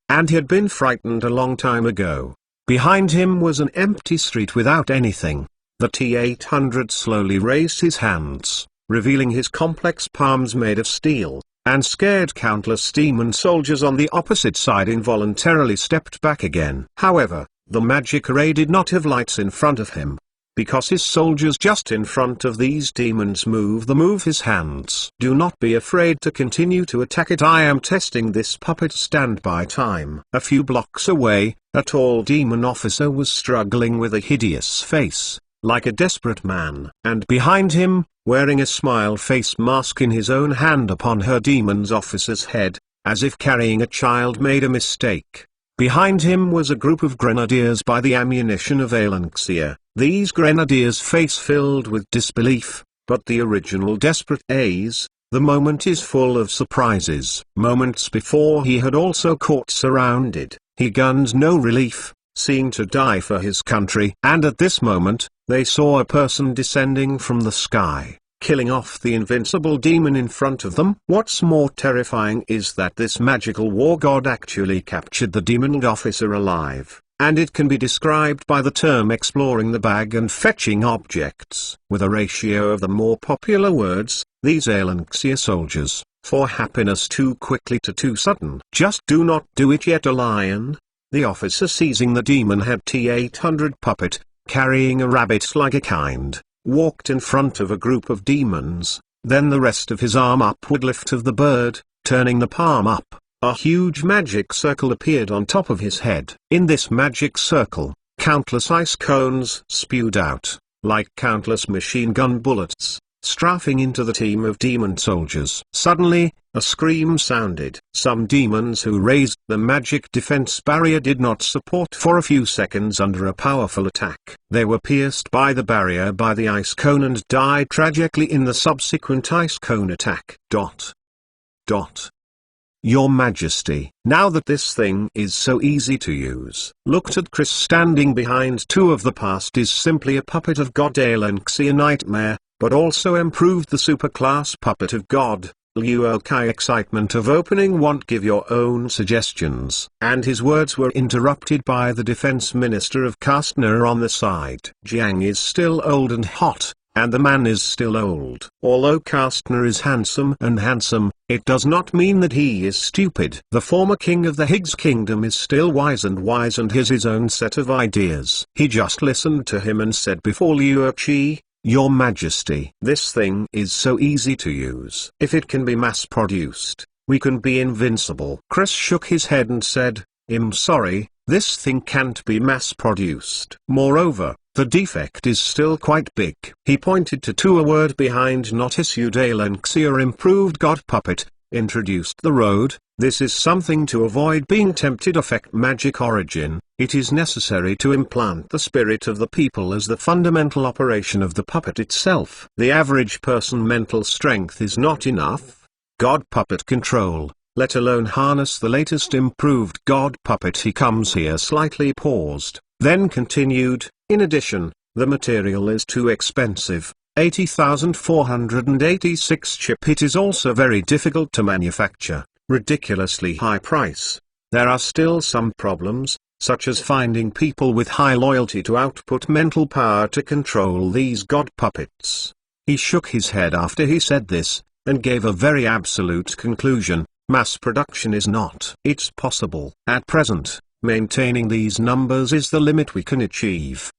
and he had been frightened a long time ago. Behind him was an empty street without anything. The T-800 slowly raised his hands, revealing his complex palms made of steel, and scared countless demon soldiers on the opposite side involuntarily stepped back again. However, the magic array did not have lights in front of him. Because his soldiers just in front of these demons move his hands. Do not be afraid to continue to attack it. I am testing this puppet. Stand by time. A few blocks away, a tall demon officer was struggling with a hideous face, like a desperate man. And behind him, wearing a smile face mask in his own hand upon her demon's officer's head, as if carrying a child made a mistake. Behind him was a group of grenadiers by the ammunition of Alenxia. These grenadiers face filled with disbelief, but the original desperate A's. The moment is full of surprises. Moments before he had also caught surrounded, he gunned no relief, seeking to die for his country. And at this moment, they saw a person descending from the sky, killing off the invincible demon in front of them. What's more terrifying is that this magical war god actually captured the demon officer alive, and it can be described by the term exploring the bag and fetching objects. With a ratio of the more popular words, these Alenxia soldiers, for happiness too quickly to too sudden. Just do not do it yet, a lion. The officer seizing the demon head T-800 puppet, carrying a rabbit like a kind, walked in front of a group of demons, then the rest of his arm upward lift of the bird, turning the palm up. A huge magic circle appeared on top of his head. In this magic circle, countless ice cones spewed out, like countless machine gun bullets, strafing into the team of demon soldiers. Suddenly, a scream sounded. Some demons who raised the magic defense barrier did not support for a few seconds under a powerful attack. They were pierced by the barrier by the ice cone and died tragically in the subsequent ice cone attack. Your Majesty. Now that this thing is so easy to use, looked at Chris standing behind two of the past is simply a puppet of God Alenxia nightmare, but also improved the superclass puppet of God. Luo Kai excitement of opening won't give your own suggestions. And his words were interrupted by the defense minister of Kastner on the side. Jiang is still old and hot, and the man is still old. Although Kastner is handsome, it does not mean that he is stupid. The former king of the Higgs kingdom is still wise and has his own set of ideas. He just listened to him and said before Luo Qi, Your Majesty, this thing is so easy to use. If it can be mass-produced, we can be invincible. Chris shook his head and said, I'm sorry, this thing can't be mass-produced. Moreover, the defect is still quite big. He pointed to a word behind not issued Alenxia improved God puppet, introduced the road. This is something to avoid being tempted. Affect magic origin. It is necessary to implant the spirit of the people as the fundamental operation of the puppet itself. The average person mental strength is not enough. God puppet control, let alone harness the latest improved God puppet. He comes here slightly paused, then continued, in addition, the material is too expensive, 80,486 chip. It is also very difficult to manufacture, ridiculously high price. There are still some problems, such as finding people with high loyalty to output mental power to control these God puppets. He shook his head after he said this, and gave a very absolute conclusion. Mass production is not. It's possible. At present, maintaining these numbers is the limit we can achieve.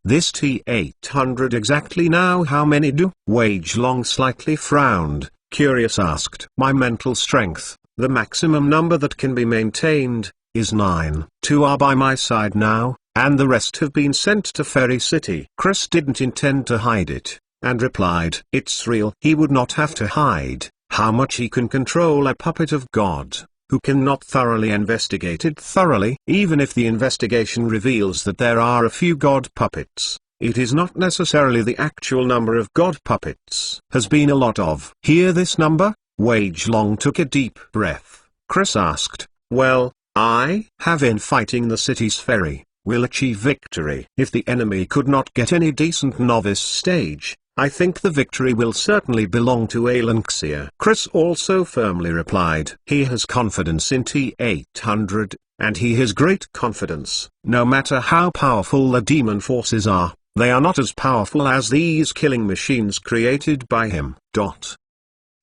This T-800 exactly now how many do? Wage Long slightly frowned, curious asked. My mental strength, the maximum number that can be maintained, is 9. 2 are by my side now, and the rest have been sent to Fairy City. Chris didn't intend to hide it, and replied, it's real. He would not have to hide how much he can control a puppet of God, who cannot thoroughly investigate it thoroughly. Even if the investigation reveals that there are a few God puppets, it is not necessarily the actual number of God puppets. Has been a lot of. Hear this number? Wage Long took a deep breath. Chris asked, well, I have in fighting the city's ferry, will achieve victory. If the enemy could not get any decent novice stage, I think the victory will certainly belong to Alenxia. Chris also firmly replied. He has confidence in T-800, and he has great confidence. No matter how powerful the demon forces are, They are not as powerful as these killing machines created by him.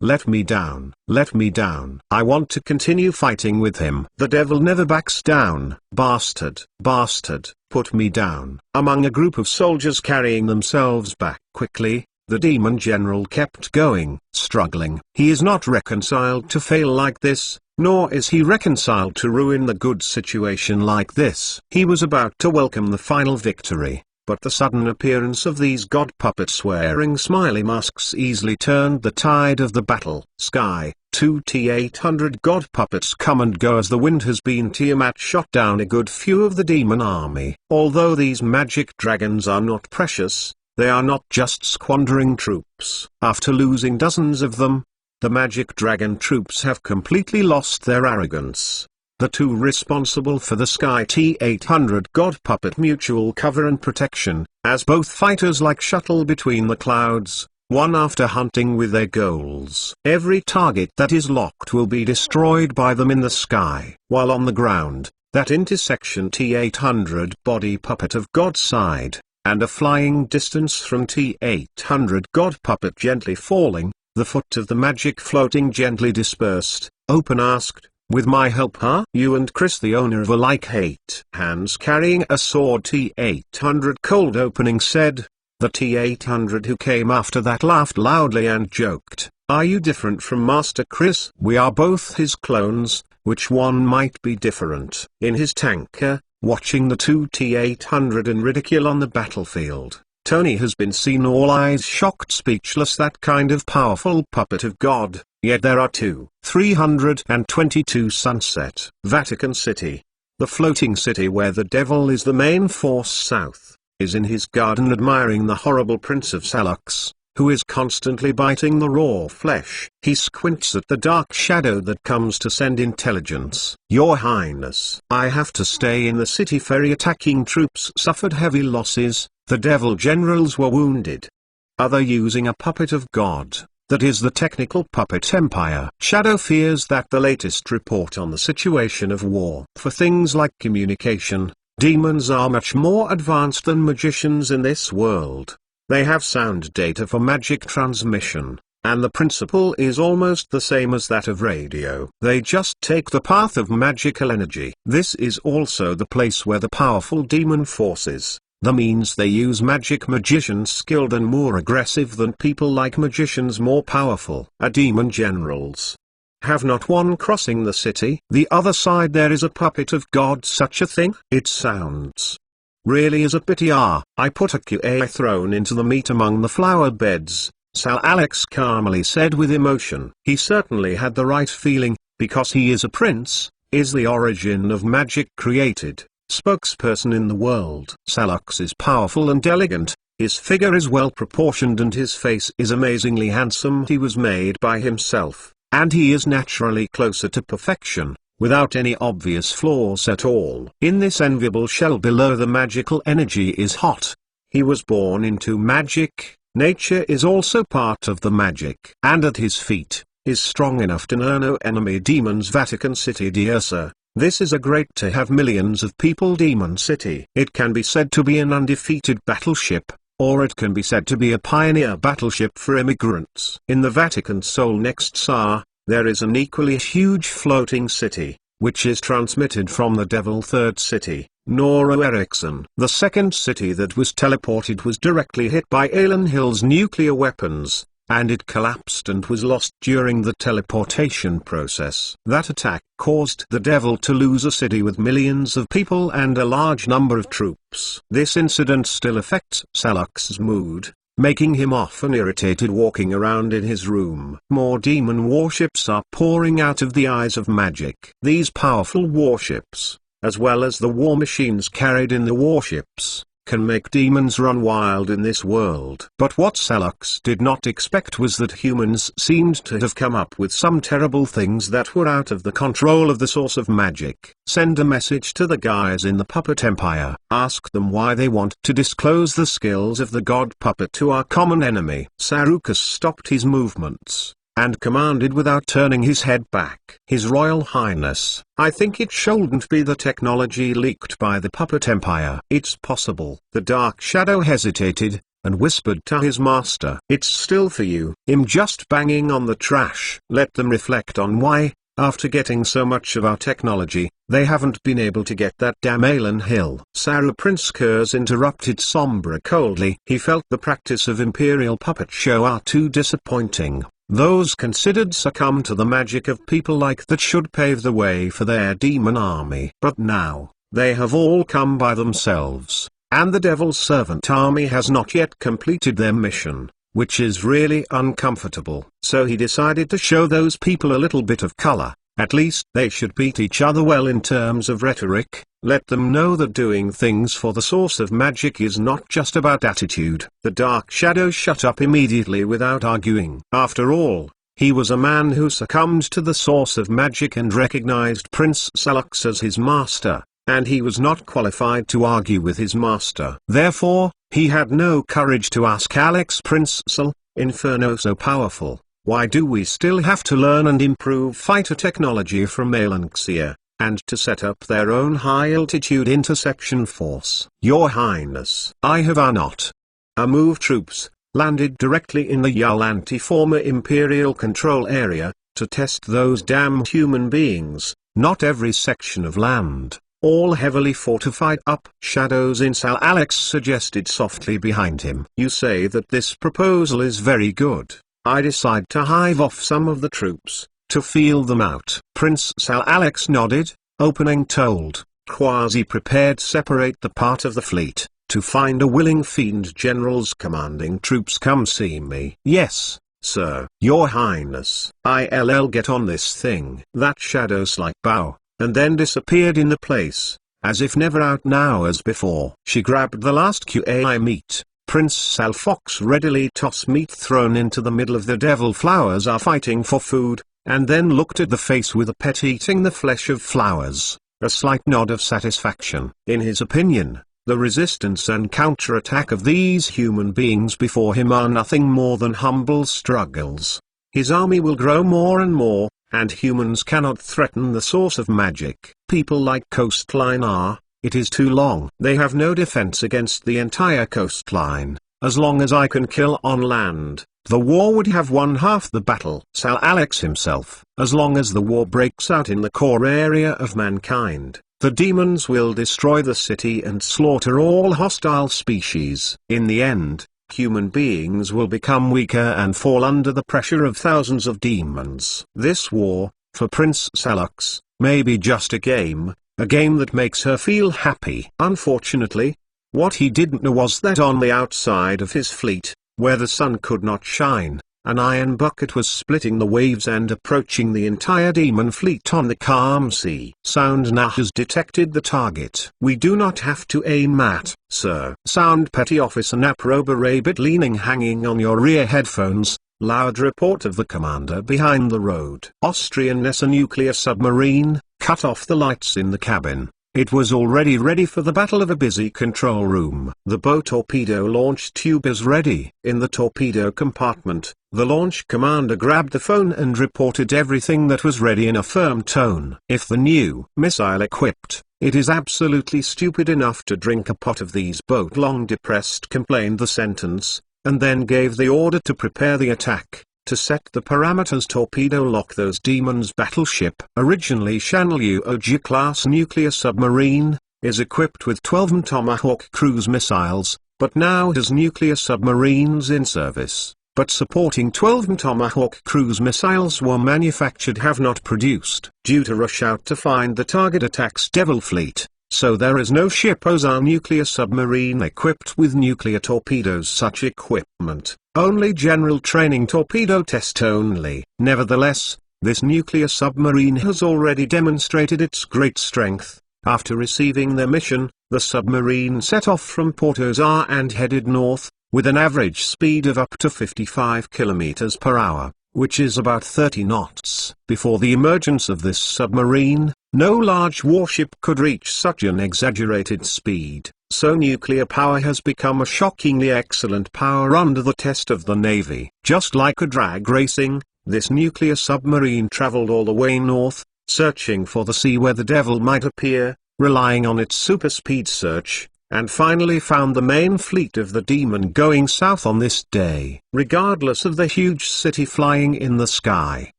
Let me down, let me down. I want to continue fighting with him. The devil never backs down. Bastard, bastard, put me down. Among a group of soldiers carrying themselves back quickly, the demon general kept going, struggling. He is not reconciled to fail like this, nor is he reconciled to ruin the good situation like this. He was about to welcome the final victory, but the sudden appearance of these god puppets wearing smiley masks easily turned the tide of the battle. Sky, 2 T-800 god puppets come and go as the wind has been. Tiamat shot down a good few of the demon army. Although these magic dragons are not precious, they are not just squandering troops. After losing dozens of them, the magic dragon troops have completely lost their arrogance. The two responsible for the Sky T-800 god puppet mutual cover and protection, as both fighters like shuttle between the clouds, one after hunting with their goals. Every target that is locked will be destroyed by them in the sky. While on the ground, that intersection T-800 body puppet of God's side, and a flying distance from T-800 god puppet gently falling, the foot of the magic floating gently dispersed, Open asked, with my help huh? You and Chris the owner of a like-8 hands carrying a sword T-800 cold opening said. The T-800 who came after that laughed loudly and joked, are you different from Master Chris? We are both his clones, which one might be different? In his tanker, watching the two T-800 in ridicule on the battlefield, Tony has been seen all eyes shocked speechless. That kind of powerful puppet of God, yet there are 322 Sunset, Vatican City. The floating city where the devil is the main force south, is in his garden admiring the horrible Prince of Salux, who is constantly biting the raw flesh. He squints at the dark shadow that comes to send intelligence. Your Highness, I have to stay in the city. Ferry attacking troops suffered heavy losses, the devil generals were wounded. Other using a puppet of God, that is the technical puppet empire. Shadow fears that the latest report on the situation of war. For things like communication, demons are much more advanced than magicians in this world. They have sound data for magic transmission, and the principle is almost the same as that of radio. They just take the path of magical energy. This is also the place where the powerful demon forces, the means they use, magic magicians skilled and more aggressive than people like magicians more powerful, are demon generals. Have not one crossing the city? The other side there is a puppet of God. Such a thing? It sounds really is a pity. I put a QA thrown into the meat among the flower beds, Sal Alex calmly said with emotion. He certainly had the right feeling, because he is a prince, is the origin of magic created, spokesperson in the world. Salux is powerful and elegant, his figure is well proportioned and his face is amazingly handsome. He was made by himself, and he is naturally closer to perfection, without any obvious flaws at all. In this enviable shell below, the magical energy is hot. He was born into magic, nature is also part of the magic. And at his feet, is strong enough to know no enemy. Demons. Vatican City. Dear sir, this is a great to have millions of people. Demon City. It can be said to be an undefeated battleship, or it can be said to be a pioneer battleship for immigrants. In the Vatican Soul next Tsar, there is an equally huge floating city, which is transmitted from the Devil Third City, Nora Erickson. The second city that was teleported was directly hit by Alan Hill's nuclear weapons, and it collapsed and was lost during the teleportation process. That attack caused the devil to lose a city with millions of people and a large number of troops. This incident still affects Salux's mood, making him often irritated walking around in his room. More demon warships are pouring out of the eyes of magic. These powerful warships, as well as the war machines carried in the warships, can make demons run wild in this world. But what Salux did not expect was that humans seemed to have come up with some terrible things that were out of the control of the source of magic. Send a message to the guys in the Puppet Empire. Ask them why they want to disclose the skills of the god puppet to our common enemy. Sarukas stopped his movements, and commanded without turning his head back. His Royal Highness, I think it shouldn't be the technology leaked by the Puppet Empire. It's possible. The Dark Shadow hesitated, and whispered to his master. It's still for you. I'm just banging on the trash. Let them reflect on why, after getting so much of our technology, they haven't been able to get that damn Alan Hill. Sarah Prince Kurz interrupted Sombra coldly. He felt the practice of Imperial puppet show are too disappointing. Those considered succumb to the magic of people like that should pave the way for their demon army. But now, they have all come by themselves, and the Devil's Servant army has not yet completed their mission, which is really uncomfortable. So he decided to show those people a little bit of color. At least they should beat each other well in terms of rhetoric. Let them know that doing things for the source of magic is not just about attitude. The Dark Shadow shut up immediately without arguing. After all, he was a man who succumbed to the source of magic and recognized Prince Salux as his master, and he was not qualified to argue with his master. Therefore, he had no courage to ask Alex Prince Sal, Inferno so powerful, why do we still have to learn and improve fighter technology from Alanxia, and to set up their own high-altitude interception force? Your Highness, I have not. Move troops, landed directly in the Yalanti former Imperial control area, to test those damned human beings, not every section of land, all heavily fortified up. Shadows in Sal, Alex suggested softly behind him. You say that this proposal is very good. I decide to hive off some of the troops, to feel them out. Prince Sal, Alex nodded, opening told, quasi-prepared separate the part of the fleet, to find a willing fiend. Generals commanding troops come see me. Yes, sir. Your Highness. I'll get on this thing. That shadow slight bow, and then disappeared in the place, as if never out now as before. She grabbed the last QAI meat. Prince Sal Fox readily tossed meat thrown into the middle of the devil flowers are fighting for food, and then looked at the face with a pet eating the flesh of flowers, a slight nod of satisfaction. In his opinion, the resistance and counterattack of these human beings before him are nothing more than humble struggles. His army will grow more and more, and humans cannot threaten the source of magic. People like Coastline are. It is too long. They have no defense against the entire coastline. As long as I can kill on land, the war would have won half the battle. Sal Alex himself. As long as the war breaks out in the core area of mankind, the demons will destroy the city and slaughter all hostile species. In the end, human beings will become weaker and fall under the pressure of thousands of demons. This war, for Prince Salux, may be just a game that makes her feel happy. Unfortunately, what he didn't know was that on the outside of his fleet, where the sun could not shine, an iron bucket was splitting the waves and approaching the entire demon fleet on the calm sea. Sound now has detected the target. We do not have to aim at, sir. Sound Petty Officer Naproba Rabbit leaning hanging on your rear headphones. Loud report of the commander behind the road. Austrian Nessa nuclear submarine, cut off the lights in the cabin. It was already ready for the battle of a busy control room. The bow torpedo launch tube is ready. In the torpedo compartment, the launch commander grabbed the phone and reported everything that was ready in a firm tone. If the new missile equipped, it is absolutely stupid enough to drink a pot of these boat. Long depressed complained the sentence, and then gave the order to prepare the attack, to set the parameters. Torpedo lock those demons. Battleship, originally Shanliu Oji class nuclear submarine, is equipped with 12 Tomahawk cruise missiles, but now has nuclear submarines in service, but supporting 12 Tomahawk cruise missiles were manufactured have not produced. Due to rush out to find the target attacks Devil Fleet, so there is no ship Ozar nuclear submarine equipped with nuclear torpedoes. Such equipment, only general training torpedo test only. Nevertheless, this nuclear submarine has already demonstrated its great strength. After receiving their mission, the submarine set off from Port Ozar and headed north, with an average speed of up to 55 km per hour, which is about 30 knots. Before the emergence of this submarine, no large warship could reach such an exaggerated speed, so nuclear power has become a shockingly excellent power under the test of the Navy. Just like a drag racing, This nuclear submarine traveled all the way north, searching for the sea where the devil might appear, relying on its super-speed search, and finally found the main fleet of the Demon going south on this day. Regardless of the huge city flying in the sky,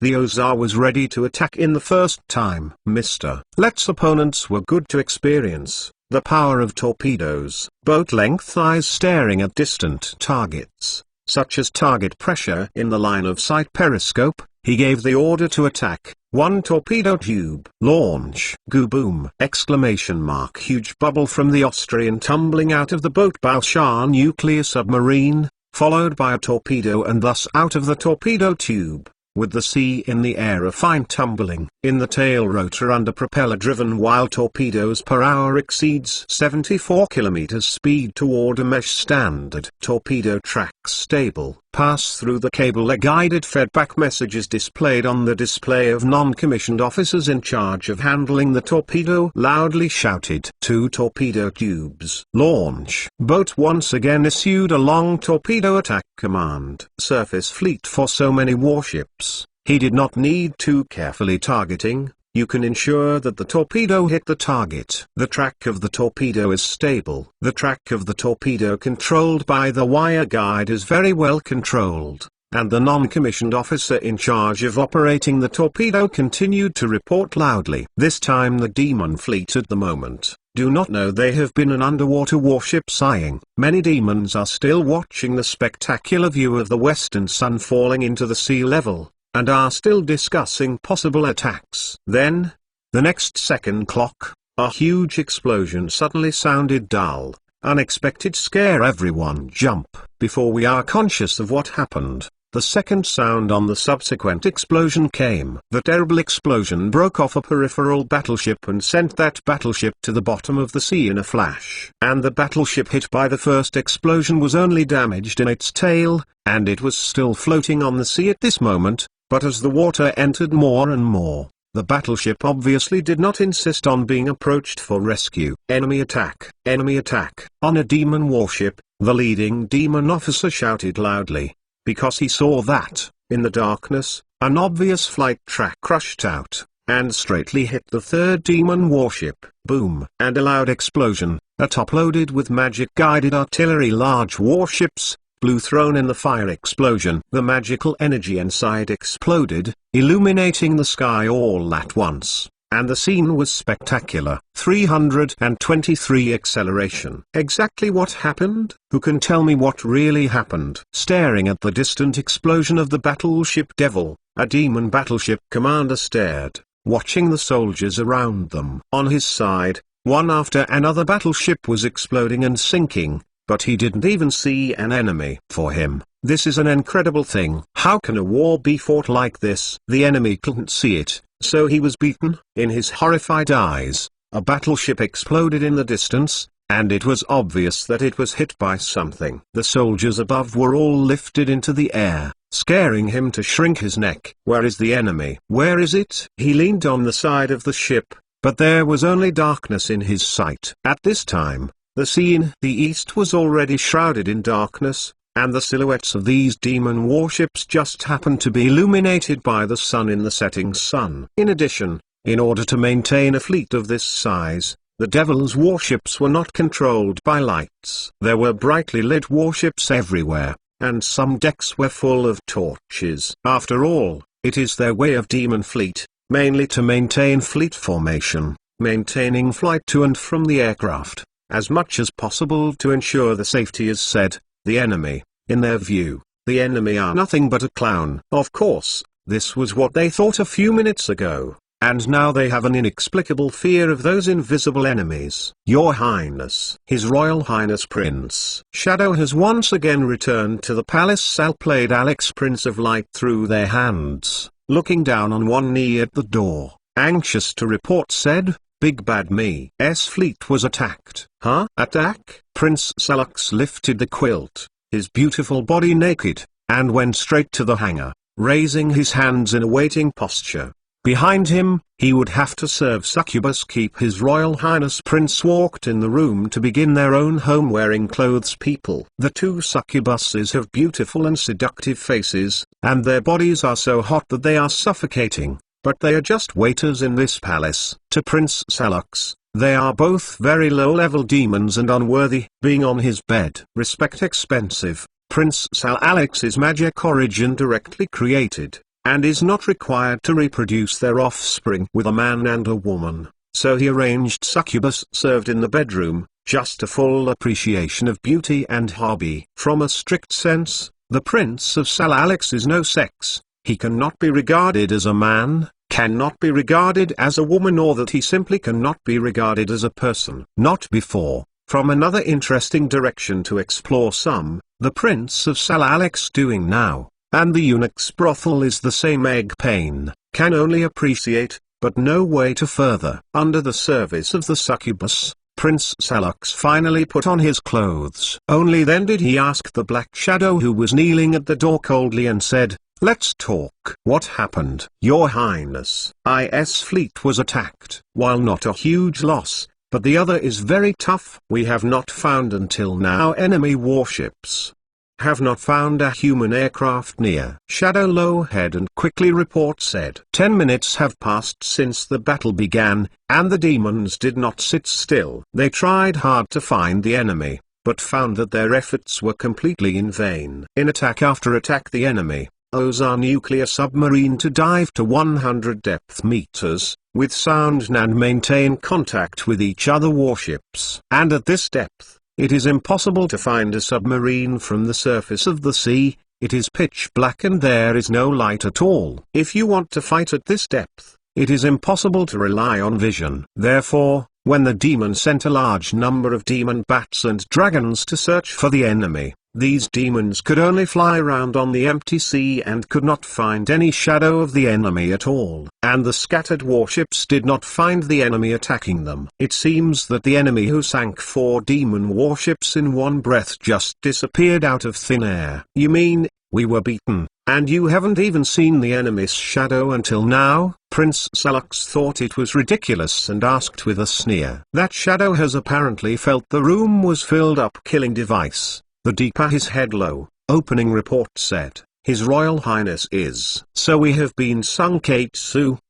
the Ozar was ready to attack in the first time. Mr. Let's opponents were good to experience the power of torpedoes. Boat-length eyes staring at distant targets, such as target pressure in the line-of-sight periscope. He gave the order to attack. One torpedo tube. Launch. Goo-boom! Exclamation mark. Huge bubble from the Austrian tumbling out of the boat Balshar nuclear submarine, followed by a torpedo and thus out of the torpedo tube, with the sea in the air a fine tumbling. In the tail rotor under propeller driven while torpedoes per hour exceeds 74 km speed toward a mesh standard. Torpedo track stable. Pass through the cable. A guided feedback message is displayed on the display of non-commissioned officers in charge of handling the torpedo. Loudly shouted. 2 torpedo tubes. Launch. Boat once again issued a long torpedo attack command. Surface fleet for so many warships. He did not need to carefully targeting. You can ensure that the torpedo hit the target. The track of the torpedo is stable. The track of the torpedo controlled by the wire guide is very well controlled, and the non-commissioned officer in charge of operating the torpedo continued to report loudly. This time the Demon fleet at the moment do not know they have been an underwater warship sighing. Many demons are still watching the spectacular view of the western sun falling into the sea level, and are still discussing possible attacks. Then, the next second clock, a huge explosion suddenly sounded. Dull, unexpected scare. Everyone jump. Before we are conscious of what happened, the second sound on the subsequent explosion came. The terrible explosion broke off a peripheral battleship and sent that battleship to the bottom of the sea in a flash. And the battleship hit by the first explosion was only damaged in its tail, and it was still floating on the sea at this moment. But as the water entered more and more, the battleship obviously did not insist on being approached for rescue. Enemy attack! Enemy attack! On a demon warship, the leading demon officer shouted loudly, because he saw that, in the darkness, an obvious flight track crushed out, and straightly hit the third demon warship. Boom! And a loud explosion, a top-loaded with magic-guided artillery large warships, blue thrown in the fire explosion. The magical energy inside exploded, illuminating the sky all at once, and the scene was spectacular. 323 acceleration. Exactly what happened? Who can tell me what really happened? Staring at the distant explosion of the battleship Devil, a demon battleship commander stared, watching the soldiers around them. On his side, one after another battleship was exploding and sinking, but he didn't even see an enemy. For him, this is an incredible thing. How can a war be fought like this? The enemy couldn't see it, so he was beaten. In his horrified eyes, a battleship exploded in the distance, and it was obvious that it was hit by something. The soldiers above were all lifted into the air, scaring him to shrink his neck. Where is the enemy? Where is it? He leaned on the side of the ship, but there was only darkness in his sight. At this time, the sea in the east was already shrouded in darkness, and the silhouettes of these demon warships just happened to be illuminated by the sun in the setting sun. In addition, in order to maintain a fleet of this size, the Devil's warships were not controlled by lights. There were brightly lit warships everywhere, and some decks were full of torches. After all, it is their way of demon fleet, mainly to maintain fleet formation, maintaining flight to and from the aircraft, as much as possible to ensure the safety is said. The enemy, in their view, the enemy are nothing but a clown. Of course, this was what they thought a few minutes ago, and now they have an inexplicable fear of those invisible enemies. Your Highness, His Royal Highness Prince Shadow has once again returned to the palace cell. Played Alex. Prince of Light threw their hands, looking down on one knee at the door, anxious to report said, Big Bad Me's fleet was attacked. Huh? Attack? Prince Salux lifted the quilt, his beautiful body naked, and went straight to the hangar, raising his hands in a waiting posture. Behind him, he would have to serve succubus. Keep His Royal Highness Prince walked in the room to begin their own home wearing clothes people. The two succubuses have beautiful and seductive faces, and their bodies are so hot that they are suffocating, but they are just waiters in this palace. To Prince Salux, they are both very low-level demons and unworthy being on his bed. Respect expensive. Prince Salux is magic origin directly created, and is not required to reproduce their offspring with a man and a woman, so he arranged succubus served in the bedroom, just a full appreciation of beauty and hobby. From a strict sense, the Prince of Salux is no sex, he cannot be regarded as a man, cannot be regarded as a woman, or that he simply cannot be regarded as a person. Not before. From another interesting direction to explore some, the Prince of Salux doing now. And the eunuch's brothel is the same. Egg Pain can only appreciate, but no way to further. Under the service of the succubus, Prince Salux finally put on his clothes. Only then did he ask the Black Shadow, who was kneeling at the door, coldly and said, "Let's talk." "What happened?" "Your Highness, IS fleet was attacked. While not a huge loss, but the other is very tough. We have not found until now enemy warships. Have not found a human aircraft near." Shadow Lowhead and quickly report said. 10 minutes have passed since the battle began, and the demons did not sit still. They tried hard to find the enemy, but found that their efforts were completely in vain. In attack after attack, the enemy owes our nuclear submarine to dive to 100 depth meters, with sound and maintain contact with each other warships. And at this depth, it is impossible to find a submarine from the surface of the sea. It is pitch black and there is no light at all. If you want to fight at this depth, it is impossible to rely on vision. Therefore, when the demon sent a large number of demon bats and dragons to search for the enemy, these demons could only fly around on the empty sea and could not find any shadow of the enemy at all. And the scattered warships did not find the enemy attacking them. It seems that the enemy, who sank 4 demon warships in one breath, just disappeared out of thin air. "You mean, we were beaten, and you haven't even seen the enemy's shadow until now?" Prince Salux thought it was ridiculous and asked with a sneer. "That shadow has apparently felt the room was filled up." Killing device. The deeper his head low, opening report said, "His Royal Highness is." "So we have been sunk 8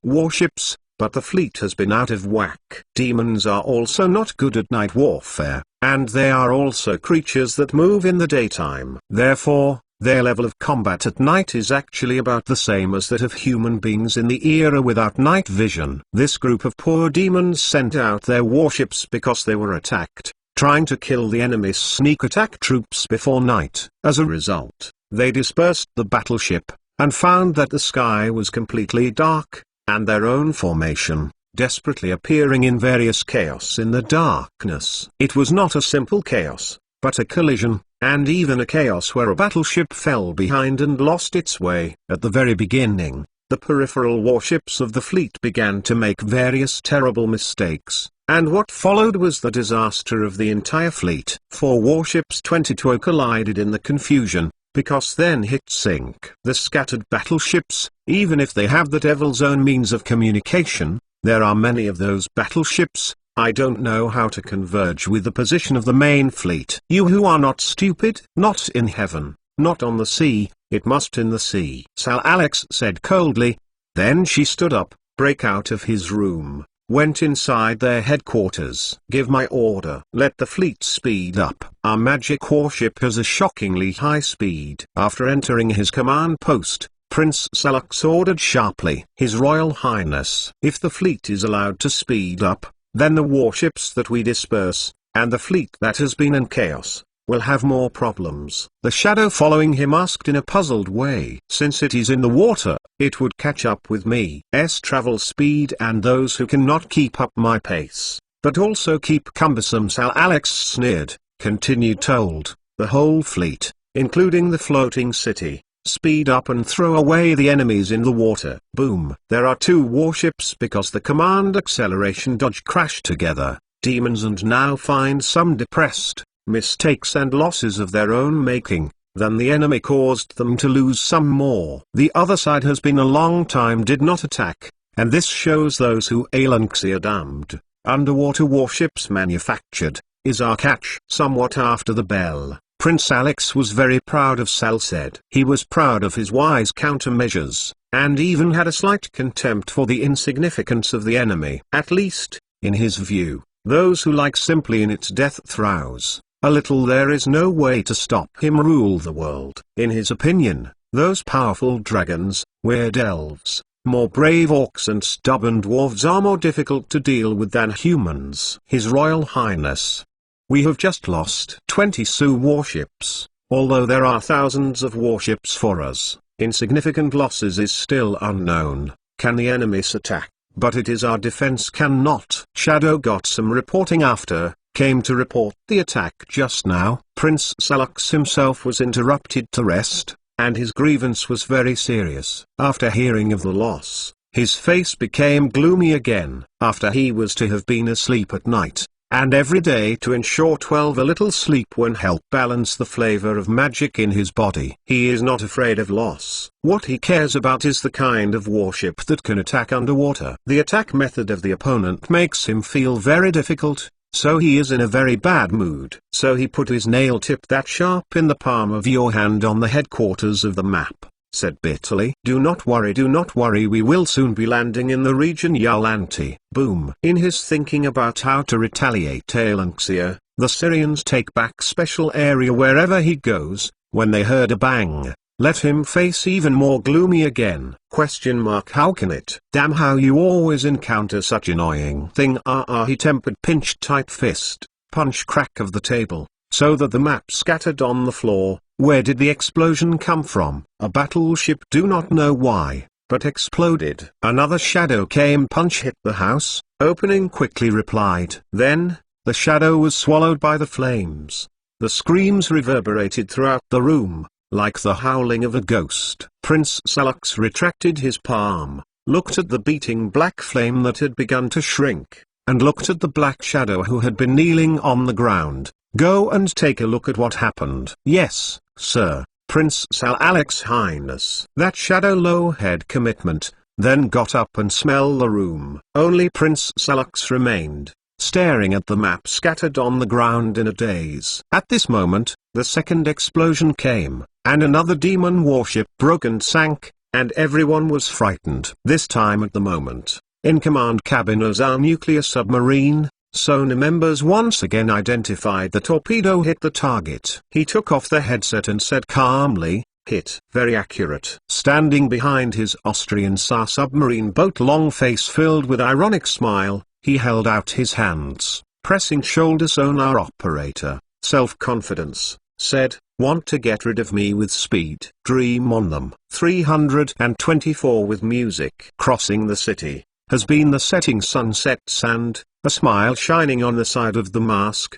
warships, but the fleet has been out of whack." Demons are also not good at night warfare, and they are also creatures that move in the daytime. Therefore, their level of combat at night is actually about the same as that of human beings in the era without night vision. This group of poor demons sent out their warships because they were attacked, trying to kill the enemy's sneak attack troops before night. As a result, they dispersed the battleship, and found that the sky was completely dark, and their own formation, desperately appearing in various chaos in the darkness. It was not a simple chaos, but a collision, and even a chaos where a battleship fell behind and lost its way. At the very beginning, the peripheral warships of the fleet began to make various terrible mistakes, and what followed was the disaster of the entire fleet. 4 warships 22 collided in the confusion, because then hit sink. The scattered battleships, even if they have the devil's own means of communication, there are many of those battleships, I don't know how to converge with the position of the main fleet. You who are not stupid, not in heaven, not on the sea, it must in the sea. Salux said coldly. Then she stood up, break out of his room, went inside their headquarters. "Give my order. Let the fleet speed up. Our magic warship has a shockingly high speed." After entering his command post, Prince Salux ordered sharply, "His Royal Highness, if the fleet is allowed to speed up, then the warships that we disperse, and the fleet that has been in chaos, will have more problems." The shadow following him asked in a puzzled way, "Since it is in the water, it would catch up with me's travel speed and those who cannot keep up my pace, but also keep cumbersome." Salux sneered, continued told, "The whole fleet, including the floating city, speed up and throw away the enemies in the water." Boom. There are 2 warships because the command acceleration dodge crashed together, demons, and now find some depressed, mistakes and losses of their own making, then the enemy caused them to lose some more. The other side has been a long time did not attack, and this shows those who Alanxia damned. Underwater warships manufactured, is our catch. Somewhat after the bell, Prince Alex was very proud of Salced. He was proud of his wise countermeasures, and even had a slight contempt for the insignificance of the enemy. At least, in his view, those who like simply in its death throes, a little there is no way to stop him rule the world. In his opinion, those powerful dragons, weird elves, more brave orcs and stubborn dwarves are more difficult to deal with than humans. His Royal Highness, we have just lost 20 Sioux warships. Although there are thousands of warships for us, insignificant losses is still unknown. Can the enemies attack? But it is our defense cannot. Shadow got some reporting after, came to report the attack just now. Prince Salux himself was interrupted to rest, and his grievance was very serious. After hearing of the loss, his face became gloomy again. After he was to have been asleep at night, and every day to ensure 12 a little sleep when help balance the flavor of magic in his body. He is not afraid of loss. What he cares about is the kind of warship that can attack underwater. The attack method of the opponent makes him feel very difficult, so he is in a very bad mood. So he put his nail tip that sharp in the palm of your hand on the headquarters of the map, said bitterly. Do not worry, we will soon be landing in the region Yalanti. Boom. In his thinking about how to retaliate Alanxia, the Syrians take back special area wherever he goes. When they heard a bang, let him face even more gloomy again. How can it? Damn, how you always encounter such annoying thing. He tempered pinched tight fist, punch crack of the table, so that the map scattered on the floor. Where did the explosion come from? A battleship, do not know why, but exploded. Another shadow came, punch hit the house, opening quickly replied. Then, the shadow was swallowed by the flames. The screams reverberated throughout the room, like the howling of a ghost. Prince Salux retracted his palm, looked at the beating black flame that had begun to shrink, and looked at the black shadow who had been kneeling on the ground. Go and take a look at what happened. Yes, sir, Prince Sal Alex Highness. That shadow low head commitment, then got up and smelled the room. Only Prince Salux remained, staring at the map scattered on the ground in a daze. At this moment, the second explosion came, and another demon warship broke and sank, and everyone was frightened. This time at the moment, in command cabin as our nuclear submarine, Sona members once again identified the torpedo hit the target. He took off the headset and said calmly, hit. Very accurate. Standing behind his Austrian SAR submarine boat, long face filled with ironic smile, he held out his hands, pressing shoulder. Sonar operator, self-confidence, said, want to get rid of me with speed. Dream on them. 324 with music. Crossing the city, has been the setting sunsets and, a smile shining on the side of the mask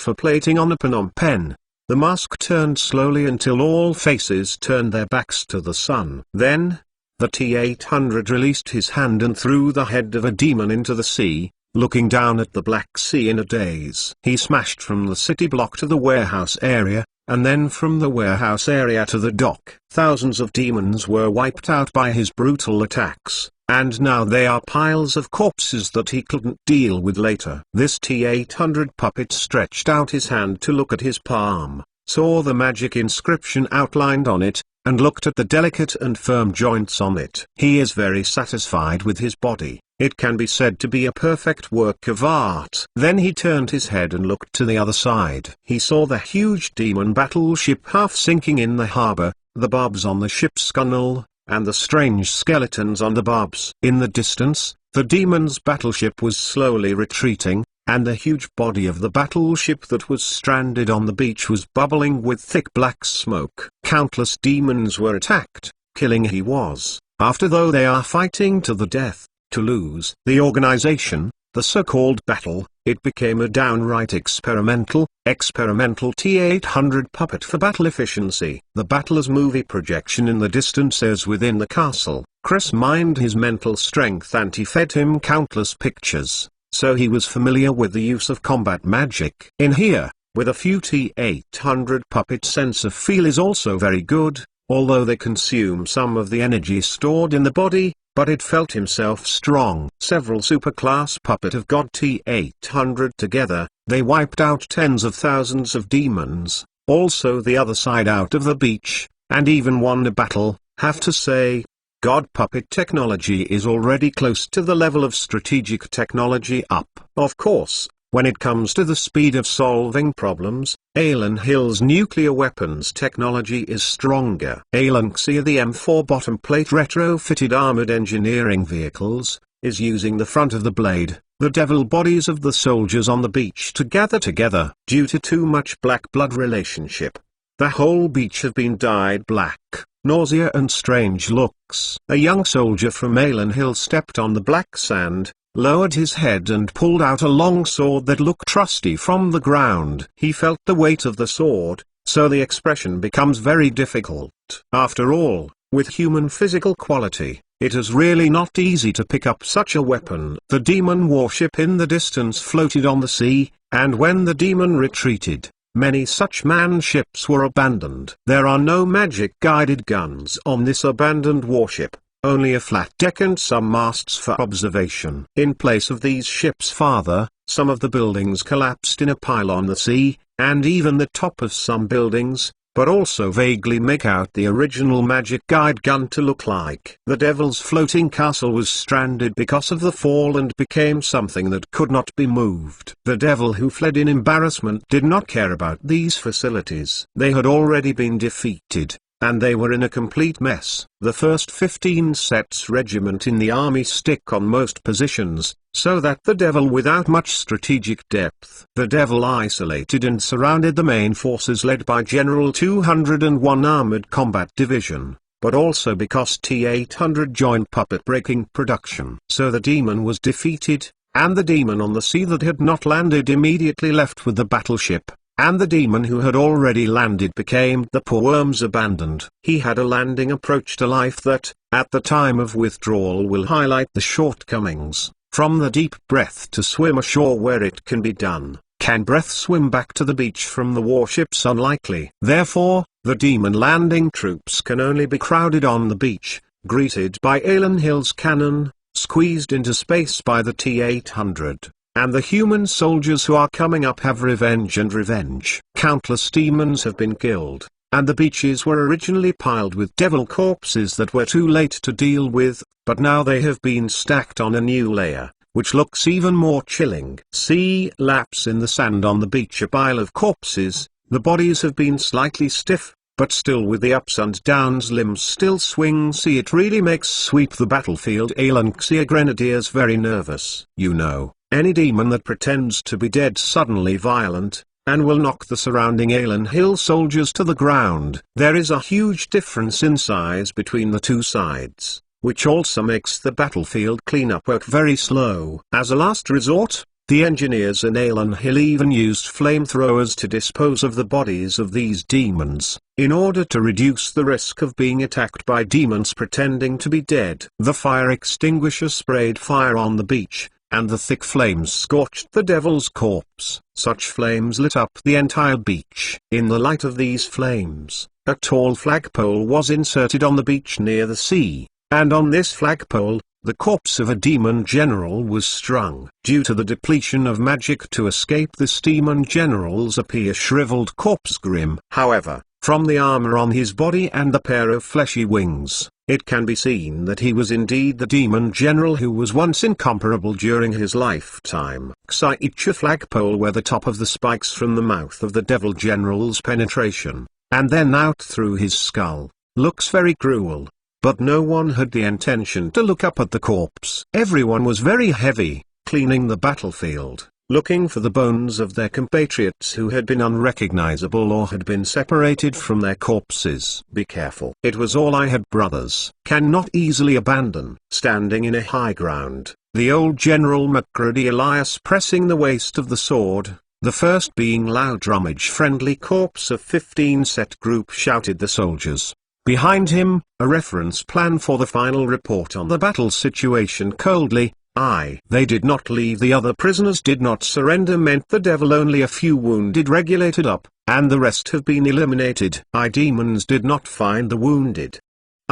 for plating on a Phnom Penh. The mask turned slowly until all faces turned their backs to the sun. Then, the T-800 released his hand and threw the head of a demon into the sea, looking down at the Black Sea in a daze. He smashed from the city block to the warehouse area, and then from the warehouse area to the dock. Thousands of demons were wiped out by his brutal attacks, and now they are piles of corpses that he couldn't deal with later. This T-800 puppet stretched out his hand to look at his palm, saw the magic inscription outlined on it, and looked at the delicate and firm joints on it. He is very satisfied with his body. It can be said to be a perfect work of art. Then he turned his head and looked to the other side. He saw the huge demon battleship half sinking in the harbor, the barbs on the ship's gunwale, and the strange skeletons on the barbs. In the distance, the demon's battleship was slowly retreating, and the huge body of the battleship that was stranded on the beach was bubbling with thick black smoke. Countless demons were attacked, killing he was, after though they are fighting to the death, to lose the organization, the so-called battle. It became a downright experimental T-800 puppet for battle efficiency. The battle as movie projection in the distance as within the castle. Chris mined his mental strength and he fed him countless pictures, so he was familiar with the use of combat magic. In here, with a few T-800 puppet sense of feel is also very good, although they consume some of the energy stored in the body, but it felt himself strong. Several superclass puppet of God T-800 together, they wiped out tens of thousands of demons, also the other side out of the beach, and even won a battle. Have to say, God puppet technology is already close to the level of strategic technology up. Of course, when it comes to the speed of solving problems, Alan Hill's nuclear weapons technology is stronger. Alan Xia, the M4 bottom plate retrofitted armored engineering vehicles, is using the front of the blade, the devil bodies of the soldiers on the beach to gather together. Due to too much black blood relationship, the whole beach have been dyed black. Nausea and strange looks. A young soldier from Alan Hill stepped on the black sand, lowered his head and pulled out a long sword that looked trusty from the ground. He felt the weight of the sword, so the expression becomes very difficult. After all, with human physical quality, it is really not easy to pick up such a weapon. The demon warship in the distance floated on the sea, and when the demon retreated, many such manned ships were abandoned. There are no magic-guided guns on this abandoned warship, only a flat deck and some masts for observation. In place of these ships farther, some of the buildings collapsed in a pile on the sea, and even the top of some buildings, but also vaguely make out the original magic guide gun to look like. The devil's floating castle was stranded because of the fall and became something that could not be moved. The devil, who fled in embarrassment, did not care about these facilities. They had already been defeated, and they were in a complete mess. The first 15 sets regiment in the army stick on most positions, so that the devil without much strategic depth. The devil isolated and surrounded the main forces led by General 201 Armored Combat Division, but also because T-800 joined puppet breaking production. So the demon was defeated, and the demon on the sea that had not landed immediately left with the battleship, and the demon who had already landed became the poor worm's abandoned. He had a landing approach to life that, at the time of withdrawal, will highlight the shortcomings. From the deep breath to swim ashore where it can be done. Can breath swim back to the beach from the warships? Unlikely. Therefore, the demon landing troops can only be crowded on the beach, greeted by Alan Hill's cannon, squeezed into space by the T-800. And the human soldiers who are coming up have revenge and revenge. Countless demons have been killed, and the beaches were originally piled with devil corpses that were too late to deal with, but now they have been stacked on a new layer, which looks even more chilling. See laps in the sand on the beach, a pile of corpses. The bodies have been slightly stiff, but still with the ups and downs limbs still swing. See, it really makes sweep the battlefield. Alan Xia Grenadiers very nervous. You know, any demon that pretends to be dead suddenly violent, and will knock the surrounding Alan Hill soldiers to the ground. There is a huge difference in size between the two sides, which also makes the battlefield cleanup work very slow. As a last resort, the engineers in Alan Hill even used flamethrowers to dispose of the bodies of these demons, in order to reduce the risk of being attacked by demons pretending to be dead. The fire extinguisher sprayed fire on the beach, and the thick flames scorched the devil's corpse. Such flames lit up the entire beach. In the light of these flames, a tall flagpole was inserted on the beach near the sea, and on this flagpole, the corpse of a demon general was strung. Due to the depletion of magic to escape, this demon general's appear shriveled corpse grim. However, from the armor on his body and the pair of fleshy wings, it can be seen that he was indeed the demon general who was once incomparable during his lifetime. Xaicha flagpole where the top of the spikes from the mouth of the devil general's penetration, and then out through his skull, looks very cruel. But no one had the intention to look up at the corpse. Everyone was very heavy, cleaning the battlefield, looking for the bones of their compatriots who had been unrecognizable or had been separated from their corpses. Be careful. It was all I had. Brothers cannot easily abandon. Standing in a high ground, the old General Macready Elias pressing the waist of the sword, the first being loud rummage friendly corpse of 15 set group, shouted the soldiers. Behind him, a reference plan for the final report on the battle situation coldly. They did not leave. The other prisoners did not surrender meant the devil only a few wounded regulated up, and the rest have been eliminated. Demons did not find the wounded.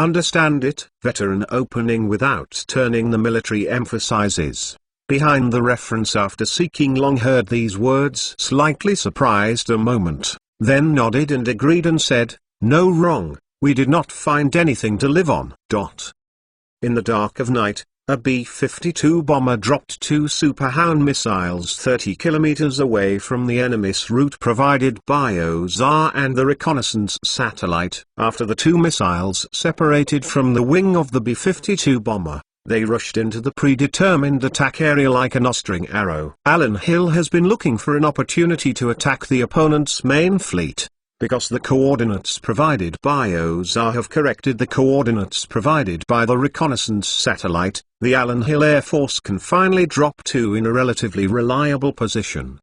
understand it. Veteran opening without turning. The military emphasizes. Behind the reference. After seeking long heard these words, slightly surprised a moment, then nodded and agreed and said, "No, wrong, we did not find anything to live on." In the dark of night, a B-52 bomber dropped two Superhound missiles 30 kilometers away from the enemy's route provided by OSAR and the reconnaissance satellite. After the two missiles separated from the wing of the B-52 bomber, they rushed into the predetermined attack area like an Austrian arrow. Alan Hill has been looking for an opportunity to attack the opponent's main fleet, because the coordinates provided by OSAR have corrected the coordinates provided by the reconnaissance satellite. The Alan Hill Air Force can finally drop two in a relatively reliable position.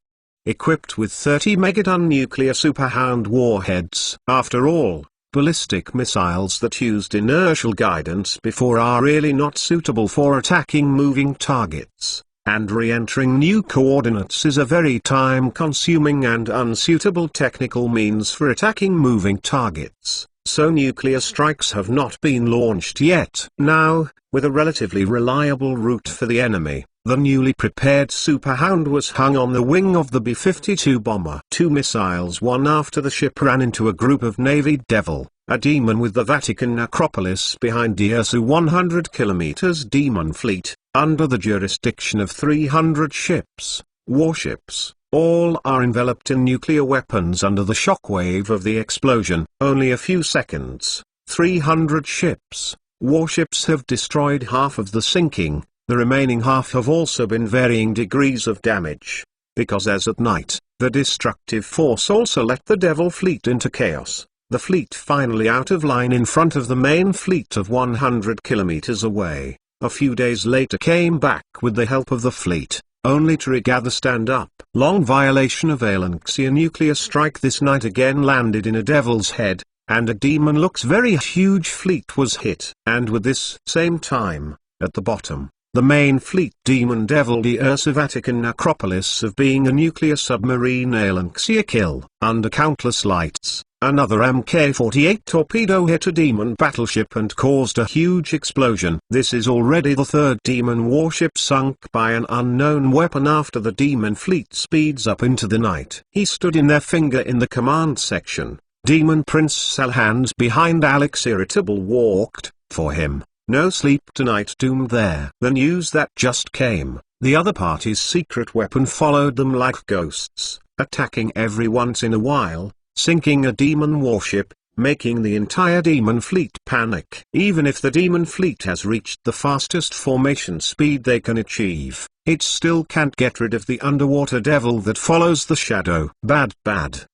Equipped with 30 megaton nuclear Superhound warheads. After all, ballistic missiles that used inertial guidance before are really not suitable for attacking moving targets, and re-entering new coordinates is a very time-consuming and unsuitable technical means for attacking moving targets, so nuclear strikes have not been launched yet. Now, with a relatively reliable route for the enemy, the newly prepared Superhound was hung on the wing of the B-52 bomber. Two missiles one after the ship ran into a group of Navy Devil, a Demon with the Vatican Acropolis behind Diersu 100 kilometers Demon fleet, under the jurisdiction of 300 ships, warships. All are enveloped in nuclear weapons under the shockwave of the explosion. Only a few seconds, 300 ships, warships have destroyed half of the sinking. The remaining half have also been varying degrees of damage, because as at night, the destructive force also let the Devil fleet into chaos. The fleet finally out of line in front of the main fleet of 100 kilometers away, a few days later came back with the help of the fleet, only to regather. Stand up. Long violation of Alanxia nuclear strike this night again landed in a Devil's head, and a Demon looks very huge fleet was hit. And with this same time, at the bottom, the main fleet Demon Devil Diersu Vatican Acropolis of being a nuclear submarine Alanxia kill. Under countless lights, another Mk-48 torpedo hit a Demon battleship and caused a huge explosion. This is already the third Demon warship sunk by an unknown weapon after the Demon fleet speeds up into the night. He stood in their finger in the command section. Demon Prince Sal, hands behind Alex irritable, walked, for him. No sleep tonight, doomed there. The news that just came, the other party's secret weapon followed them like ghosts, attacking every once in a while, sinking a Demon warship, making the entire Demon fleet panic. Even if the Demon fleet has reached the fastest formation speed they can achieve, it still can't get rid of the underwater Devil that follows the Shadow. Bad.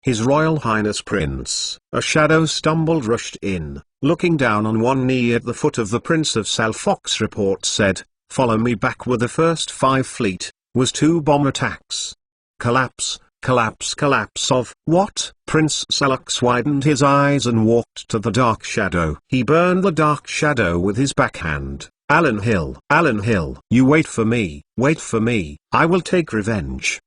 His Royal Highness Prince, a Shadow stumbled, rushed in, looking down on one knee at the foot of the Prince of Sal. Fox report said, "Follow me back with the first 5 fleet, was 2 bomb attacks. Collapse of what?" Prince Salux widened his eyes and walked to the Dark Shadow. He burned the Dark Shadow with his backhand. Alan Hill, you wait for me, I will take revenge.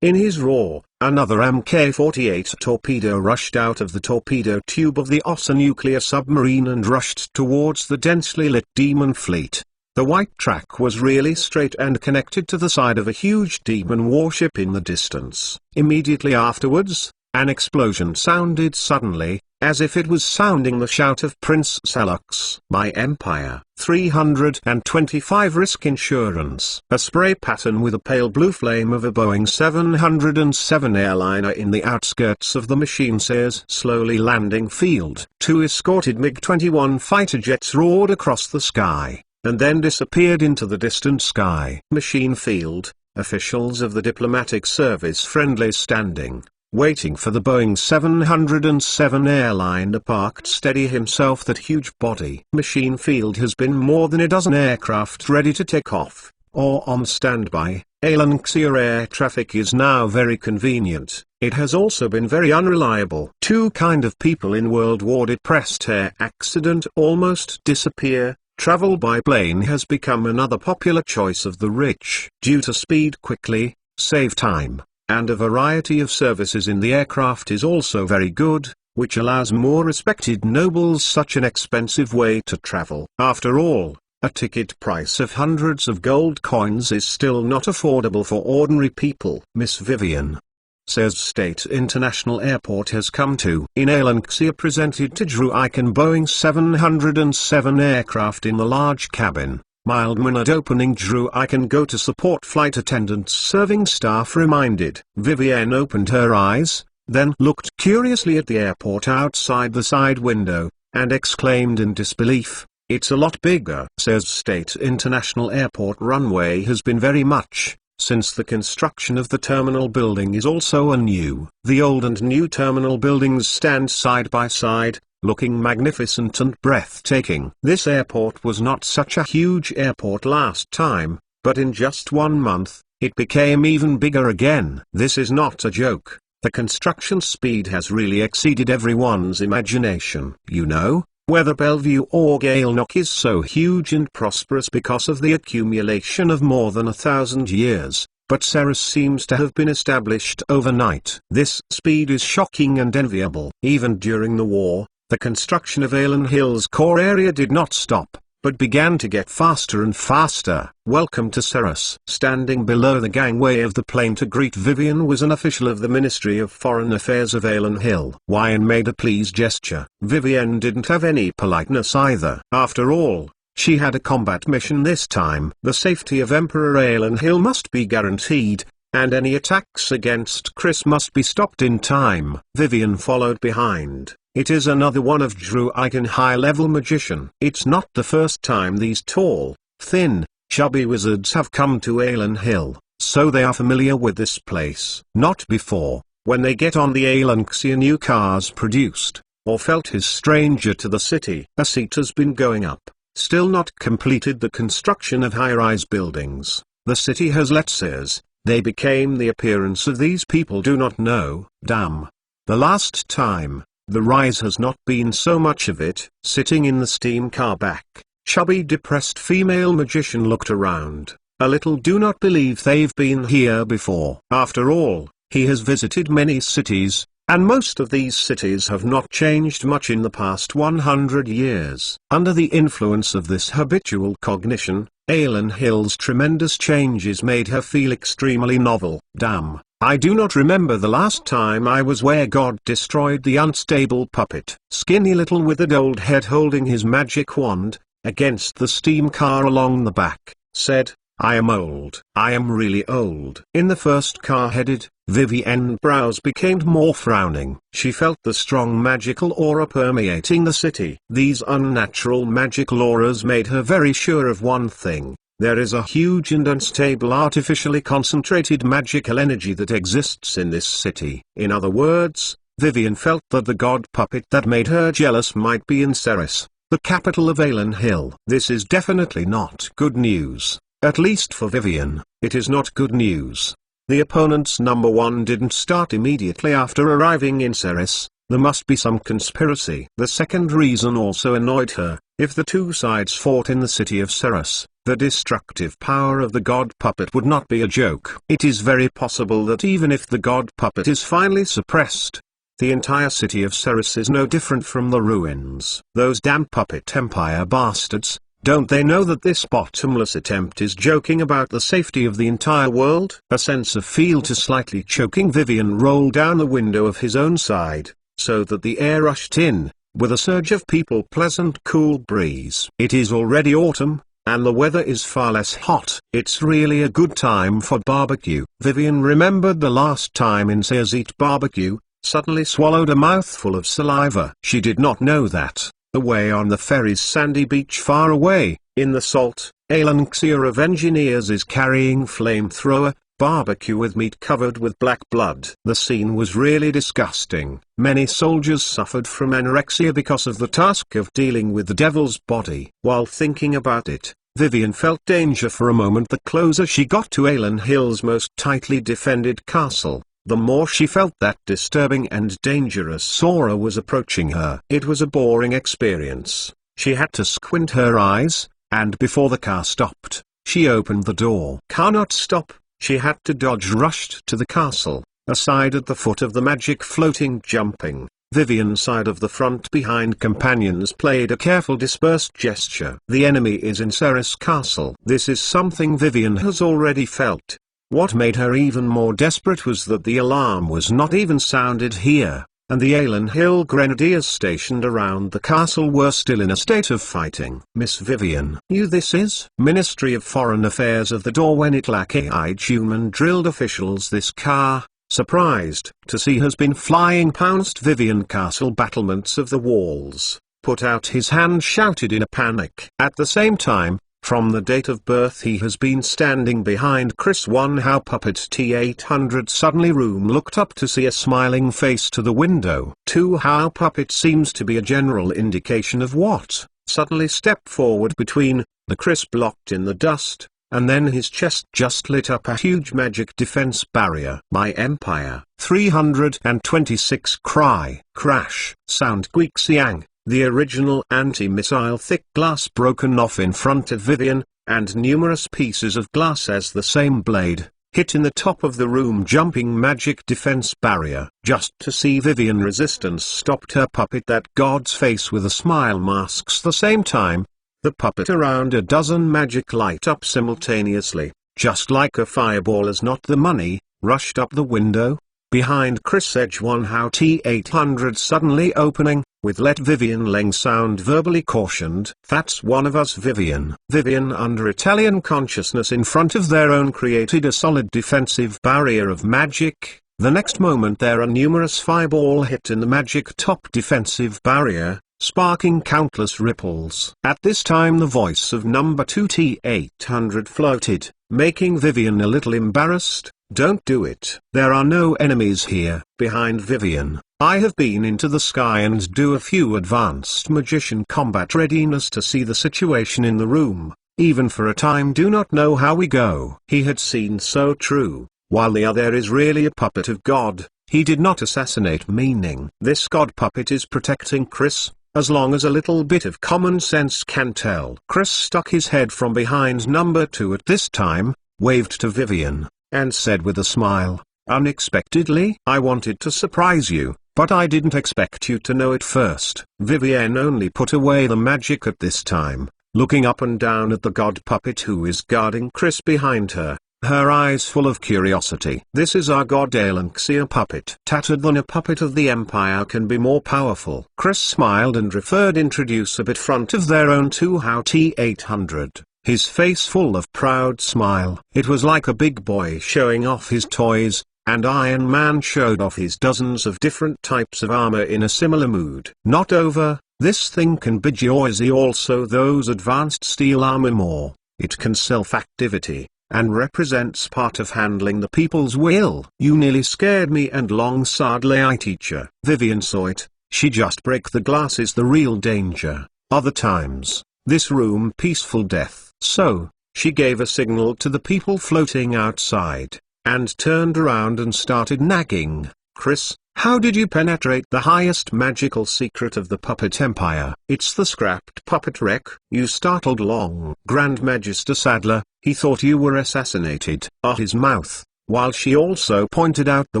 In his roar, another Mk-48 torpedo rushed out of the torpedo tube of the Ossa nuclear submarine and rushed towards the densely lit Demon fleet. The white track was really straight and connected to the side of a huge Demon warship in the distance. Immediately afterwards, an explosion sounded suddenly, as if it was sounding the shout of Prince Salux. My Empire 325 Risk Insurance. A spray pattern with a pale blue flame of a Boeing 707 airliner in the outskirts of the Machine-Sayers slowly landing field. 2 escorted MiG-21 fighter jets roared across the sky, and then disappeared into the distant sky. Machine field, officials of the diplomatic service friendly standing, waiting for the Boeing 707 airliner parked steady himself. That huge body. Machine field has been more than a dozen aircraft ready to take off, or on standby. Alanxia air traffic is now very convenient. It has also been very unreliable. 2 kind of people in World War depressed air accident almost disappear. Travel by plane has become another popular choice of the rich. Due to speed quickly, save time, and a variety of services in the aircraft is also very good. which allows more respected nobles such an expensive way to travel. After all, a ticket price of hundreds of gold coins is still not affordable for ordinary people. Miss Vivian says State International Airport has come to in Alanxia presented to Drew Icahn Boeing 707 aircraft in the large cabin. Mild mannered opening Drew Icahn go to support flight attendants serving staff reminded. Vivienne opened her eyes, then looked curiously at the airport outside the side window, and exclaimed in disbelief, "It's a lot bigger." Says State International Airport runway has been very much since the construction of the terminal building is also anew. The old and new terminal buildings stand side by side, looking magnificent and breathtaking. This airport was not such a huge airport last time, but in just 1 month, it became even bigger again. This is not a joke. The construction speed has really exceeded everyone's imagination. You know, whether Bellevue or Gaylnock is so huge and prosperous because of the accumulation of more than 1,000 years, but Ceres seems to have been established overnight. This speed is shocking and enviable. Even during the war, the construction of Alan Hill's core area did not stop, but began to get faster and faster. Welcome to Ceres. Standing below the gangway of the plane to greet Vivian was an official of the Ministry of Foreign Affairs of Alan Hill. Wyan made a please gesture. Vivian didn't have any politeness either. After all, she had a combat mission this time. The safety of Emperor Alan Hill must be guaranteed, and any attacks against Chris must be stopped in time. Vivian followed behind. It is another one of Drew Icahn high-level magician. It's not the first time these tall, thin, chubby wizards have come to Alan Hill, so they are familiar with this place. Not before, when they get on the Alanxia new cars produced, or felt his stranger to the city. A seat has been going up, still not completed the construction of high-rise buildings. The city has let Sears, they became the appearance of these people do not know. Damn. The last time, the rise has not been so much of it. Sitting in the steam car back, chubby depressed female magician looked around. A little do not believe they've been here before. After all, he has visited many cities, and most of these cities have not changed much in the past 100 years. Under the influence of this habitual cognition, Alan Hill's tremendous changes made her feel extremely novel. Damn. I do not remember the last time I was where God destroyed the unstable puppet. Skinny little withered old head holding his magic wand, against the steam car along the back, said, "I am old. I am really old." In the first car headed, Vivienne's brows became more frowning. She felt the strong magical aura permeating the city. These unnatural magical auras made her very sure of one thing. There is a huge and unstable artificially concentrated magical energy that exists in this city. In other words, Vivian felt that the god puppet that made her jealous might be in Ceres, the capital of Alan Hill. This is definitely not good news, at least for Vivian. It is not good news. The opponent's number one didn't start immediately after arriving in Ceres. There must be some conspiracy. The second reason also annoyed her. If the two sides fought in the city of Ceres, the destructive power of the god puppet would not be a joke. It is very possible that even if the god puppet is finally suppressed, the entire city of Ceres is no different from the ruins. Those damn puppet empire bastards, don't they know that this bottomless attempt is joking about the safety of the entire world? A sense of fear to slightly choking Vivian rolled down the window of his own side, so that the air rushed in, with a surge of people pleasant cool breeze. It is already autumn, and the weather is far less hot. It's really a good time for barbecue. Vivian remembered the last time in Sears eat barbecue, suddenly swallowed a mouthful of saliva. She did not know that, away on the ferry's sandy beach far away, in the salt, Alanxia of engineers is carrying flamethrower, barbecue with meat covered with black blood. The scene was really disgusting. Many soldiers suffered from anorexia because of the task of dealing with the devil's body. While thinking about it, Vivian felt danger for a moment. The closer she got to Alan Hill's most tightly defended castle, the more she felt that disturbing and dangerous aura was approaching her. It was a boring experience. She had to squint her eyes, and before the car stopped, she opened the door. Car not stop. She had to dodge rushed to the castle, aside at the foot of the magic floating jumping Vivian's side of the front behind companions played a careful dispersed gesture. The enemy is in Cerys Castle. This is something Vivian has already felt. What made her even more desperate was that the alarm was not even sounded here, and the Aylin Hill Grenadiers stationed around the castle were still in a state of fighting. Miss Vivian. You this is? Ministry of Foreign Affairs of the Dorwenitlak human drilled officials this car, surprised to see has been flying past Vivian Castle battlements of the walls, put out his hand shouted in a panic. At the same time, from the date of birth he has been standing behind Chris. One how puppet T800 suddenly room looked up to see a smiling face to the window. 2 how puppet seems to be a general indication of what, suddenly stepped forward between, the Chris blocked in the dust, and then his chest just lit up a huge magic defense barrier. My Empire. 326 cry, crash, sound Guixiang. The original anti-missile thick glass broken off in front of Vivian, and numerous pieces of glass as the same blade, hit in the top of the room jumping magic defense barrier. Just to see Vivian resistance stopped her puppet. That god's face with a smile masks the same time. The puppet around a dozen magic light up simultaneously, just like a fireball as not the money, rushed up the window. Behind Chris edge 1 how T800 suddenly opening, with let Vivian Leng sound verbally cautioned. That's one of us Vivian. Vivian under Italian consciousness in front of their own created a solid defensive barrier of magic. The next moment there are numerous fireball hit in the magic top defensive barrier, sparking countless ripples. At this time the voice of number 2 T800 floated, making Vivian a little embarrassed. Don't do it. There are no enemies here. Behind Vivian, I have been into the sky and do a few advanced magician combat readiness to see the situation in the room, even for a time do not know how we go. He had seen so true, while the other is really a puppet of God, he did not assassinate meaning. This God puppet is protecting Chris, as long as a little bit of common sense can tell. Chris stuck his head from behind number 2 at this time, waved to Vivian, and said with a smile, unexpectedly, I wanted to surprise you, but I didn't expect you to know it first. Vivian only put away the magic at this time, looking up and down at the god puppet who is guarding Chris behind her, her eyes full of curiosity. This is our god Alanxia puppet. Tattered than a puppet of the Empire can be more powerful. Chris smiled and referred introduce a bit front of their own 2 how T800. His face full of proud smile. It was like a big boy showing off his toys, and Iron Man showed off his dozens of different types of armor in a similar mood. Not over, this thing can be Joyzy also those advanced steel armor more, it can self-activity, and represents part of handling the people's will. You nearly scared me and long sadly I teacher. Vivian saw it, she just break the glass is the real danger. Other times, this room peaceful death. So, she gave a signal to the people floating outside, and turned around and started nagging. Chris, how did you penetrate the highest magical secret of the puppet empire? It's the scrapped puppet wreck. You startled long Grand Magister Sadler, he thought you were assassinated. His mouth, while she also pointed out the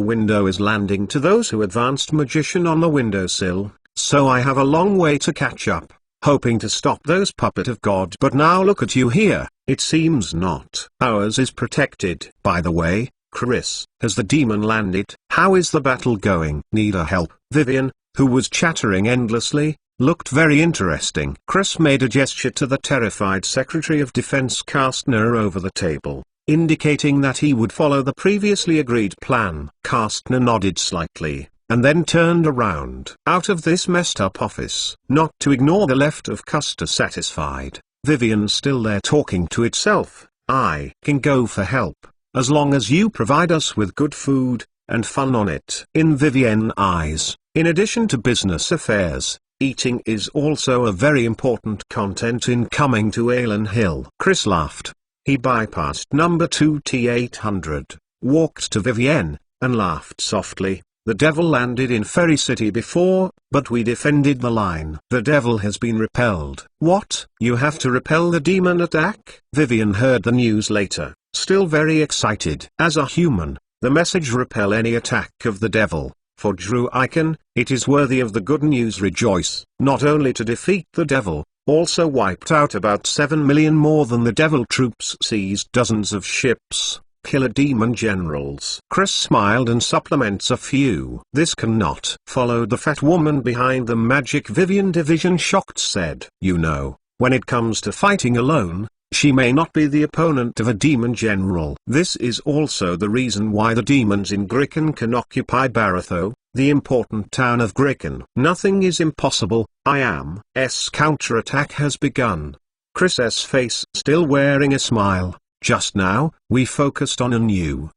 window is landing to those who advanced magician on the windowsill, so I have a long way to catch up. Hoping to stop those puppet of God. But now look at you here, it seems not. Ours is protected. By the way, Chris, has the demon landed? How is the battle going? Need a help? Vivian, who was chattering endlessly, looked very interesting. Chris made a gesture to the terrified Secretary of Defense Kastner over the table, indicating that he would follow the previously agreed plan. Kastner nodded slightly, and then turned around. Out of this messed up office. Not to ignore the left of Custer satisfied. Vivian still there talking to itself. I can go for help, as long as you provide us with good food, and fun on it. In Vivian eyes, in addition to business affairs, eating is also a very important content in coming to Aylin Hill. Chris laughed. He bypassed number 2 T800, walked to Vivian, and laughed softly. The devil landed in Ferry City before, but we defended the line. The devil has been repelled. What? You have to repel the demon attack? Vivian heard the news later, still very excited. As a human, the message repel any attack of the devil, For Drew Icon, it is worthy of the good news rejoice. Not only to defeat the devil, also wiped out about 7 million more than the devil troops, seized dozens of ships, killer demon generals. Chris smiled and supplements a few. This cannot. Followed the fat woman behind the magic. Vivian Division shocked said, you know, when it comes to fighting alone, she may not be the opponent of a demon general. This is also the reason why the demons in Gricken can occupy Baratho, the important town of Gricken. Nothing is impossible. IAM's counterattack has begun. Chris's face still wearing a smile. Just now, we focused on a new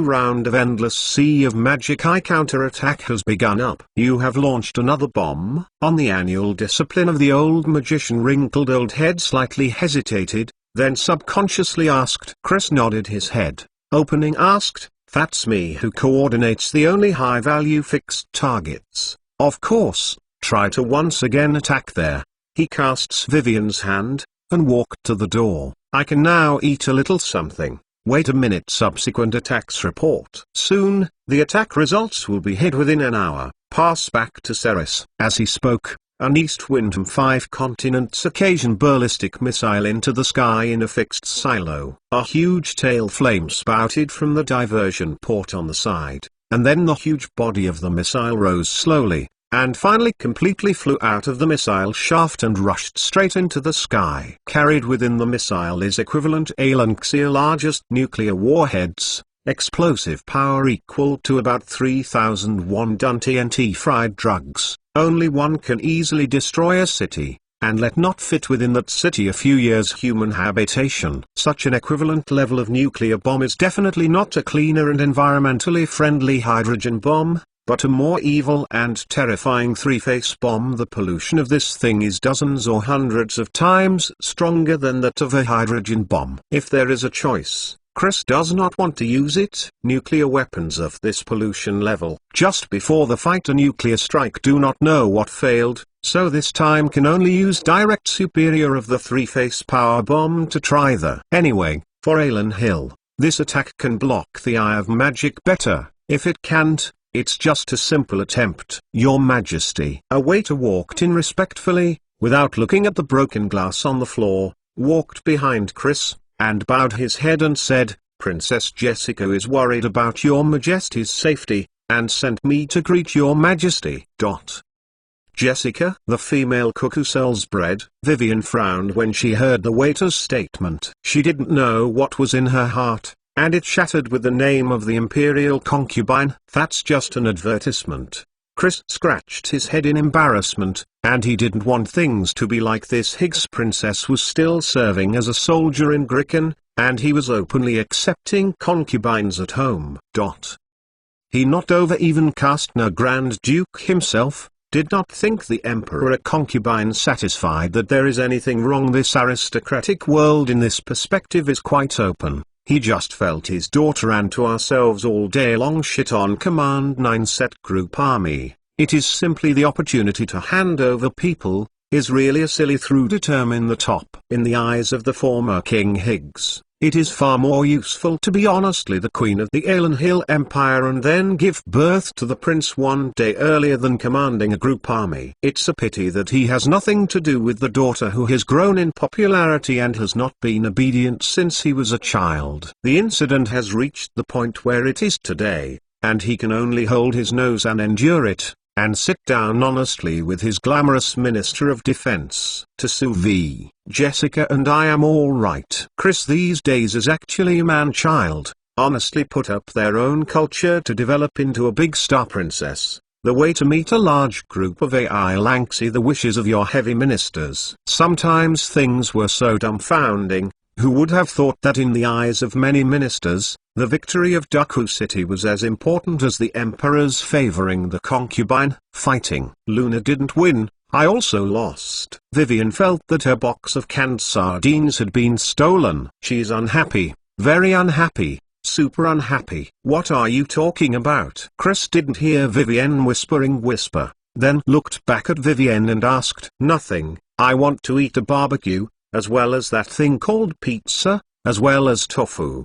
round of endless sea of magic. Counterattack has begun up. You have launched another bomb. On the annual discipline of the old magician. Wrinkled old head slightly hesitated, then subconsciously asked. Chris nodded his head, opening asked, that's me who coordinates the only high-value fixed targets. Of course, try to once again attack there. He casts Vivian's hand, and walked to the door. I can now eat a little something. Wait a minute. Subsequent attacks report. Soon, the attack results will be hid within an hour. Pass back to Ceres. As he spoke, an East Windham 5 continents occasion ballistic missile into the sky in a fixed silo. A huge tail flame spouted from the diversion port on the side, and then the huge body of the missile rose slowly, and finally completely flew out of the missile shaft and rushed straight into the sky. Carried within the missile is equivalent Alanxia largest nuclear warheads, explosive power equal to about 3,001 ton TNT fried drugs. Only one can easily destroy a city, and let not fit within that city a few years human habitation. Such an equivalent level of nuclear bomb is definitely not a cleaner and environmentally friendly hydrogen bomb, but a more evil and terrifying three-face bomb. The pollution of this thing is dozens or hundreds of times stronger than that of a hydrogen bomb. If there is a choice, Chris does not want to use it. Nuclear weapons of this pollution level, just before the fight a nuclear strike, do not know what failed, so this time can only use direct superior of the three-face power bomb to try the. Anyway, for Alan Hill, this attack can block the eye of magic better. If it can't, it's just a simple attempt. Your Majesty. A waiter walked in respectfully, without looking at the broken glass on the floor, walked behind Chris, and bowed his head and said, Princess Jessica is worried about your Majesty's safety, and sent me to greet your Majesty. Jessica, the female cook who sells bread. Vivian frowned when she heard the waiter's statement. She didn't know what was in her heart, and it shattered with the name of the imperial concubine. That's just an advertisement. Chris scratched his head in embarrassment, and he didn't want things to be like this. Higgs Princess was still serving as a soldier in Gricken, and he was openly accepting concubines at home. He not over even Kastner Grand Duke himself, did not think the Emperor a concubine. Satisfied that there is anything wrong, this aristocratic world in this perspective is quite open. He just felt his daughter and to ourselves all day long shit on Command 9 set group army. It is simply the opportunity to hand over people, is really a silly through determine the top. In the eyes of the former King Higgs, it is far more useful to be honestly the queen of the Alan Hill Empire and then give birth to the prince one day earlier than commanding a group army. It's a pity that he has nothing to do with the daughter who has grown in popularity and has not been obedient since he was a child. The incident has reached the point where it is today, and he can only hold his nose and endure it, and sit down honestly with his glamorous Minister of Defense. To Sue V. Jessica and I am all right. Chris these days is actually a man-child, honestly put up their own culture to develop into a big star princess. The way to meet a large group of AI Lanxi, the wishes of your heavy ministers. Sometimes things were so dumbfounding. Who would have thought that in the eyes of many ministers, the victory of Dooku City was as important as the Emperor's favoring the concubine? Fighting. Luna didn't win, I also lost. Vivian felt that her box of canned sardines had been stolen. She's unhappy, very unhappy, super unhappy. What are you talking about? Chris didn't hear Vivian whisper, then looked back at Vivian and asked, nothing. I want to eat a barbecue, as well as that thing called pizza, as well as tofu.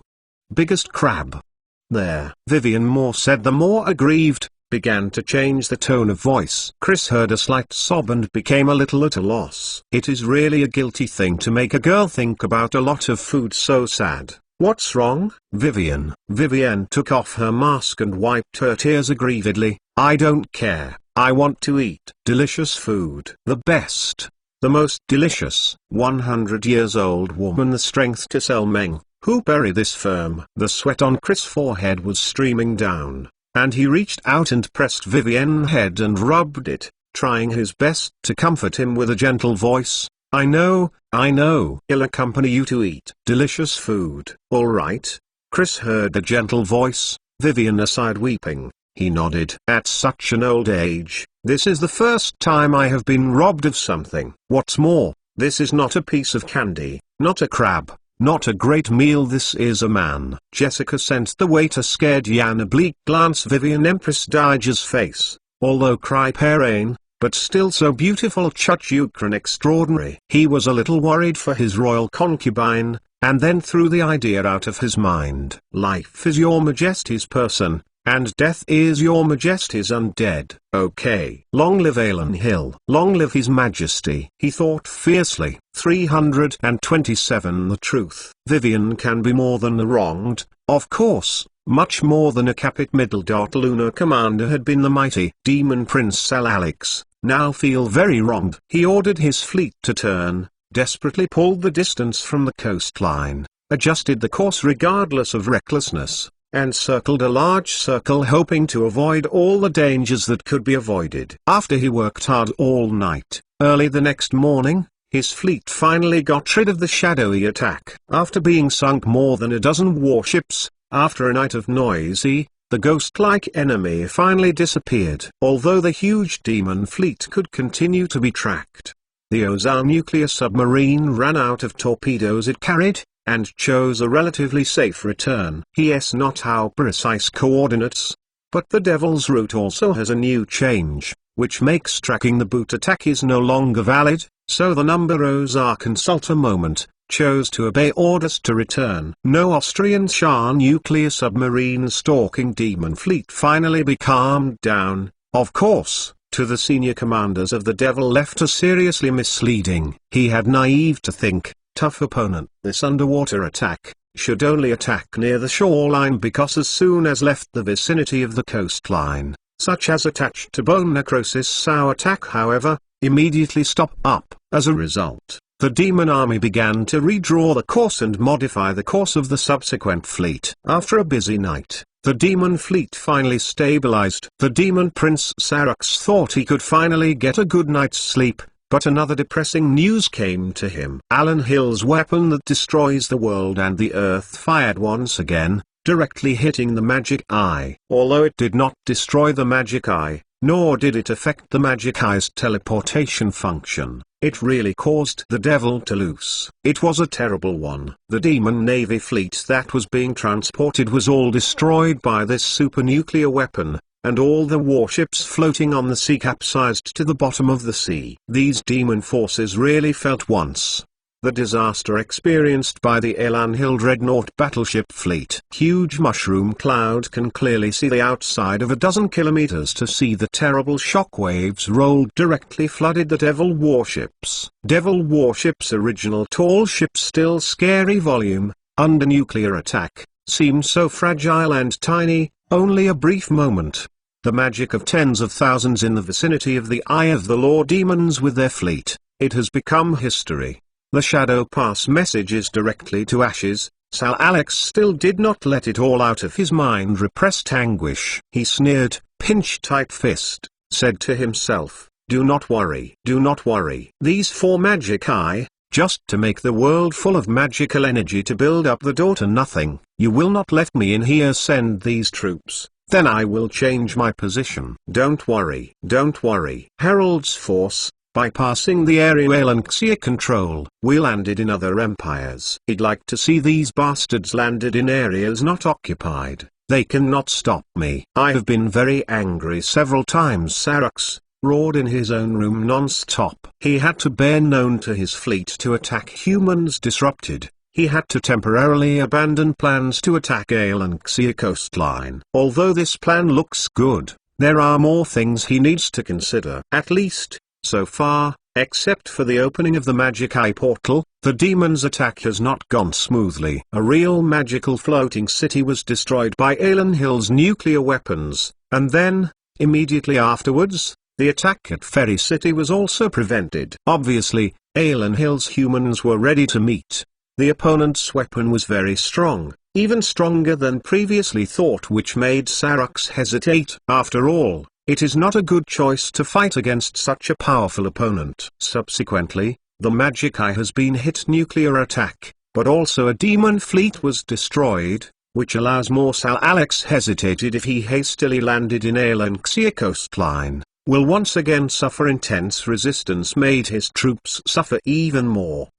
Biggest crab. There. Vivian Moore said, the more aggrieved, began to change the tone of voice. Chris heard a slight sob and became a little at a loss. It is really a guilty thing to make a girl think about a lot of food. So sad. What's wrong, Vivian? Vivian took off her mask and wiped her tears aggrievedly. I don't care. I want to eat delicious food. The best. The most delicious. 100-years-old woman, the strength to sell Meng. Who bury this firm? The sweat on Chris' forehead was streaming down, and he reached out and pressed Vivian's head and rubbed it, trying his best to comfort him with a gentle voice. I know. I'll accompany you to eat delicious food. All right. Chris heard the gentle voice. Vivian sighed, weeping. He nodded. At such an old age, this is the first time I have been robbed of something. What's more, this is not a piece of candy, not a crab, not a great meal. This is a man. Jessica sent the waiter, scared Yan a bleak glance. Vivian, Empress Dowager's face, although Cryparain, but still so beautiful. Chuchukran extraordinary. He was a little worried for his royal concubine, and then threw the idea out of his mind. Life is your majesty's person, and death is your majesty's undead. Okay. Long live Alan Hill. Long live his majesty. He thought fiercely. 327. The truth. Vivian can be more than the wronged, of course. Much more than a Capit Middle. Lunar commander had been the mighty demon prince Sal Alex, now feel very wronged. He ordered his fleet to turn, desperately pulled the distance from the coastline, adjusted the course regardless of recklessness, and circled a large circle, hoping to avoid all the dangers that could be avoided. After he worked hard all night, early the next morning, his fleet finally got rid of the shadowy attack. After being sunk more than a dozen warships, after a night of noisy, the ghost-like enemy finally disappeared. Although the huge demon fleet could continue to be tracked, the Ozar nuclear submarine ran out of torpedoes it carried, and chose a relatively safe return. Yes, not how precise coordinates, but the Devil's route also has a new change, which makes tracking the boot attack is no longer valid, so the number Ozar consult a moment, chose to obey orders to return. No Austrian Shah nuclear submarine stalking demon fleet finally be calmed down, of course. To the senior commanders of the Devil left a seriously misleading. He had naive to think, tough opponent. This underwater attack should only attack near the shoreline, because as soon as left the vicinity of the coastline, such as attached to bone necrosis, our attack however, immediately stop up. As a result, the demon army began to redraw the course and modify the course of the subsequent fleet. After a busy night, the demon fleet finally stabilized. The demon prince Sarux thought he could finally get a good night's sleep, but another depressing news came to him. Alan Hill's weapon that destroys the world and the earth fired once again, directly hitting the magic eye. Although it did not destroy the magic eye, nor did it affect the magic eye's teleportation function, it really caused the Devil to lose. It was a terrible one. The demon navy fleet that was being transported was all destroyed by this super-nuclear weapon, and all the warships floating on the sea capsized to the bottom of the sea. These demon forces really felt once the disaster experienced by the Elan Hill Dreadnought battleship fleet. Huge mushroom cloud can clearly see the outside of a dozen kilometers to see the terrible shockwaves rolled directly flooded the Devil warships. Devil warships' original tall ship, still scary volume, under nuclear attack, seemed so fragile and tiny. Only a brief moment. The magic of tens of thousands in the vicinity of the Eye of the Law demons with their fleet, it has become history. The Shadow Pass messages directly to Ashes. Sal Alex still did not let it all out of his mind. Repressed anguish. He sneered, pinched tight fist, said to himself, do not worry. Do not worry. These 4 magic eye, just to make the world full of magical energy to build up the door to nothing. You will not let me in here. Send these troops, then I will change my position. Don't worry. Don't worry. Harold's force, bypassing the area Alanxia control, we landed in other empires. I'd like to see these bastards landed in areas not occupied. They cannot stop me. I have been very angry several times. Sarux roared in his own room non-stop. He had to bear known to his fleet to attack humans disrupted. He had to temporarily abandon plans to attack Alanxia coastline. Although this plan looks good, There are more things he needs to consider. At least, so far, except for the opening of the Magic Eye portal, the demon's attack has not gone smoothly. A real magical floating city was destroyed by Alan Hill's nuclear weapons, and then, immediately afterwards, the attack at Ferry City was also prevented. Obviously, Alan Hill's humans were ready to meet. The opponent's weapon was very strong, even stronger than previously thought, which made Sarux hesitate. After all, it is not a good choice to fight against such a powerful opponent. Subsequently, the Magic Eye has been hit nuclear attack, but also a demon fleet was destroyed, which allows more. Alex hesitated if he hastily landed in Alanxia coastline, will once again suffer intense resistance, made his troops suffer even more.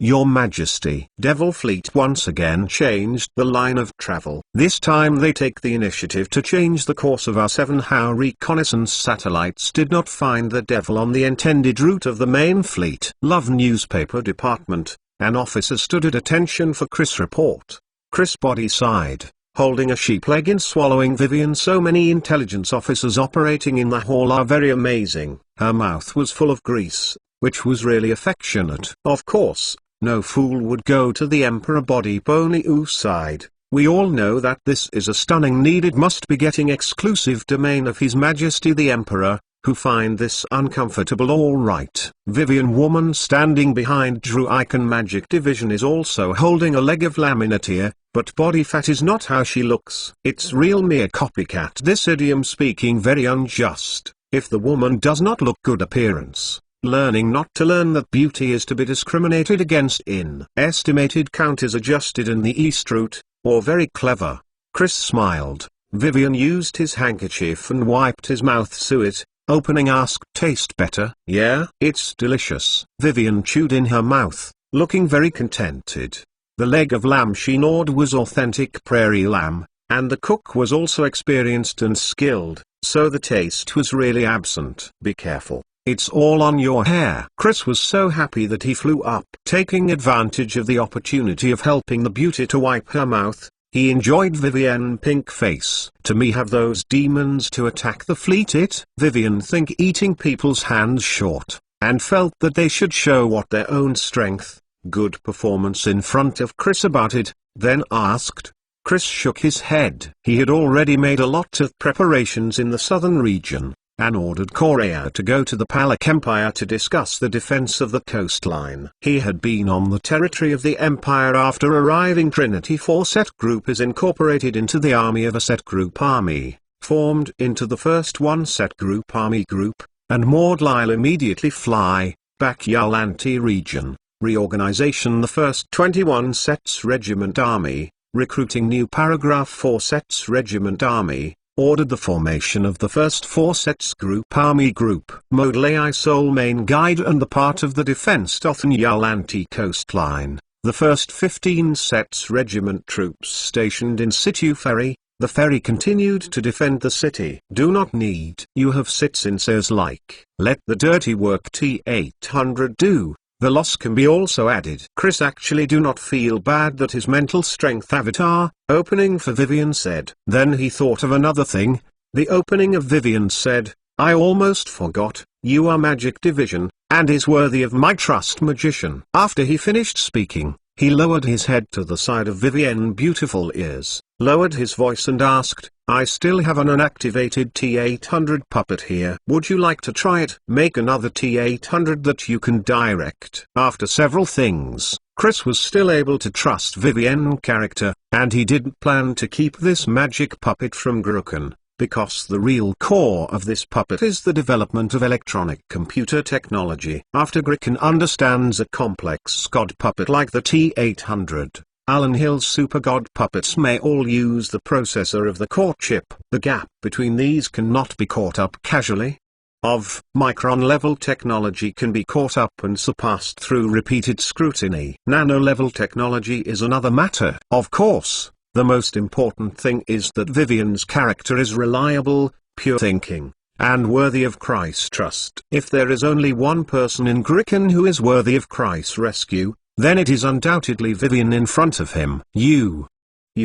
Your Majesty. Devil Fleet once again changed the line of travel. This time they take the initiative to change the course of our 7. How reconnaissance satellites did not find the Devil on the intended route of the main fleet. Love newspaper department. An officer stood at attention for Chris' report. Chris body sighed, holding a sheep leg and swallowing. Vivian, so many intelligence officers operating in the hall are very amazing. Her mouth was full of grease, which was really affectionate. Of course, no fool would go to the Emperor body. Pony sighed. We all know that this is a stunning need. It must be getting exclusive domain of His Majesty the Emperor, who find this uncomfortable. All right. Vivian, woman standing behind Drew Icon Magic Division, is also holding a leg of laminateer, but body fat is not how she looks. It's real mere copycat. This idiom speaking very unjust. If the woman does not look good appearance, learning not to learn that beauty is to be discriminated against in estimated count is adjusted in the East route, or very clever. Chris smiled. Vivian used his handkerchief and wiped his mouth. Suet, opening, asked, taste better? Yeah, it's delicious. Vivian chewed in her mouth, looking very contented. The leg of lamb she gnawed was authentic prairie lamb, and the cook was also experienced and skilled, so the taste was really absent. Be careful. It's all on your hair. Chris was so happy that he flew up. Taking advantage of the opportunity of helping the beauty to wipe her mouth, he enjoyed Vivian pink face. To me, have those demons to attack the fleet it? Vivian think eating people's hands short, and felt that they should show what their own strength, good performance in front of Chris about it, then asked. Chris shook his head. He had already made a lot of preparations in the southern region, and ordered Korea to go to the Palak Empire to discuss the defense of the coastline. He had been on the territory of the Empire after arriving. Trinity 4 Set Group is incorporated into the army of a Set Group army, formed into the first 1 Set Group army group, and Maudlyle immediately fly back Yalanti region. Reorganization: the first 21 Sets Regiment Army, recruiting new paragraph 4 Sets Regiment Army, ordered the formation of the first 4 Sets Group Army Group. Modlai sole main guide and the part of the defense Dothan Yalanti coastline. The first 15 Sets Regiment troops stationed in Situ Ferry. The ferry continued to defend the city. Do not need. You have sinsers like. Let the dirty work T-800 do. The loss can be also added. Chris actually do not feel bad that his mental strength avatar, opening for Vivian, said. Then he thought of another thing. The opening of Vivian said, I almost forgot, you are Magic Division, and is worthy of my trust, magician. After he finished speaking, he lowered his head to the side of Vivian beautiful ears, lowered his voice and asked, I still have an unactivated T-800 puppet here. Would you like to try it? Make another T-800 that you can direct. After several things, Chris was still able to trust Vivian character, and he didn't plan to keep this magic puppet from Gruken, because the real core of this puppet is the development of electronic computer technology. After Gruken understands a complex god puppet like the T-800, Alan Hill's super god puppets may all use the processor of the core chip. The gap between these cannot be caught up casually. Of micron-level technology can be caught up and surpassed through repeated scrutiny. Nano-level technology is another matter. Of course, the most important thing is that Vivian's character is reliable, pure thinking, and worthy of Christ's trust. If there is only one person in Gruken who is worthy of Christ's rescue, then it is undoubtedly Vivian in front of him. You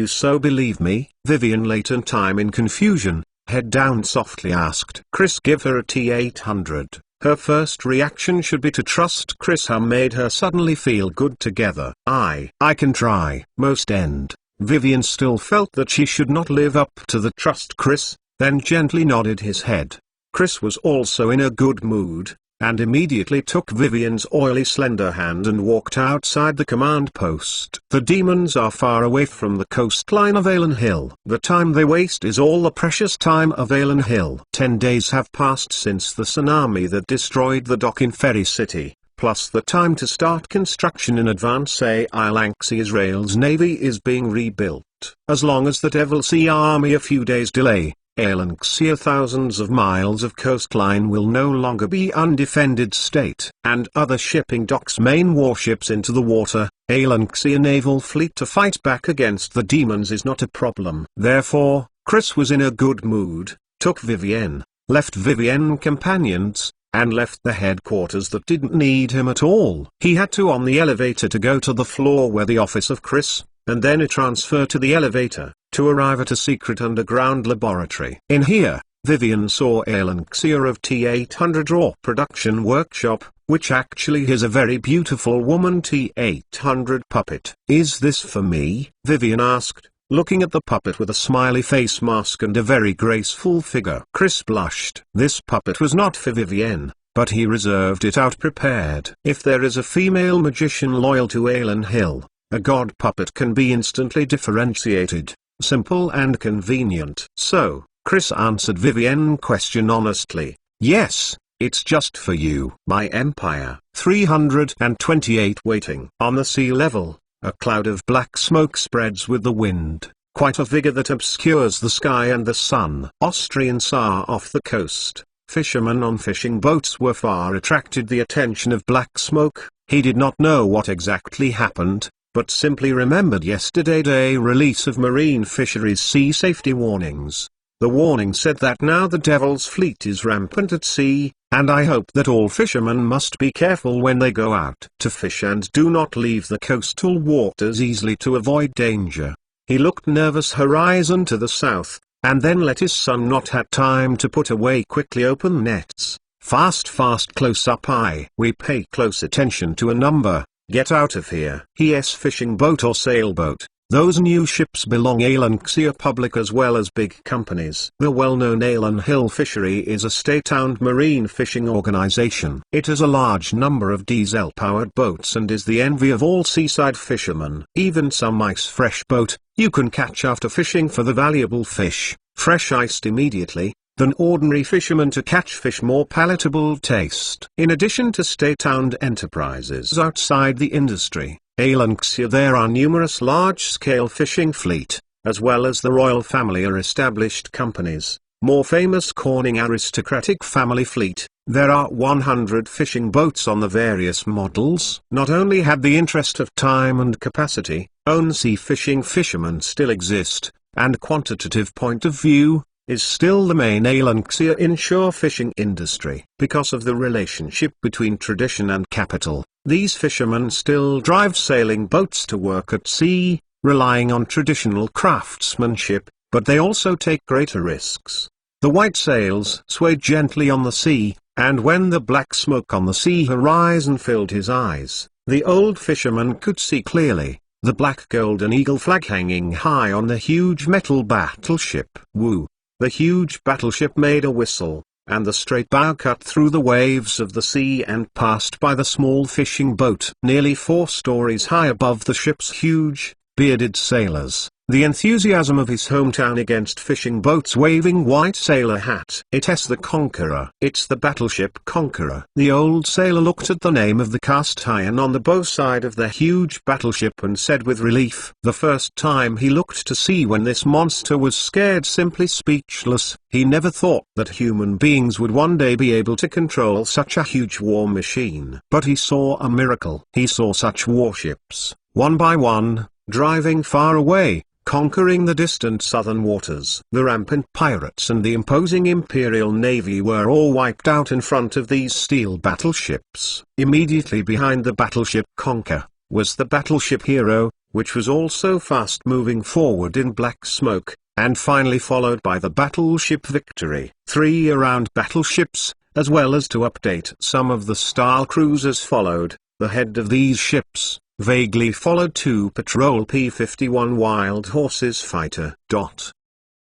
so believe me? Vivian, late in time in confusion, head down softly asked Chris give her a T-800. Her first reaction should be to trust Chris. How made her suddenly feel good together. I can try. Most end. Vivian still felt that she should not live up to the trust Chris, then gently nodded his head. Chris was also in a good mood, and immediately took Vivian's oily slender hand and walked outside the command post. The demons are far away from the coastline of Alan Hill. The time they waste is all the precious time of Alan Hill. 10 days have passed since the tsunami that destroyed the dock in Ferry City, plus the time to start construction in advance. Israel's navy is being rebuilt. As long as the Devil Sea Army a few days delay, Alanxia thousands of miles of coastline will no longer be undefended state. And other shipping docks main warships into the water, Alanxia naval fleet to fight back against the demons is not a problem. Therefore, Chris was in a good mood, took Vivienne, left Vivienne companions, and left the headquarters that didn't need him at all. He had to on the elevator to go to the floor where the office of Chris, and then a transfer to the elevator, to arrive at a secret underground laboratory. In here, Vivian saw Alanxia of T-800 raw production workshop, which actually is a very beautiful woman T-800 puppet. Is this for me? Vivian asked, looking at the puppet with a smiley face mask and a very graceful figure. Chris blushed. This puppet was not for Vivienne, but he reserved it out prepared. If there is a female magician loyal to Alan Hill, a god puppet can be instantly differentiated, simple and convenient. So, Chris answered Vivienne's question honestly. Yes, it's just for you. My empire. 328 waiting. On the sea level, a cloud of black smoke spreads with the wind, quite a figure that obscures the sky and the sun. Austrian Tsar off the coast. Fishermen on fishing boats were far attracted the attention of black smoke. He did not know what exactly happened, but simply remembered yesterday's day release of Marine Fisheries Sea Safety Warnings. The warning said that now the Devil's fleet is rampant at sea, and I hope that all fishermen must be careful when they go out to fish and do not leave the coastal waters easily to avoid danger. He looked nervous horizon to the south, and then let his son not had time to put away quickly open nets. Fast close up. We pay close attention to a number. Get out of here. Yes, fishing boat or sailboat. Those new ships belong Alanxia public as well as big companies. The well-known Alan Hill Fishery is a state-owned marine fishing organization. It has a large number of diesel-powered boats and is the envy of all seaside fishermen. Even some ice fresh boat, you can catch after fishing for the valuable fish, fresh iced immediately, than ordinary fishermen to catch fish more palatable taste. In addition to state-owned enterprises outside the industry, Alanxia there are numerous large-scale fishing fleet, as well as the royal family are established companies. More famous Corning aristocratic family fleet, there are 100 fishing boats on the various models. Not only had the interest of time and capacity, own sea fishing fishermen still exist, and quantitative point of view, is still the main Alanxia inshore fishing industry. Because of the relationship between tradition and capital, these fishermen still drive sailing boats to work at sea, relying on traditional craftsmanship, but they also take greater risks. The white sails swayed gently on the sea, and when the black smoke on the sea horizon filled his eyes, the old fisherman could see clearly the black golden eagle flag hanging high on the huge metal battleship. Woo! The huge battleship made a whistle, and the straight bow cut through the waves of the sea and passed by the small fishing boat nearly 4 stories high above the ship's huge, bearded sailors. The enthusiasm of his hometown against fishing boats waving white sailor hat. It's the Conqueror. It's the battleship Conqueror. The old sailor looked at the name of the cast iron on the bow side of the huge battleship and said with relief. The first time he looked to see when this monster was scared, simply speechless. He never thought that human beings would one day be able to control such a huge war machine. But he saw a miracle. He saw such warships, one by one, driving far away, conquering the distant southern waters. The rampant pirates and the imposing imperial navy were all wiped out in front of these steel battleships. Immediately behind the battleship Conquer was the battleship Hero, which was also fast moving forward in black smoke, and finally followed by the battleship Victory. 3 around battleships, as well as to update some of the style cruisers followed. The head of these ships, vaguely followed 2 patrol P-51 Wild Horses fighter.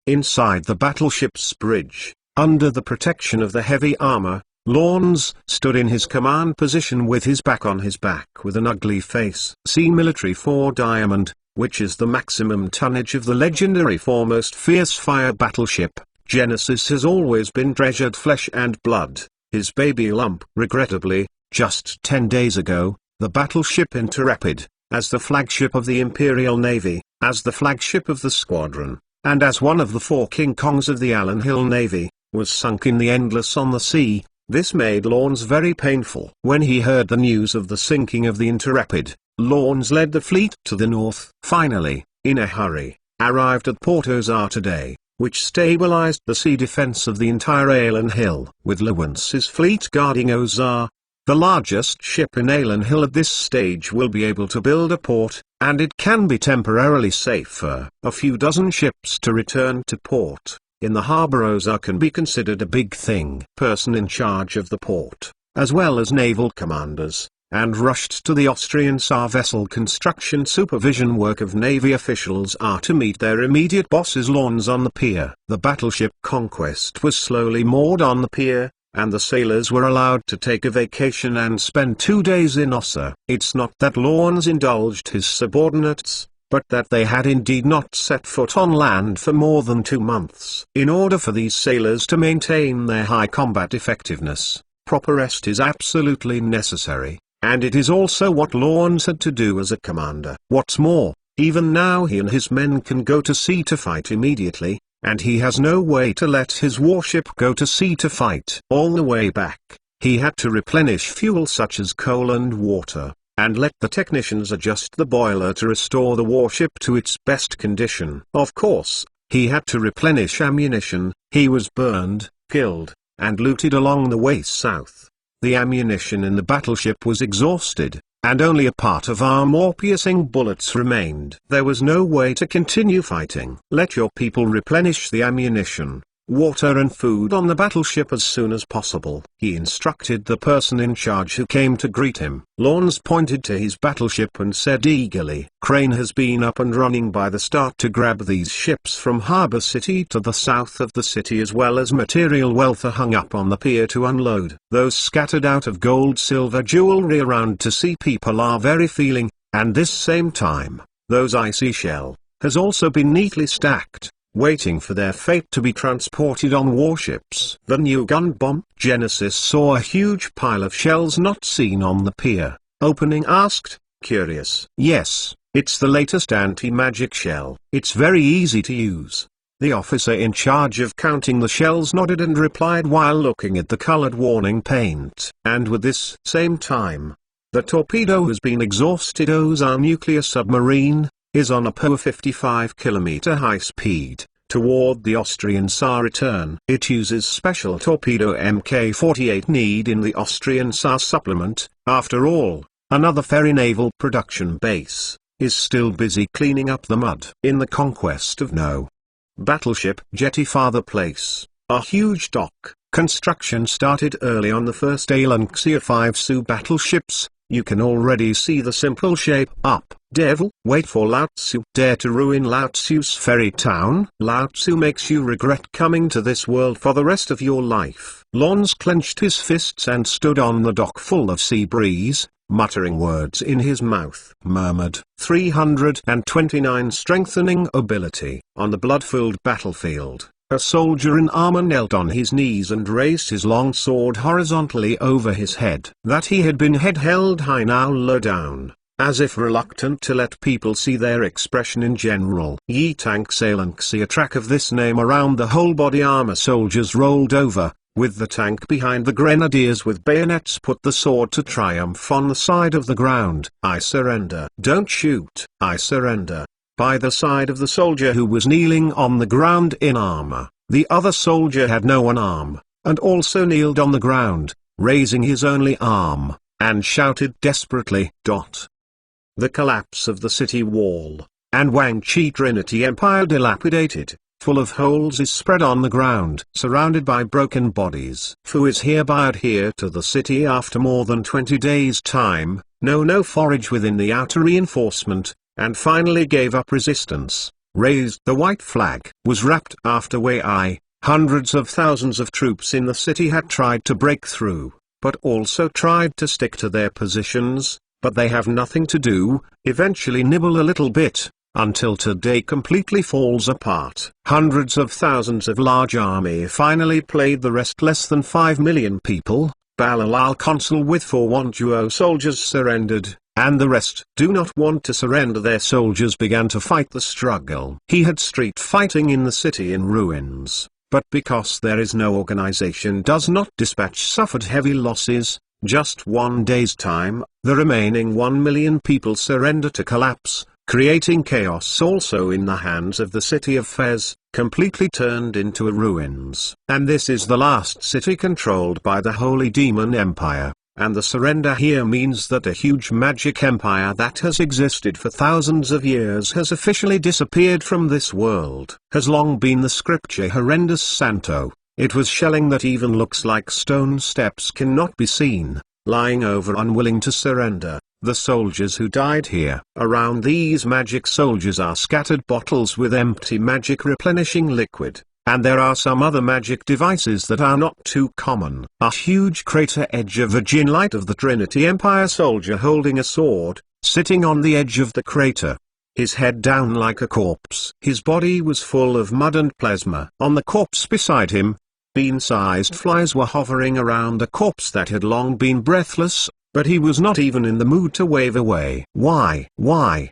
Inside the battleship's bridge, under the protection of the heavy armor, Lawns stood in his command position with his back on his back with an ugly face. See Military 4 Diamond, which is the maximum tonnage of the legendary foremost fierce fire battleship. Genesis has always been treasured flesh and blood, his baby lump. Regrettably, just 10 days ago, the battleship Intrepid, as the flagship of the Imperial Navy, as the flagship of the squadron, and as one of the 4 King Kongs of the Allen Hill Navy, was sunk in the Endless on the sea. This made Lawns very painful. When he heard the news of the sinking of the Intrepid, Lawns led the fleet to the north. Finally, in a hurry, arrived at Port Ozar today, which stabilized the sea defense of the entire Alan Hill. With Lewence's fleet guarding Ozar, the largest ship in Alan Hill at this stage will be able to build a port, and it can be temporarily safe for a few dozen ships to return to port. In the harbor. Ozar can be considered a big thing. Person in charge of the port, as well as naval commanders, and rushed to the Austrian Saar vessel construction. Supervision work of Navy officials are to meet their immediate bosses. Lawns on the pier. The battleship Conquest was slowly moored on the pier, and the sailors were allowed to take a vacation and spend 2 days in Ossa. It's not that Lawns indulged his subordinates, but that they had indeed not set foot on land for more than 2 months. In order for these sailors to maintain their high combat effectiveness, proper rest is absolutely necessary, and it is also what Lawns had to do as a commander. What's more, even now he and his men can go to sea to fight immediately, and he has no way to let his warship go to sea to fight. All the way back, he had to replenish fuel such as coal and water, and let the technicians adjust the boiler to restore the warship to its best condition. Of course, he had to replenish ammunition. He was burned, killed, and looted along the way south. The ammunition in the battleship was exhausted, and only a part of armor-piercing bullets remained. There was no way to continue fighting. Let your people replenish the ammunition, water and food on the battleship as soon as possible, he instructed the person in charge who came to greet him. Lawns pointed to his battleship and said eagerly, "Crane has been up and running by the start to grab these ships from Harbor City to the south of the city, as well as material wealth are hung up on the pier to unload. Those scattered out of gold, silver, jewelry around to see people are very feeling, and this same time, those icy shell has also been neatly stacked, waiting for their fate to be transported on warships." The new gun bomb. Genesis saw a huge pile of shells not seen on the pier. Opening asked, curious. "Yes, it's the latest anti-magic shell. It's very easy to use." The officer in charge of counting the shells nodded and replied while looking at the colored warning paint. And with this same time, the torpedo has been exhausted. Ozar nuclear submarine is on a per 55-kilometer high speed, toward the Austrian Saar return. It uses special torpedo Mk48 need in the Austrian Saar supplement. After all, another ferry naval production base is still busy cleaning up the mud. In the conquest of No. Battleship Jetty Father Place, a huge dock, construction started early on the first Alanxia 5 Su battleships. You can already see the simple shape up. Devil, wait for Lao Tzu. Dare to ruin Lao Tzu's ferry town? Lao Tzu makes you regret coming to this world for the rest of your life. Lawns clenched his fists and stood on the dock full of sea breeze, muttering words in his mouth. Murmured. 329 Strengthening ability. On the blood-filled battlefield, a soldier in armor knelt on his knees and raised his long sword horizontally over his head. That he had been head held high, now low down, as if reluctant to let people see their expression in general. Ye tanks Alanxia track of this name around the whole body. Armor soldiers rolled over, with the tank behind. The grenadiers with bayonets put the sword to triumph on the side of the ground. I surrender. Don't shoot. I surrender. By the side of the soldier who was kneeling on the ground in armor, the other soldier had no one arm, and also kneeled on the ground, raising his only arm, and shouted desperately. The collapse of the city wall, and Wang Chi Trinity Empire dilapidated. full of holes, is spread on the ground, surrounded by broken bodies. Fu is hereby adhered to the city after more than 20 days' time, no forage within the outer reinforcement, and finally gave up resistance, raised the white flag, was wrapped after Wei I. Hundreds of thousands of troops in the city had tried to break through, but also tried to stick to their positions, but they have nothing to do, eventually nibble a little bit, until today completely falls apart. Hundreds of thousands of large army finally played the rest. Less than 5 million people, Balalal consul with 4 Wanjuo soldiers surrendered, and the rest do not want to surrender. Their soldiers began to fight the struggle. He had street fighting in the city in ruins, but because there is no organization does not dispatch, suffered heavy losses. Just 1 day's time, the remaining 1 million people surrender to collapse, creating chaos also in the hands of the city of Fez, completely turned into a ruins. And this is the last city controlled by the Holy Demon Empire, and the surrender here means that a huge magic empire that has existed for thousands of years has officially disappeared from this world. Has long been the scripture horrendous Santo. It was shelling that even looks like stone steps cannot be seen, lying over unwilling to surrender. The soldiers who died here. Around these magic soldiers are scattered bottles with empty magic replenishing liquid, and there are some other magic devices that are not too common. A huge crater edge, a virgin light of the Trinity Empire soldier holding a sword, sitting on the edge of the crater, his head down like a corpse. His body was full of mud and plasma. On the corpse beside him, bean-sized flies were hovering around a corpse that had long been breathless, but he was not even in the mood to wave away. Why?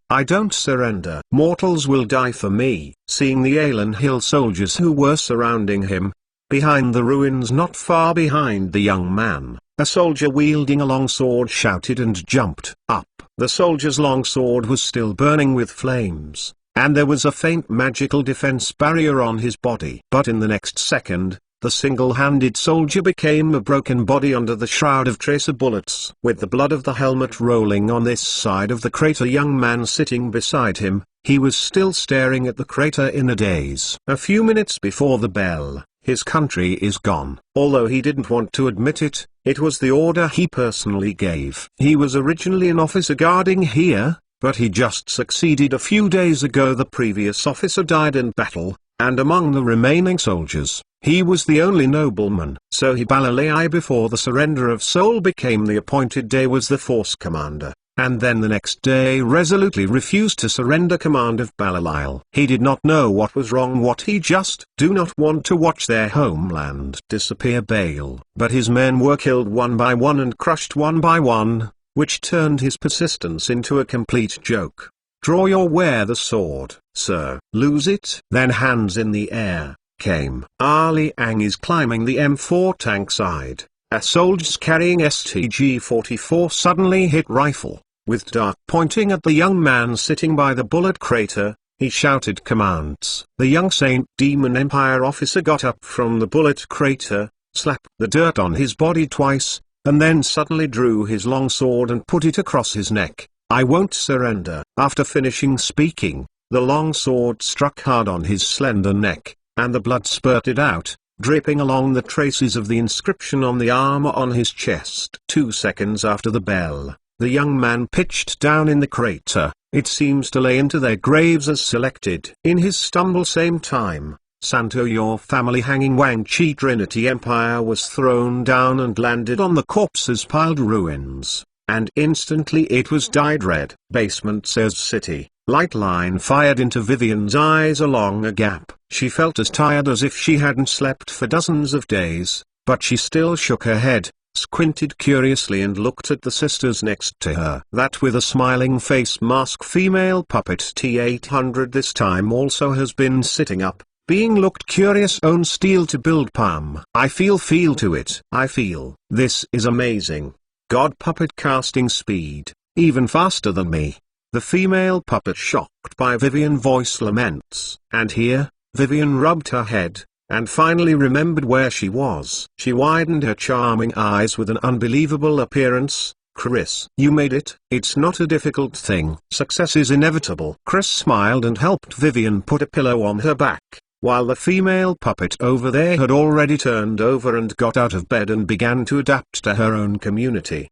I don't surrender. Mortals will die for me. Seeing the Alan Hill soldiers who were surrounding him, behind the ruins not far behind the young man, a soldier wielding a long sword shouted and jumped up. The soldier's long sword was still burning with flames, and there was a faint magical defense barrier on his body. But in the next second, the single-handed soldier became a broken body under the shroud of tracer bullets. With the blood of the helmet rolling on this side of the crater, young man sitting beside him, he was still staring at the crater in a daze. A few minutes before the bell, his country is gone. Although he didn't want to admit it, it was the order he personally gave. He was originally an officer guarding here, but he just succeeded a few days ago. The previous officer died in battle, and among the remaining soldiers, he was the only nobleman. So he Balalai before the surrender of Seoul became the appointed day was the force commander, and then the next day resolutely refused to surrender command of Balalai. He did not know what was wrong, what he just do not want to watch their homeland disappear. Bale. But his men were killed one by one and crushed one by one, which turned his persistence into a complete joke. Draw your wear the sword, sir. Lose it. Then hands in the air came. Ali Ang is climbing the M4 tank side. A soldiers carrying STG-44 suddenly hit rifle, with dart pointing at the young man sitting by the bullet crater. He shouted commands. The young Saint Demon Empire officer got up from the bullet crater, slapped the dirt on his body twice, and then suddenly drew his long sword and put it across his neck. I won't surrender. After finishing speaking, the long sword struck hard on his slender neck, and the blood spurted out, dripping along the traces of the inscription on the armor on his chest. 2 seconds after the bell, the young man pitched down in the crater. It seems to lay into their graves as selected. In his stumble same time, Santo, your family hanging Wang Chi Trinity Empire was thrown down and landed on the corpse's piled ruins, and instantly it was dyed red. Basement says city. Light line fired into Vivian's eyes along a gap. She felt as tired as if she hadn't slept for dozens of days, but she still shook her head, squinted curiously and looked at the sisters next to her. That with a smiling face mask female puppet T-800 this time also has been sitting up, being looked curious. Own steel to build palm. I feel to it. I feel. This is amazing. God puppet casting speed, even faster than me. The female puppet shocked by Vivian voice laments. And here, Vivian rubbed her head, and finally remembered where she was. She widened her charming eyes with an unbelievable appearance. Chris, you made it. It's not a difficult thing. Success is inevitable. Chris smiled and helped Vivian put a pillow on her back. while the female puppet over there had already turned over and got out of bed and began to adapt to her own community.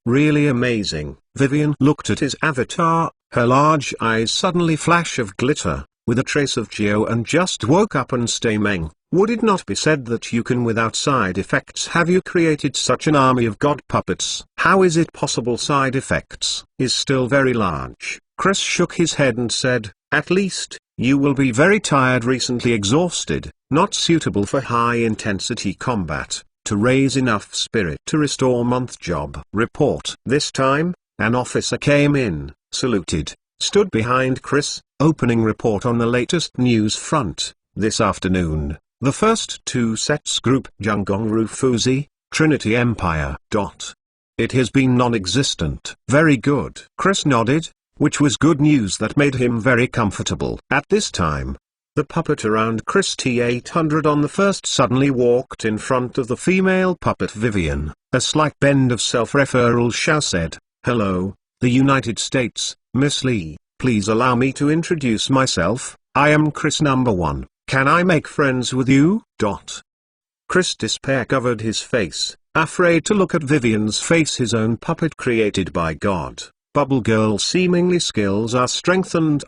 Really amazing. Vivian looked at his avatar, her large eyes suddenly flash of glitter, with a trace of Geo, and just woke up and stammering. Would it not be said that you can without side effects? Have you created such an army of god puppets? How is it possible? Side effects is still very large. Chris shook his head and said, at least, you will be very tired, recently exhausted, not suitable for high-intensity combat, to raise enough spirit to restore month job. Report. This time, an officer came in, saluted, stood behind Chris, opening report on the latest news front. This afternoon, the first two sets group Jungong Rufuzi, Trinity Empire. It has been non-existent. Very good. Chris nodded, which was good news that made him very comfortable. At this time, the puppet around Chris T-800 on the first suddenly walked in front of the female puppet Vivian. A slight bend of self-referral Shao said, hello, the United States, Miss Lee, please allow me to introduce myself. I am Chris #1. Can I make friends with you? Chris' despair covered his face, afraid to look at Vivian's face, his own puppet created by God. Bubble Girl seemingly skills are strengthened.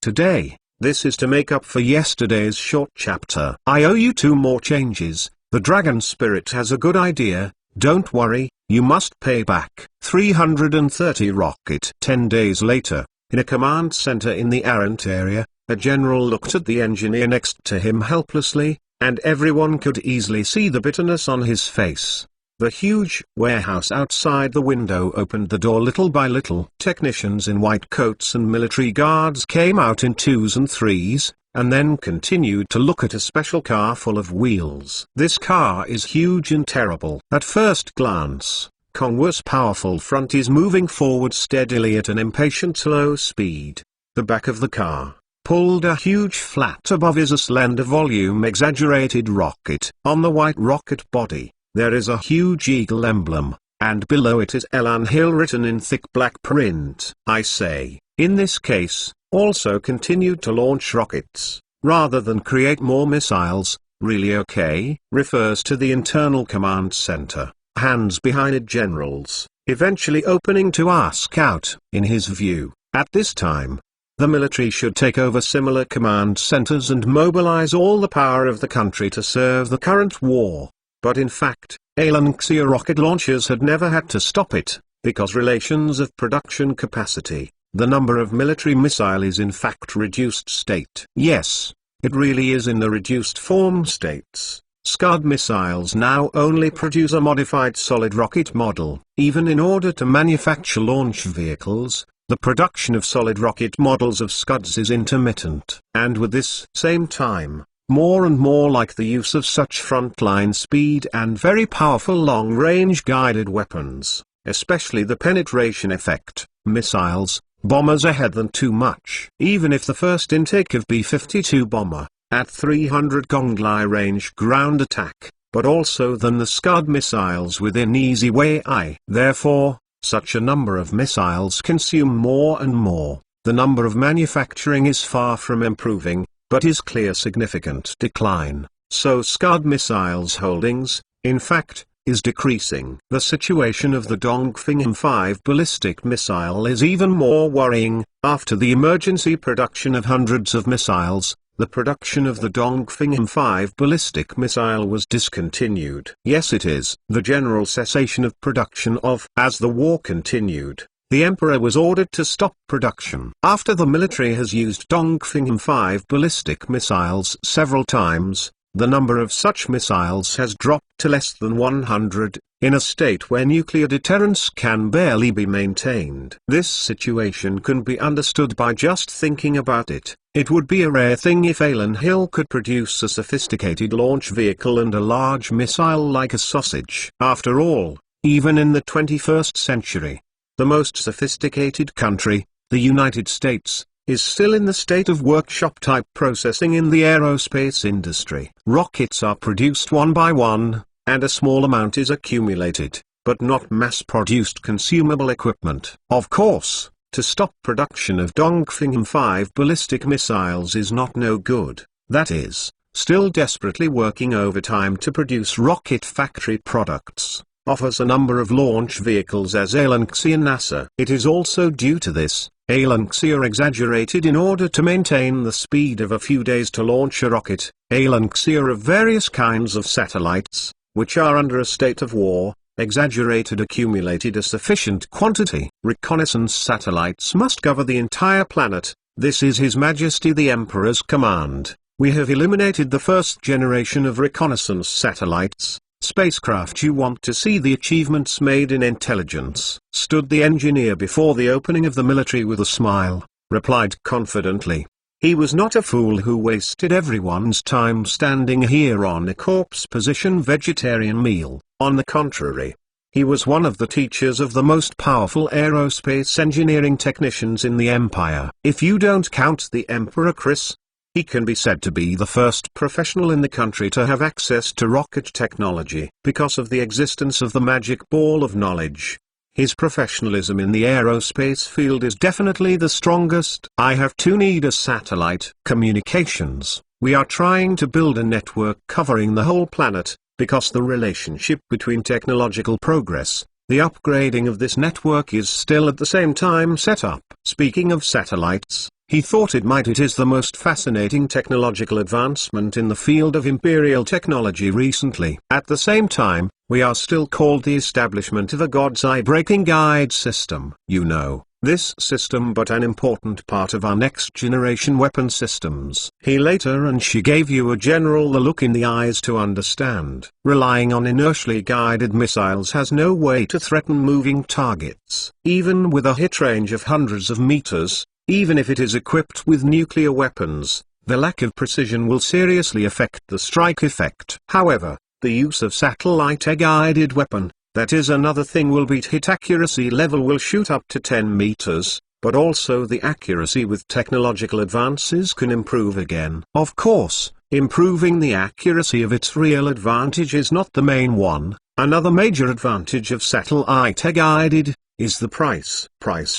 Today, this is to make up for yesterday's short chapter. I owe you 2 more changes. The dragon spirit has a good idea, don't worry, you must pay back. 330 rocket. 10 days later, in a command center in the Arendt area, a general looked at the engineer next to him helplessly, and everyone could easily see the bitterness on his face. The huge warehouse outside the window opened the door little by little. Technicians in white coats and military guards came out in 2s and 3s, and then continued to look at a special car full of wheels. This car is huge and terrible. At first glance, Kongwa's powerful front is moving forward steadily at an impatient slow speed. The back of the car, pulled a huge flat above, is a slender volume exaggerated rocket. On the white rocket body, there is a huge eagle emblem, and below it is Elan Hill written in thick black print. I say, in this case, also continued to launch rockets, rather than create more missiles. Really okay? Refers to the internal command center, hands behind it generals, eventually opening to ask out. In his view, at this time, the military should take over similar command centers and mobilize all the power of the country to serve the current war. But in fact, Alan Xia rocket launchers had never had to stop it, because relations of production capacity, the number of military missile is in fact reduced state. Yes, it really is in the reduced form states. Scud missiles now only produce a modified solid rocket model. Even in order to manufacture launch vehicles, the production of solid rocket models of Scuds is intermittent. And with this same time, more and more like the use of such frontline speed and very powerful long-range guided weapons, especially the penetration effect, missiles, bombers ahead than too much. Even if the first intake of B-52 bomber, at 300 Gonglai range ground attack, but also than the Scud missiles within easy way Therefore, such a number of missiles consume more and more. The number of manufacturing is far from improving, but is clear significant decline. So Scud missiles holdings, in fact, is decreasing. The situation of the Dongfeng M5 ballistic missile is even more worrying. After the emergency production of hundreds of missiles, the production of the Dongfeng M5 ballistic missile was discontinued. Yes, it is. The general cessation of production of. As the war continued, the emperor was ordered to stop production. After the military has used Dongfeng M5 ballistic missiles several times, the number of such missiles has dropped to less than 100, in a state where nuclear deterrence can barely be maintained. This situation can be understood by just thinking about it. It would be a rare thing if Alan Hill could produce a sophisticated launch vehicle and a large missile like a sausage. After all, even in the 21st century, the most sophisticated country, the United States, is still in the state of workshop-type processing in the aerospace industry. Rockets are produced one by one, and a small amount is accumulated, but not mass-produced consumable equipment. Of course, to stop production of Dongfeng M5 ballistic missiles is not no good. that is, still desperately working overtime to produce rocket factory products, offers a number of launch vehicles as Alanxia NASA. It is also due to this, Alanxia exaggerated in order to maintain the speed of a few days to launch a rocket, Alanxia of various kinds of satellites, which are under a state of war, exaggerated accumulated a sufficient quantity. Reconnaissance satellites must cover the entire planet, this is His Majesty the Emperor's command. We have eliminated the first generation of reconnaissance satellites. Spacecraft. You want to see the achievements made in intelligence? Stood the engineer before the opening of the military with a smile, replied confidently. He was not a fool who wasted everyone's time standing here on a corpse position vegetarian meal. On the contrary, he was one of the teachers of the most powerful aerospace engineering technicians in the empire. If you don't count the Emperor Chris, he can be said to be the first professional in the country to have access to rocket technology. Because of the existence of the magic ball of knowledge, his professionalism in the aerospace field is definitely the strongest. I have to need a satellite. Communications. We are trying to build a network covering the whole planet, because the relationship between technological progress, the upgrading of this network is still at the same time set up. Speaking of satellites, he thought it is the most fascinating technological advancement in the field of imperial technology recently. At the same time, we are still called the establishment of a God's eye breaking guide system. You know, this system but an important part of our next generation weapon systems. He later and she gave you a general the look in the eyes to understand. Relying on inertially guided missiles has no way to threaten moving targets. Even with a hit range of hundreds of meters, even if it is equipped with nuclear weapons, the lack of precision will seriously affect the strike effect. However, the use of satellite-guided weapon, that is another thing, will beat hit accuracy level will shoot up to 10 meters, but also the accuracy with technological advances can improve again. Of course, improving the accuracy of its real advantage is not the main one. Another major advantage of satellite-guided is the price.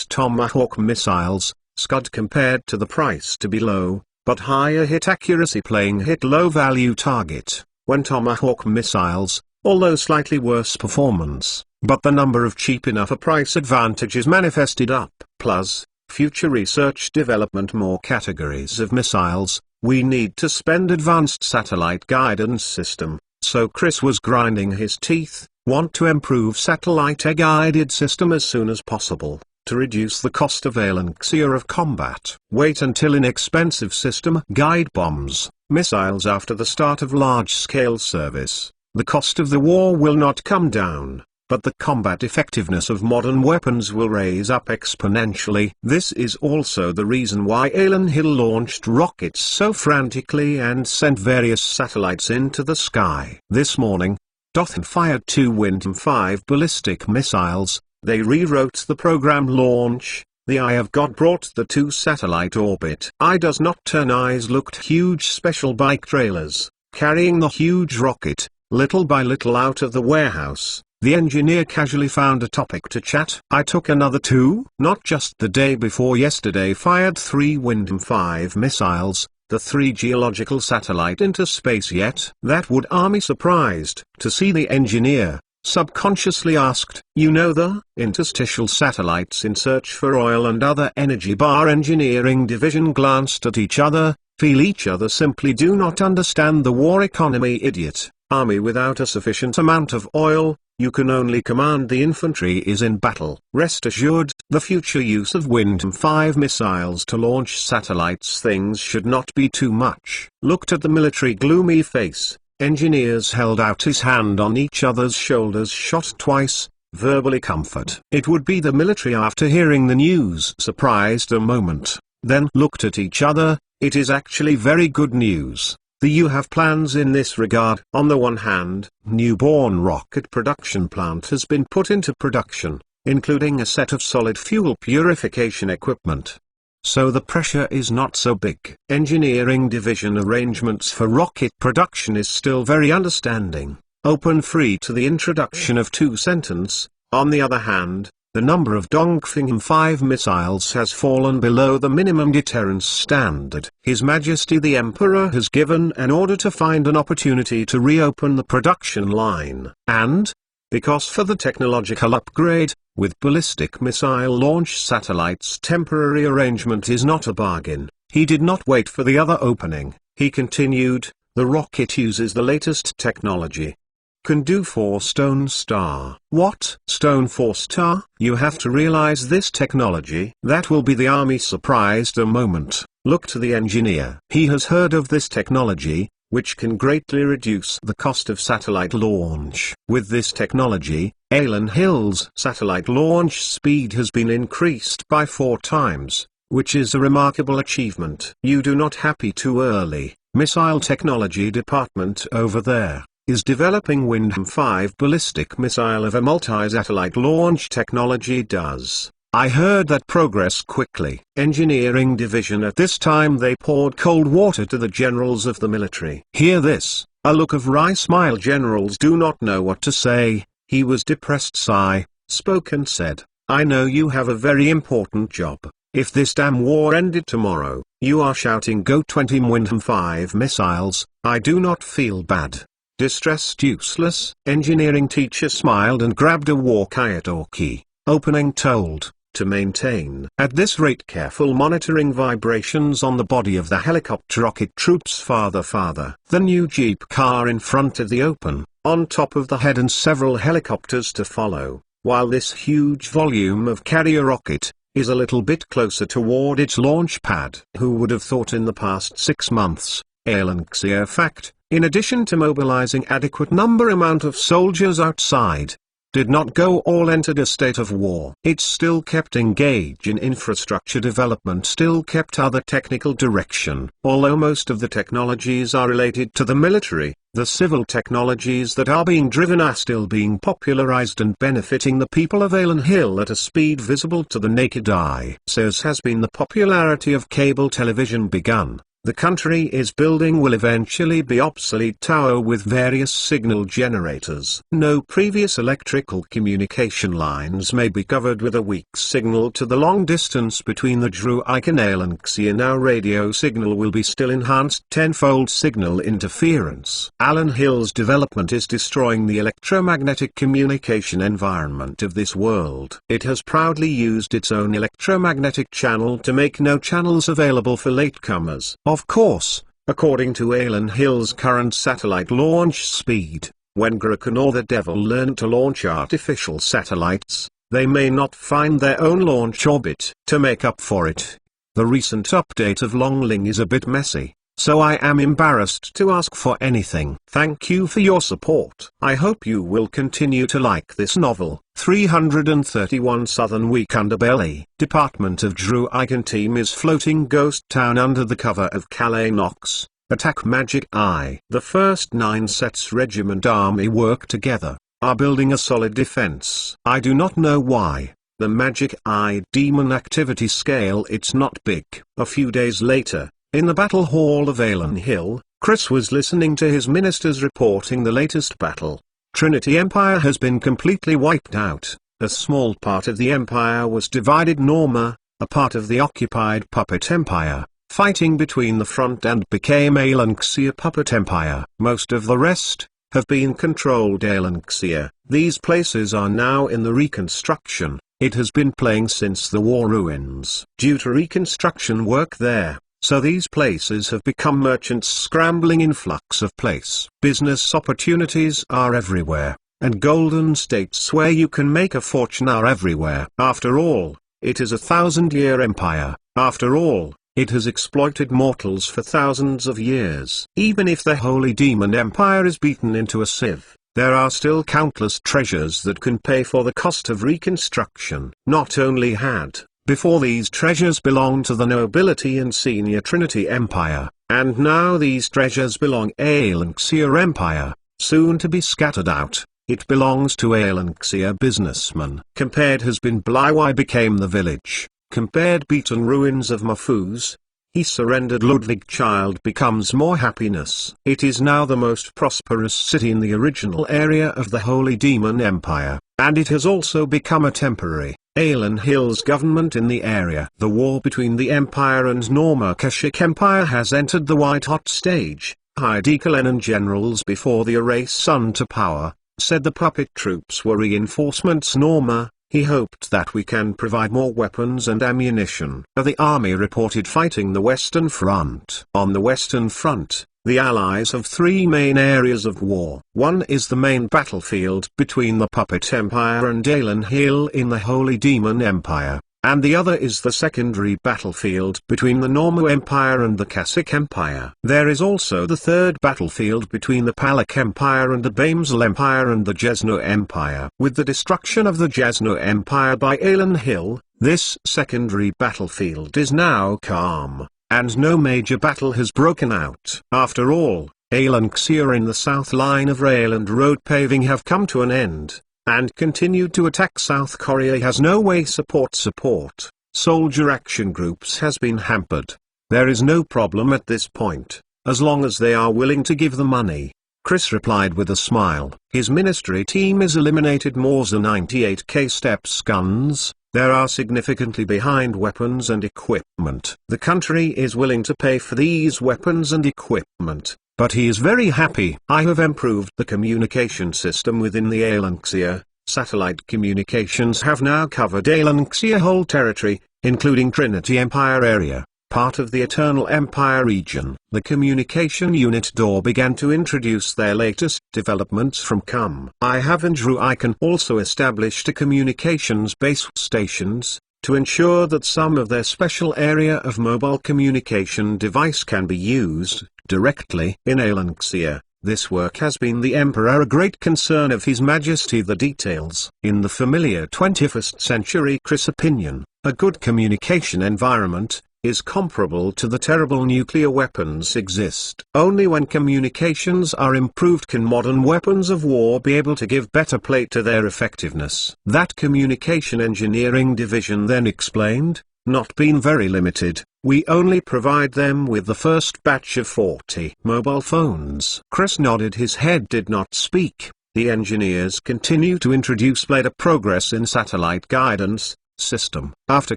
Tomahawk missiles, Scud compared to the price to be low, but higher hit accuracy playing hit low-value target, when Tomahawk missiles, although slightly worse performance, but the number of cheap enough a price advantage is manifested up. Plus, future research development more categories of missiles, we need to spend advanced satellite guidance system, so Chris was grinding his teeth, want to improve satellite-guided system as soon as possible, to reduce the cost of Alanxia of combat. Wait until inexpensive system guide bombs, missiles after the start of large-scale service. The cost of the war will not come down, but the combat effectiveness of modern weapons will raise up exponentially. This is also the reason why Alan Hill launched rockets so frantically and sent various satellites into the sky. This morning, Dothan fired 2 Windham 5 ballistic missiles. They rewrote the program launch. The eye of God brought the 2 satellite orbit. Eye does not turn. Eyes looked huge special bike trailers, carrying the huge rocket, little by little out of the warehouse. The engineer casually found a topic to chat. I took another 2, not just the day before yesterday fired 3 Windham 5 missiles, the 3 geological satellite into space yet. That would Army surprised to see the engineer. Subconsciously asked, you know the interstitial satellites in search for oil and other energy. Engineering division glanced at each other, feel each other simply do not understand the war economy. Idiot. Army without a sufficient amount of oil, you can only command the infantry is in battle. Rest assured, the future use of Windham 5 missiles to launch satellites things should not be too much. Looked at the military gloomy face. Engineers held out his hand on each other's shoulders, shot twice, verbally comfort. It would be the military after hearing the news. Surprised a moment, then looked at each other. It is actually very good news. You have plans in this regard. On the one hand, newborn rocket production plant has been put into production, including a set of solid fuel purification equipment. So the pressure is not so big. Engineering division arrangements for rocket production is still very understanding, open free to the introduction of 2 sentence. On the other hand, the number of Dongfeng M5 missiles has fallen below the minimum deterrence standard. His Majesty the Emperor has given an order to find an opportunity to reopen the production line, and, because for the technological upgrade, with ballistic missile launch satellites temporary arrangement is not a bargain, he did not wait for the other opening. He continued, the rocket uses the latest technology. Can do 4 Stone Star. What? Stone 4 Star? You have to realize this technology. That will be the army surprised a moment. Look to the engineer. He has heard of this technology, which can greatly reduce the cost of satellite launch. With this technology, Alan Hill's satellite launch speed has been increased by 4 times, which is a remarkable achievement. You do not happy too early. Missile Technology Department over there is developing Windham 5 ballistic missile of a multi-satellite launch technology does. I heard that progress quickly. Engineering division at this time they poured cold water to the generals of the military. Hear this, a look of wry smile. Generals do not know what to say. He was depressed. Sigh, spoke and said, I know you have a very important job. If this damn war ended tomorrow, you are shouting go 20 Windham 5 missiles. I do not feel bad. Distressed useless. Engineering teacher smiled and grabbed a walkie-talkie. Opening told, to maintain. At this rate careful monitoring vibrations on the body of the helicopter rocket troops farther. The new jeep car in front of the open, on top of the head and several helicopters to follow, while this huge volume of carrier rocket is a little bit closer toward its launch pad. Who would have thought in the past 6 months, Alanxia fact, in addition to mobilizing adequate amount of soldiers outside, did not go all entered a state of war. It still kept engaged in infrastructure development, still kept other technical direction. Although most of the technologies are related to the military, the civil technologies that are being driven are still being popularized and benefiting the people of Alan Hill at a speed visible to the naked eye. So as has been the popularity of cable television begun. The country is building will eventually be obsolete tower with various signal generators. No previous electrical communication lines may be covered with a weak signal to the long distance between the Druid and Alanxia. Now radio signal will be still enhanced tenfold signal interference. Alan Hill's development is destroying the electromagnetic communication environment of this world. It has proudly used its own electromagnetic channel to make no channels available for latecomers. Of course, according to Alan Hill's current satellite launch speed, when Graken or the Devil learn to launch artificial satellites, they may not find their own launch orbit. To make up for it, the recent update of Longling is a bit messy, so I am embarrassed to ask for anything. Thank you for your support. I hope you will continue to like this novel. 331 Southern Week Underbelly. Department of Druid team is floating ghost town under the cover of Calais Nox. Attack Magic Eye. The first 9 sets regiment army work together, are building a solid defense. I do not know why. The Magic Eye demon activity scale it's not big. A few days later, in the battle hall of Alan Hill, Chris was listening to his ministers reporting the latest battle. Trinity Empire has been completely wiped out. A small part of the empire was divided. Norma, a part of the occupied Puppet Empire, fighting between the front and became Alanxia Puppet Empire. Most of the rest have been controlled Alanxia. These places are now in the reconstruction. It has been playing since the war ruins. Due to reconstruction work there, so these places have become merchants scrambling influx of place. Business opportunities are everywhere, and golden states where you can make a fortune are everywhere. After all, it is a 1,000-year empire. After all, it has exploited mortals for thousands of years. Even if the Holy Demon Empire is beaten into a sieve, there are still countless treasures that can pay for the cost of reconstruction. Not only had before these treasures belonged to the nobility and senior Trinity Empire, and now these treasures belong Alanxia Empire, soon to be scattered out. It belongs to Alanxia businessmen. Compared has been Blywye became the village. Compared beaten ruins of Mafuz. He surrendered. Ludwig Child becomes more happiness. It is now the most prosperous city in the original area of the Holy Demon Empire, and it has also become a temporary Alan Hill's government in the area. The war between the Empire and Norma-Kashik Empire has entered the white-hot stage. Heidi Kalenin generals before the Arase Sun to power, said the puppet troops were reinforcements. Norma, he hoped that we can provide more weapons and ammunition. The army reported fighting the Western Front. On the Western Front, the Allies have three main areas of war. One is the main battlefield between the Puppet Empire and Alan Hill in the Holy Demon Empire, and the other is the secondary battlefield between the Norma Empire and the Kasich Empire. There is also the third battlefield between the Palak Empire and the Baimsal Empire and the Jesno Empire. With the destruction of the Jesno Empire by Alan Hill, this secondary battlefield is now calm, and no major battle has broken out. After all, Alan Xia in the south line of rail and road paving have come to an end, and continued to attack South Korea has no way support. Soldier action groups has been hampered. There is no problem at this point, as long as they are willing to give the money. Chris replied with a smile. His ministry team is eliminated Morza 98K Steps guns. There are significantly behind weapons and equipment. The country is willing to pay for these weapons and equipment, but he is very happy. I have improved the communication system within the Alanxia. Satellite communications have now covered Alanxia whole territory, including Trinity Empire area, part of the Eternal Empire region. The communication unit door began to introduce their latest developments from CUM. I have and Drew Icon also established a communications base stations, to ensure that some of their special area of mobile communication device can be used directly in Alanxia. This work has been the Emperor a great concern of His Majesty. The details. In the familiar 21st century Chris opinion, a good communication environment is comparable to the terrible nuclear weapons exist. Only when communications are improved can modern weapons of war be able to give better play to their effectiveness. That communication engineering division then explained, not been very limited. We only provide them with the first batch of 40 mobile phones. Chris nodded his head, did not speak. The engineers continue to introduce better progress in satellite guidance system. After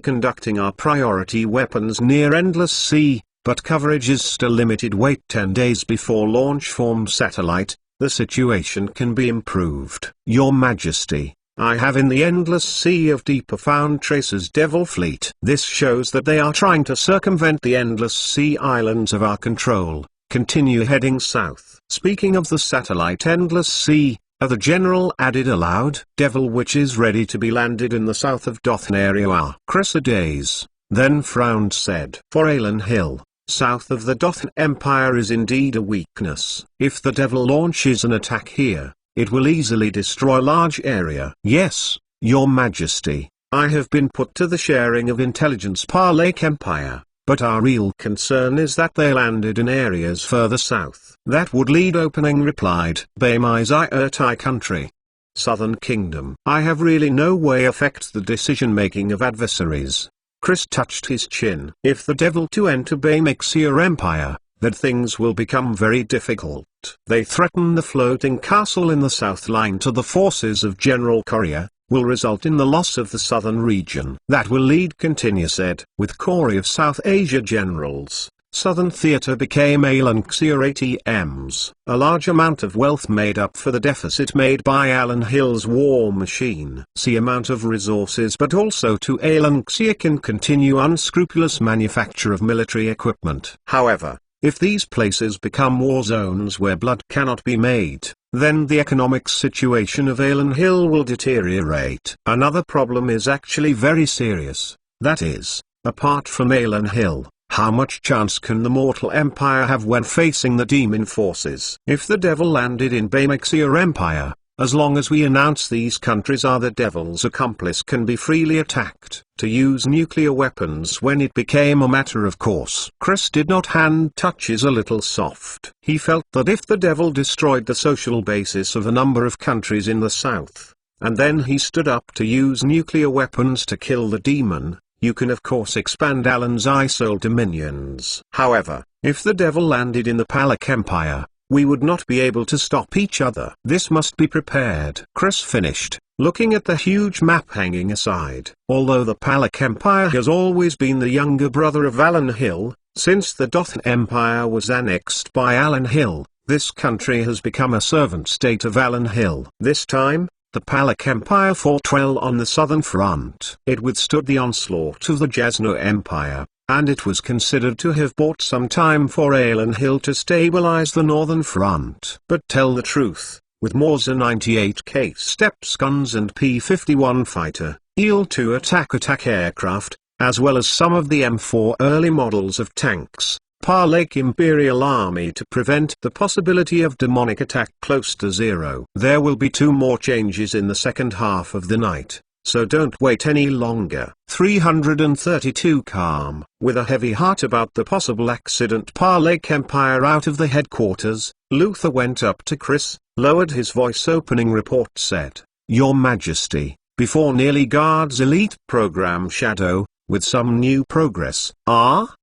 conducting our priority weapons near Endless Sea, but coverage is still limited. Wait 10 days before launch from satellite, the situation can be improved. Your Majesty, I have in the Endless Sea of Deeper found traces Devil Fleet. This shows that they are trying to circumvent the Endless Sea islands of our control. Continue heading south. Speaking of the satellite Endless Sea, the general added aloud, Devil which is ready to be landed in the south of Dothan area. Chris a daze, then frowned, said, for Alan Hill, south of the Dothan Empire is indeed a weakness. If the Devil launches an attack here, it will easily destroy large area. Yes, Your Majesty, I have been put to the sharing of intelligence Palak Empire, but our real concern is that they landed in areas further south. That would lead. Opening replied, Baimai country. Southern Kingdom. I have really no way affect the decision-making of adversaries. Chris touched his chin. If the Devil to enter Baimixia Empire, that things will become very difficult. They threaten the floating castle in the south line to the forces of General Korea, will result in the loss of the southern region. That will lead. Continue said. With Korea of South Asia generals, Southern Theater became Alanxia ATMs. A large amount of wealth made up for the deficit made by Alan Hill's war machine. See amount of resources, but also to Alanxia can continue unscrupulous manufacture of military equipment. However, if these places become war zones where blood cannot be made, then the economic situation of Alan Hill will deteriorate. Another problem is actually very serious. That is, apart from Alan Hill, how much chance can the mortal empire have when facing the demon forces? If the Devil landed in Baimixia Empire, as long as we announce these countries are the Devil's accomplice, can be freely attacked. To use nuclear weapons when it became a matter of course. Chris did not hand touches a little soft. He felt that if the Devil destroyed the social basis of a number of countries in the south, and then he stood up to use nuclear weapons to kill the demon, you can of course expand Alan's ISOL dominions. However, if the Devil landed in the Palak Empire, we would not be able to stop each other. This must be prepared. Chris finished. looking at the huge map hanging aside. Although the Palak Empire has always been the younger brother of Alan Hill, since the Dothan Empire was annexed by Alan Hill, this country has become a servant state of Alan Hill. This time, the Palak Empire fought well on the southern front. It withstood the onslaught of the Jasno Empire, and it was considered to have bought some time for Alan Hill to stabilize the northern front. But tell the truth, with Morza 98K Steps guns and P-51 fighter, Il-2 attack aircraft, as well as some of the M4 early models of tanks, Palak Imperial Army to prevent the possibility of demonic attack close to zero. There will be 2 more changes in the second half of the night, so don't wait any longer. 332 Calm. With a heavy heart about the possible accident Palak Empire out of the headquarters, Luther went up to Chris, lowered his voice. Opening report said, "Your Majesty, before nearly guards elite program Shadow, with some new progress."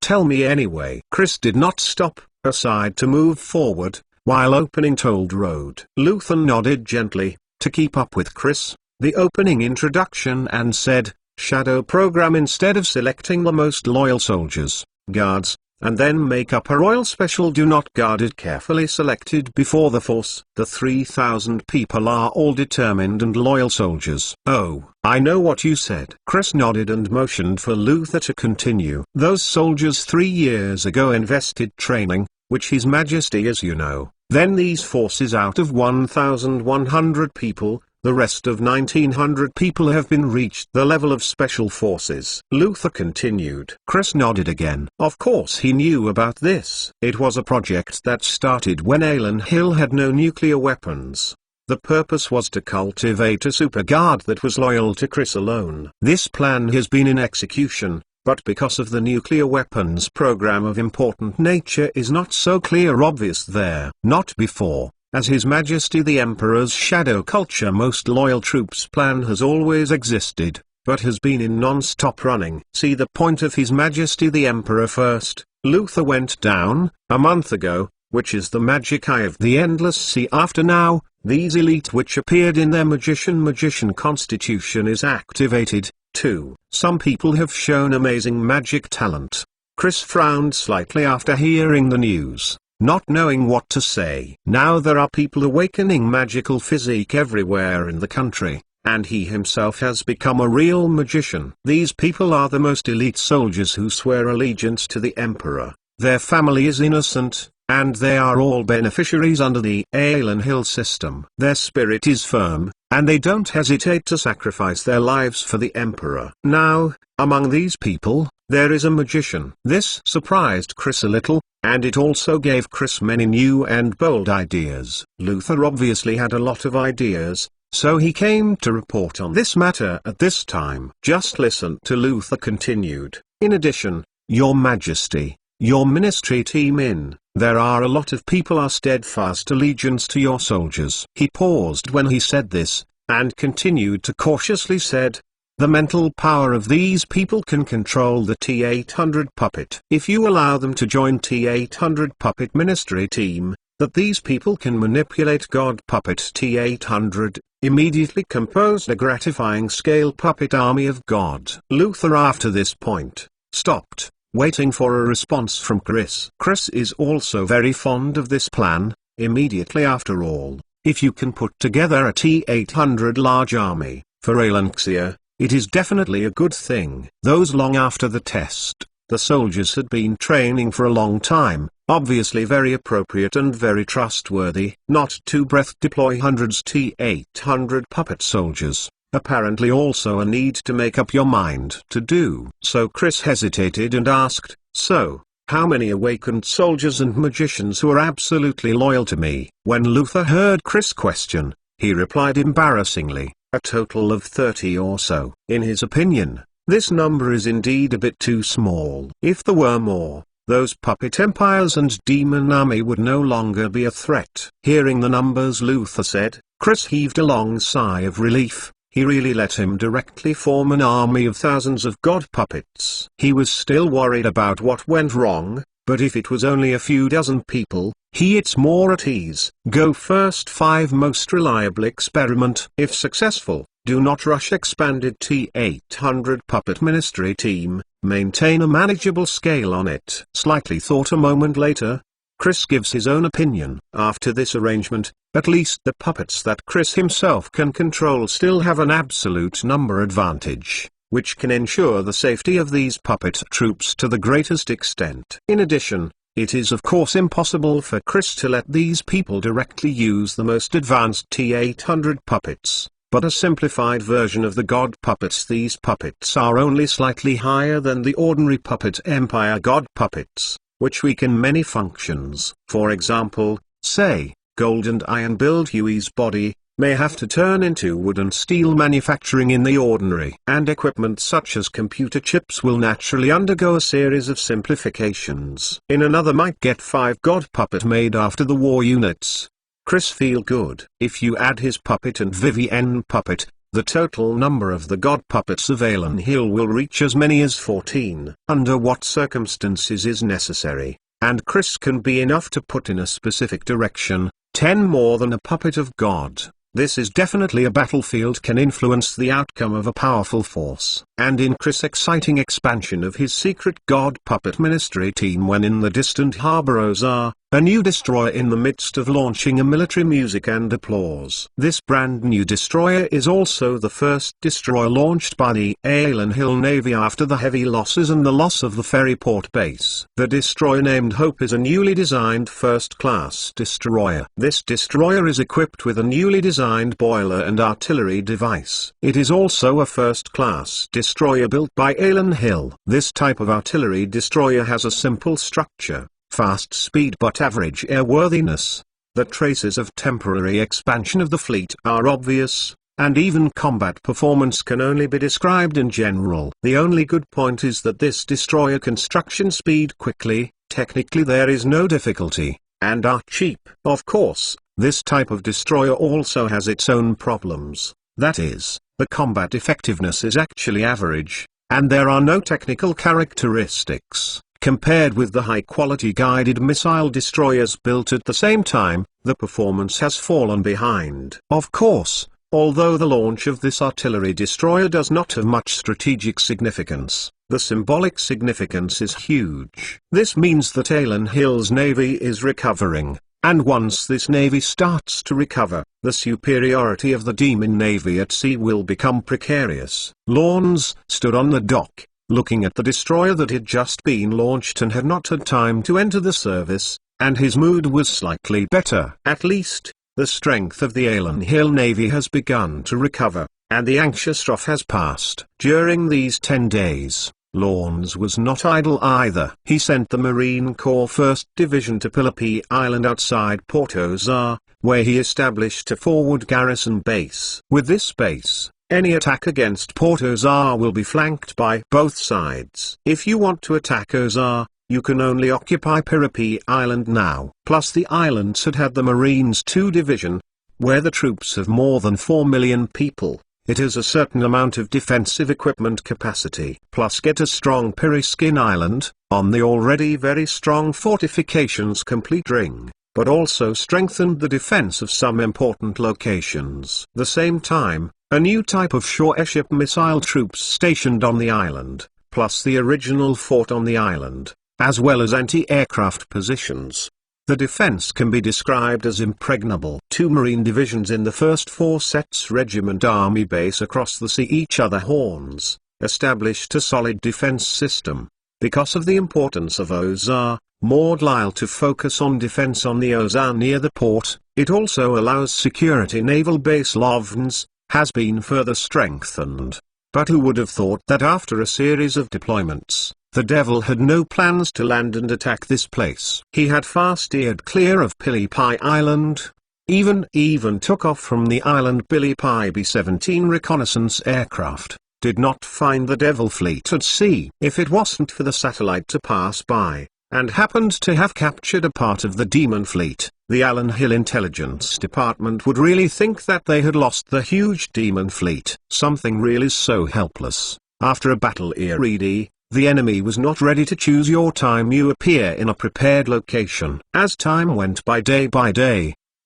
Tell me anyway. Chris did not stop aside to move forward, while Opening told Road. Luther nodded gently, to keep up with Chris, the opening introduction, and said, "Shadow program instead of selecting the most loyal soldiers, guards, and then make up a royal special do not guard it carefully selected before the force. The 3,000 people are all determined and loyal soldiers." "Oh, I know what you said." Chris nodded and motioned for Luther to continue. "Those soldiers 3 years ago invested training, which His Majesty as you know. Then these forces out of 1,100 people, the rest of 1,900 people have been reached the level of special forces." Luther continued. Chris nodded again. Of course he knew about this. It was a project that started when Alan Hill had no nuclear weapons. The purpose was to cultivate a super guard that was loyal to Chris alone. This plan has been in execution, but because of the nuclear weapons program of important nature is not so clear obvious there. Not before. As His Majesty the Emperor's Shadow Culture most loyal troops plan has always existed, but has been in non-stop running. See the point of His Majesty the Emperor first. Luther went down, a month ago, which is the magic eye of the endless sea. After now, these elite which appeared in their magician constitution is activated, too. Some people have shown amazing magic talent. Chris frowned slightly after hearing the news, not knowing what to say. Now there are people awakening magical physique everywhere in the country, and he himself has become a real magician. These people are the most elite soldiers who swear allegiance to the Emperor. Their family is innocent, and they are all beneficiaries under the Alan Hill system. Their spirit is firm, and they don't hesitate to sacrifice their lives for the Emperor. Now, among these people, there is a magician. This surprised Chris a little, and it also gave Chris many new and bold ideas. Luther obviously had a lot of ideas, so he came to report on this matter at this time. Just listen to Luther continued. In addition, Your Majesty, your ministry team there are a lot of people are steadfast allegiance to your soldiers. He paused when he said this, and continued to cautiously said, the mental power of these people can control the T-800 puppet. If you allow them to join T-800 puppet ministry team, that these people can manipulate God puppet T-800, immediately composed a gratifying scale puppet army of God. Luther after this point, stopped, waiting for a response from Chris. Chris is also very fond of this plan. Immediately after all, if you can put together a T-800 large army, for Alanxia, it is definitely a good thing. Those long after the test, the soldiers had been training for a long time, obviously very appropriate and very trustworthy. Not to breath deploy hundreds T-800 puppet soldiers, apparently also a need to make up your mind to do. So Chris hesitated and asked, so, how many awakened soldiers and magicians who are absolutely loyal to me? When Luther heard Chris' question, he replied embarrassingly, a total of 30 or so. In his opinion, this number is indeed a bit too small. If there were more, those puppet empires and demon army would no longer be a threat. Hearing the numbers Luther said, Chris heaved a long sigh of relief. He really let him directly form an army of thousands of god puppets. He was still worried about what went wrong, but if it was only a few dozen people, he it's more at ease. Go first 5 most reliable experiment. If successful, do not rush expanded T800 puppet ministry team, maintain a manageable scale on it. Slightly thought a moment later, Chris gives his own opinion. After this arrangement, at least the puppets that Chris himself can control still have an absolute number advantage, which can ensure the safety of these puppet troops to the greatest extent. In addition, it is of course impossible for Chris to let these people directly use the most advanced T800 puppets, but a simplified version of the God puppets. These puppets are only slightly higher than the ordinary puppet Empire God puppets, which weaken many functions. For example, say, gold and iron build Huey's body, may have to turn into wood and steel manufacturing in the ordinary. And equipment such as computer chips will naturally undergo a series of simplifications. In another might get 5 God puppet made after the war units. Chris feel good. If you add his puppet and Vivienne puppet, the total number of the God puppets of Alan Hill will reach as many as 14. Under what circumstances is necessary, and Chris can be enough to put in a specific direction, 10 more than a puppet of God. This is definitely a battlefield can influence the outcome of a powerful force. And in Chris' exciting expansion of his secret God puppet ministry team when in the distant harbor Ozar, a new destroyer in the midst of launching a military music and applause. This brand new destroyer is also the first destroyer launched by the Alan Hill Navy after the heavy losses and the loss of the Ferryport base. The destroyer named Hope is a newly designed first-class destroyer. This destroyer is equipped with a newly designed boiler and artillery device. It is also a first-class destroyer built by Alan Hill. This type of artillery destroyer has a simple structure, fast speed but average airworthiness. The traces of temporary expansion of the fleet are obvious, and even combat performance can only be described in general. The only good point is that this destroyer construction speed quickly, technically there is no difficulty, and are cheap. Of course, this type of destroyer also has its own problems. That is, the combat effectiveness is actually average, and there are no technical characteristics. Compared with the high-quality guided missile destroyers built at the same time, the performance has fallen behind. Of course, although the launch of this artillery destroyer does not have much strategic significance, the symbolic significance is huge. This means that Alan Hill's navy is recovering, and once this navy starts to recover, the superiority of the Demon Navy at sea will become precarious. Lawns stood on the dock, looking at the destroyer that had just been launched and had not had time to enter the service, and his mood was slightly better. At least, the strength of the Alan Hill Navy has begun to recover, and the anxious trough has passed. During these 10 days, Lawns was not idle either. He sent the Marine Corps 1st Division to Philippi Island outside Port Ozar, where he established a forward garrison base. With this base, any attack against Port Ozar will be flanked by both sides. If you want to attack Ozar, you can only occupy Philippi Island now. Plus the islands had the Marines 2 Division, where the troops have more than 4 million people. It has a certain amount of defensive equipment capacity. Plus get a strong Periskin Island, on the already very strong fortifications complete ring, but also strengthened the defense of some important locations. The same time, a new type of shore airship missile troops stationed on the island, plus the original fort on the island, as well as anti-aircraft positions. The defense can be described as impregnable. 2 Marine divisions in the 1st 4 Sets Regiment Army base across the sea each other horns, established a solid defense system. Because of the importance of Ozar, Maud Lyle to focus on defense on the Ozar near the port, it also allows security naval base Lovns, has been further strengthened. But who would have thought that after a series of deployments, the devil had no plans to land and attack this place. He had far steered clear of Philippi Island, even took off from the island. Philippi B-17 reconnaissance aircraft did not find the devil fleet at sea. If it wasn't for the satellite to pass by, and happened to have captured a part of the demon fleet, the Alan Hill Intelligence Department would really think that they had lost the huge demon fleet. Something really so helpless. After a battle eerie, The enemy was not ready to choose your time. You appear in a prepared location. As time went by day,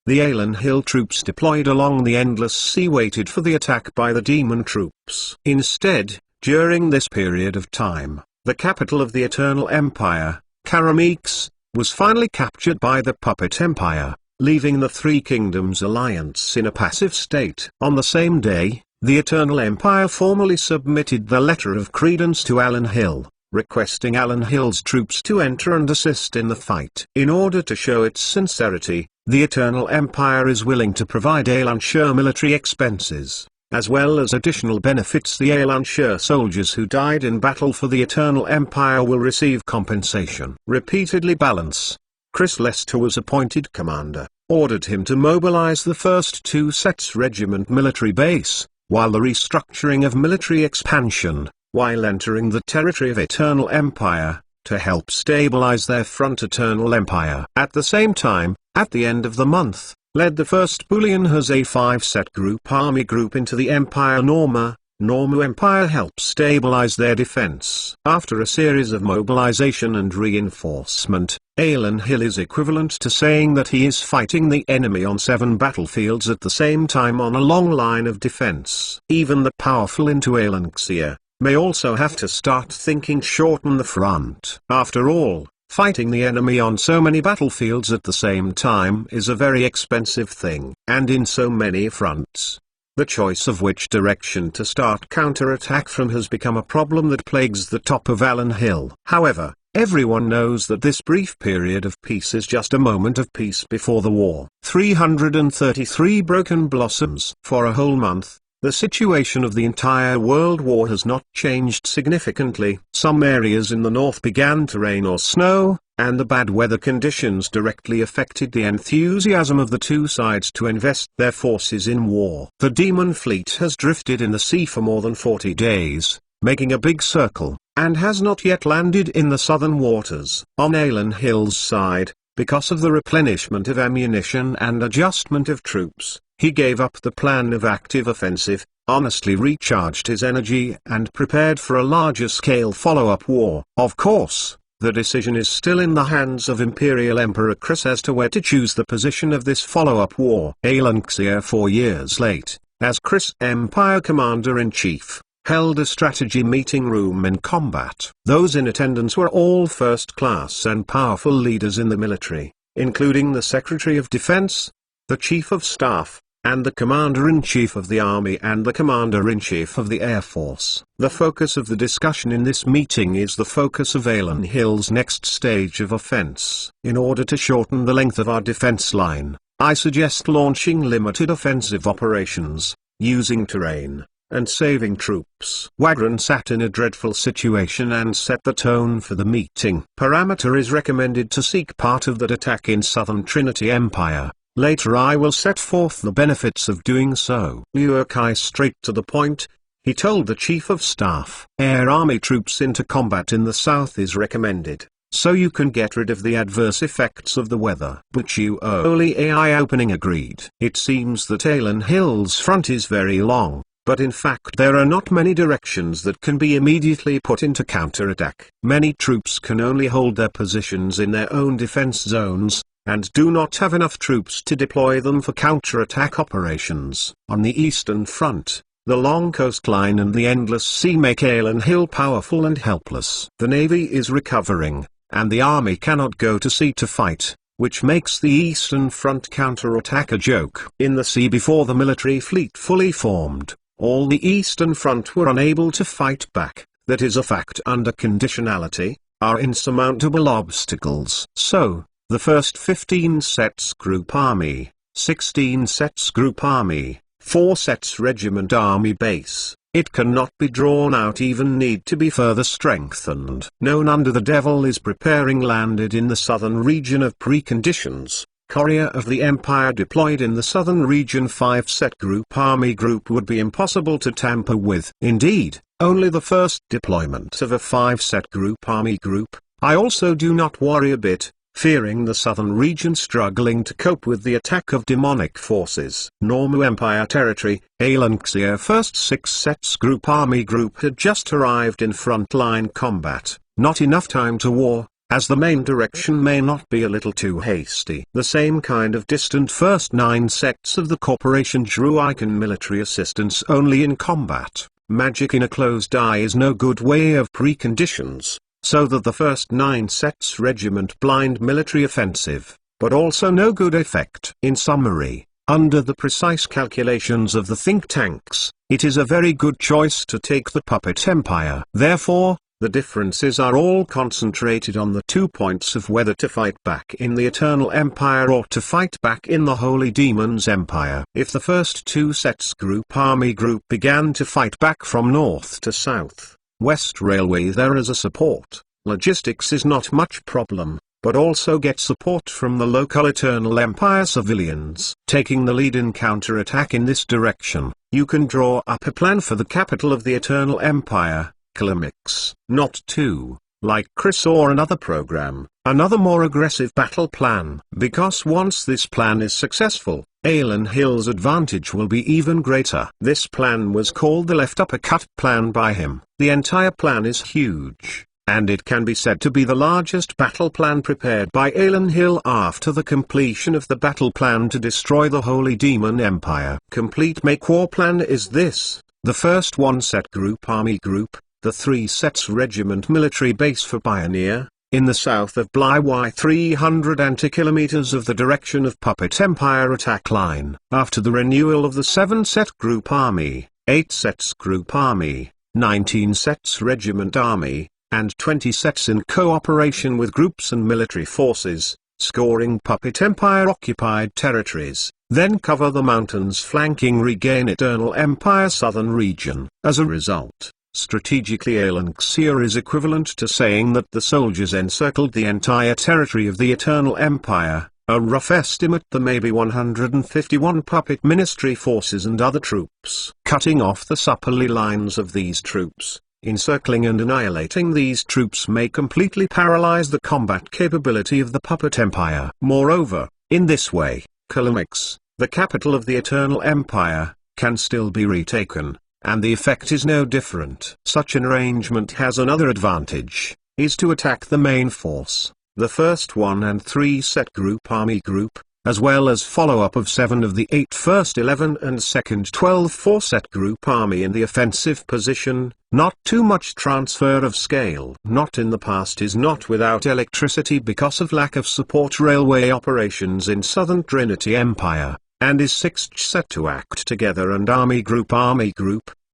the Alan Hill troops deployed along the Endless Sea waited for the attack by the demon troops. Instead, during this period of time, the capital of the Eternal Empire, Karameeks, was finally captured by the Puppet Empire, leaving the Three Kingdoms alliance in a passive state. On the same day, the Eternal Empire formally submitted the letter of credence to Alan Hill, requesting Alan Hill's troops to enter and assist in the fight. In order to show its sincerity, the Eternal Empire is willing to provide Alan Shur military expenses, as well as additional benefits. The Alan Shur soldiers who died in battle for the Eternal Empire will receive compensation. Repeatedly Balance, Chris Lester was appointed commander, ordered him to mobilize the first 2 sets regiment military base, while the restructuring of military expansion, while entering the territory of Eternal Empire, to help stabilize their front. Eternal Empire. At the same time, at the end of the month, led the first Boolean has a 5-set group army group into the Empire Norma. Normu Empire helped stabilize their defense. After a series of mobilization and reinforcement, Alan Hill is equivalent to saying that he is fighting the enemy on 7 battlefields at the same time on a long line of defense. Even the powerful into Alanxia may also have to start thinking shorten the front. After all, fighting the enemy on so many battlefields at the same time is a very expensive thing, and in so many fronts. The choice of which direction to start counterattack from has become a problem that plagues the top of Alan Hill. However, everyone knows that this brief period of peace is just a moment of peace before the war. 333 Broken Blossoms. For a whole month, the situation of the entire World War has not changed significantly. Some areas in the north began to rain or snow, and the bad weather conditions directly affected the enthusiasm of the two sides to invest their forces in war. The Demon Fleet has drifted in the sea for more than 40 days, making a big circle, and has not yet landed in the southern waters. On Alan Hill's side, because of the replenishment of ammunition and adjustment of troops, he gave up the plan of active offensive, honestly recharged his energy and prepared for a larger-scale follow-up war. Of course, the decision is still in the hands of Imperial Emperor Chris as to where to choose the position of this follow-up war. Alanxia 4 years late, as Chris Empire Commander-in-Chief, held a strategy meeting room in combat. Those in attendance were all first-class and powerful leaders in the military, including the Secretary of Defense, the Chief of Staff, and the Commander-in-Chief of the Army and the Commander-in-Chief of the Air Force. The focus of the discussion in this meeting is the focus of Alan Hill's next stage of offense. In order to shorten the length of our defense line, I suggest launching limited offensive operations, using terrain, and saving troops. Wagram sat in a dreadful situation and set the tone for the meeting. Parameter is recommended to seek part of that attack in Southern Trinity Empire. Later I will set forth the benefits of doing so. Liu Kai straight to the point, he told the Chief of Staff. Air Army troops into combat in the south is recommended, so you can get rid of the adverse effects of the weather. Buchuoli AI opening agreed. It seems that Alan Hill's front is very long, but in fact there are not many directions that can be immediately put into counterattack. Many troops can only hold their positions in their own defense zones, and do not have enough troops to deploy them for counterattack operations. On the Eastern Front, the long coastline and the endless sea make Alan Hill powerful and helpless. The Navy is recovering, and the Army cannot go to sea to fight, which makes the Eastern Front counterattack a joke. In the sea before the military fleet fully formed, all the Eastern Front were unable to fight back. That is a fact. Under conditionality, are insurmountable obstacles. So, the first 15 sets Group Army, 16 sets Group Army, 4 sets Regiment Army Base, it cannot be drawn out, even need to be further strengthened. Known under the Devil is preparing landed in the southern region of preconditions. Courier of the Empire deployed in the southern region. 5-set Group Army group would be impossible to tamper with. Indeed, only the first deployment of a 5-set Group Army group. I also do not worry a bit. fearing the southern region struggling to cope with the attack of demonic forces. Normu Empire territory, Alanxia 1st 6 Sets Group Army Group had just arrived in frontline combat, not enough time to war, as the main direction may not be a little too hasty. The same kind of distant first 9 sets of the Corporation drew icon military assistance only in combat. Magic in a closed eye is no good way of preconditions, so that the first 9 sets regiment blind military offensive, but also no good effect. In summary, under the precise calculations of the think tanks, it is a very good choice to take the Puppet Empire. Therefore, the differences are all concentrated on the 2 points of whether to fight back in the Eternal Empire or to fight back in the Holy Demons Empire. If the first 2 sets Army Group began to fight back from north to south, West Railway there as a support, logistics is not much problem, but also get support from the local Eternal Empire civilians. Taking the lead in counter-attack in this direction, you can draw up a plan for the capital of the Eternal Empire, Kalamix. Not to, like Chris or another program, another more aggressive battle plan. Because once this plan is successful, Alan Hill's advantage will be even greater. This plan was called the left uppercut plan by him. The entire plan is huge, and it can be said to be the largest battle plan prepared by Alan Hill after the completion of the battle plan to destroy the Holy Demon Empire. Complete make war plan is this: the first 1 set Army Group, the 3 sets regiment military base for Pioneer, in the south of Bly 300 anti-kilometers of the direction of Puppet Empire attack line. After the renewal of the 7 set Group Army, 8 sets Group Army, 19 sets Regiment Army, and 20 sets in cooperation with groups and military forces, scoring Puppet Empire occupied territories, then cover the mountains flanking regain Eternal Empire southern region. As a result, strategically Alanxia is equivalent to saying that the soldiers encircled the entire territory of the Eternal Empire. A rough estimate, there may be 151 puppet ministry forces and other troops. Cutting off the supply lines of these troops, encircling and annihilating these troops may completely paralyze the combat capability of the Puppet Empire. Moreover, in this way, Kalamix, the capital of the Eternal Empire, can still be retaken, and the effect is no different. Such an arrangement has another advantage, is to attack the main force, the first 1 and 3 set Army Group, as well as follow-up of 7 of the 8 first 11 and second 12 4 set Group Army in the offensive position. Not too much transfer of scale. Not in the past is not without electricity because of lack of support railway operations in southern Trinity Empire, and is 6th set to act together and Army Group,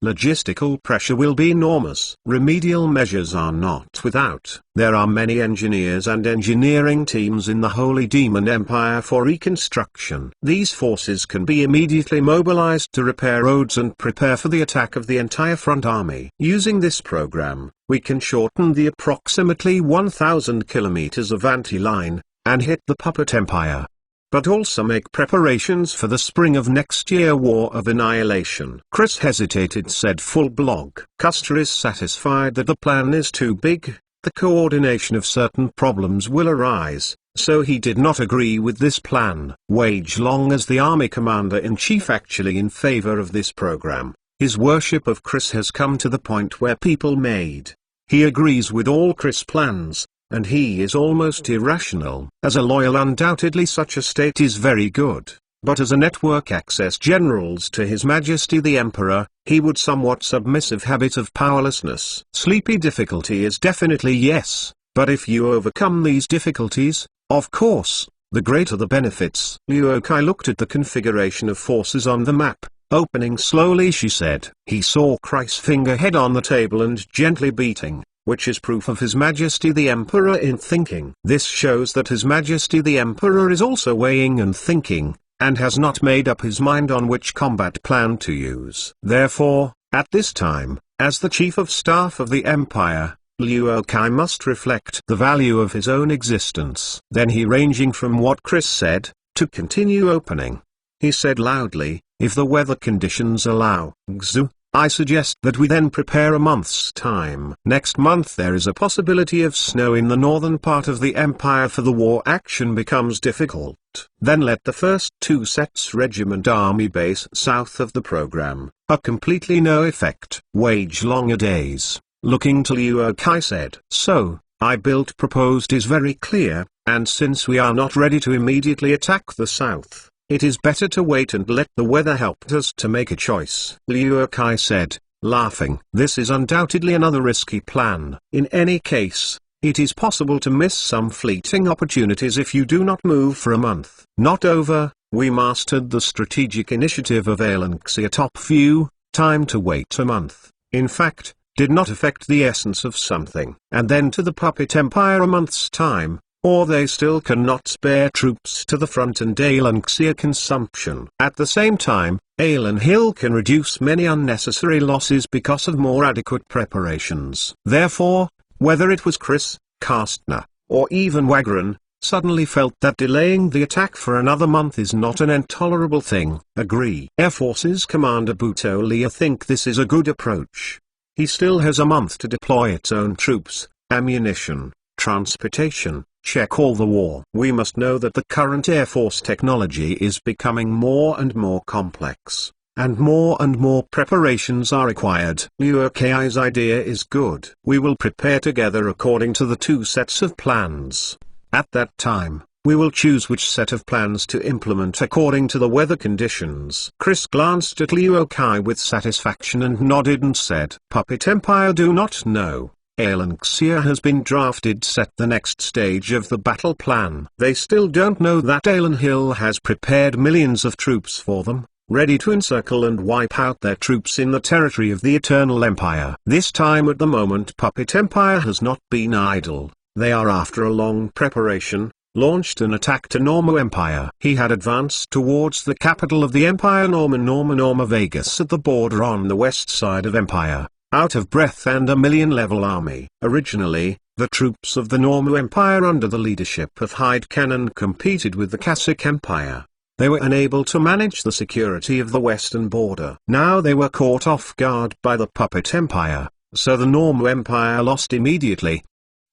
logistical pressure will be enormous. Remedial measures are not without. There are many engineers and engineering teams in the Holy Demon Empire for reconstruction. These forces can be immediately mobilized to repair roads and prepare for the attack of the entire front army. Using this program, we can shorten the approximately 1,000 kilometers of anti-line, and hit the Puppet Empire, but also make preparations for the spring of next year War of Annihilation. Chris hesitated, said full blog. Custer is satisfied that the plan is too big, the coordination of certain problems will arise, so he did not agree with this plan. Wage Long as the Army Commander-in-Chief actually in favor of this program. His worship of Chris has come to the point where people made. He agrees with all Chris plans, and he is almost irrational. As a loyal, undoubtedly such a state is very good, but as a network access generals to His Majesty the Emperor, he would somewhat submissive habit of powerlessness. Sleepy difficulty is definitely yes, but if you overcome these difficulties, of course, the greater the benefits. Liu Kai looked at the configuration of forces on the map. Opening slowly, she said. He saw Christ's finger head on the table and gently beating, which is proof of His Majesty the Emperor in thinking. This shows that His Majesty the Emperor is also weighing and thinking, and has not made up his mind on which combat plan to use. Therefore, at this time, as the Chief of Staff of the Empire, Liu Kai must reflect the value of his own existence. Then he, ranging from what Chris said, to continue opening. He said loudly, if the weather conditions allow, Xu, I suggest that we then prepare a month's time. Next month there is a possibility of snow in the northern part of the empire, for the war action becomes difficult. Then let the first 2 sets regiment army base south of the program, a completely no effect. Wage longer days. Looking to Liu Kai said. So, I built proposed is very clear, and since we are not ready to immediately attack the south, it is better to wait and let the weather help us to make a choice. Liu Kai said, laughing. This is undoubtedly another risky plan. In any case, it is possible to miss some fleeting opportunities if you do not move for a month. Not over, we mastered the strategic initiative of Alanxia top view, time to wait a month. In fact, did not affect the essence of something. And then to the Puppet Empire a month's time, or they still cannot spare troops to the front and Alanxia consumption. At the same time, Alan Hill can reduce many unnecessary losses because of more adequate preparations. Therefore, whether it was Chris, Kastner, or even Wagron, suddenly felt that delaying the attack for another month is not an intolerable thing. Agree. Air Forces Commander Butolia think this is a good approach. He still has a month to deploy its own troops, ammunition, transportation, check all the war. We must know that the current Air Force technology is becoming more and more complex, and more preparations are required. Liu Kai's idea is good. We will prepare together according to the 2 sets of plans. At that time, we will choose which set of plans to implement according to the weather conditions. Chris glanced at Liu Kai with satisfaction and nodded and said, Puppet Empire do not know. Alanxia has been drafted set the next stage of the battle plan. They still don't know that Alan Hill has prepared millions of troops for them, ready to encircle and wipe out their troops in the territory of the Eternal Empire. This time at the moment Puppet Empire has not been idle. They are after a long preparation, launched an attack to Norma Empire. He had advanced towards the capital of the Empire Norma Vegas at the border on the west side of Empire, out of breath and a million-level army. Originally, the troops of the Norma Empire under the leadership of Hyde Cannon competed with the Cossack Empire. They were unable to manage the security of the western border. Now they were caught off guard by the Puppet Empire, so the Norma Empire lost immediately.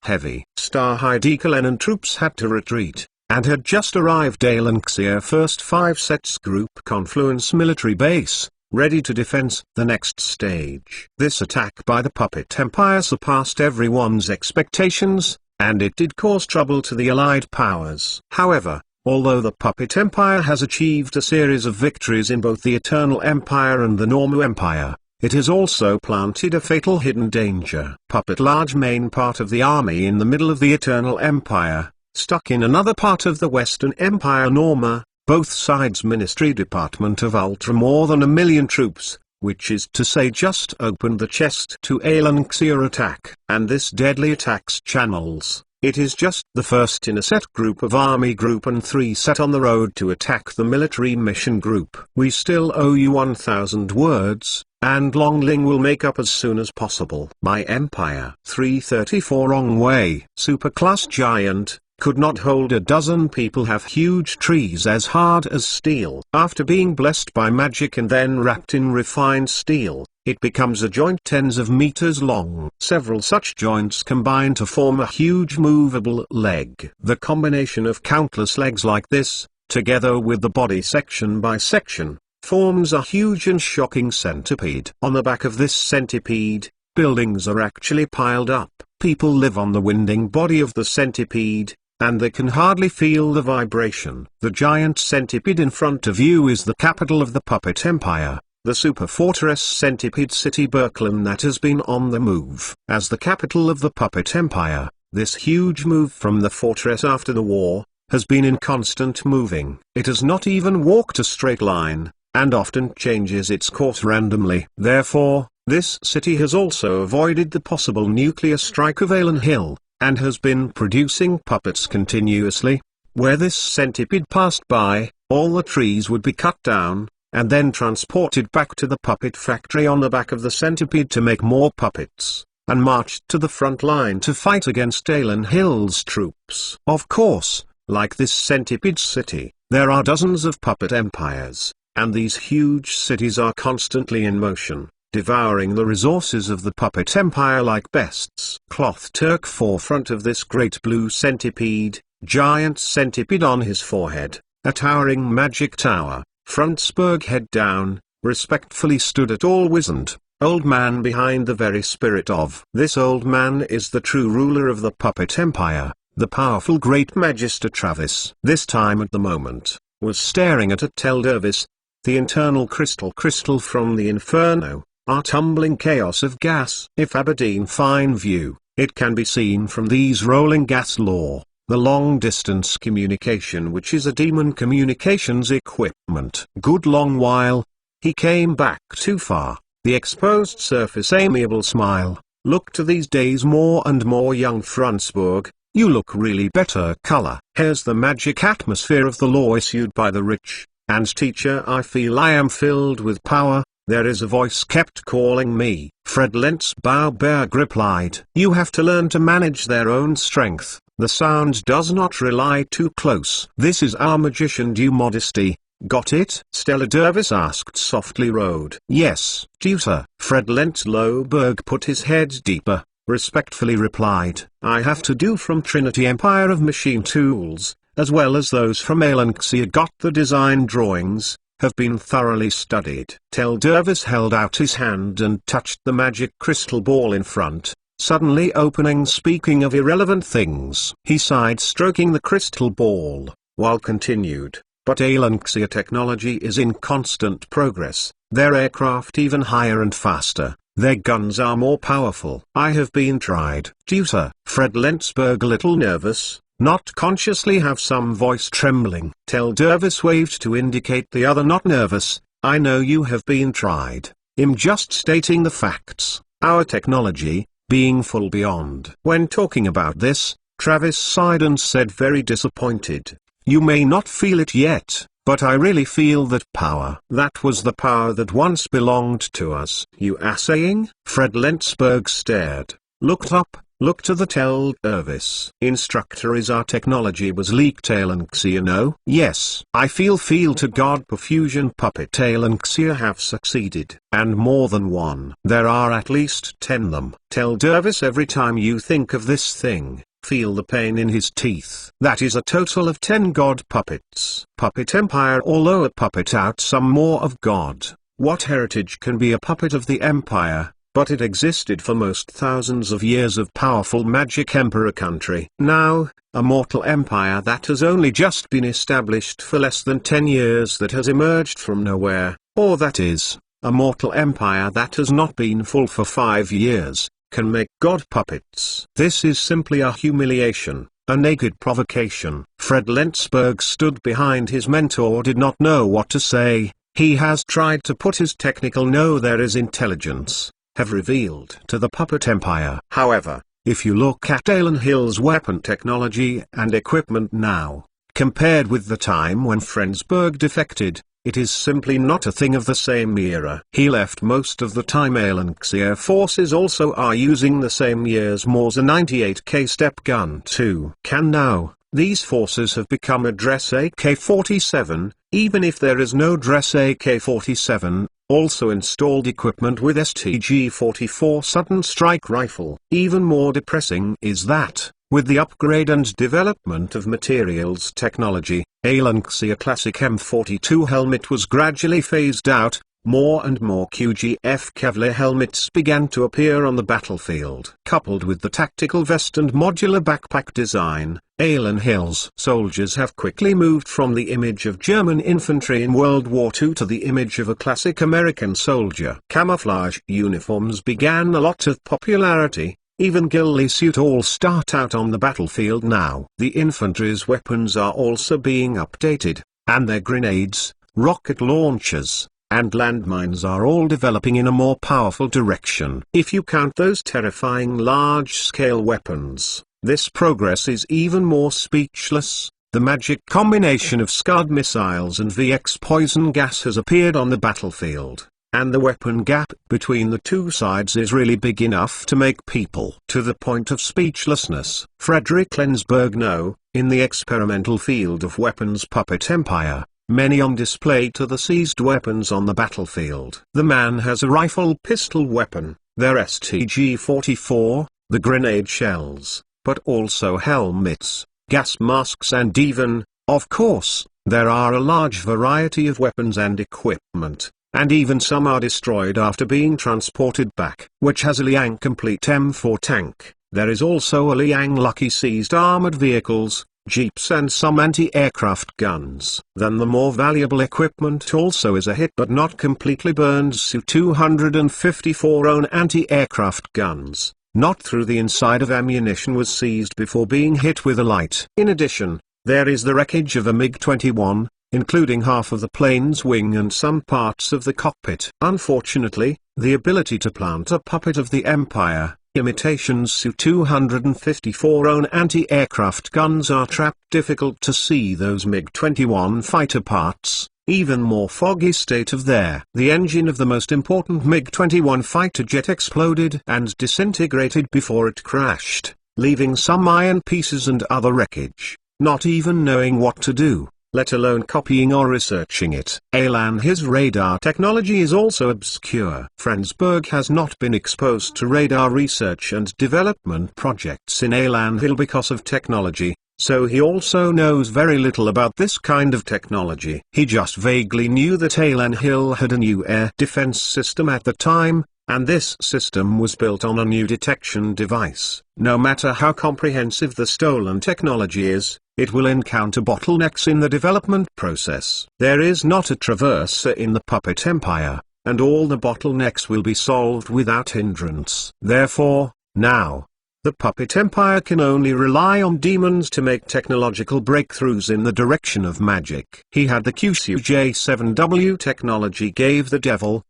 Heavy Star Hyde Cannon troops had to retreat, and had just arrived Alanxia first 5 sets group confluence military base, ready to defense the next stage. This attack by the Puppet Empire surpassed everyone's expectations, and it did cause trouble to the Allied powers. However, although the Puppet Empire has achieved a series of victories in both the Eternal Empire and the Norma Empire, it has also planted a fatal hidden danger. Puppet large main part of the army in the middle of the Eternal Empire, stuck in another part of the Western Empire Norma, both sides Ministry Department of Ultra more than 1 million troops, which is to say just opened the chest to Alanxia attack. And this deadly attacks channels. It is just the first in a set group of army group and 3 set on the road to attack the military mission group. We still owe you 1,000 words, and Long Ling will make up as soon as possible. My Empire 334 wrong way. Superclass giant, could not hold a dozen people, have huge trees as hard as steel. After being blessed by magic and then wrapped in refined steel, it becomes a joint tens of meters long. Several such joints combine to form a huge movable leg. The combination of countless legs like this, together with the body section by section, forms a huge and shocking centipede. On the back of this centipede, buildings are actually piled up. People live on the winding body of the centipede, and they can hardly feel the vibration. The giant centipede in front of you is the capital of the Puppet Empire, the super fortress Centipede City Birkelin that has been on the move. As the capital of the Puppet Empire, this huge move from the fortress after the war, has been in constant moving. It has not even walked a straight line, and often changes its course randomly. Therefore, this city has also avoided the possible nuclear strike of Alan Hill, and has been producing puppets continuously. Where this centipede passed by, all the trees would be cut down, and then transported back to the puppet factory on the back of the centipede to make more puppets, and marched to the front line to fight against Alan Hill's troops. Of course, like this centipede city, there are dozens of puppet empires, and these huge cities are constantly in motion. devouring the resources of the puppet empire like beasts. Cloth Turk forefront of this great blue centipede, giant centipede on his forehead, a towering magic tower, Frontsburg head down, respectfully stood a tall wizened, old man behind the very spirit of. This old man is the true ruler of the puppet empire, the powerful great magister Travis. This time at the moment, was staring at a Teldervis, the internal crystal from the inferno, our tumbling chaos of gas. If Aberdeen fine view, it can be seen from these rolling gas law, the long-distance communication which is a demon communications equipment. Good long while, he came back too far, the exposed surface amiable smile, look to these days more and more young Franzburg, you look really better color. Here's the magic atmosphere of the law issued by the rich, and teacher I feel I am filled with power, there is a voice kept calling me. Fred Lentz Bauberg replied, you have to learn to manage their own strength, the sound does not rely too close. This is our magician due modesty, got it? Stella Dervis asked softly Road. Yes, tutor. Fred Lentz Loberg put his head deeper, respectfully replied, I have to do from Trinity Empire of Machine Tools, as well as those from Alenxia got the design drawings, have been thoroughly studied. Teldervis held out his hand and touched the magic crystal ball in front, suddenly opening. Speaking of irrelevant things, he sighed stroking the crystal ball, while continued, but Alenxia technology is in constant progress, their aircraft even higher and faster. Their guns are more powerful. I have been tried. Tutor. Fred Lentzberg a little nervous, not consciously have some voice trembling. Teldervis waved to indicate the other not nervous, I know you have been tried. I'm just stating the facts. Our technology, being full beyond. When talking about this, Travis sighed and said very disappointed, you may not feel it yet, but I really feel that power. That was the power that once belonged to us. You are saying? Fred Lentzberg stared, looked up, looked to the Teldervis. Instructor is our technology was leaked Alenxia no? Yes. I feel to God perfusion puppet Alenxia have succeeded. And more than one. There are at least 10 them. Teldervis every time you think of this thing, feel the pain in his teeth. That is a total of 10 god puppets. Puppet Empire although a puppet out some more of God. What heritage can be a puppet of the Empire, but it existed for most thousands of years of powerful magic emperor country. Now, a mortal empire that has only just been established for less than 10 years that has emerged from nowhere, or that is, a mortal empire that has not been full for 5 years, can make god puppets. This is simply a humiliation, a naked provocation. Fred Lentzberg stood behind his mentor did not know what to say, he has tried to put his technical know there is intelligence, have revealed to the puppet empire. However, if you look at Alan Hill's weapon technology and equipment now, compared with the time when Frensburg defected, it is simply not a thing of the same era. He left most of the time Alenxia forces also are using the same year's Morse 98K step gun too. Can now, these forces have become a Dress AK-47, even if there is no Dress AK-47, also installed equipment with STG-44 sudden strike rifle. Even more depressing is that, with the upgrade and development of materials technology, Alenxia Classic M42 helmet was gradually phased out, more and more QGF Kevlar helmets began to appear on the battlefield. Coupled with the tactical vest and modular backpack design, Alan Hill's soldiers have quickly moved from the image of German infantry in World War II to the image of a classic American soldier. Camouflage uniforms began a lot of popularity. Even ghillie suit all start out on the battlefield now. The infantry's weapons are also being updated, and their grenades, rocket launchers, and landmines are all developing in a more powerful direction. If you count those terrifying large-scale weapons, this progress is even more speechless. The magic combination of Scud missiles and VX poison gas has appeared on the battlefield. And the weapon gap between the two sides is really big enough to make people to the point of speechlessness. Frederick Lensberg no, in the experimental field of weapons puppet empire, many on display to the seized weapons on the battlefield. The man has a rifle pistol weapon, their STG-44, the grenade shells, but also helmets, gas masks and even, of course, there are a large variety of weapons and equipment, and even some are destroyed after being transported back. Which has a Liang complete M4 tank. There is also a Liang Lucky seized armored vehicles, jeeps and some anti-aircraft guns. Then the more valuable equipment also is a hit but not completely burned Su-254 own anti-aircraft guns, not through the inside of ammunition was seized before being hit with a light. In addition, there is the wreckage of a MiG-21, including half of the plane's wing and some parts of the cockpit. Unfortunately, the ability to plant a puppet of the Empire, imitation Su-254 own anti-aircraft guns are trapped. Difficult to see those MiG-21 fighter parts, even more foggy state of there. The engine of the most important MiG-21 fighter jet exploded and disintegrated before it crashed, leaving some iron pieces and other wreckage, not even knowing what to do, let alone copying or researching it. Elan his radar technology is also obscure. Frensburg has not been exposed to radar research and development projects in Elan Hill because of technology, so he also knows very little about this kind of technology. He just vaguely knew that Elan Hill had a new air defense system at the time, and this system was built on a new detection device. No matter how comprehensive the stolen technology is, it will encounter bottlenecks in the development process. There is not a traverser in the Puppet Empire, and all the bottlenecks will be solved without hindrance. Therefore, now, the Puppet Empire can only rely on demons to make technological breakthroughs in the direction of magic. He had the QCJ-7W technology gave the devil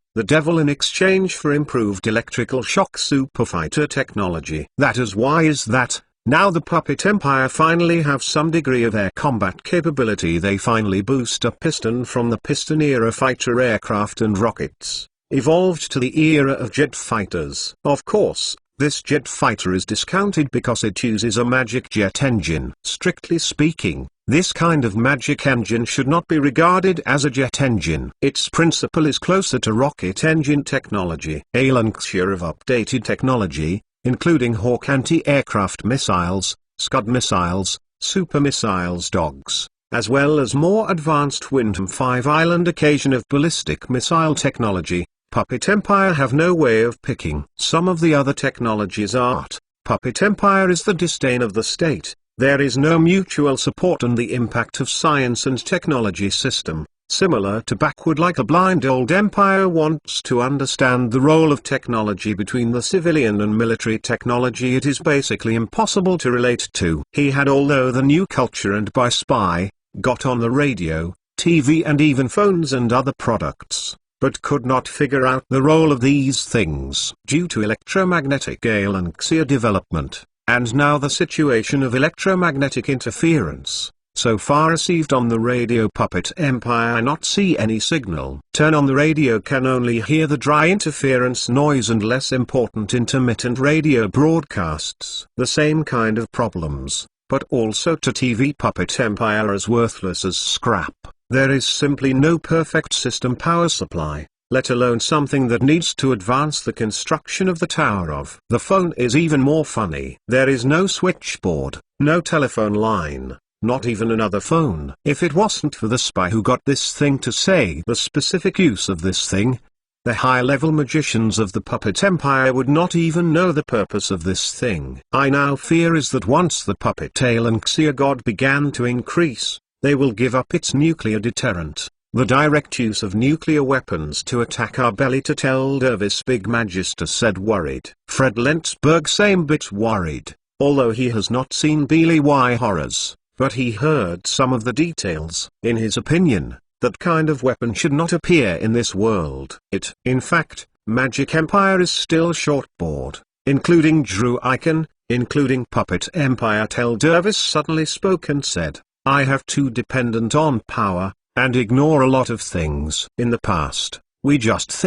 in exchange for improved electrical shock superfighter technology. That is why is that, now the Puppet Empire finally have some degree of air combat capability. They finally boost a piston from the piston era fighter aircraft and rockets, evolved to the era of jet fighters. Of course, this jet fighter is discounted because it uses a magic jet engine. Strictly speaking, this kind of magic engine should not be regarded as a jet engine. Its principle is closer to rocket engine technology. Elan Xia of updated technology, including Hawk anti-aircraft missiles, Scud missiles, super missiles dogs, as well as more advanced Windham 5 Island occasion of ballistic missile technology. Puppet Empire have no way of picking. Some of the other technologies art. Puppet Empire is the disdain of the state. There is no mutual support and the impact of science and technology system, similar to backward like a blind old empire wants to understand the role of technology between the civilian and military technology. It is basically impossible to relate to. He had although the new culture and by spy, got on the radio, TV and even phones and other products, but could not figure out the role of these things due to electromagnetic Galaxia development, and now the situation of electromagnetic interference. So far received on the radio. Puppet Empire not see any signal. Turn on the radio can only hear the dry interference noise and less important intermittent radio broadcasts. The same kind of problems, but also to TV. Puppet Empire as worthless as scrap. There is simply no perfect system power supply, let alone something that needs to advance the construction of the tower of. The phone is even more funny. There is no switchboard, no telephone line, not even another phone. If it wasn't for the spy who got this thing to say the specific use of this thing, the high-level magicians of the Puppet Empire would not even know the purpose of this thing. I now fear is that once the Puppet Alanxia God began to increase, they will give up its nuclear deterrent, the direct use of nuclear weapons to attack our belly. To tell Dervis Big Magister said worried. Fred Lentzberg same bit worried, although he has not seen BLY horrors, but he heard some of the details. In his opinion, that kind of weapon should not appear in this world. In fact, Magic Empire is still shortboard, including Drew Icon, including Puppet Empire. Tell Dervis suddenly spoke and said, I have too dependent on power, and ignore a lot of things. In the past, we just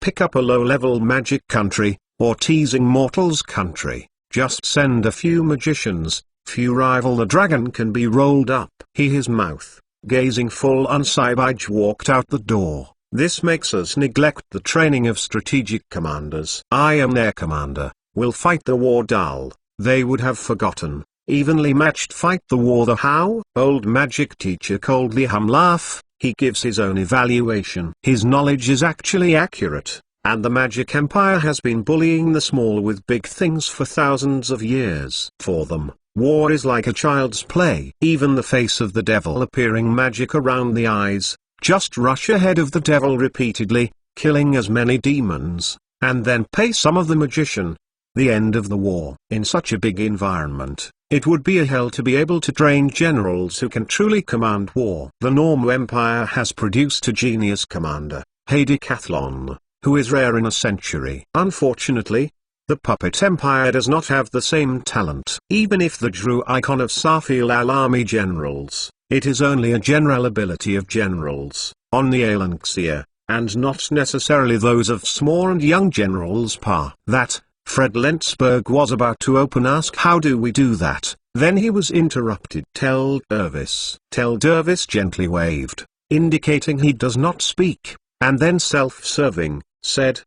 pick up a low-level magic country, or teasing mortals country, just send a few magicians, few rival the dragon can be rolled up. His mouth, Gazing full on Saibaj walked out the door. This makes us neglect the training of strategic commanders. I am their commander, will fight the war dull. They would have forgotten. Evenly matched fight the war the how? Old magic teacher coldly laugh. He gives his own evaluation. His knowledge is actually accurate, and the magic empire has been bullying the small with big things for thousands of years. For them, war is like a child's play. Even the face of the devil appearing magic around the eyes. Just rush ahead of the devil repeatedly, killing as many demons, and then pay some of the magician. The end of the war. In such a big environment, it would be a hell to be able to train generals who can truly command war. The Normu Empire has produced a genius commander, Decathlon, who is rare in a century. Unfortunately, the Puppet Empire does not have the same talent. Even if the Drew icon of Safil al-Army generals, it is only a general ability of generals, on the Alanxia, and not necessarily those of small and young generals that, Fred Lensberg was about to ask how do we do that, then he was interrupted. Tell Dervis. Tell Dervis gently waved, indicating he does not speak, and then self-serving, said,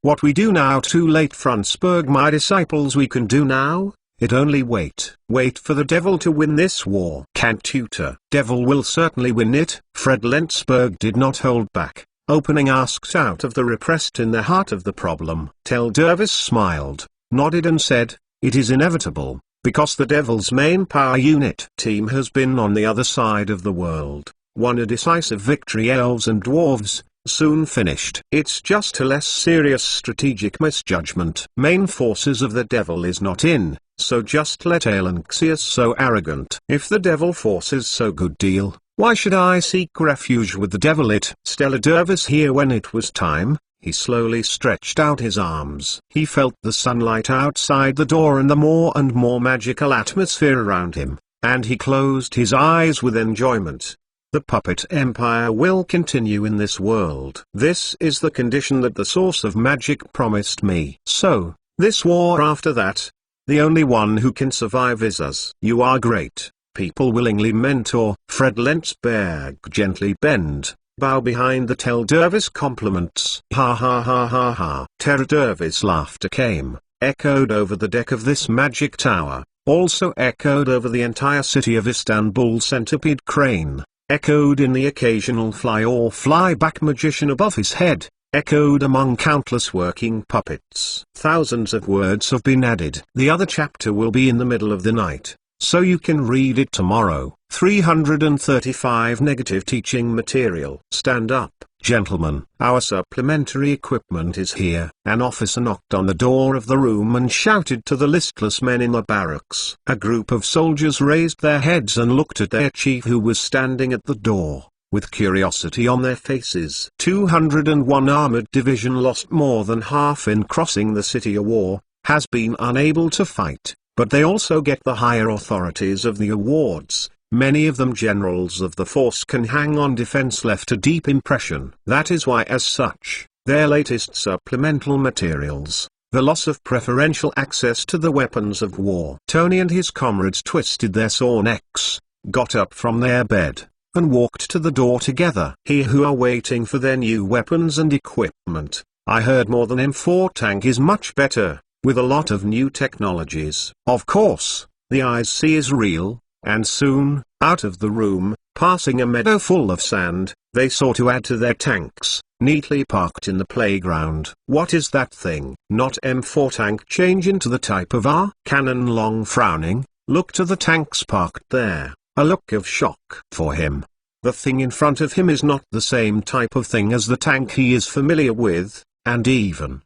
what we do now too late Fransberg my disciples we can do now? It only wait for the devil to win this war. Can't tutor. Devil will certainly win it. Fred Lensberg did not hold back, opening asks out of the repressed in the heart of the problem. Tel Dervis smiled, nodded and said, it is inevitable, because the devil's main power unit team has been on the other side of the world, won a decisive victory. Elves and dwarves, soon finished. It's just a less serious strategic misjudgment. Main forces of the devil is not in, so just let Alanxius so arrogant. If the devil forces so good deal, why should I seek refuge with the devil? Stella Dervis here when it was time. He slowly stretched out his arms. He felt the sunlight outside the door and more magical atmosphere around him, and he closed his eyes with enjoyment. The Puppet Empire will continue in this world. This is the condition that the source of magic promised me. So, this war after that, the only one who can survive is us. You are great. People willingly mentor. Fred Lensberg gently bend, bow behind the Tel Dervis compliments. Ha ha ha ha ha. Terra Dervis laughter came, echoed over the deck of this magic tower, also echoed over the entire city of Istanbul. Centipede crane, echoed in the occasional fly or fly-back magician above his head, echoed among countless working puppets. Thousands of words have been added. The other chapter will be in the middle of the night, so you can read it tomorrow. 335 Negative teaching material. Stand up, gentlemen. Our supplementary equipment is here. An officer knocked on the door of the room and shouted to the listless men in the barracks. A group of soldiers raised their heads and looked at their chief who was standing at the door, with curiosity on their faces. 201 Armored Division lost more than half in crossing the city. A war, has been unable to fight, but they also get the higher authorities of the awards. Many of them generals of the force can hang on. Defense left a deep impression. That is why as such, their latest supplemental materials, the loss of preferential access to the weapons of war. Tony and his comrades twisted their sore necks, got up from their bed, and walked to the door together. Here who are waiting for their new weapons and equipment. I heard more than M4 tank is much better, with a lot of new technologies. Of course, the eyes see is real. And soon, out of the room, passing a meadow full of sand, they saw to add to their tanks, neatly parked in the playground. What is that thing? Not M4 tank. Change into the type of R. Cannon Long frowning, looked to the tanks parked there, a look of shock. For him, the thing in front of him is not the same type of thing as the tank he is familiar with, and even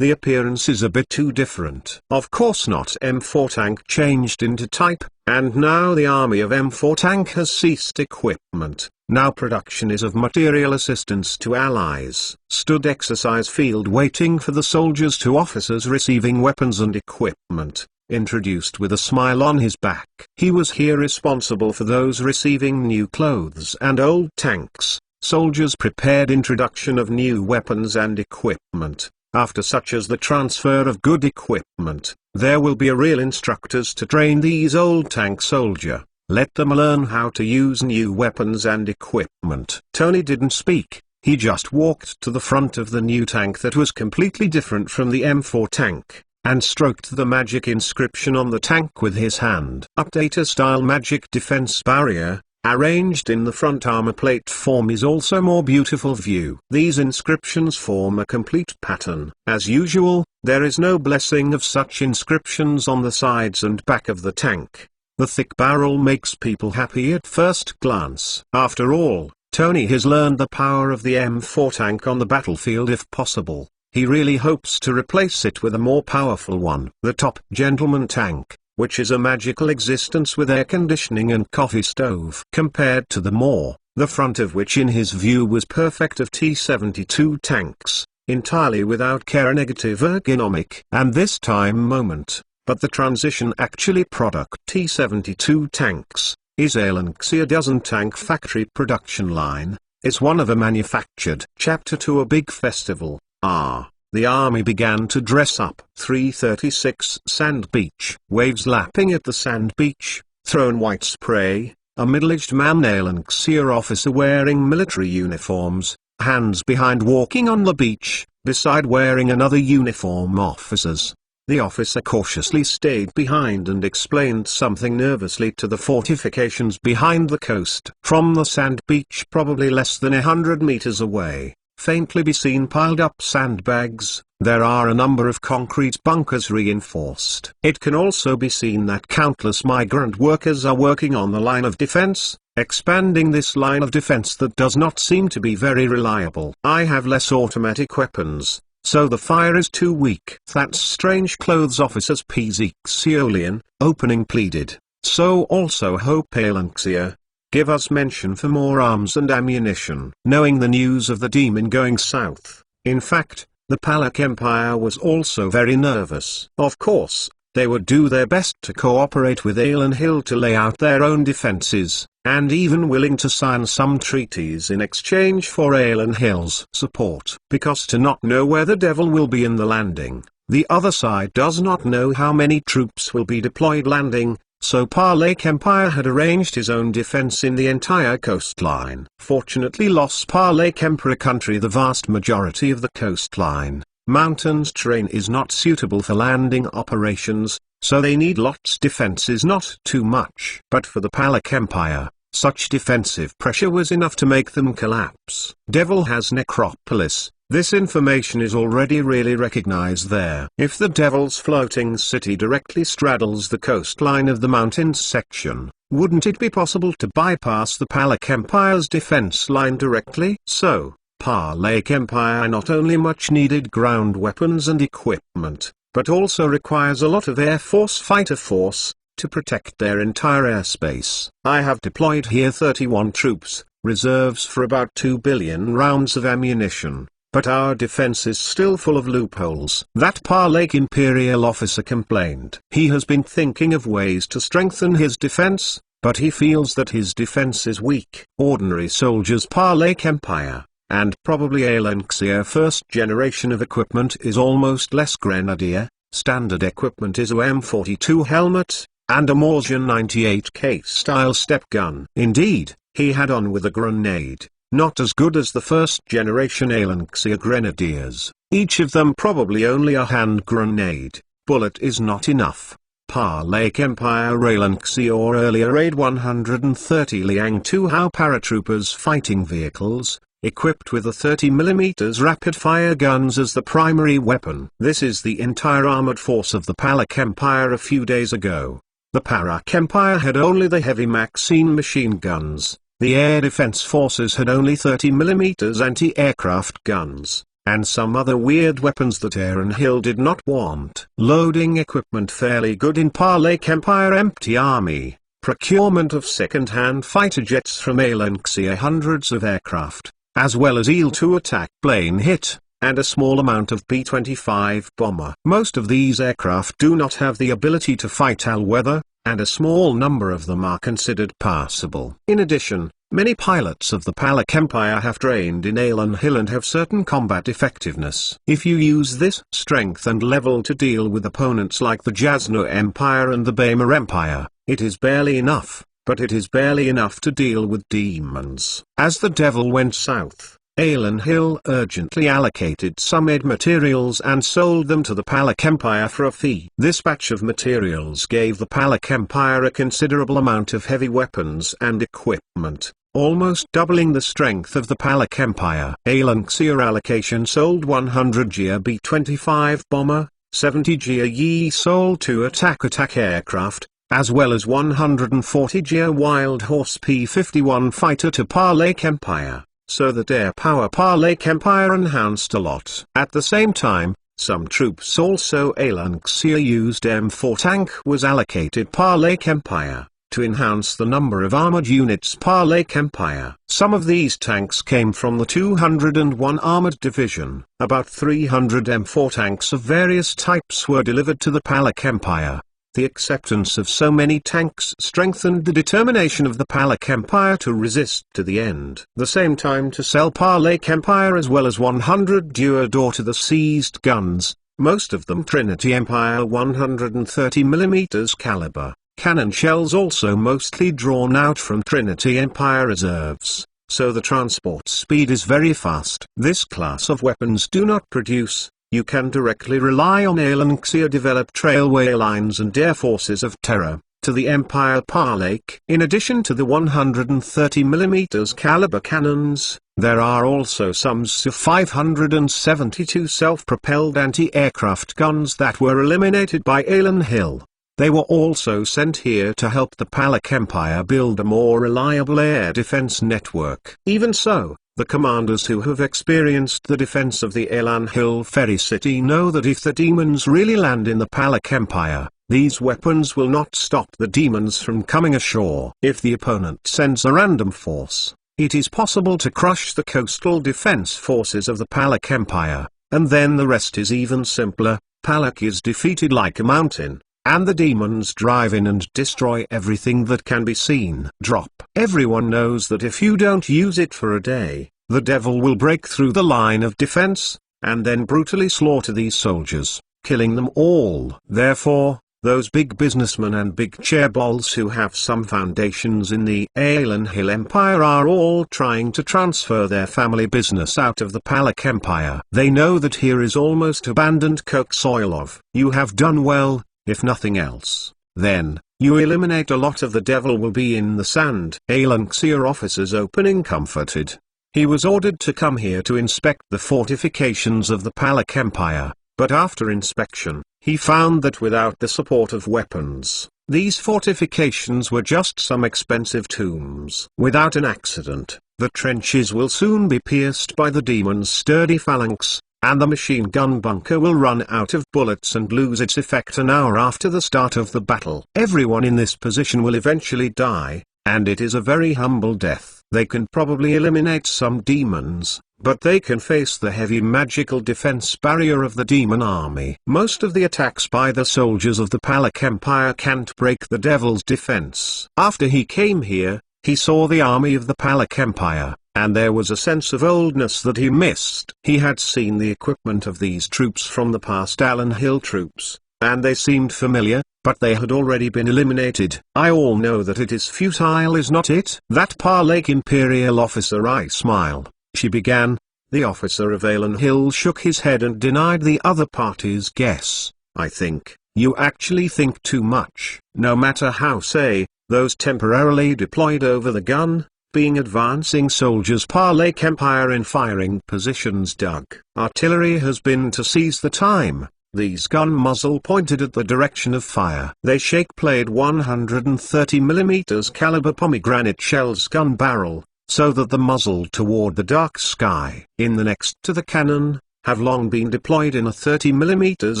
the appearance is a bit too different. Of course not. M4 tank changed into type, and now the army of M4 tank has ceased equipment. Now production is of material assistance to allies. Stood exercise field waiting for the soldiers to officers receiving weapons and equipment, introduced with a smile on his back. He was here responsible for those receiving new clothes and old tanks. Soldiers prepared introduction of new weapons and equipment. After such as the transfer of good equipment, there will be a real instructors to train these old tank soldier. let them learn how to use new weapons and equipment. Tony didn't speak, he just walked to the front of the new tank that was completely different from the M4 tank, and stroked the magic inscription on the tank with his hand. Updater-style magic defense barrier, arranged in the front armor plate form, is also more beautiful view. These inscriptions form a complete pattern. As usual, there is no blessing of such inscriptions on the sides and back of the tank. The thick barrel makes people happy at first glance. After all, Tony has learned the power of the M4 tank on the battlefield. If possible, he really hopes to replace it with a more powerful one. The Top Gentleman tank, which is a magical existence with air conditioning and coffee stove, compared to the Moore, the front of which in his view was perfect, of T-72 tanks, entirely without care, a negative ergonomic and this time moment. But the transition actually product T-72 tanks, is Alanxia doesn't tank factory production line, is one of a manufactured. Chapter 2, a big festival. The army began to dress up. 336 Sand Beach. Waves lapping at the sand beach, thrown white spray, a middle-aged man, Alanxia officer wearing military uniforms, hands behind, walking on the beach, beside wearing another uniform officers. The officer cautiously stayed behind and explained something nervously to the fortifications behind the coast. From the sand beach, probably less than 100 meters away, faintly be seen piled up sandbags. There are a number of concrete bunkers reinforced. It can also be seen that countless migrant workers are working on the line of defense, expanding this line of defense that does not seem to be very reliable. I have less automatic weapons, so the fire is too weak. That's strange. Clothes officers P. Zexiolian, opening pleaded. So also hope Alanxia, give us mention for more arms and ammunition. Knowing the news of the demon going south, in fact, the Palak Empire was also very nervous. Of course, they would do their best to cooperate with Alan Hill to lay out their own defenses, and even willing to sign some treaties in exchange for Alan Hill's support. Because to not know where the devil will be in the landing, the other side does not know how many troops will be deployed landing, so Palak Empire had arranged his own defense in the entire coastline. Fortunately, Los Palak Empire country, the vast majority of the coastline, mountains terrain is not suitable for landing operations, so they need lots defenses, not too much. But for the Palak Empire, such defensive pressure was enough to make them collapse. Devil has necropolis. This information is already really recognized there. If the Devil's floating city directly straddles the coastline of the mountains section, wouldn't it be possible to bypass the Palak Empire's defense line directly? So, Palak Empire not only much needed ground weapons and equipment, but also requires a lot of Air Force fighter force, to protect their entire airspace. I have deployed here 31 troops, reserves for about 2 billion rounds of ammunition. But our defense is still full of loopholes. That Palak Imperial officer complained. He has been thinking of ways to strengthen his defense, but he feels that his defense is weak. Ordinary soldiers Palak Empire, and probably Alanxia first generation of equipment is almost less. Grenadier, standard equipment is a M42 helmet, and a Morsian 98K style step gun. Indeed, he had on with a grenade. Not as good as the first-generation Alanxia Grenadiers, each of them probably only a hand grenade. Bullet is not enough. Palak Empire Alanxia or earlier Raid 130 Liang 2 Hao paratroopers fighting vehicles, equipped with a 30mm rapid-fire guns as the primary weapon. This is the entire armored force of the Palak Empire. A few days ago, the Palak Empire had only the heavy Maxine machine guns. The air defense forces had only 30mm anti-aircraft guns, and some other weird weapons that Aaron Hill did not want. Loading equipment fairly good in Palak Empire. Empty army, procurement of second-hand fighter jets from Alanxia, hundreds of aircraft, as well as IL-2 attack plane hit, and a small amount of P-25 bomber. Most of these aircraft do not have the ability to fight all weather, and a small number of them are considered passable. In addition, many pilots of the Palak Empire have trained in Alan Hill and have certain combat effectiveness. If you use this strength and level to deal with opponents like the Jasno Empire and the Bamar Empire, it is barely enough. but it is barely enough to deal with demons. As the devil went south, Alan Hill urgently allocated some aid materials and sold them to the Palak Empire for a fee. This batch of materials gave the Palak Empire a considerable amount of heavy weapons and equipment, almost doubling the strength of the Palak Empire. Alan Xier allocation sold 100 Jia B-25 bomber, 70 Jia Yi sold 2 attack aircraft, as well as 140 Jia Wild Horse P-51 fighter to Palak Empire. So that air power Palak Empire enhanced a lot. At the same time, some troops also Alan Xier used M4 tank was allocated Palak Empire, to enhance the number of armored units Palak Empire. Some of these tanks came from the 201 Armored Division. About 300 M4 tanks of various types were delivered to the Palak Empire. The acceptance of so many tanks strengthened the determination of the Palak Empire to resist to the end. The same time to sell Palak Empire as well as 100 Durador to the seized guns, most of them Trinity Empire 130mm caliber. Cannon shells also mostly drawn out from Trinity Empire reserves, so the transport speed is very fast. This class of weapons do not produce. You can directly rely on Alan Xier developed railway lines and air forces of terror, to the Empire Palak. In addition to the 130mm caliber cannons, there are also some Su-572 self-propelled anti-aircraft guns that were eliminated by Alan Hill. They were also sent here to help the Palak Empire build a more reliable air defense network. Even so, the commanders who have experienced the defense of the Alan Hill ferry city know that if the demons really land in the Palak Empire, these weapons will not stop the demons from coming ashore. If the opponent sends a random force, it is possible to crush the coastal defense forces of the Palak Empire, and then the rest is even simpler. Palak is defeated like a mountain, and the demons drive in and destroy everything that can be seen. Drop. Everyone knows that if you don't use it for a day, the devil will break through the line of defense, and then brutally slaughter these soldiers, killing them all. Therefore, those big businessmen and big chairballs who have some foundations in the Alan Hill Empire are all trying to transfer their family business out of the Palak Empire. They know that here is almost abandoned coke soil of. You have done well. If nothing else, then, you eliminate a lot of the devil will be in the sand. Alan Xier officers opening comforted. He was ordered to come here to inspect the fortifications of the Palak Empire, but after inspection, he found that without the support of weapons, these fortifications were just some expensive tombs. Without an accident, the trenches will soon be pierced by the demon's sturdy phalanx, and the machine gun bunker will run out of bullets and lose its effect an hour after the start of the battle. Everyone in this position will eventually die, and it is a very humble death. They can probably eliminate some demons, but they can face the heavy magical defense barrier of the demon army. Most of the attacks by the soldiers of the Palak Empire can't break the devil's defense. After he came here, he saw the army of the Palak Empire, and there was a sense of oldness that he missed. He had seen the equipment of these troops from the past Alan Hill troops, and they seemed familiar, but they had already been eliminated. I all know that it is futile, is not it? That Palak Imperial officer, I smile. She began. The officer of Alan Hill shook his head and denied the other party's guess. I think, you actually think too much. No matter how say, those temporarily deployed over the gun, being advancing soldiers Palak Empire in firing positions dug. Artillery has been to seize the time, these gun muzzle pointed at the direction of fire. They shake played 130mm caliber pomegranate shells gun barrel, so that the muzzle toward the dark sky. In the next to the cannon, have long been deployed in a 30mm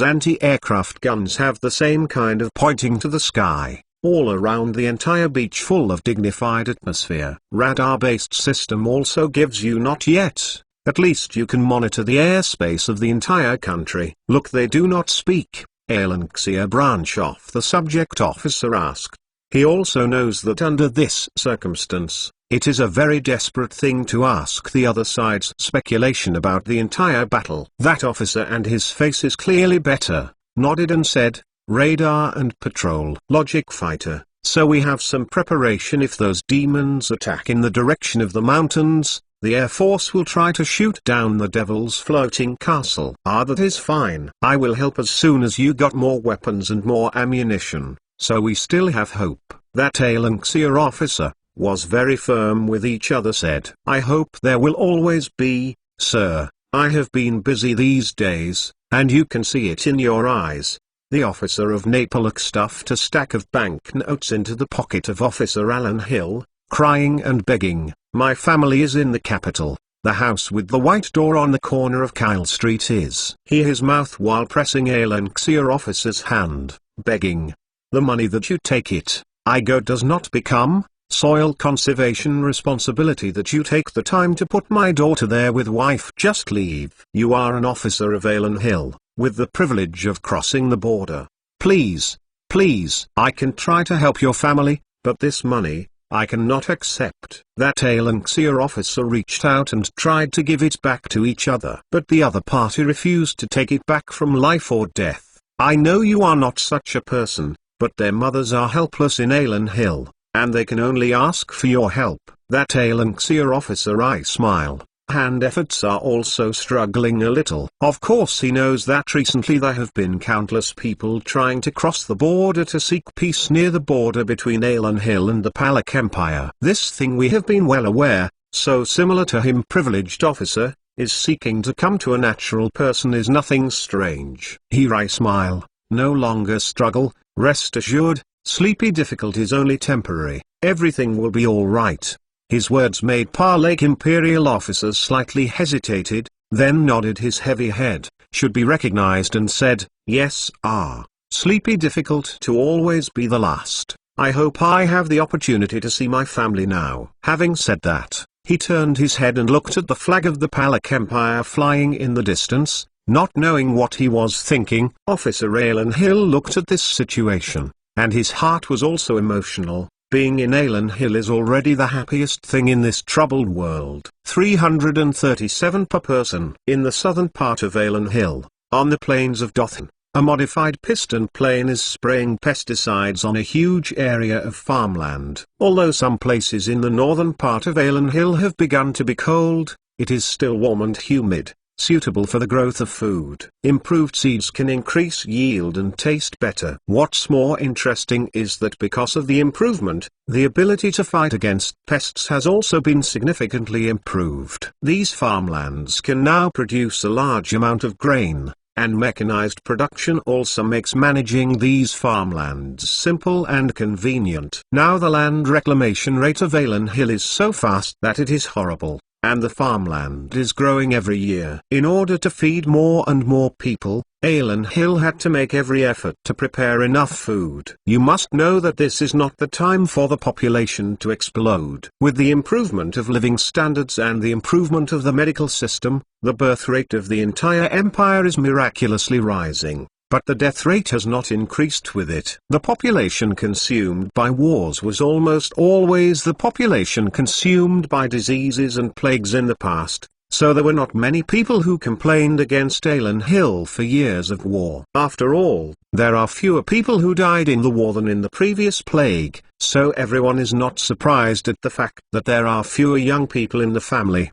anti-aircraft guns have the same kind of pointing to the sky. All around the entire beach full of dignified atmosphere. Radar-based system also gives you not yet, at least you can monitor the airspace of the entire country. Look, they do not speak. Alan Xier branch off the subject officer asked. He also knows that under this circumstance, it is a very desperate thing to ask the other side's speculation about the entire battle. That officer and his face is clearly better, nodded and said, radar and patrol. Logic fighter, so we have some preparation if those demons attack in the direction of the mountains. The Air Force will try to shoot down the Devil's floating castle. Ah, that is fine. I will help as soon as you got more weapons and more ammunition, so we still have hope. That Alanxia officer was very firm with each other said. I hope there will always be, sir. I have been busy these days, and you can see it in your eyes. The officer of Napalok stuffed a stack of banknotes into the pocket of Officer Alan Hill, crying and begging. My family is in the capital. The house with the white door on the corner of Kyle Street is. His mouth while pressing Alanxia officer's hand, begging. The money that you take it, I go does not become soil conservation responsibility that you take the time to put my daughter there with wife. Just leave. You are an officer of Alan Hill, with the privilege of crossing the border. Please, please. I can try to help your family, but this money, I cannot accept. That Alanxia officer reached out and tried to give it back to each other. But the other party refused to take it back from life or death. I know you are not such a person, but their mothers are helpless in Alan Hill, and they can only ask for your help. That Alanxia officer I smile. Hand efforts are also struggling a little. Of course he knows that recently there have been countless people trying to cross the border to seek peace near the border between Alan Hill and the Palak Empire. This thing we have been well aware, so similar to him privileged officer, is seeking to come to a natural person is nothing strange. Here I smile, no longer struggle, rest assured, sleepy difficult is only temporary, everything will be alright. His words made Palak Imperial officers slightly hesitated, then nodded his heavy head, should be recognized and said, yes, sleepy difficult to always be the last. I hope I have the opportunity to see my family now. Having said that, he turned his head and looked at the flag of the Palak Empire flying in the distance, not knowing what he was thinking. Officer Alan Hill looked at this situation, and his heart was also emotional. Being in Alan Hill is already the happiest thing in this troubled world. 337 per person. In the southern part of Alan Hill, on the plains of Dothan, a modified piston plane is spraying pesticides on a huge area of farmland. Although some places in the northern part of Alan Hill have begun to be cold, it is still warm and humid, suitable for the growth of food. Improved seeds can increase yield and taste better. What's more interesting is that because of the improvement, the ability to fight against pests has also been significantly improved. These farmlands can now produce a large amount of grain, and mechanized production also makes managing these farmlands simple and convenient. Now the land reclamation rate of Alan Hill is so fast that it is horrible, and the farmland is growing every year. In order to feed more and more people, Alan Hill had to make every effort to prepare enough food. You must know that this is not the time for the population to explode. With the improvement of living standards and the improvement of the medical system, the birth rate of the entire empire is miraculously rising. But the death rate has not increased with it. The population consumed by wars was almost always the population consumed by diseases and plagues in the past, so there were not many people who complained against Alan Hill for years of war. After all, there are fewer people who died in the war than in the previous plague, so everyone is not surprised at the fact that there are fewer young people in the family.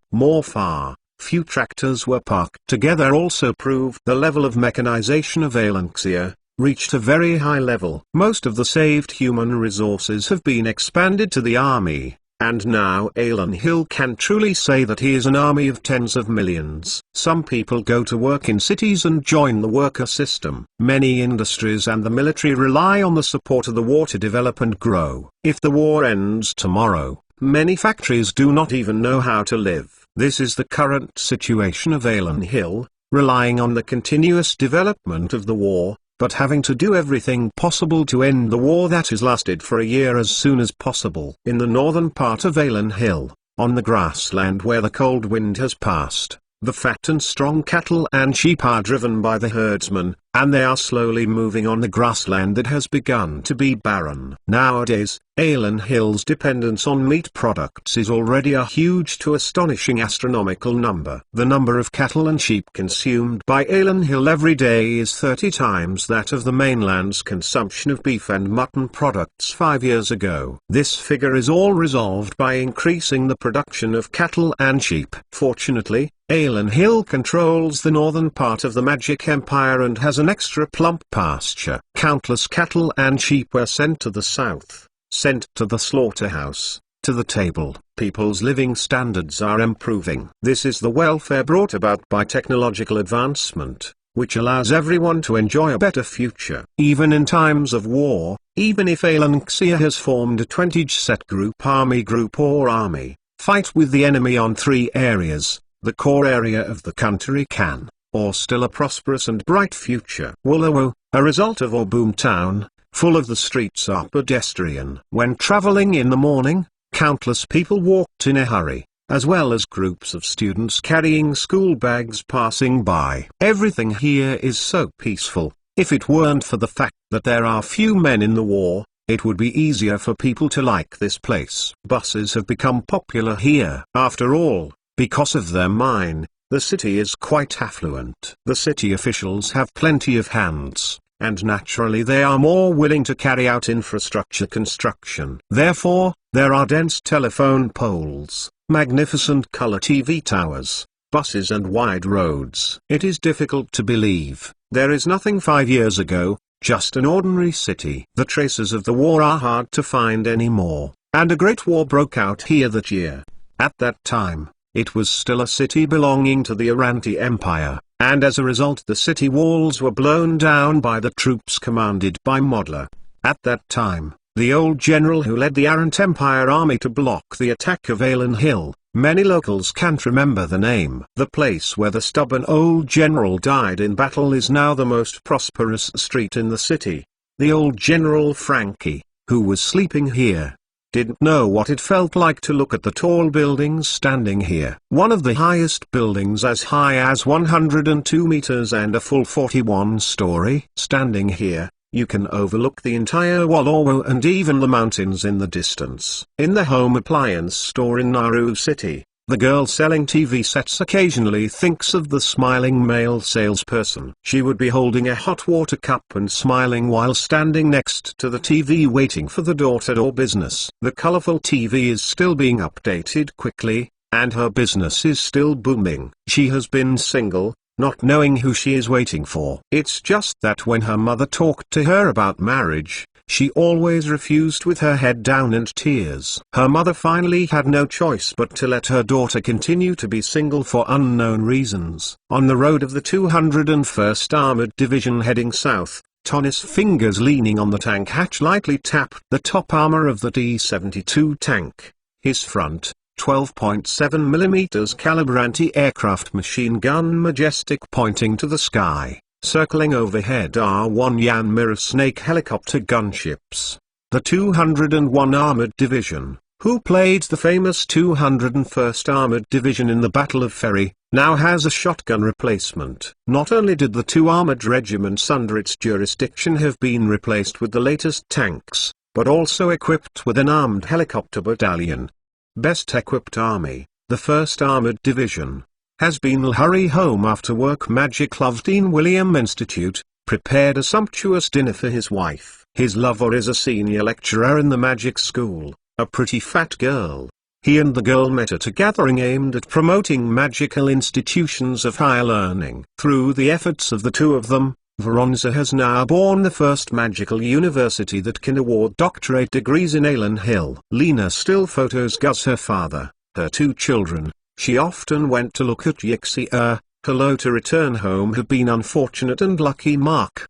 Few tractors were parked together also proved the level of mechanization of Alanxia reached a very high level. Most of the saved human resources have been expanded to the army, and now Alan Hill can truly say that he is an army of tens of millions. Some people go to work in cities and join the worker system. Many industries and the military rely on the support of the war to develop and grow. If the war ends tomorrow, many factories do not even know how to live. This is the current situation of Alan Hill, relying on the continuous development of the war, but having to do everything possible to end the war that has lasted for a year as soon as possible. In the northern part of Alan Hill, on the grassland where the cold wind has passed, the fat and strong cattle and sheep are driven by the herdsman, and they are slowly moving on the grassland that has begun to be barren. Nowadays, Aylin Hill's dependence on meat products is already a huge to astonishing astronomical number. The number of cattle and sheep consumed by Aylin Hill every day is 30 times that of the mainland's consumption of beef and mutton products 5 years ago. This figure is all resolved by increasing the production of cattle and sheep. Fortunately, Aylin Hill controls the northern part of the Magic Empire and has an extra plump pasture. Countless cattle and sheep were sent to the south, sent to the slaughterhouse, to the table. People's living standards are improving. This is the welfare brought about by technological advancement, which allows everyone to enjoy a better future. Even in times of war, even if Aylin Xia has formed a 20-set group or army, fight with the enemy on 3 areas, the core area of the country can, or still a prosperous and bright future. Woolowo, a result of our boom town, full of the streets are pedestrian. When traveling in the morning, countless people walked in a hurry, as well as groups of students carrying school bags passing by. Everything here is so peaceful. If it weren't for the fact that there are few men in the war, it would be easier for people to like this place. Buses have become popular here. After all, because of their mine, the city is quite affluent. The city officials have plenty of hands, and naturally they are more willing to carry out infrastructure construction. Therefore, there are dense telephone poles, magnificent color TV towers, buses and wide roads. It is difficult to believe, there is nothing 5 years ago, just an ordinary city. The traces of the war are hard to find anymore, and a great war broke out here that year. At that time, it was still a city belonging to the Aranti Empire, and as a result the city walls were blown down by the troops commanded by Modler. At that time, the old general who led the Arant Empire army to block the attack of Aylin Hill, many locals can't remember the name. The place where the stubborn old general died in battle is now the most prosperous street in the city. The old General Frankie, who was sleeping here, didn't know what it felt like to look at the tall buildings standing here. One of the highest buildings as high as 102 meters and a full 41-story. Standing here, you can overlook the entire Woolowo and even the mountains in the distance. In the home appliance store in Nauru City, the girl selling TV sets occasionally thinks of the smiling male salesperson. She would be holding a hot water cup and smiling while standing next to the TV waiting for the door-to-door business. The colorful TV is still being updated quickly, and her business is still booming. She has been single, not knowing who she is waiting for. It's just that when her mother talked to her about marriage, she always refused with her head down and tears. Her mother finally had no choice but to let her daughter continue to be single for unknown reasons. On the road of the 201st Armored Division heading south, Tony's fingers leaning on the tank hatch lightly tapped the top armor of the D-72 tank. His front, 12.7mm caliber anti-aircraft machine gun Majestic pointing to the sky. Circling overhead are 1 Yan Mirror Snake helicopter gunships. The 201 Armored Division, who played the famous 201st Armored Division in the Battle of Ferry, now has a shotgun replacement. Not only did the 2 armored regiments under its jurisdiction have been replaced with the latest tanks, but also equipped with an armed helicopter battalion. Best equipped army, the 1st Armored Division, has been hurry home after work. Magic Love Dean William Institute prepared a sumptuous dinner for his wife. His lover is a senior lecturer in the magic school, a pretty fat girl. He and the girl met at a gathering aimed at promoting magical institutions of higher learning. Through the efforts of the two of them, Veronza has now born the first magical university that can award doctorate degrees in Aylin Hill. Lena still photos Gus, her father, her 2 children. She often went to look at Yixia. Hello to return home have been unfortunate and lucky. Mark,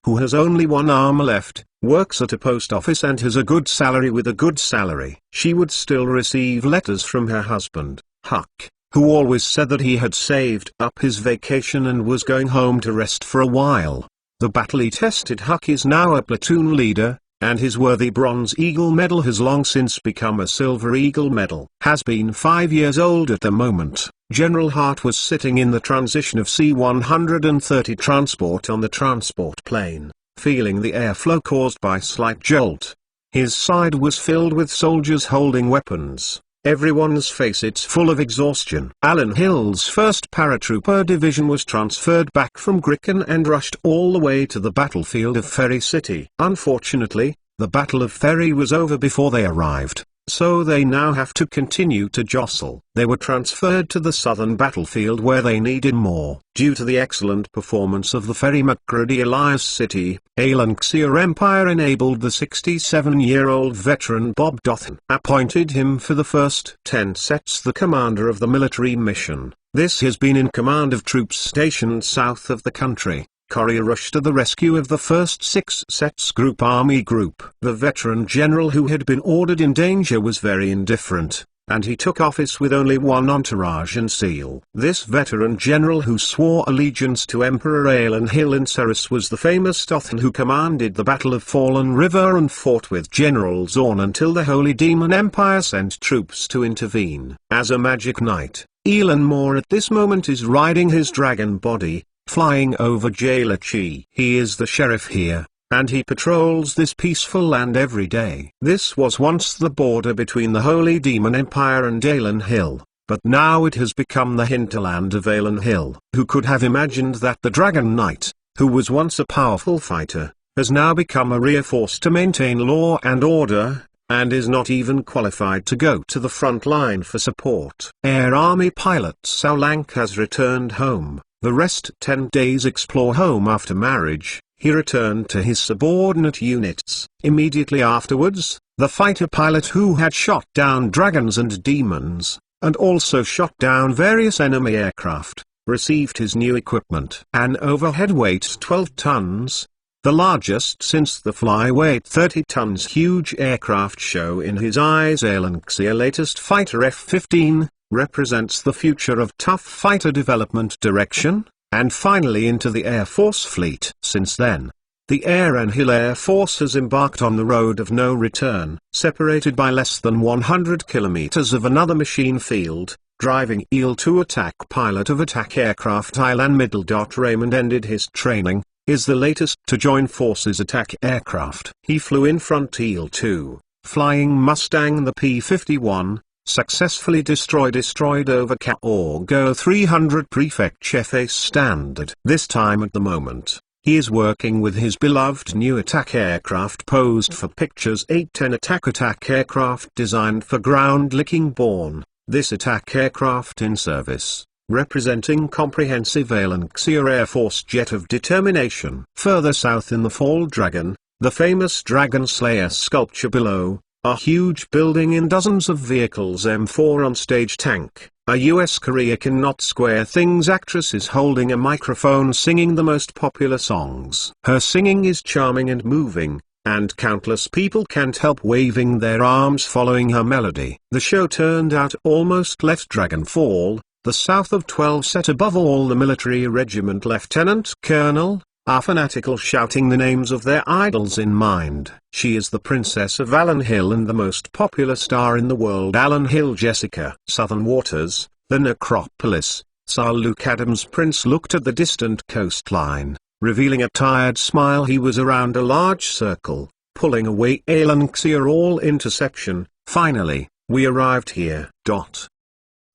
who has only 1 arm left, works at a post office and has a good salary. With a good salary, she would still receive letters from her husband, Huck, who always said that he had saved up his vacation and was going home to rest for a while. The battle-tested Huck is now a platoon leader, and his worthy Bronze Eagle medal has long since become a Silver Eagle medal. Has been 5 years old at the moment. General Hart was sitting in the transition of C-130 transport on the transport plane, feeling the airflow caused by slight jolt. His side was filled with soldiers holding weapons. Everyone's face it's full of exhaustion. Alan Hill's 1st Paratrooper Division was transferred back from Griquin and rushed all the way to the battlefield of Ferry City. Unfortunately, the Battle of Ferry was over before they arrived, so they now have to continue to jostle. They were transferred to the southern battlefield where they needed more. Due to the excellent performance of the Ferry McCready Elias City, Alanxia Empire enabled the 67-year-old veteran Bob Dothan. Appointed him for the first 10 sets the commander of the military mission. This has been in command of troops stationed south of the country. Corrie rushed to the rescue of the first 6 sets Army Group. The veteran general who had been ordered in danger was very indifferent, and he took office with only one entourage and seal. This veteran general who swore allegiance to Emperor Alan Hill in Ceres was the famous Dothan who commanded the Battle of Fallen River and fought with General Zorn until the Holy Demon Empire sent troops to intervene. As a magic knight, Elon Moore at this moment is riding his dragon body, flying over Jalachi. He is the sheriff here, and he patrols this peaceful land every day. This was once the border between the Holy Demon Empire and Alan Hill, but now it has become the hinterland of Alan Hill. Who could have imagined that the Dragon Knight, who was once a powerful fighter, has now become a rear force to maintain law and order, and is not even qualified to go to the front line for support. Air Army pilot Sal Lank has returned home. The rest 10 days explore home after marriage. He returned to his subordinate units. Immediately afterwards, the fighter pilot who had shot down dragons and demons, and also shot down various enemy aircraft, received his new equipment. An overhead weight 12 tons, the largest since the flyweight 30 tons huge aircraft show in his eyes. Alanxia latest fighter F-15, represents the future of tough fighter development direction, and finally into the Air Force fleet. Since then, the Alan Hill Air Force has embarked on the road of no return. Separated by less than 100 kilometers of another machine field, driving IL-2 attack pilot of attack aircraft Ilan Middle. Raymond ended his training, is the latest to join forces attack aircraft. He flew in front IL-2, flying Mustang the P-51, successfully destroyed over Kaorgo 300 Prefect Chef standard. This time at the moment, he is working with his beloved new attack aircraft posed for pictures 810 attack aircraft designed for ground-licking born. This attack aircraft in service, representing comprehensive Alanxia Air Force jet of determination. Further south in the Fall Dragon, the famous Dragon Slayer sculpture below, a huge building in dozens of vehicles. M4 on stage tank, a US Korea cannot square things actress is holding a microphone singing the most popular songs. Her singing is charming and moving, and countless people can't help waving their arms following her melody. The show turned out almost let Dragon fall. The South of 12 set above all the military regiment lieutenant colonel, are fanatical shouting the names of their idols in mind. She is the princess of Alan Hill and the most popular star in the world. Alan Hill Jessica. Southern Waters, the necropolis. Sir Luke Adams. Prince looked at the distant coastline, revealing a tired smile. He was around a large circle, pulling away Alanxia all intersection. Finally, we arrived here.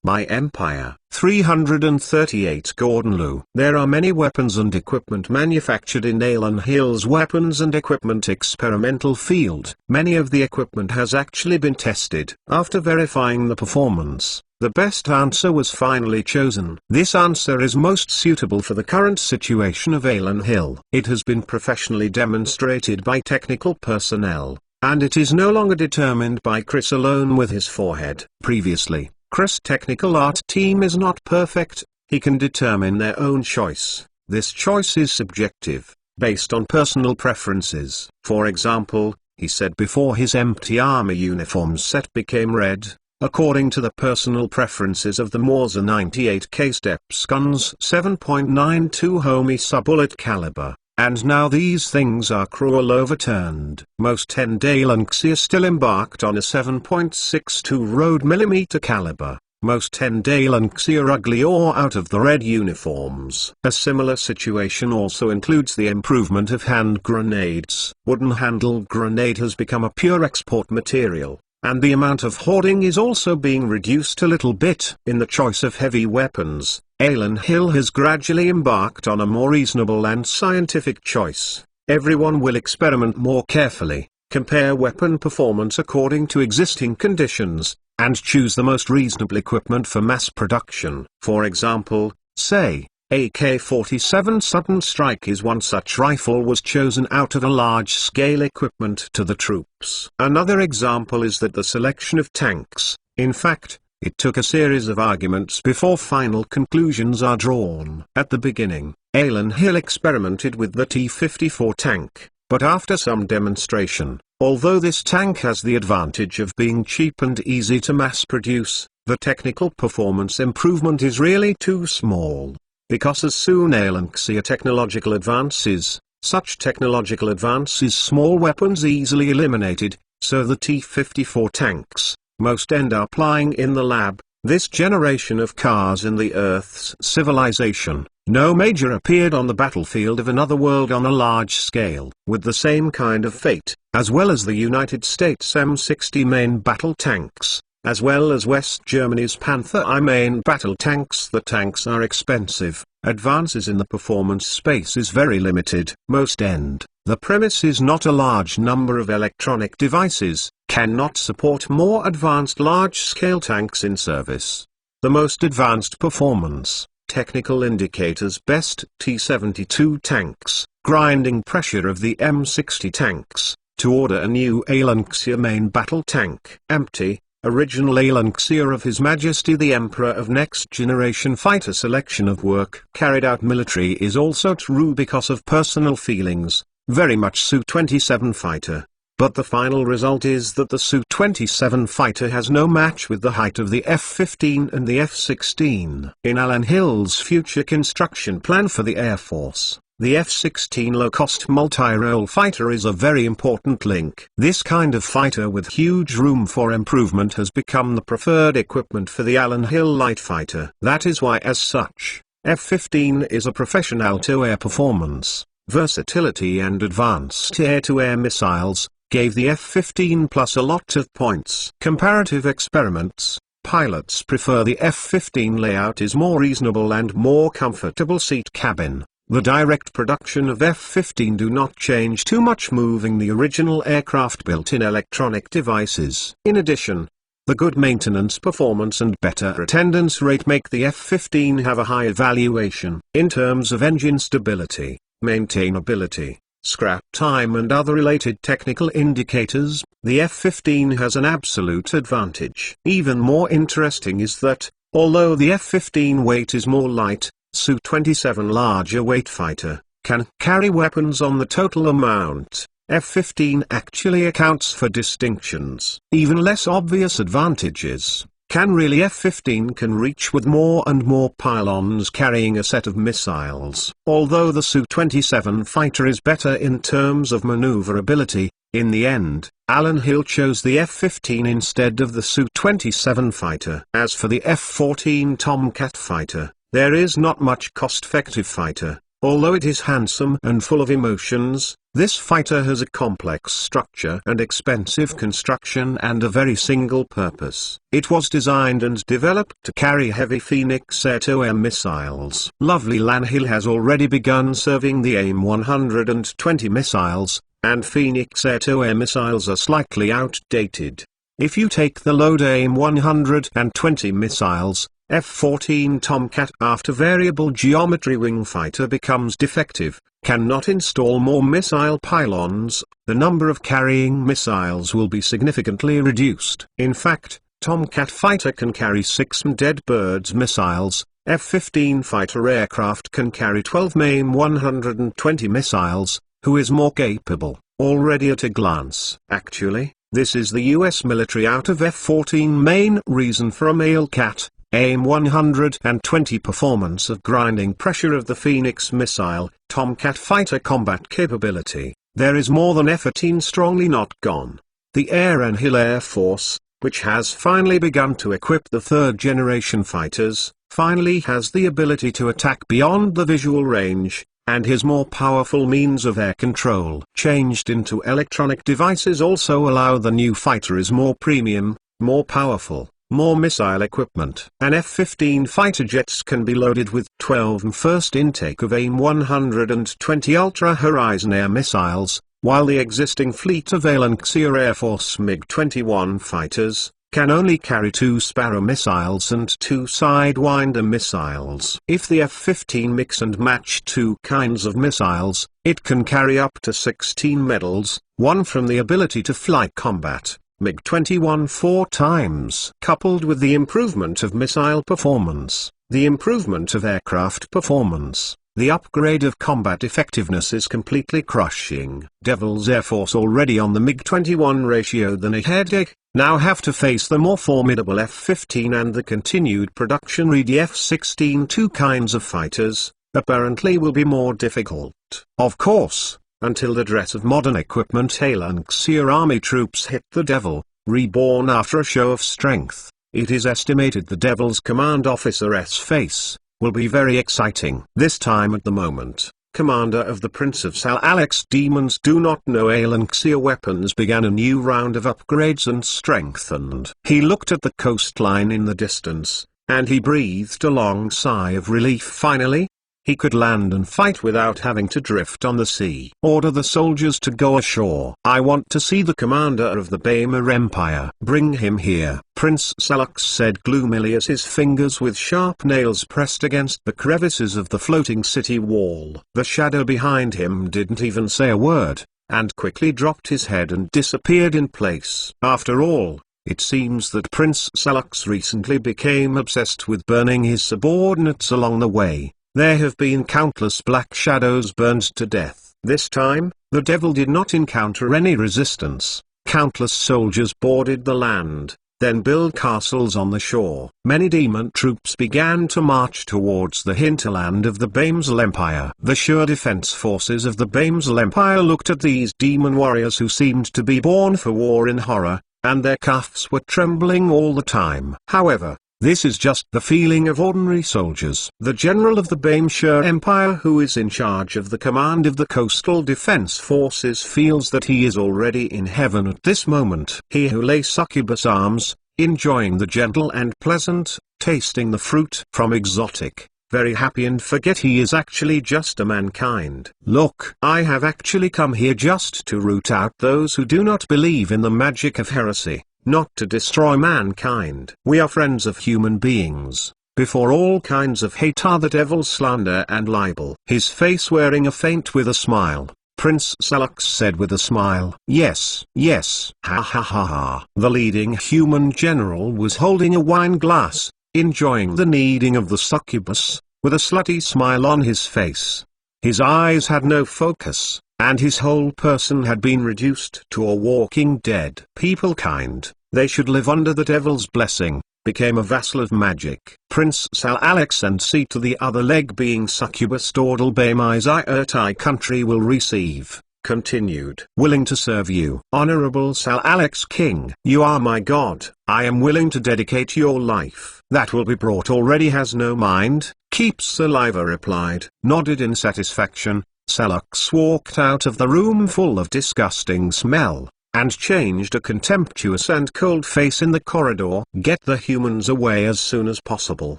My Empire. 338 Gordon Liu. There are many weapons and equipment manufactured in Alan Hill's Weapons and Equipment Experimental Field. Many of the equipment has actually been tested. After verifying the performance, the best answer was finally chosen. This answer is most suitable for the current situation of Alan Hill. It has been professionally demonstrated by technical personnel, and it is no longer determined by Chris alone with his forehead. Previously, Chris' technical art team is not perfect. He can determine their own choice. This choice is subjective, based on personal preferences. For example, he said before his empty army uniform set became red, according to the personal preferences of the Mauser 98K Steps guns 7.92 Homie bullet caliber. And now these things are cruel overturned. Most 10 Alanxia still embarked on a 7.62 road millimeter caliber. Most end ALANCs are ugly or out of the red uniforms. A similar situation also includes the improvement of hand grenades. Wooden handle grenade has become a pure export material, and the amount of hoarding is also being reduced a little bit. In the choice of heavy weapons, Alan Hill has gradually embarked on a more reasonable and scientific choice. Everyone will experiment more carefully, compare weapon performance according to existing conditions, and choose the most reasonable equipment for mass production. For example, say, AK-47 Sudden Strike is one such rifle was chosen out of a large-scale equipment to the troops. Another example is that the selection of tanks, in fact, it took a series of arguments before final conclusions are drawn. At the beginning, Alan Hill experimented with the T-54 tank, but after some demonstration, although this tank has the advantage of being cheap and easy to mass produce, the technical performance improvement is really too small. Because as soon Alan see technological advances, such technological advances small weapons easily eliminated, so the T-54 tanks, most end up lying in the lab. This generation of cars in the Earth's civilization, no major appeared on the battlefield of another world on a large scale, with the same kind of fate, as well as the United States M60 main battle tanks, as well as West Germany's Panther I main battle tanks. The tanks are expensive, advances in the performance space is very limited. Most end, the premise is not a large number of electronic devices, cannot support more advanced large-scale tanks in service. The most advanced performance, technical indicators best T-72 tanks, grinding pressure of the M60 tanks, to order a new ALANCs main battle tank. Empty. Original ALANCs of His Majesty the Emperor of Next Generation Fighter selection of work carried out military is also true because of personal feelings, very much Su-27 fighter. But the final result is that the Su-27 fighter has no match with the height of the F-15 and the F-16. In Alan Hill's future construction plan for the Air Force, the F-16 low-cost multi-role fighter is a very important link. This kind of fighter with huge room for improvement has become the preferred equipment for the Alan Hill light fighter. That is why as such, F-15 is a professional to air performance, versatility and advanced air-to-air missiles, gave the F-15 plus a lot of points. Comparative experiments. Pilots prefer the F-15 layout is more reasonable and more comfortable seat cabin. The direct production of F-15 do not change too much, moving the original aircraft built-in electronic devices. In addition, the good maintenance performance and better attendance rate make the F-15 have a high evaluation. In terms of engine stability, maintainability, scrap time and other related technical indicators, the F-15 has an absolute advantage. Even more interesting is that, although the F-15 weight is more light, Su-27 larger weight fighter, can carry weapons on the total amount. F-15 actually accounts for distinctions. Even less obvious advantages. Can really F-15 can reach with more and more pylons carrying a set of missiles. Although the Su-27 fighter is better in terms of maneuverability, in the end, Alan Hill chose the F-15 instead of the Su-27 fighter. As for the F-14 Tomcat fighter, there is not much cost-effective fighter. Although it is handsome and full of emotions, this fighter has a complex structure and expensive construction and a very single purpose. It was designed and developed to carry heavy Phoenix air-to-air missiles. Lovely Alan Hill has already begun serving the AIM-120 missiles, and Phoenix air-to-air missiles are slightly outdated. If you take the load AIM-120 missiles, F-14 Tomcat after variable geometry wing fighter becomes defective, cannot install more missile pylons, the number of carrying missiles will be significantly reduced. In fact, Tomcat fighter can carry 6 Dead Birds missiles, F-15 fighter aircraft can carry 12 AIM-120 missiles, who is more capable, already at a glance. Actually, this is the US military out of F-14 main reason for a MALCAT. AIM-120 performance of grinding pressure of the Phoenix missile, Tomcat fighter combat capability, there is more than F-14 strongly not gone. The Alan Hill Air Force, which has finally begun to equip the third-generation fighters, finally has the ability to attack beyond the visual range, and his more powerful means of air control changed into electronic devices also allow the new fighter is more premium, more powerful, more missile equipment. An F-15 fighter jets can be loaded with 12 and first intake of AIM-120 Ultra Horizon air missiles, while the existing fleet of Al-Nqsir Air Force MiG-21 fighters can only carry 2 Sparrow missiles and 2 Sidewinder missiles. If the F-15 mix and match 2 kinds of missiles, it can carry up to 16 medals, one from the ability to fly combat, MiG-21 4 times. Coupled with the improvement of missile performance, the improvement of aircraft performance, the upgrade of combat effectiveness is completely crushing. Devil's Air Force already on the MiG-21 ratio than a headache, now have to face the more formidable F-15 and the continued production read F-16. 2 kinds of fighters, apparently will be more difficult. Of course, until the dress of modern equipment Al-Nqsir army troops hit the Devil, reborn after a show of strength, it is estimated the Devil's command officer's face will be very exciting. This time at the moment, commander of the Prince of Sal Alex demons do not know Al-Nqsir weapons began a new round of upgrades and strengthened. He looked at the coastline in the distance, and he breathed a long sigh of relief finally. He could land and fight without having to drift on the sea. Order the soldiers to go ashore. I want to see the commander of the Bamar Empire. Bring him here. Prince Salux said gloomily as his fingers with sharp nails pressed against the crevices of the floating city wall. The shadow behind him didn't even say a word, and quickly dropped his head and disappeared in place. After all, it seems that Prince Salux recently became obsessed with burning his subordinates along the way. There have been countless black shadows burned to death. This time, the Devil did not encounter any resistance. Countless soldiers boarded the land, then built castles on the shore. Many demon troops began to march towards the hinterland of the Bamsal Empire. The sure defense forces of the Bamsal Empire looked at these demon warriors who seemed to be born for war in horror, and their cuffs were trembling all the time. However, this is just the feeling of ordinary soldiers. The general of the Bamshur Empire who is in charge of the command of the coastal defense forces feels that he is already in heaven at this moment. He who lay succubus arms, enjoying the gentle and pleasant, tasting the fruit from exotic, very happy and forget he is actually just a mankind. Look, I have actually come here just to root out those who do not believe in the magic of heresy. Not to destroy mankind. We are friends of human beings. Before all kinds of hate are the Devil's slander and libel. His face wearing a feint with a smile, Prince Salux said with a smile. Yes, yes. Ha ha ha ha. The leading human general was holding a wine glass, enjoying the kneading of the succubus, with a slutty smile on his face. His eyes had no focus, and his whole person had been reduced to a walking dead. People kind, they should live under the Devil's blessing, became a vassal of magic. Prince Sal Alex and see to the other leg being succubus Dordal Bamai's Irtai country will receive. Continued. Willing to serve you. Honorable Sal Alex King. You are my god. I am willing to dedicate your life. That will be brought already has no mind. Keeps saliva replied. Nodded in satisfaction. Salux walked out of the room full of disgusting smell, and changed a contemptuous and cold face in the corridor. Get the humans away as soon as possible.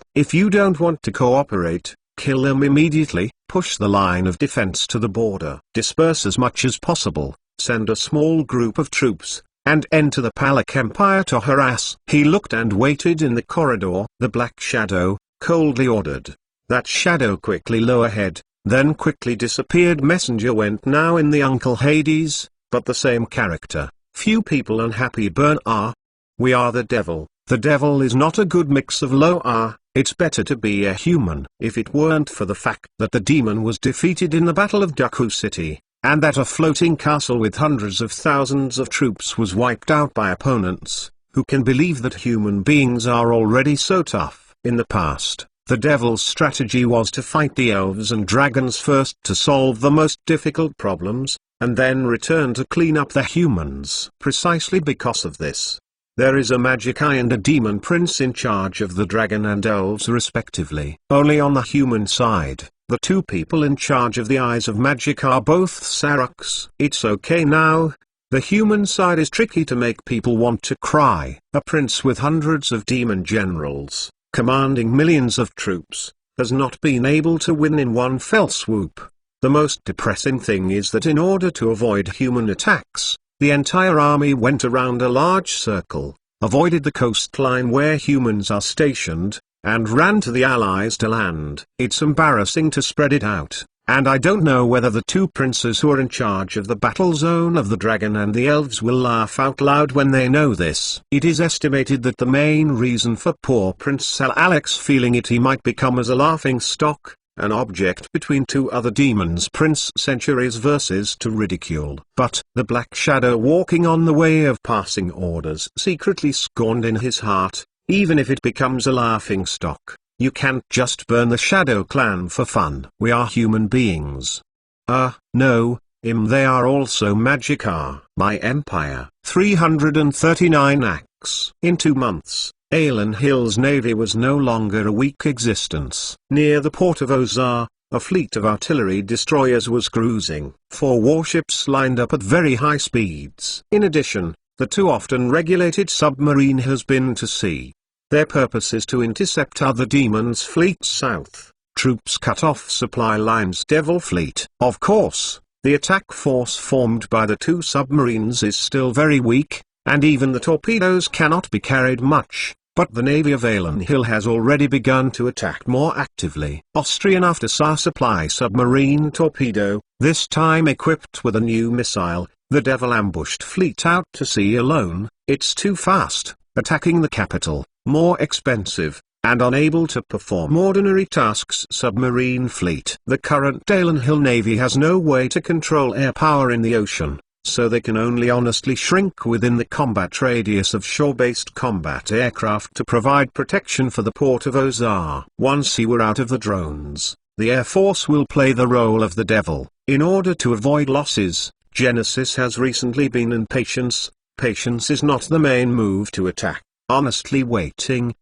If you don't want to cooperate, kill them immediately. Push the line of defense to the border. Disperse as much as possible. Send a small group of troops, and enter the Palak Empire to harass. He looked and waited in the corridor. The black shadow, coldly ordered. That shadow quickly low ahead, then quickly disappeared. Messenger went now in the Uncle Hades, but the same character. Few people unhappy burn R. We are the devil. The devil is not a good mix of low R. It's better to be a human. If it weren't for the fact that the demon was defeated in the Battle of Jakku City, and that a floating castle with hundreds of thousands of troops was wiped out by opponents, who can believe that human beings are already so tough? In the past, the devil's strategy was to fight the elves and dragons first to solve the most difficult problems, and then return to clean up the humans. Precisely because of this, There is a Magikai and a Demon Prince in charge of the dragon and elves respectively. Only on the human side, the two people in charge of the Eyes of Magic are both Saruks. It's okay now. The human side is tricky to make people want to cry. A prince with hundreds of demon generals, commanding millions of troops, has not been able to win in one fell swoop. The most depressing thing is that in order to avoid human attacks, the entire army went around a large circle, avoided the coastline where humans are stationed, and ran to the allies to land. It's embarrassing to spread it out, and I don't know whether the two princes who are in charge of the battle zone of the dragon and the elves will laugh out loud when they know this. It is estimated that the main reason for poor Prince Sir Alex feeling he might become as a laughing stock, an object between two other demons Prince Centuries versus to ridicule. But the Black Shadow walking on the way of passing orders secretly scorned in his heart, even if it becomes a laughing stock. You can't just burn the Shadow Clan for fun. We are human beings. No, they are also Magica. My empire. 339 acts. In 2 months, Aelan Hill's navy was no longer a weak existence. Near the port of Ozar, a fleet of artillery destroyers was cruising. 4 warships lined up at very high speeds. In addition, the too often regulated submarine has been to sea. Their purpose is to intercept other demons' fleets south. Troops cut off supply lines. Devil Fleet. Of course, the attack force formed by the 2 submarines is still very weak, and even the torpedoes cannot be carried much. But the navy of Aelan Hill has already begun to attack more actively. Austrian Aftersar supply submarine torpedo, this time equipped with a new missile. The Devil ambushed fleet out to sea alone. It's too fast, attacking the capital, more expensive, and unable to perform ordinary tasks. Submarine fleet. The current Aelan Hill navy has no way to control air power in the ocean, so they can only honestly shrink within the combat radius of shore-based combat aircraft to provide protection for the port of Ozar. Once he were out of the drones, the Air Force will play the role of the Devil. In order to avoid losses, Genesis has recently been in patience. Patience is not the main move to attack. Honestly waiting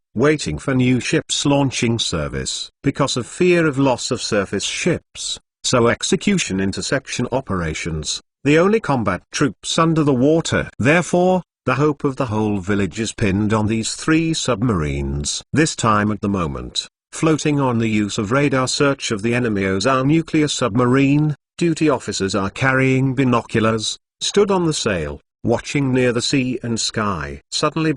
for new ships launching service. Because of fear of loss of surface ships, so execution interception operations. The only combat troops under the water. Therefore, the hope of the whole village is pinned on these 3 submarines. This time at the moment, floating on the use of radar search of the enemy Ozar nuclear submarine, duty officers are carrying binoculars, stood on the sail, watching near the sea and sky. Suddenly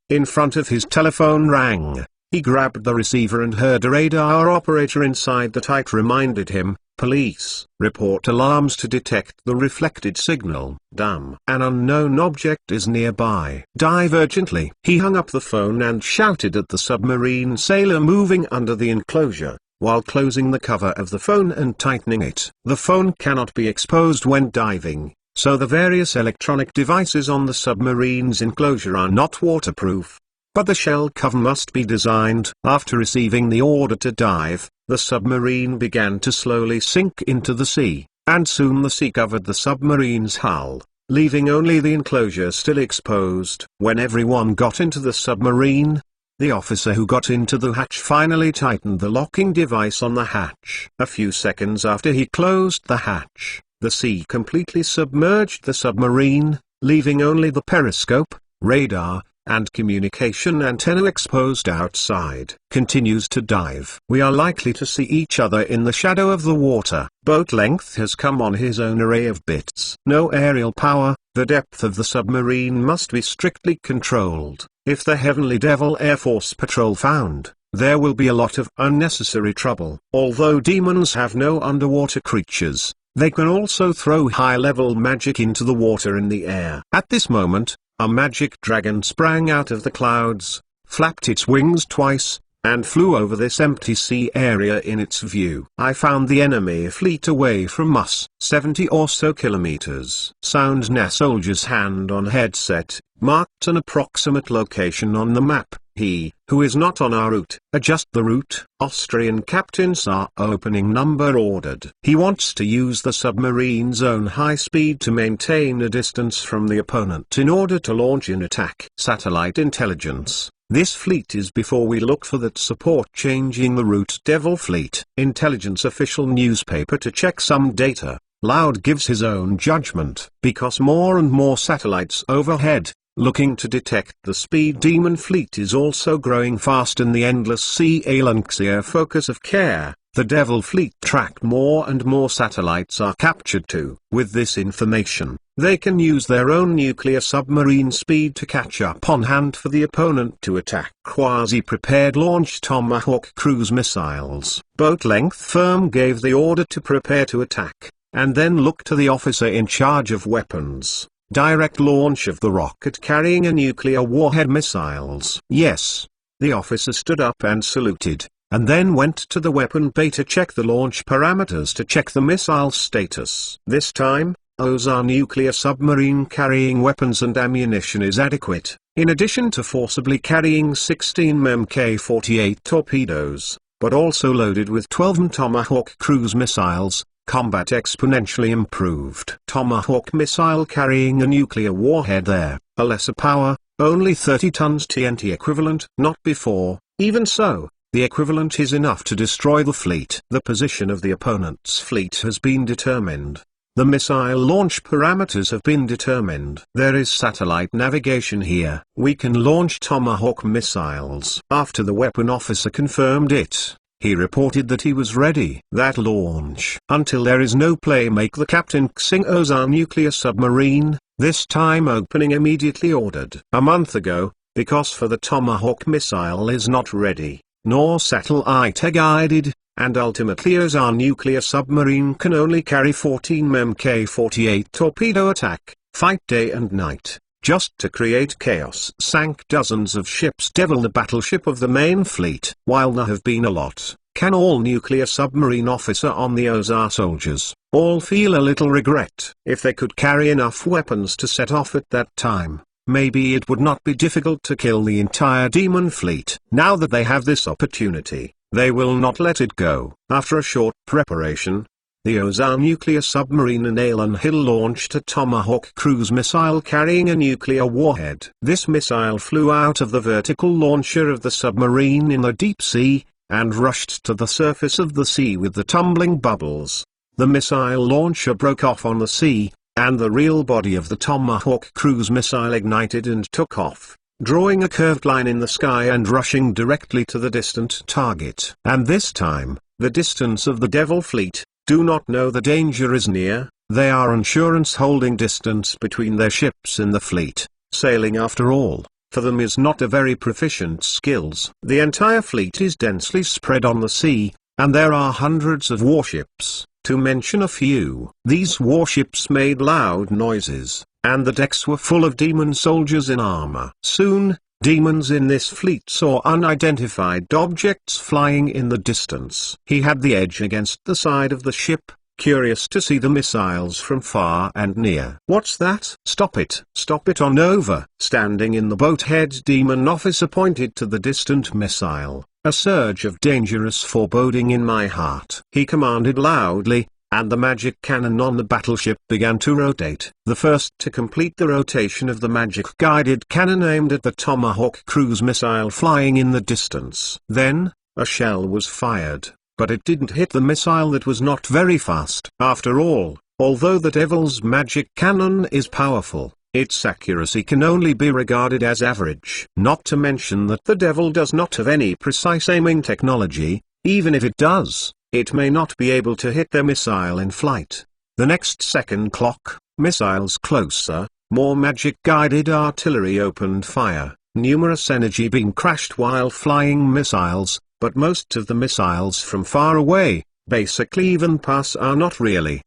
in front of his telephone rang. He grabbed the receiver and heard a radar operator inside the tight reminded him, "Police, report alarms to detect the reflected signal." Damn. An unknown object is nearby. Dive urgently. He hung up the phone and shouted at the submarine sailor moving under the enclosure, while closing the cover of the phone and tightening it. The phone cannot be exposed when diving, so the various electronic devices on the submarine's enclosure are not waterproof. But the shell cover must be designed. After receiving the order to dive, the submarine began to slowly sink into the sea, and soon the sea covered the submarine's hull, leaving only the enclosure still exposed. When everyone got into the submarine, the officer who got into the hatch finally tightened the locking device on the hatch. A few seconds after he closed the hatch, the sea completely submerged the submarine, leaving only the periscope, radar, and communication antenna exposed outside. Continues to dive. We are likely to see each other in the shadow of the water. Boat length has come on his own array of bits. No aerial power. The depth of the submarine must be strictly controlled. If the Heavenly Devil Air Force Patrol found, there will be a lot of unnecessary trouble. Although demons have no underwater creatures, they can also throw high-level magic into the water in the air. At this moment, a magic dragon sprang out of the clouds, flapped its wings twice, and flew over this empty sea area in its view. I found the enemy fleet away from us, 70 or so kilometers. Sound. Na soldier's hand on headset, marked an approximate location on the map. He, who is not on our route, adjust the route. Austrian Captain Saar opening number ordered. He wants to use the submarine's own high speed to maintain a distance from the opponent in order to launch an attack. Satellite intelligence. This fleet is before we look for that support changing the route. Devil Fleet. Intelligence official newspaper to check some data. Loud gives his own judgment. Because more and more satellites overhead, looking to detect the speed. Demon Fleet is also growing fast in the endless sea. Alanxia focus of care. The Devil Fleet tracked more and more satellites are captured too. With this information, they can use their own nuclear submarine speed to catch up on hand for the opponent to attack. Quasi-prepared launch Tomahawk cruise missiles. Boat length firm gave the order to prepare to attack, and then look to the officer in charge of weapons. Direct launch of the rocket carrying a nuclear warhead missiles. Yes. The officer stood up and saluted, and then went to the weapon bay to check the launch parameters to check the missile status. This time, Ozar nuclear submarine carrying weapons and ammunition is adequate, in addition to forcibly carrying 16 Mk-48 torpedoes, but also loaded with 12 Tomahawk cruise missiles. Combat exponentially improved. Tomahawk missile carrying a nuclear warhead there, a lesser power, only 30 tons TNT equivalent. Not before. Even so, the equivalent is enough to destroy the fleet. The position of the opponent's fleet has been determined. The missile launch parameters have been determined. There is satellite navigation here. We can launch Tomahawk missiles. After the weapon officer confirmed it, he reported that he was ready. That launch. Until there is no play, make the Captain Xing Ozar nuclear submarine, this time opening immediately ordered. A month ago, because for the Tomahawk missile is not ready, nor satellite guided, and ultimately Ozar nuclear submarine can only carry 14 Mk-48 torpedo attack, fight day and night. Just to create chaos. Sank dozens of ships. Devil the battleship of the main fleet. While there have been a lot, can all nuclear submarine officer on the Ozar soldiers all feel a little regret? If they could carry enough weapons to set off at that time, maybe it would not be difficult to kill the entire demon fleet. Now that they have this opportunity, they will not let it go. After a short preparation, the Ozar nuclear submarine in Alan Hill launched a Tomahawk cruise missile carrying a nuclear warhead. This missile flew out of the vertical launcher of the submarine in the deep sea, and rushed to the surface of the sea with the tumbling bubbles. The missile launcher broke off on the sea, and the real body of the Tomahawk cruise missile ignited and took off, drawing a curved line in the sky and rushing directly to the distant target. And this time, the distance of the Devil Fleet do not know the danger is near. They are insurance holding distance between their ships in the fleet. Sailing, after all, for them is not a very proficient skills. The entire fleet is densely spread on the sea, and there are hundreds of warships, to mention a few. These warships made loud noises, and the decks were full of demon soldiers in armor. Soon, demons in this fleet saw unidentified objects flying in the distance. He had the edge against the side of the ship, curious to see the missiles from far and near. What's that? Stop it! Stop it on over! Standing in the boat head, demon officer pointed to the distant missile. A surge of dangerous foreboding in my heart. He commanded loudly, and the magic cannon on the battleship began to rotate. The first to complete the rotation of the magic-guided cannon aimed at the Tomahawk cruise missile flying in the distance. Then, a shell was fired, but it didn't hit the missile that was not very fast. After all, although the Devil's magic cannon is powerful, its accuracy can only be regarded as average. Not to mention that the Devil does not have any precise aiming technology. Even if it does, it may not be able to hit their missile in flight. The next second clock, missiles closer, more magic-guided artillery opened fire. Numerous energy beam crashed while flying missiles, but most of the missiles from far away, basically even pass, are not really.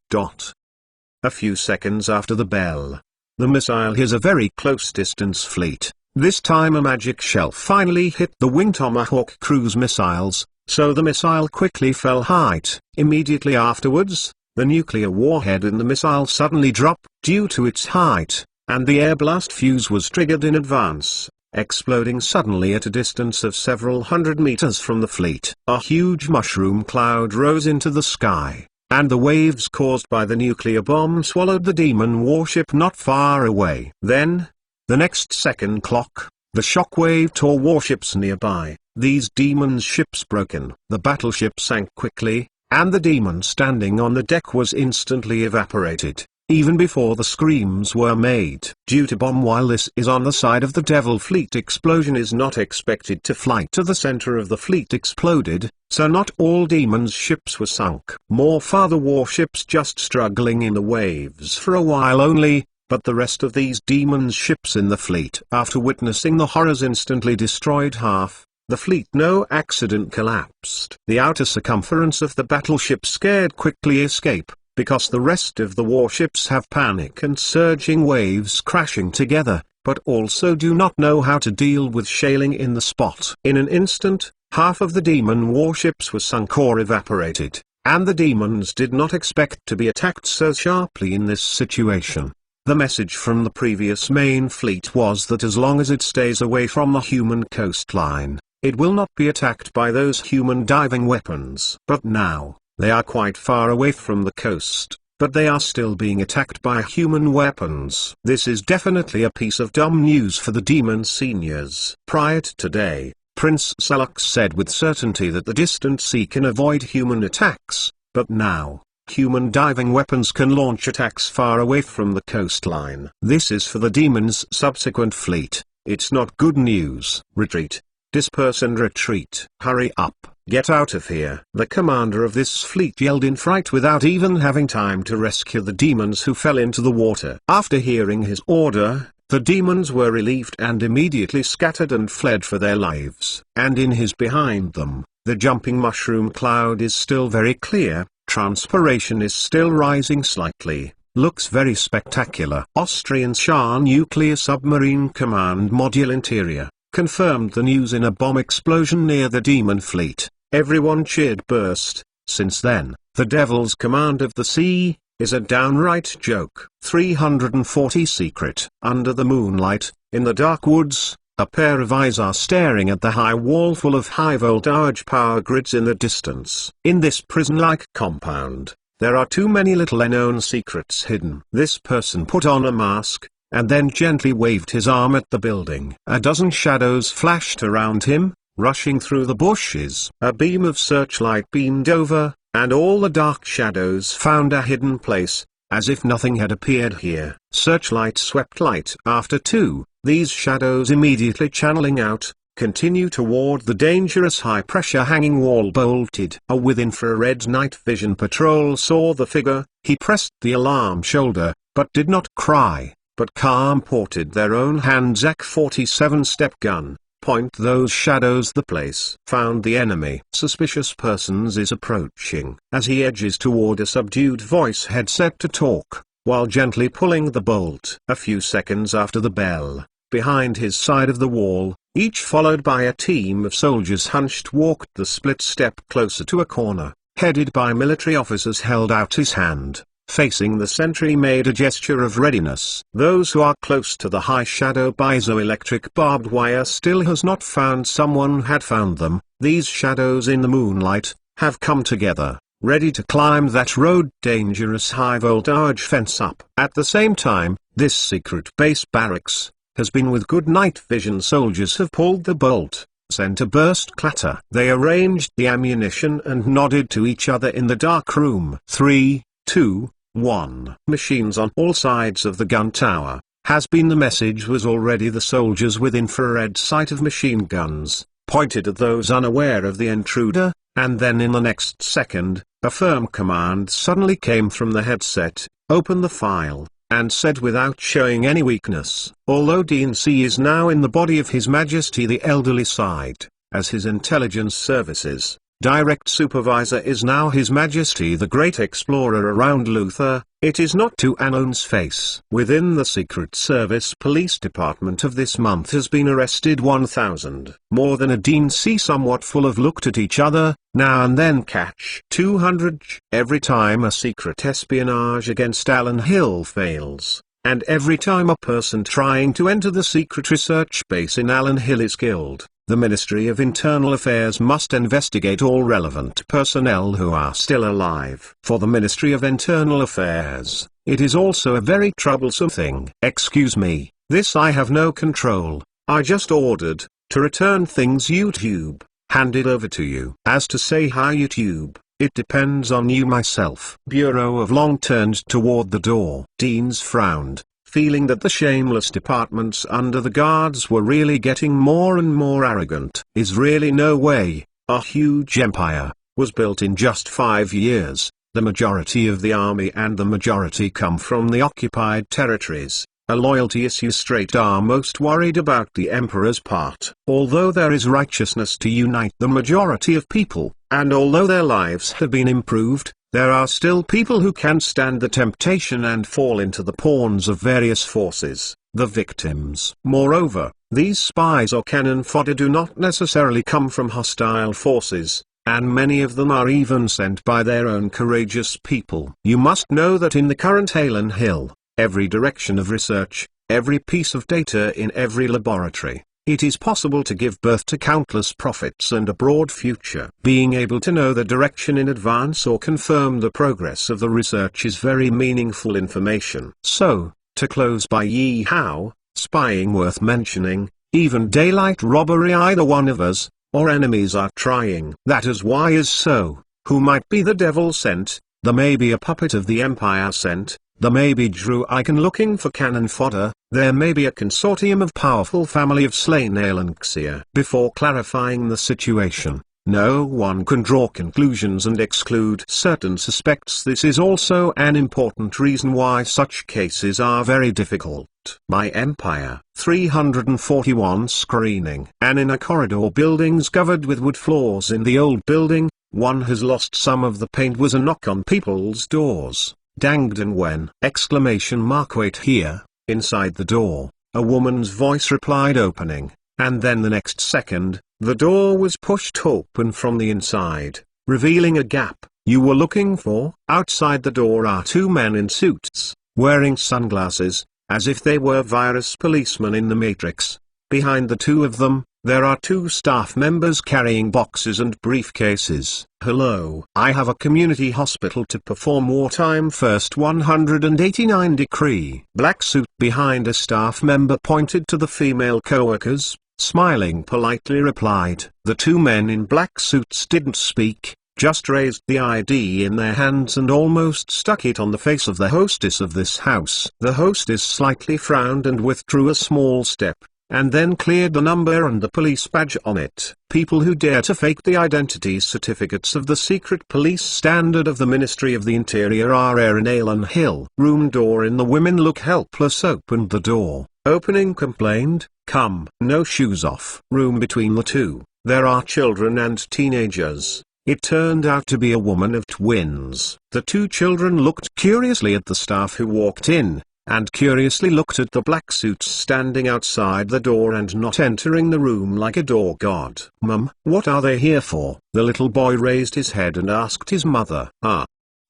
A few seconds after the bell, the missile hits a very close distance fleet. This time a magic shell finally hit the wing Tomahawk cruise missiles, so the missile quickly fell height. Immediately afterwards, the nuclear warhead in the missile suddenly dropped due to its height, and the air blast fuse was triggered in advance. exploding suddenly at a distance of several hundred meters from the fleet. A huge mushroom cloud rose into the sky, and the waves caused by the nuclear bomb swallowed the demon warship not far away. Then, the next second clock, the shockwave tore warships nearby. These demon ships broken. The battleship sank quickly, and the demon standing on the deck was instantly evaporated, even before the screams were made. Due to bomb. While this is on the side of the Devil fleet, explosion is not expected to fly to the center of the fleet exploded, so not all demon's ships were sunk. More father warships just struggling in the waves for a while only, but the rest of these demons ships in the fleet, after witnessing the horrors, instantly destroyed half the fleet. No accident collapsed. The outer circumference of the battleship scared quickly escape, because the rest of the warships have panic and surging waves crashing together, but also do not know how to deal with shelling in the spot. In an instant, half of the demon warships were sunk or evaporated, and the demons did not expect to be attacked so sharply in this situation. The message from the previous main fleet was that as long as it stays away from the human coastline, it will not be attacked by those human diving weapons. But now, they are quite far away from the coast, but they are still being attacked by human weapons. This is definitely a piece of dumb news for the demon seniors. Prior to today, Prince Salak said with certainty that the distant sea can avoid human attacks, but now, human diving weapons can launch attacks far away from the coastline. This is for the demon's subsequent fleet. It's not good news. Retreat. Disperse and retreat. Hurry up. Get out of here. The commander of this fleet yelled in fright without even having time to rescue the demons who fell into the water. After hearing his order, the demons were relieved and immediately scattered and fled for their lives. And in his behind them, the jumping mushroom cloud is still very clear. Transpiration is still rising slightly, looks very spectacular. Austrian Shah Nuclear Submarine Command Module Interior confirmed the news in a bomb explosion near the demon fleet. Everyone cheered burst. Since then, the Devil's command of the sea is a downright joke. 340 Secret. Under the moonlight, in the dark woods, a pair of eyes are staring at the high wall full of high-voltage power grids in the distance. In this prison-like compound, there are too many little unknown secrets hidden. This person put on a mask, and then gently waved his arm at the building. A dozen shadows flashed around him, rushing through the bushes. A beam of searchlight beamed over, and all the dark shadows found a hidden place, as if nothing had appeared here. Searchlight swept light after two. These shadows immediately channeling out, continue toward the dangerous high-pressure hanging wall bolted. A with infrared night vision patrol saw the figure. He pressed the alarm shoulder, but did not cry, but calm ported their own hands AK-47 step gun, point those shadows the place. Found the enemy. Suspicious persons is approaching. As he edges toward a subdued voice had set to talk, while gently pulling the bolt. A few seconds after the bell, behind his side of the wall, each followed by a team of soldiers hunched walked the split step closer to a corner, headed by military officers held out his hand. Facing the sentry made a gesture of readiness. Those who are close to the high shadow piezoelectric barbed wire still has not found someone had found them. These shadows in the moonlight, have come together, ready to climb that road dangerous high voltage fence up. At the same time, this secret base barracks, has been with good night vision soldiers have pulled the bolt, sent a burst clatter. They arranged the ammunition and nodded to each other in the dark room. 3, 2, 1. Machines on all sides of the gun tower, has been the message was already the soldiers with infrared sight of machine guns, pointed at those unaware of the intruder, and then in the next second, a firm command suddenly came from the headset, open the file, and said without showing any weakness, although DNC is now in the body of His Majesty the Elderly side, as his intelligence services, direct supervisor is now His Majesty the Great Explorer around Luther, it is not to Anon's face. Within the Secret Service Police Department of this month has been arrested 1,000. More than a DNC somewhat full of looked at each other, now and then catch 200. Every time a secret espionage against Alan Hill fails, and every time a person trying to enter the secret research base in Allen Hill is killed, the Ministry of Internal Affairs must investigate all relevant personnel who are still alive. For the Ministry of Internal Affairs, it is also a very troublesome thing. Excuse me, this I have no control. I just ordered to return things YouTube, handed over to you. As to say hi YouTube, it depends on you myself. Bureau of Long turned toward the door. Deans frowned, feeling that the shameless departments under the guards were really getting more and more arrogant. Is really no way. A huge empire was built in just 5 years. The majority of the army and the majority come from the occupied territories. A loyalty issue. Straight are most worried about the emperor's part. Although there is righteousness to unite the majority of people, and although their lives have been improved, there are still people who can stand the temptation and fall into the pawns of various forces, the victims. Moreover, these spies or cannon fodder do not necessarily come from hostile forces, and many of them are even sent by their own courageous people. You must know that in the current Allen Hill, every direction of research, every piece of data in every laboratory, it is possible to give birth to countless profits and a broad future. Being able to know the direction in advance or confirm the progress of the research is very meaningful information. So, to close by Yi Hao, spying worth mentioning, even daylight robbery either one of us, or enemies are trying. That is why is so. Who might be the devil sent? There may be a puppet of the Empire sent. There may be Drew Icon looking for cannon fodder, there may be a consortium of powerful family of slain Alenxia. Before clarifying the situation, no one can draw conclusions and exclude certain suspects. This is also an important reason why such cases are very difficult. My Empire 341 screening. An inner corridor, buildings covered with wood floors. In the old building, one has lost some of the paint. Was a knock on people's doors. Danged and when! Wait here. Inside the door, a woman's voice replied, opening, and then the next second, the door was pushed open from the inside, revealing a gap. You were looking for? Outside the door are 2 men in suits, wearing sunglasses, as if they were virus policemen in the Matrix. Behind the 2 of them, there are 2 staff members carrying boxes and briefcases. Hello. I have a community hospital to perform wartime first 189 decree. Black suit. Behind a staff member pointed to the female co-workers, smiling politely replied. The 2 men in black suits didn't speak, just raised the ID in their hands and almost stuck it on the face of the hostess of this house. The hostess slightly frowned and withdrew a small step, and then cleared the number and the police badge on it. People who dare to fake the identity certificates of the secret police standard of the Ministry of the Interior are in Allen Hill. Room door. In the women look helpless. Opened the door. Opening complained, come. No shoes off. Room between the 2. There are children and teenagers. It turned out to be a woman of twins. The 2 children looked curiously at the staff who walked in, and curiously looked at the black suits standing outside the door and not entering the room like a door god. Mum, what are they here for? The little boy raised his head and asked his mother.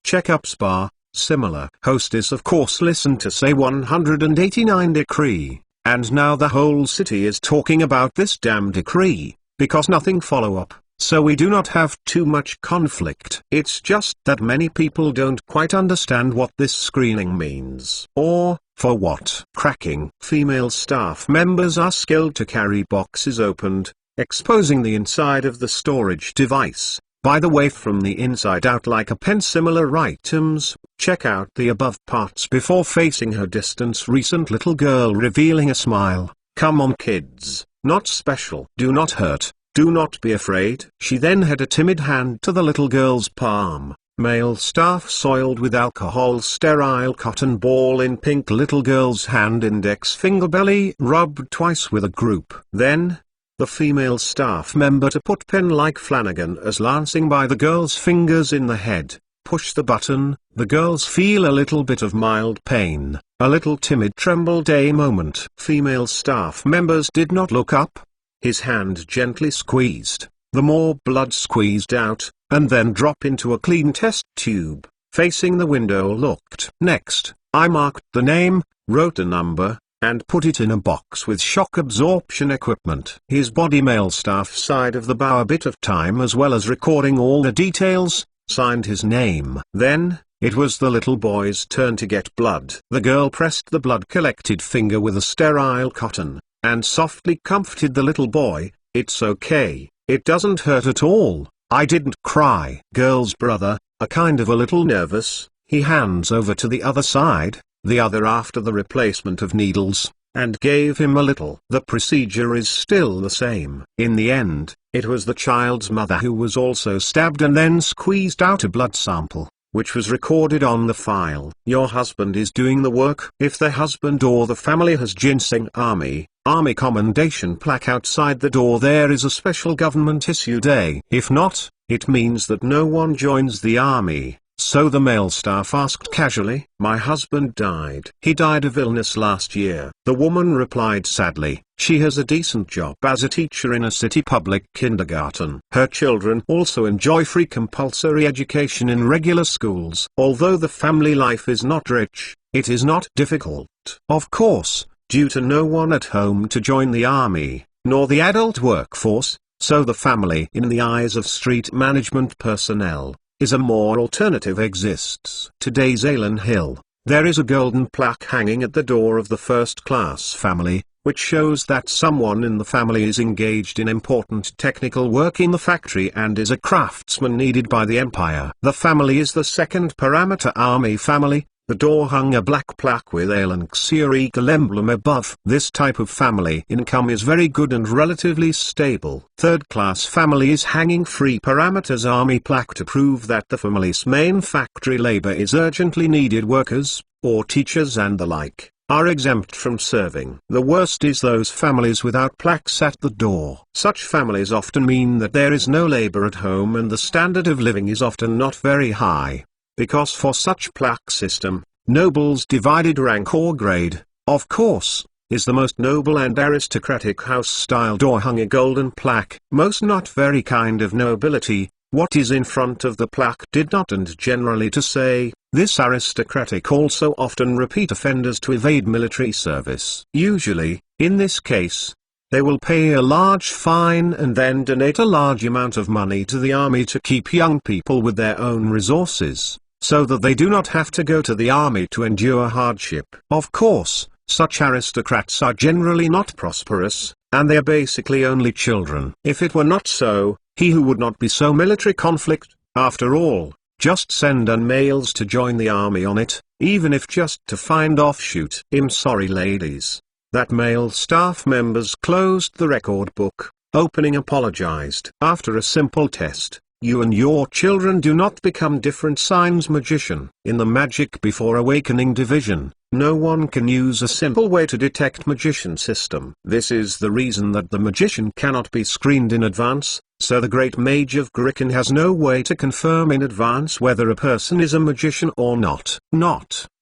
Check-up spa, similar. Hostess of course listened to say 189 decree, and now the whole city is talking about this damn decree, because nothing follow-up. So we do not have too much conflict. It's just that many people don't quite understand what this screening means. Or, for what? Cracking. Female staff members are skilled to carry boxes opened, exposing the inside of the storage device. By the way, from the inside out like a pen. Similar items. Check out the above parts before facing her distance. Recent little girl revealing a smile. Come on kids, not special. Do not hurt. Do not be afraid. She then had a timid hand to the little girl's palm. Male staff soiled with alcohol. Sterile cotton ball in pink. Little girl's hand, index finger, belly rubbed twice with a group. Then, the female staff member to put pen like Flanagan as lancing by the girl's fingers in the head. Push the button. The girls feel a little bit of mild pain. A little timid trembled. A moment. Female staff members did not look up. His hand gently squeezed, the more blood squeezed out, and then drop into a clean test tube. Facing the window looked. Next, I marked the name, wrote a number, and put it in a box with shock absorption equipment. His body mail staff side of the bar a bit of time as well as recording all the details, signed his name. Then, it was the little boy's turn to get blood. The girl pressed the blood-collected finger with a sterile cotton, and softly comforted the little boy. "It's okay, it doesn't hurt at all, I didn't cry." Girl's brother, a kind of a little nervous, he hands over to the other side, the other after the replacement of needles, and gave him a little. The procedure is still the same. In the end, it was the child's mother who was also stabbed and then squeezed out a blood sample, which was recorded on the file. Your husband is doing the work. If the husband or the family has ginseng Army commendation plaque outside the door, there is a special government issue day. If not, it means that no one joins the army. So the male staff asked casually, "My husband died. He died of illness last year." The woman replied sadly, she has a decent job as a teacher in a city public kindergarten. Her children also enjoy free compulsory education in regular schools. Although the family life is not rich, it is not difficult. Of course, due to no one at home to join the army, nor the adult workforce, so the family in the eyes of street management personnel is a more alternative exists. Today's Aylin Hill, there is a golden plaque hanging at the door of the first-class family, which shows that someone in the family is engaged in important technical work in the factory and is a craftsman needed by the empire. The family is the second parameter army family. The door hung a black plaque with Aylin Xia eagle emblem above. This type of family income is very good and relatively stable. Third-class family is hanging free parameters army plaque to prove that the family's main factory labor is urgently needed. Workers, or teachers and the like, are exempt from serving. The worst is those families without plaques at the door. Such families often mean that there is no labor at home and the standard of living is often not very high. Because for such plaque system, nobles divided rank or grade, of course, is the most noble and aristocratic house-style door hung a golden plaque. Most not very kind of nobility, what is in front of the plaque did not and generally to say, this aristocratic also often repeat offenders to evade military service. Usually, in this case, they will pay a large fine and then donate a large amount of money to the army to keep young people with their own resources, so that they do not have to go to the army to endure hardship. Of course, such aristocrats are generally not prosperous, and they are basically only children. If it were not so, he who would not be so military conflict, after all, just send an males to join the army on it, even if just to find offshoot. I'm sorry ladies. That male staff members closed the record book, opening apologized. After a simple test, you and your children do not become different signs magician. In the Magic Before Awakening division, no one can use a simple way to detect magician system. This is the reason that the magician cannot be screened in advance, so the Great Mage of Grikin has no way to confirm in advance whether a person is a magician or not.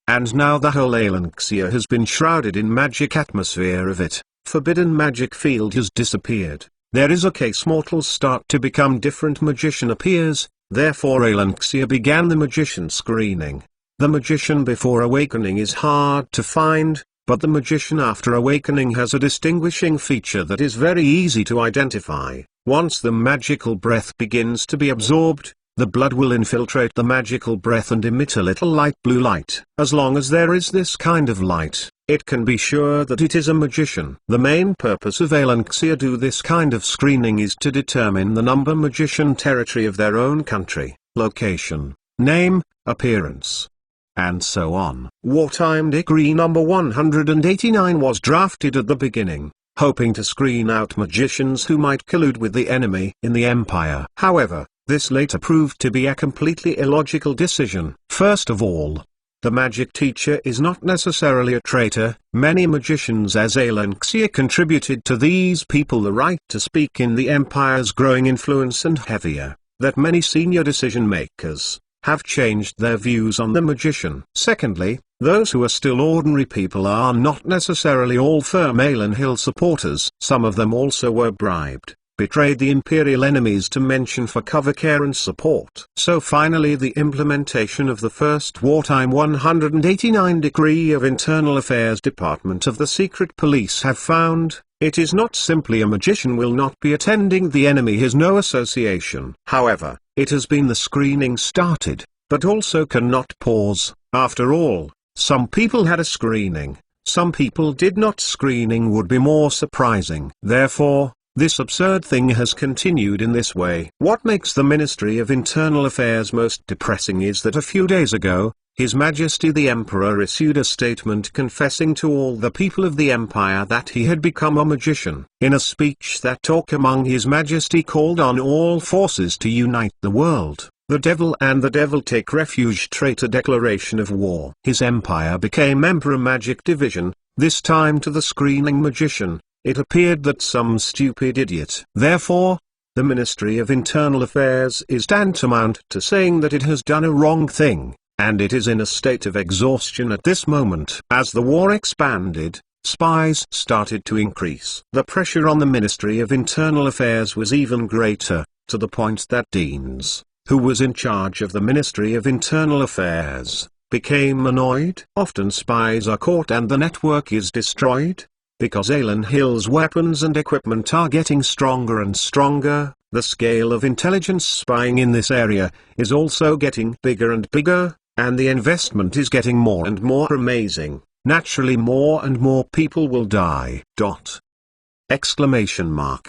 And now the whole Aylin Xia has been shrouded in magic atmosphere of it. Forbidden magic field has disappeared. There is a case mortals start to become different magician appears, therefore Aylin Xia began the magician screening. The magician before awakening is hard to find, but the magician after awakening has a distinguishing feature that is very easy to identify. Once the magical breath begins to be absorbed, the blood will infiltrate the magical breath and emit a little light blue light. As long as there is this kind of light, it can be sure that it is a magician. The main purpose of Aylin Xia do this kind of screening is to determine the number magician territory of their own country, location, name, appearance, and so on. Wartime Decree number 189 was drafted at the beginning, hoping to screen out magicians who might collude with the enemy in the empire. However, this later proved to be a completely illogical decision. First of all, the magic teacher is not necessarily a traitor. Many magicians as Aylin Xia contributed to these people the right to speak in the empire's growing influence, and heavier, that many senior decision makers have changed their views on the magician. Secondly, those who are still ordinary people are not necessarily all firm Aylin Hill supporters. Some of them also were bribed, betrayed the imperial enemies to mention for cover, care and support. So finally the implementation of the first wartime 189 decree of Internal Affairs Department of the Secret Police have found, it is not simply a magician will not be attending, the enemy has no association. However, it has been the screening started, but also cannot pause. After all, some people had a screening, some people did not. Screening would be more surprising. Therefore, this absurd thing has continued in this way. What makes the Ministry of Internal Affairs most depressing is that a few days ago, His Majesty the Emperor issued a statement confessing to all the people of the empire that he had become a magician. In a speech that talk among His Majesty called on all forces to unite the world. The devil and the devil take refuge. Traitor declaration of war. His empire became Emperor Magic Division, this time to the screening magician. It appeared that some stupid idiot. Therefore, the Ministry of Internal Affairs is tantamount to saying that it has done a wrong thing, and it is in a state of exhaustion at this moment. As the war expanded, spies started to increase. The pressure on the Ministry of Internal Affairs was even greater, to the point that Deans, who was in charge of the Ministry of Internal Affairs, became annoyed. Often spies are caught and the network is destroyed. Because Alan Hill's weapons and equipment are getting stronger and stronger, the scale of intelligence spying in this area is also getting bigger and bigger, and the investment is getting more and more amazing. Naturally more and more people will die.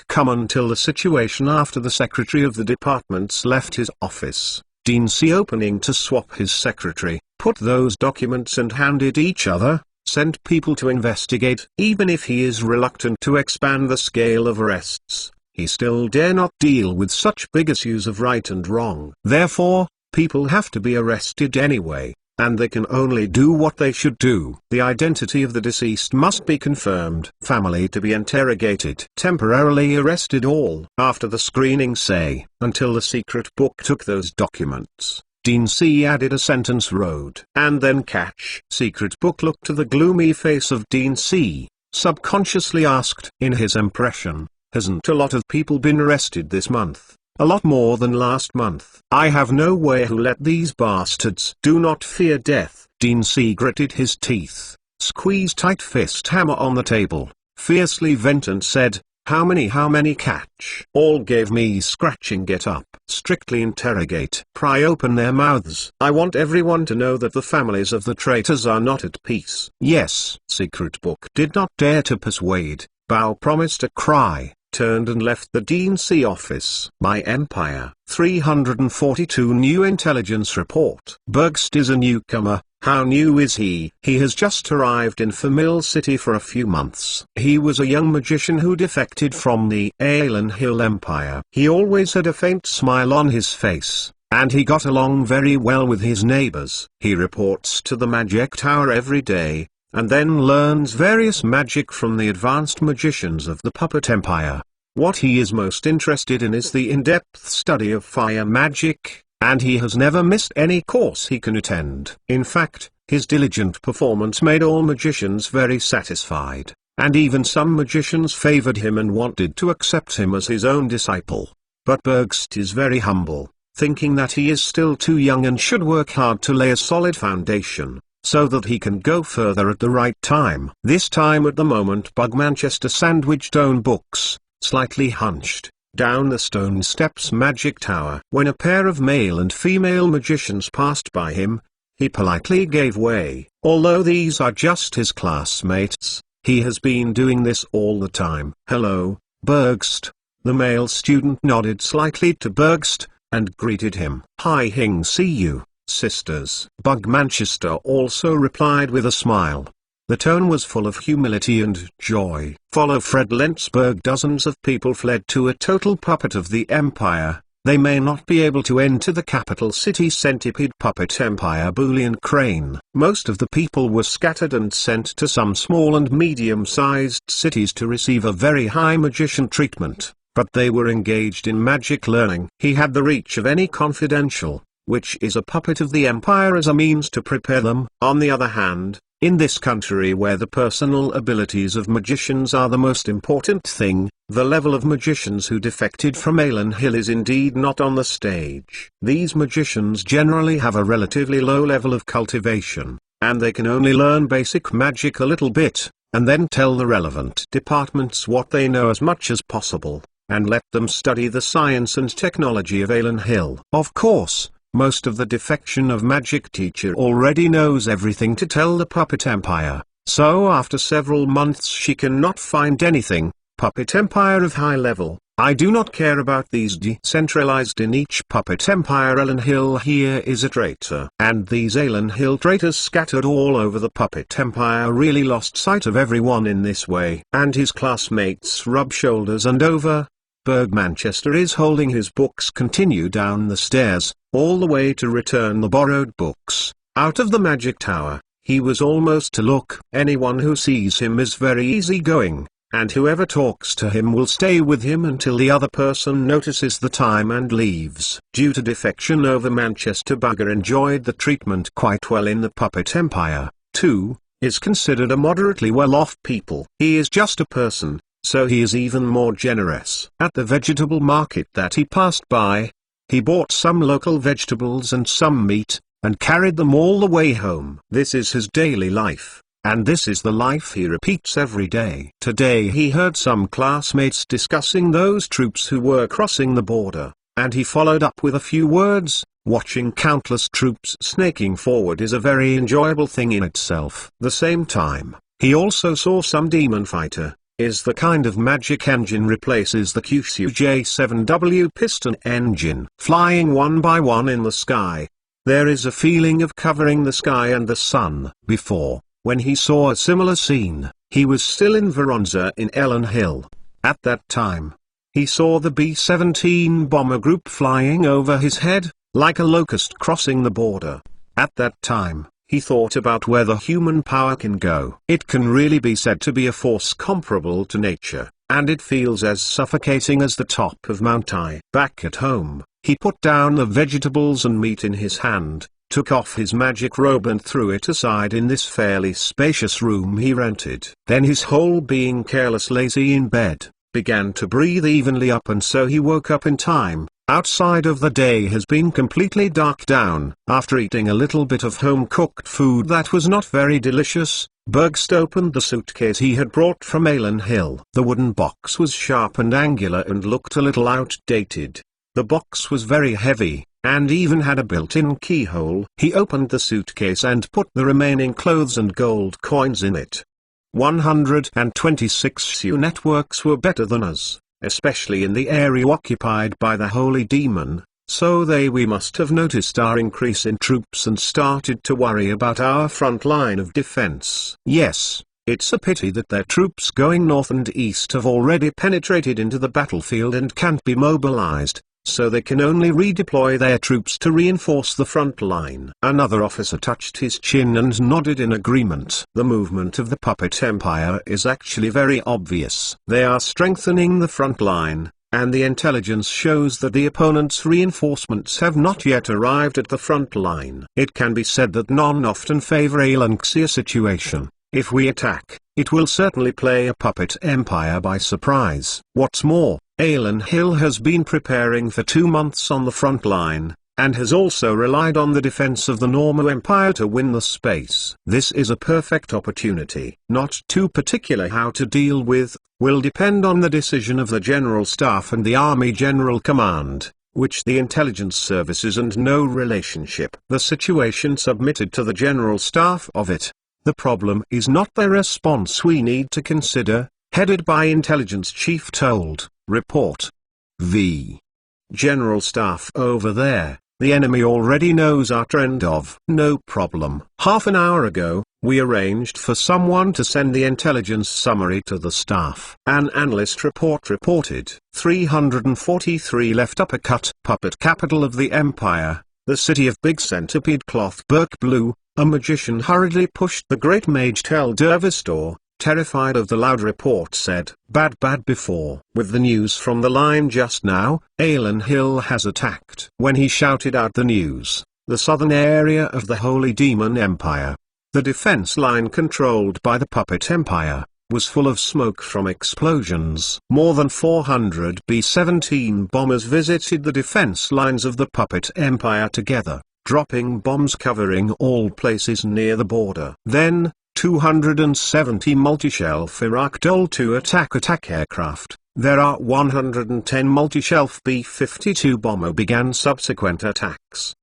Come until the situation after the secretary of the departments left his office, Dean C opening to swap his secretary, put those documents and handed each other, sent people to investigate. Even if he is reluctant to expand the scale of arrests, he still dare not deal with such big issues of right and wrong. Therefore, people have to be arrested anyway, and they can only do what they should do. The identity of the deceased must be confirmed. Family to be interrogated. Temporarily arrested all. After the screening say, until the secret book took those documents. Dean C added a sentence road. And then catch. Secret book looked to the gloomy face of Dean C, subconsciously asked, in his impression, hasn't a lot of people been arrested this month? A lot more than last month. I have no way who let these bastards. Do not fear death. Dean C gritted his teeth, squeezed tight fist hammer on the table, fiercely vent and said, how many catch? All gave me scratching. Get up. Strictly interrogate. Pry open their mouths. I want everyone to know that the families of the traitors are not at peace. Yes. Secret book did not dare to persuade. Bao promised a cry, turned and left the Dean C office. My Empire. 342 New Intelligence Report. Bergst is a newcomer. How new is he? He has just arrived in Famil City for a few months. He was a young magician who defected from the Alan Hill Empire. He always had a faint smile on his face, and he got along very well with his neighbors. He reports to the Magic Tower every day, and then learns various magic from the advanced magicians of the Puppet Empire. What he is most interested in is the in-depth study of fire magic, and he has never missed any course he can attend. In fact, his diligent performance made all magicians very satisfied, and even some magicians favored him and wanted to accept him as his own disciple. But Bergst is very humble, thinking that he is still too young and should work hard to lay a solid foundation, so that he can go further at the right time. This time at the moment Bugmanchester sandwiched own books, slightly hunched, down the stone steps Magic Tower. When a pair of male and female magicians passed by him, he politely gave way. Although these are just his classmates, he has been doing this all the time. Hello, Bergst. The male student nodded slightly to Bergst, and greeted him. Hi Hing, see you, sisters. Bugmanchester also replied with a smile. The tone was full of humility and joy. Follow Fred Lentzberg. Dozens of people fled to a total puppet of the empire. They may not be able to enter the capital city centipede puppet empire Boolean crane. Most of the people were scattered and sent to some small and medium-sized cities to receive a very high magician treatment, but they were engaged in magic learning. He had the reach of any confidential, which is a puppet of the empire, as a means to prepare them. On the other hand, in this country where the personal abilities of magicians are the most important thing, The level of magicians who defected from Alan Hill is indeed not on the stage. These magicians generally have a relatively low level of cultivation, and they can only learn basic magic a little bit, and then tell the relevant departments what they know as much as possible, and let them study the science and technology of Alan Hill. Of course, most of the defection of magic teacher already knows everything to tell the Puppet Empire, so after several months she cannot find anything. Puppet Empire of high level, I do not care about these decentralized in each Puppet Empire. Alan Hill here is a traitor. And these Alan Hill traitors scattered all over the Puppet Empire really lost sight of everyone in this way. And his classmates rub shoulders and over. Berg Manchester is holding his books. Continue down the stairs, all the way to return the borrowed books, out of the magic tower. He was almost to look. Anyone who sees him is very easygoing, and whoever talks to him will stay with him until the other person notices the time and leaves. Due to defection over Manchester, Bugger enjoyed the treatment quite well in the Puppet Empire, too, is considered a moderately well-off people. He is just a person, so he is even more generous. At the vegetable market that he passed by, he bought some local vegetables and some meat, and carried them all the way home. This is his daily life. And this is the life he repeats every day. Today he heard some classmates discussing those troops who were crossing the border, and he followed up with a few words. Watching countless troops snaking forward is a very enjoyable thing in itself. The same time, he also saw some demon fighter, is the kind of magic engine replaces the Kyushu J7W piston engine. Flying one by one in the sky. There is a feeling of covering the sky and the sun. Before, when he saw a similar scene, he was still in Veronza in Alan Hill. At that time, he saw the B-17 bomber group flying over his head, like a locust crossing the border. At that time, he thought about where the human power can go. It can really be said to be a force comparable to nature, and it feels as suffocating as the top of Mount I. Back at home, he put down the vegetables and meat in his hand, took off his magic robe and threw it aside in this fairly spacious room he rented. Then his whole being careless lazy in bed, began to breathe evenly up, and so he woke up in time. Outside of the day has been completely dark down. After eating a little bit of home-cooked food that was not very delicious, Bergst opened the suitcase he had brought from Alan Hill. The wooden box was sharp and angular and looked a little outdated. The box was very heavy, and even had a built-in keyhole. He opened the suitcase and put the remaining clothes and gold coins in it. 126 SU networks were better than us, especially in the area occupied by the Holy Demon, so we must have noticed our increase in troops and started to worry about our front line of defense. Yes, it's a pity that their troops going north and east have already penetrated into the battlefield and can't be mobilized, so they can only redeploy their troops to reinforce the front line. Another officer touched his chin and nodded in agreement. The movement of the Puppet Empire is actually very obvious. They are strengthening the front line, and the intelligence shows that the opponent's reinforcements have not yet arrived at the front line. It can be said that none often favor a Lanxia situation. If we attack, it will certainly play a Puppet Empire by surprise. What's more, Alan Hill has been preparing for 2 months on the front line, and has also relied on the defense of the Normu Empire to win the space. This is a perfect opportunity. Not too particular how to deal with, will depend on the decision of the General Staff and the Army General Command, which the intelligence services and no relationship. The situation submitted to the General Staff of it. The problem is not the response we need to consider, headed by Intelligence Chief told, report. V. General Staff over there, the enemy already knows our trend of no problem. Half an hour ago, we arranged for someone to send the intelligence summary to the staff. An analyst report reported 343 left uppercut. Puppet capital of the empire, the city of Big Centipede Cloth Burk Blue. A magician hurriedly pushed the great mage Tel Dervistor, terrified of the loud report said, bad before. With the news from the line just now, Alan Hill has attacked. When he shouted out the news, the southern area of the Holy Demon Empire, the defense line controlled by the Puppet Empire, was full of smoke from explosions. More than 400 B-17 bombers visited the defense lines of the puppet empire together, dropping bombs covering all places near the border. Then, 270 multi-shelf Iraq Dole II attack aircraft, there are 110 multi-shelf B-52 bomber began subsequent attacks.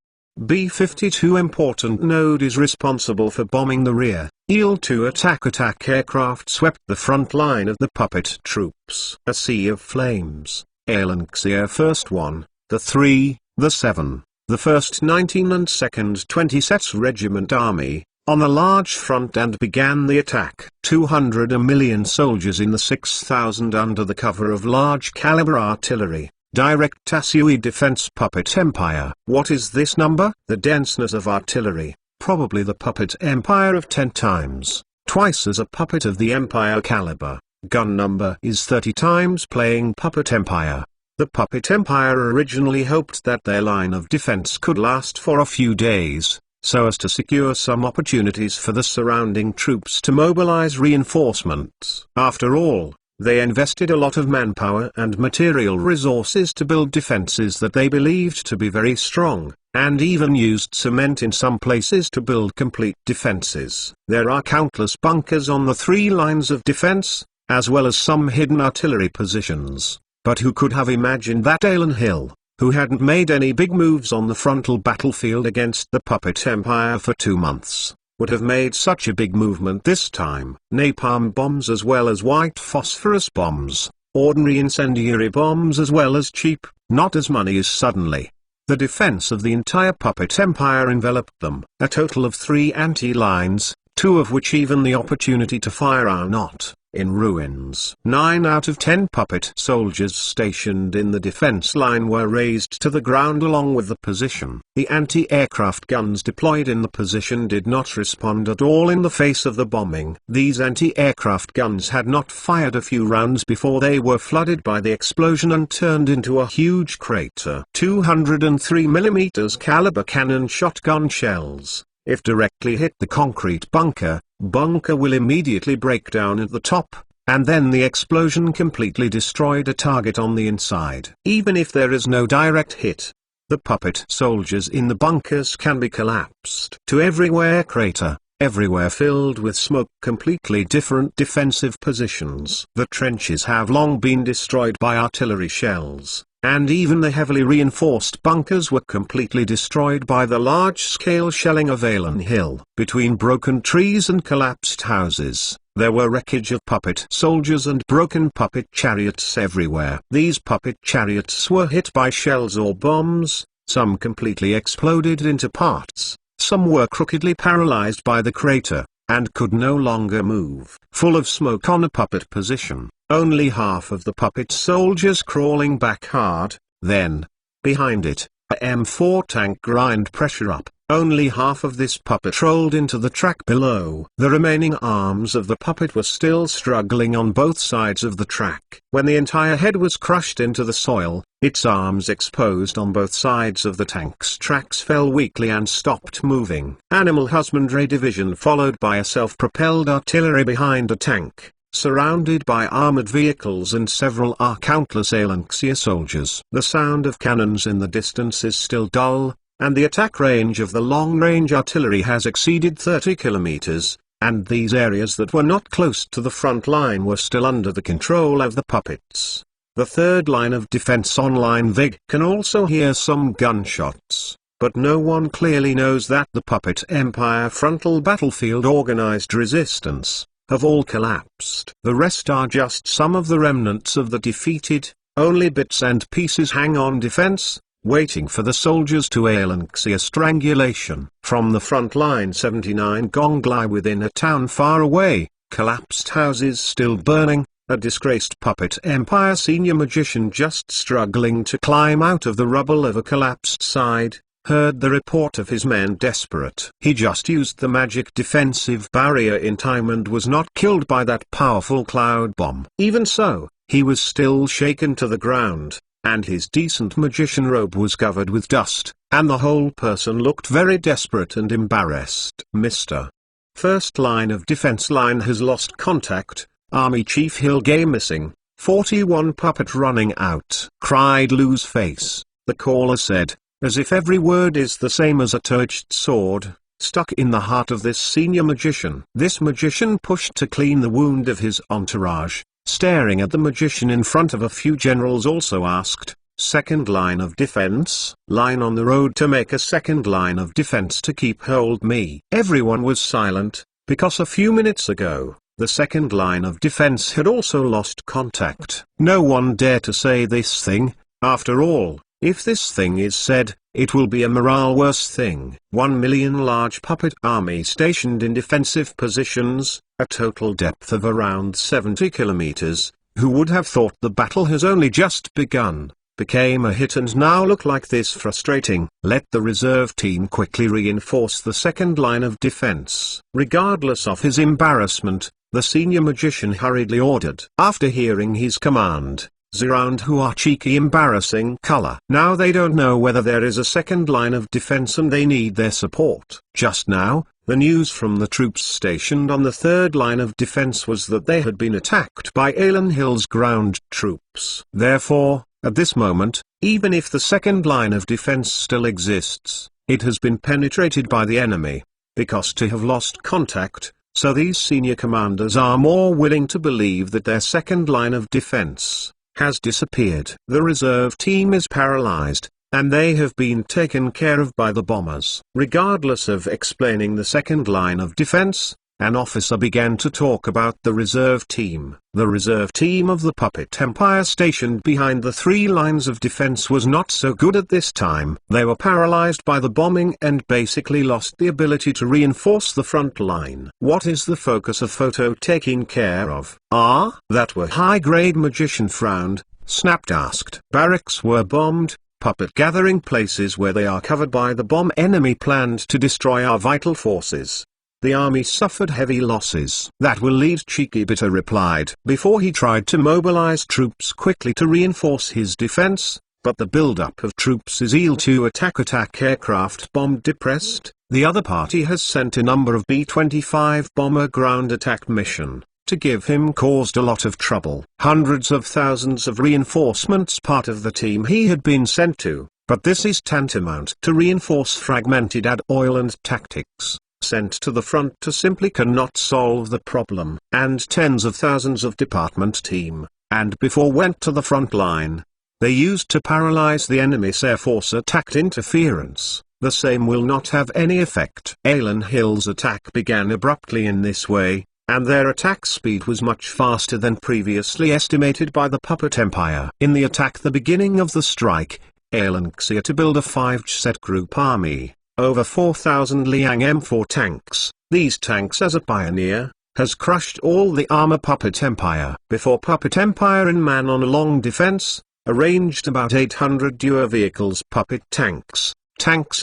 B-52 important node is responsible for bombing the rear. IL-2 attack aircraft swept the front line of the puppet troops. A sea of flames. Alanxia First 1, the 3, the 7, the 1st 19 and 2nd 20 sets Regiment Army, on a large front and began the attack. 200 million soldiers in the 6,000 under the cover of large caliber artillery. Direct Tasui Defense Puppet Empire. What is this number? The denseness of artillery, probably the Puppet Empire of 10 times, twice as a puppet of the Empire caliber. Gun number is 30 times playing Puppet Empire. The Puppet Empire originally hoped that their line of defense could last for a few days, so as to secure some opportunities for the surrounding troops to mobilize reinforcements. After all, they invested a lot of manpower and material resources to build defenses that they believed to be very strong, and even used cement in some places to build complete defenses. There are countless bunkers on the 3 lines of defense, as well as some hidden artillery positions. But who could have imagined that Alan Hill, who hadn't made any big moves on the frontal battlefield against the Puppet Empire for 2 months, would have made such a big movement this time? Napalm bombs as well as white phosphorus bombs, ordinary incendiary bombs as well as cheap, not as money as suddenly. The defense of the entire Puppet Empire enveloped them. A total of 3 anti-lines, 2 of which even the opportunity to fire are not, in ruins. 9 out of 10 puppet soldiers stationed in the defense line were razed to the ground along with the position. The anti-aircraft guns deployed in the position did not respond at all in the face of the bombing. These anti-aircraft guns had not fired a few rounds before they were flooded by the explosion and turned into a huge crater. 203mm caliber cannon shotgun shells, if directly hit the concrete bunker will immediately break down at the top, and then the explosion completely destroyed a target on the inside. Even if there is no direct hit, the puppet soldiers in the bunkers can be collapsed to everywhere crater, everywhere filled with smoke, completely different defensive positions. The trenches have long been destroyed by artillery shells, and even the heavily reinforced bunkers were completely destroyed by the large-scale shelling of Alan Hill. Between broken trees and collapsed houses, there were wreckage of puppet soldiers and broken puppet chariots everywhere. These puppet chariots were hit by shells or bombs, some completely exploded into parts, some were crookedly paralyzed by the crater, and could no longer move. Full of smoke on a puppet position, only half of the puppet soldiers crawling back hard, then, behind it, a M4 tank grind pressure up, only half of this puppet rolled into the track below. The remaining arms of the puppet were still struggling on both sides of the track. When the entire head was crushed into the soil, its arms exposed on both sides of the tank's tracks fell weakly and stopped moving. Animal Husbandry Division followed by a self-propelled artillery behind a tank, surrounded by armored vehicles and several countless Alanxia soldiers. The sound of cannons in the distance is still dull, and the attack range of the long-range artillery has exceeded 30 kilometers, and these areas that were not close to the front line were still under the control of the puppets. The third line of defense online Vig can also hear some gunshots, but no one clearly knows that the Puppet Empire frontal battlefield organized resistance have all collapsed. The rest are just some of the remnants of the defeated, only bits and pieces hang on defense, waiting for the soldiers to Alanxia strangulation. From the front line 79 Gonglai within a town far away, collapsed houses still burning, a disgraced Puppet Empire senior magician just struggling to climb out of the rubble of a collapsed side, heard the report of his men desperate. He just used the magic defensive barrier in time and was not killed by that powerful cloud bomb. Even so, he was still shaken to the ground, and his decent magician robe was covered with dust, and the whole person looked very desperate and embarrassed. Mr. First line of defense line has lost contact, Army Chief Hilgay missing, 41 puppet running out, cried Lou's face, the caller said, as if every word is the same as a two-edged sword, stuck in the heart of this senior magician. This magician pushed to clean the wound of his entourage, staring at the magician in front of a few generals also asked, second line of defense? Line on the road to make a second line of defense to keep hold me. Everyone was silent, because a few minutes ago, the second line of defense had also lost contact. No one dared to say this thing. After all, if this thing is said, it will be a morale worse thing. 1 million large puppet army stationed in defensive positions, a total depth of around 70 kilometers, who would have thought the battle has only just begun, became a hit and now look like this frustrating. Let the reserve team quickly reinforce the second line of defense. Regardless of his embarrassment, the senior magician hurriedly ordered. After hearing his command, Zerand who are cheeky embarrassing color. Now they don't know whether there is a second line of defense and they need their support. Just now, the news from the troops stationed on the third line of defense was that they had been attacked by Alan Hill's ground troops. Therefore, at this moment, even if the second line of defense still exists, it has been penetrated by the enemy, because to have lost contact, so these senior commanders are more willing to believe that their second line of defense has disappeared. The reserve team is paralyzed, and they have been taken care of by the bombers. Regardless of explaining the second line of defense, an officer began to talk about the reserve team. The reserve team of the Puppet Empire stationed behind the three lines of defense was not so good at this time. They were paralyzed by the bombing and basically lost the ability to reinforce the front line. What is the focus of photo taking care of? That were high-grade magician frowned, snapped asked. Barracks were bombed, puppet gathering places where they are covered by the bomb enemy planned to destroy our vital forces. The army suffered heavy losses. That will lead, Cheeky Bitter replied. Before he tried to mobilize troops quickly to reinforce his defense, but the buildup of troops is ill to attack aircraft bomb depressed. The other party has sent a number of B-25 bomber ground attack mission, to give him caused a lot of trouble. Hundreds of thousands of reinforcements part of the team he had been sent to, but this is tantamount to reinforce fragmented ad oil and tactics. Sent to the front to simply cannot solve the problem. And tens of thousands of department team, and before went to the front line. They used to paralyze the enemy's air force attack interference. The same will not have any effect. Alan Hill's attack began abruptly in this way, and their attack speed was much faster than previously estimated by the Puppet Empire. In the attack, the beginning of the strike, Alan Xia to build a 5-set group army. Over 4,000 Liang M4 tanks. These tanks as a pioneer, has crushed all the armor Puppet Empire. Before Puppet Empire in man on a long defense, arranged about 800 duer vehicles puppet tanks.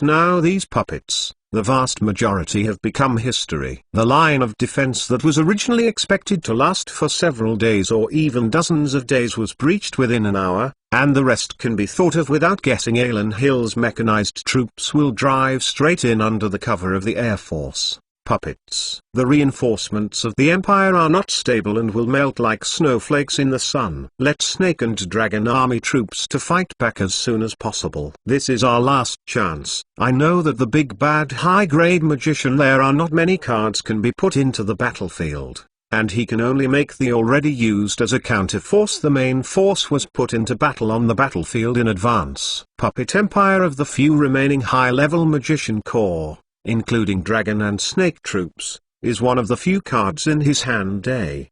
Now these puppets, the vast majority have become history. The line of defense that was originally expected to last for several days or even dozens of days was breached within an hour, and the rest can be thought of without guessing. Alan Hill's mechanized troops will drive straight in under the cover of the Air Force. Puppets. The reinforcements of the Empire are not stable and will melt like snowflakes in the sun. Let Snake and Dragon army troops to fight back as soon as possible. This is our last chance. I know that the big bad high-grade magician, there are not many cards can be put into the battlefield, and he can only make the already used as a counter-force. The main force was put into battle on the battlefield in advance. Puppet Empire of the few remaining high-level magician corps, including Dragon and Snake troops, is one of the few cards in his hand.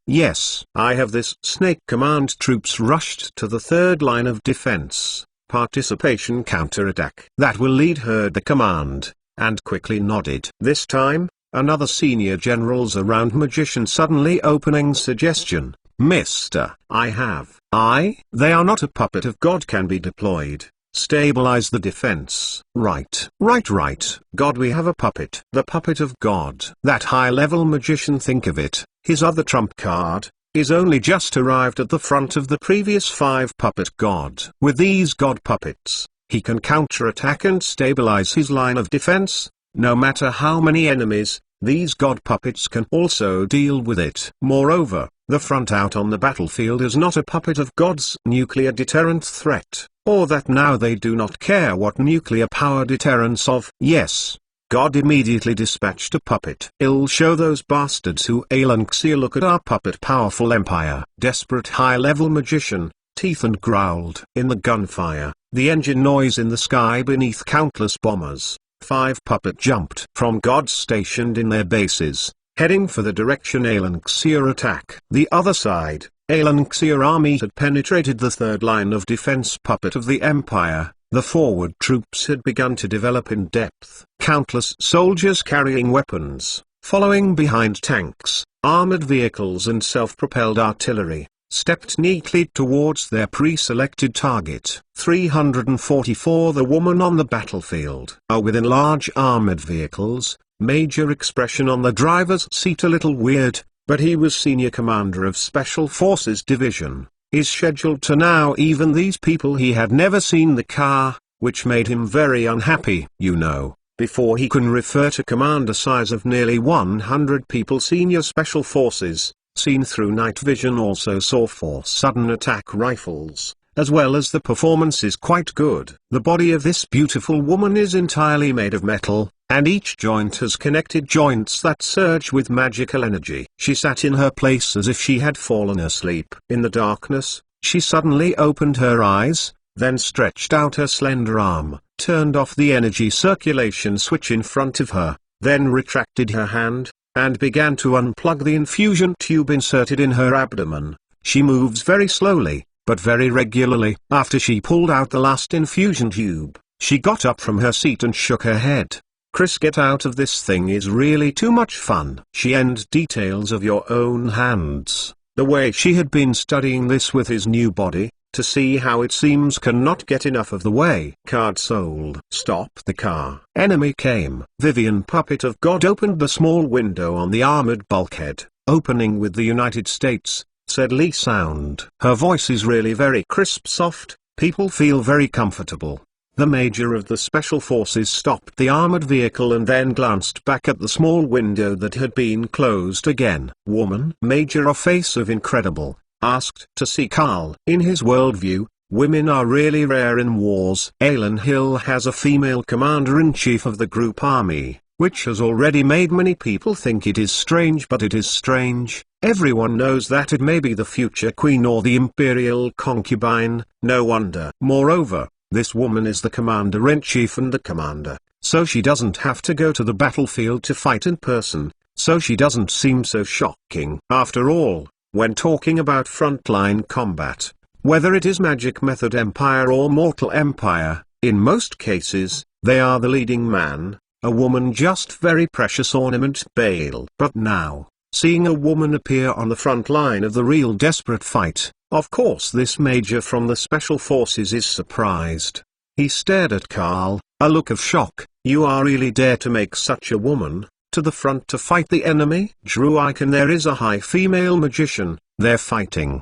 Yes, I have this. Snake command troops rushed to the third line of defense. Participation counterattack. That will lead heard the command, and quickly nodded. This time, another senior general's around magician suddenly opening suggestion. Mister, they are not a puppet of God can be deployed. Stabilize the defense. Right. God, we have a puppet. The puppet of God. That high-level magician, think of it, his other trump card, is only just arrived at the front of the previous 5 puppet God. With these God puppets, he can counterattack and stabilize his line of defense, no matter how many enemies these god puppets can also deal with it. Moreover, the front out on the battlefield is not a puppet of God's nuclear deterrent threat, or that now they do not care what nuclear power deterrence of. Yes, God immediately dispatched a puppet. I'll show those bastards who Alanxia look at our puppet powerful empire. Desperate high-level magician, Tethan growled. In the gunfire, the engine noise in the sky beneath countless bombers, 5 puppet jumped from gods stationed in their bases, heading for the direction Alanxia attack. The other side, Alanxia army had penetrated the third line of defense puppet of the empire. The forward troops had begun to develop in depth. Countless soldiers carrying weapons, following behind tanks, armored vehicles and self-propelled artillery, stepped neatly towards their pre-selected target. 344 The woman on the battlefield. Within large armored vehicles, major expression on the driver's seat a little weird, but he was senior commander of Special Forces Division. Is scheduled to now even these people he had never seen the car, which made him very unhappy. Before he can refer to commander size of nearly 100 people senior special forces, seen through night vision also saw 4 sudden attack rifles, as well as the performance is quite good. The body of this beautiful woman is entirely made of metal, and each joint has connected joints that surge with magical energy. She sat in her place as if she had fallen asleep. In the darkness, she suddenly opened her eyes, then stretched out her slender arm, turned off the energy circulation switch in front of her, then retracted her hand, and began to unplug the infusion tube inserted in her abdomen. She moves very slowly, but very regularly. After she pulled out the last infusion tube, she got up from her seat and shook her head. Chris, get out of this thing is really too much fun. She end details of your own hands. The way she had been studying this with his new body, to see how it seems cannot get enough of the way. Card sold. Stop the car. Enemy came. Vivian puppet of God opened the small window on the armored bulkhead, opening with the United States, said Lee Sound. Her voice is really very crisp soft, people feel very comfortable. The major of the special forces stopped the armored vehicle and then glanced back at the small window that had been closed again. Woman, major of face of incredible, asked to see Carl. In his worldview, women are really rare in wars. Alan Hill has a female commander-in-chief of the group army, which has already made many people think it is strange, but it is strange. Everyone knows that it may be the future queen or the imperial concubine, no wonder. Moreover, this woman is the commander-in-chief and the commander, so she doesn't have to go to the battlefield to fight in person, so she doesn't seem so shocking. After all, when talking about frontline combat, whether it is magic method empire or mortal empire, in most cases, they are the leading man, a woman just very precious ornament bale. But now, seeing a woman appear on the front line of the real desperate fight, of course this major from the special forces is surprised. He stared at Carl, a look of shock. You are really dare to make such a woman to the front to fight the enemy? Drew Icon, there is a high female magician, they're fighting.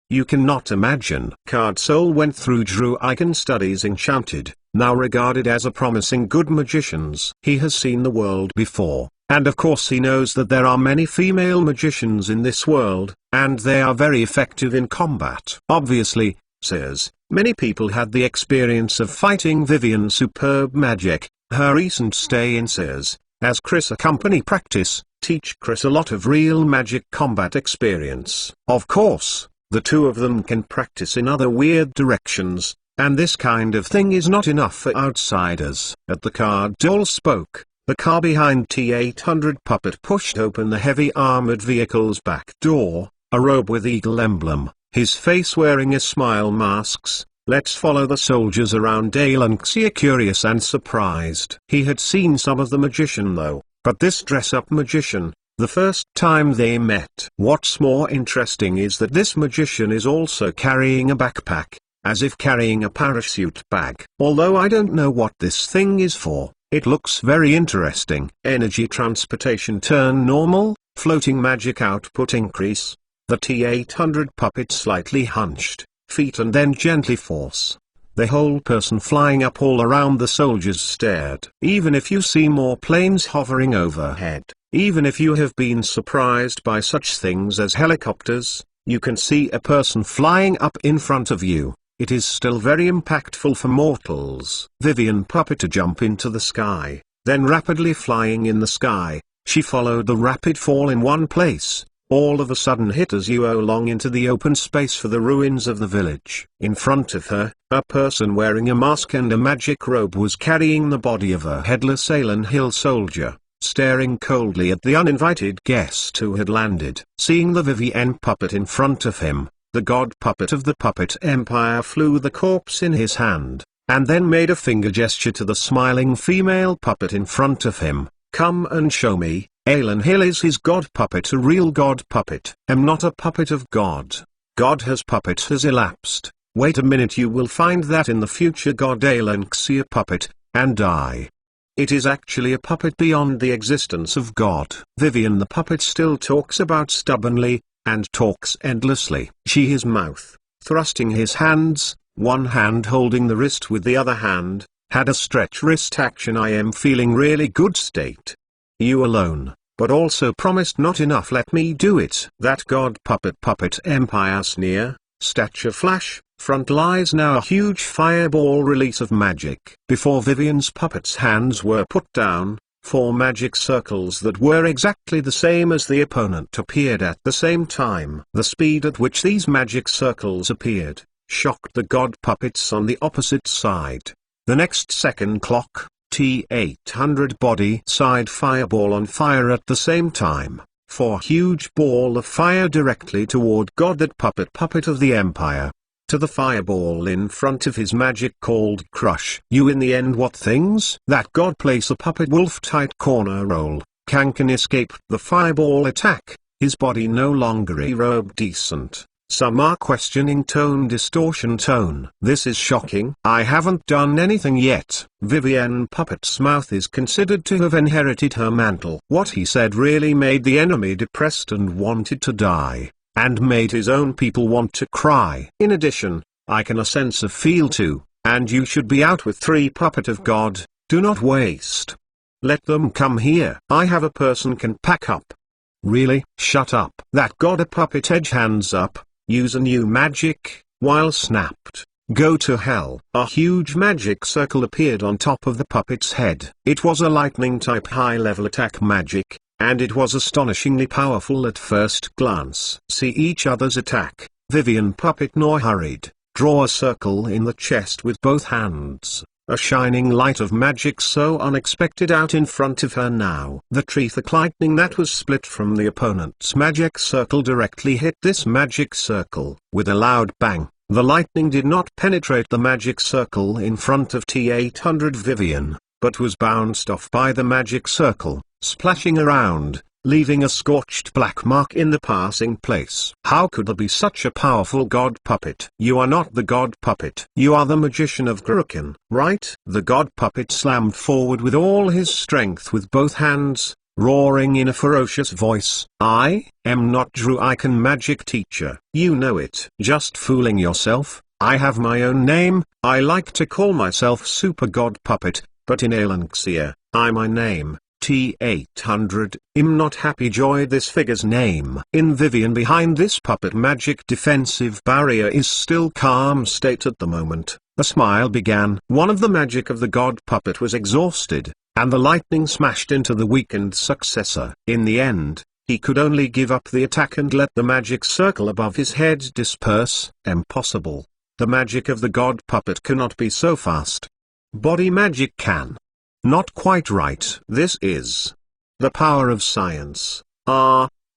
You cannot imagine. Card Soul went through Drew Icon studies enchanted, now regarded as a promising good magicians. He has seen the world before. And of course he knows that there are many female magicians in this world, and they are very effective in combat. Obviously, says, many people had the experience of fighting Vivian's superb magic. Her recent stay in Sears, as Chris accompany practice, teach Chris a lot of real magic combat experience. Of course, the two of them can practice in other weird directions, and this kind of thing is not enough for outsiders. At the card Dole spoke. The car behind T-800 puppet pushed open the heavy armored vehicle's back door, a robe with eagle emblem, his face wearing a smile masks. Let's follow the soldiers around Alanxia, curious and surprised. He had seen some of the magician though, but this dress-up magician, the first time they met. What's more interesting is that this magician is also carrying a backpack, as if carrying a parachute bag. Although I don't know what this thing is for. It looks very interesting. Energy transportation turn normal, floating magic output increase. The T-800 puppet slightly hunched, feet and then gently force. The whole person flying up all around the soldiers stared. Even if you see more planes hovering overhead, Even if you have been surprised by such things as helicopters, you can see a person flying up in front of you. It is still very impactful for mortals. Vivian Puppet to jump into the sky, then rapidly flying in the sky, she followed the rapid fall in one place, all of a sudden hit as you along into the open space for the ruins of the village. In front of her, a person wearing a mask and a magic robe was carrying the body of a headless Alan Hill soldier, staring coldly at the uninvited guest who had landed. Seeing the Vivian Puppet in front of him, the god puppet of the Puppet Empire flew the corpse in his hand, and then made a finger gesture to the smiling female puppet in front of him. Come and show me. Alan Hill is his god puppet, a real god puppet. Am not a puppet of God. God has puppet has elapsed. Wait a minute, you will find that in the future God Alanxia puppet, and I. It is actually a puppet beyond the existence of God. Vivian the puppet still talks about stubbornly, and talks endlessly. She his mouth, thrusting his hands, one hand holding the wrist with the other hand, had a stretch wrist action. I am feeling really good state. You alone, but also promised not enough, let me do it. That god Puppet Empire sneer, stature flash, front lies now a huge fireball release of magic. Before Vivian's puppet's hands were put down, 4 magic circles that were exactly the same as the opponent appeared at the same time. The speed at which these magic circles appeared, shocked the god puppets on the opposite side. The next second clock, T800 body side fireball on fire at the same time, 4 huge ball of fire directly toward God that puppet of the Empire. To the fireball in front of his magic called Crush. You in the end what things? That God place a puppet wolf tight corner roll. Kankan escaped the fireball attack, his body no longer a robe decent. Some are questioning tone distortion tone. This is shocking. I haven't done anything yet. Vivian Puppet's mouth is considered to have inherited her mantle. What he said really made the enemy depressed and wanted to die, and made his own people want to cry. In addition, I can a sense of feel too, and you should be out with 3 puppet of God, do not waste. Let them come here. I have a person can pack up. Really? Shut up. That God a puppet edge hands up. Use a new magic, while snapped. Go to hell. A huge magic circle appeared on top of the puppet's head. It was a lightning type high-level attack magic, and it was astonishingly powerful at first glance. See each other's attack. Vivian Puppet nor hurried. Draw a circle in the chest with both hands. A shining light of magic so unexpected out in front of her now. The Treethic lightning that was split from the opponent's magic circle directly hit this magic circle. With a loud bang, the lightning did not penetrate the magic circle in front of T800 Vivian, but was bounced off by the magic circle, splashing around, leaving a scorched black mark in the passing place. How could there be such a powerful god puppet? You are not the god puppet. You are the magician of Grukin, right? The god puppet slammed forward with all his strength with both hands, roaring in a ferocious voice. I am not Drew Icon magic teacher. You know it. Just fooling yourself. I have my own name. I like to call myself Super God Puppet, but in Alanxia, my name. T800, I'm not happy joy this figure's name. In Vivian behind this puppet magic defensive barrier is still calm state at the moment. A smile began. One of the magic of the god puppet was exhausted, and the lightning smashed into the weakened successor. In the end, he could only give up the attack and let the magic circle above his head disperse. Impossible. The magic of the god puppet cannot be so fast. Body magic can. Not quite right. This is the power of science.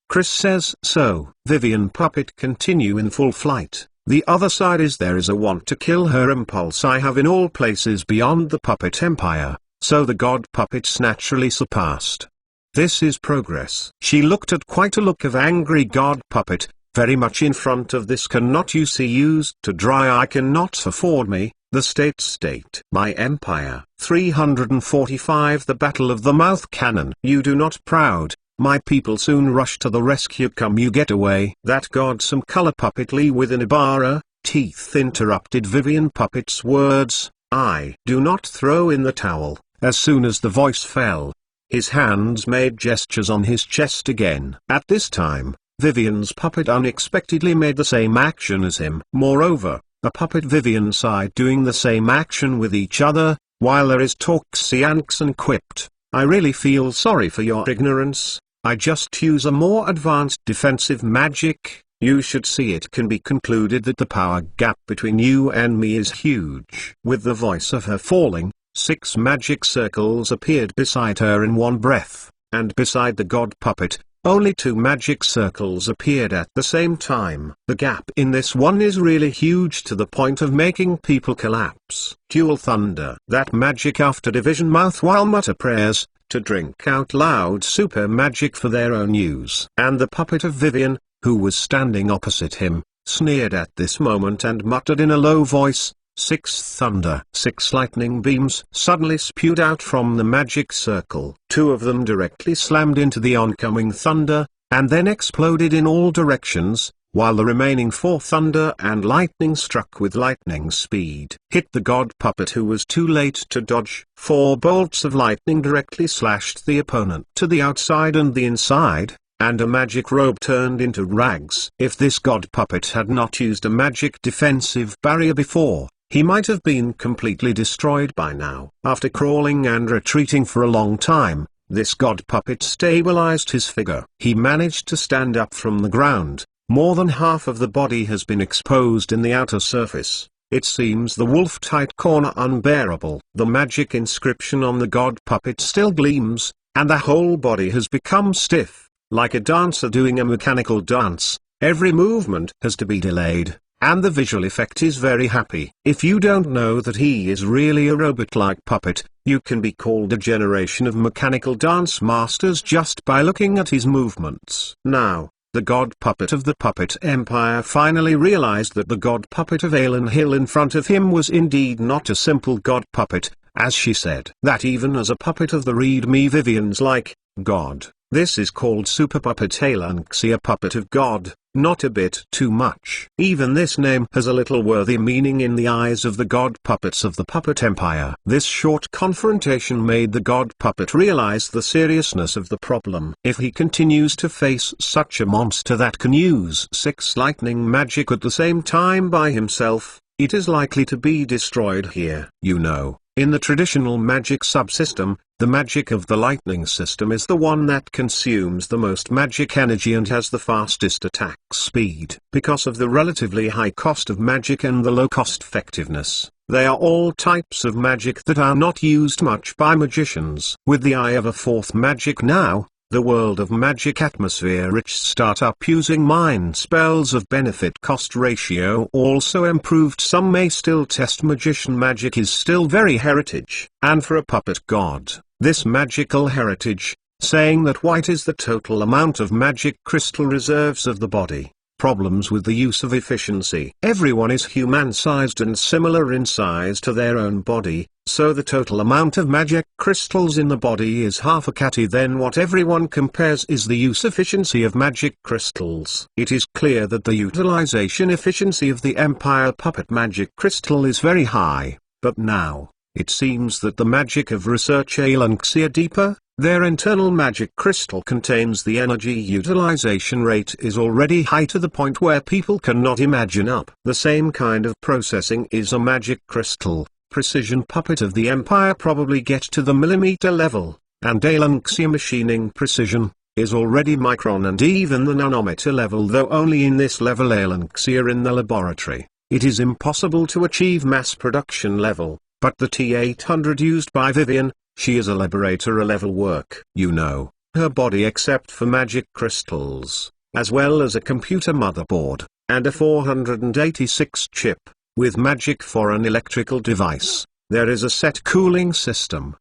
Chris says so. Vivian Puppet continue in full flight. The other side is there is a want to kill her impulse I have in all places beyond the Puppet Empire, so the god puppets naturally surpassed. This is progress. She looked at quite a look of angry god puppet, very much in front of this cannot you see used to dry I cannot afford me. The state, my empire. 345 The Battle of the Mouth Cannon. You do not proud, my people soon rush to the rescue come you get away. That god some color puppetly within Ibarra, teeth interrupted Vivian Puppet's words, I do not throw in the towel. As soon as the voice fell, His hands made gestures on his chest again. At this time, Vivian's puppet unexpectedly made the same action as him. Moreover, a puppet Vivian side doing the same action with each other, while there is talk. Xianxan quipped, "I really feel sorry for your ignorance. I just use a more advanced defensive magic. You should see it can be concluded that the power gap between you and me is huge." With the voice of her falling, 6 magic circles appeared beside her in one breath, and beside the god puppet, only 2 magic circles appeared at the same time. The gap in this one is really huge to the point of making people collapse. Dual thunder. That magic after division mouth while mutter prayers, to drink out loud super magic for their own use. And the puppet of Vivian, who was standing opposite him, sneered at this moment and muttered in a low voice, 6 thunder. 6 lightning beams suddenly spewed out from the magic circle. 2 of them directly slammed into the oncoming thunder, and then exploded in all directions, while the remaining 4 thunder and lightning struck with lightning speed. Hit the god puppet who was too late to dodge. 4 bolts of lightning directly slashed the opponent to the outside and the inside, and a magic robe turned into rags. If this god puppet had not used a magic defensive barrier before, he might have been completely destroyed by now. After crawling and retreating for a long time, this god puppet stabilized his figure. He managed to stand up from the ground. More than half of the body has been exposed in the outer surface. It seems the wolf-tight corner unbearable. The magic inscription on the god puppet still gleams, and the whole body has become stiff, like a dancer doing a mechanical dance. Every movement has to be delayed, and the visual effect is very happy. If you don't know that he is really a robot-like puppet, you can be called a generation of mechanical dance masters just by looking at his movements. Now, the god puppet of the Puppet Empire finally realized that the god puppet of Alan Hill in front of him was indeed not a simple god puppet, as she said. That even as a puppet of the Read-Me Vivian's like, God. This is called Super Puppet Alanxia, Puppet of God, not a bit too much. Even this name has a little worthy meaning in the eyes of the god puppets of the Puppet Empire. This short confrontation made the god puppet realize the seriousness of the problem. If he continues to face such a monster that can use 6 lightning magic at the same time by himself, it is likely to be destroyed here. You know, in the traditional magic subsystem, the magic of the lightning system is the one that consumes the most magic energy and has the fastest attack speed. Because of the relatively high cost of magic and the low cost effectiveness, they are all types of magic that are not used much by magicians. With the eye of a 4th magic now, the world of magic atmosphere rich startup using mind spells of benefit cost ratio also improved. Some may still test magician magic is still very heritage, and for a puppet god, this magical heritage, saying that white is the total amount of magic crystal reserves of the body. Problems with the use of efficiency. Everyone is human-sized and similar in size to their own body, so the total amount of magic crystals in the body is half a catty. Then what everyone compares is the use efficiency of magic crystals. It is clear that the utilization efficiency of the Empire Puppet magic crystal is very high, but now, it seems that the magic of Research Alanxia deeper, their internal magic crystal contains the energy utilization rate is already high to the point where people cannot imagine up. The same kind of processing is a magic crystal. Precision puppet of the Empire probably get to the millimeter level, and Alanxia machining precision is already micron and even the nanometer level, though only in this level Alanxia in the laboratory. It is impossible to achieve mass production level, but the T800 used by Vivian, she is a laboratory level work. You know, her body except for magic crystals, as well as a computer motherboard, and a 486 chip, with magic for an electrical device. There is a set cooling system.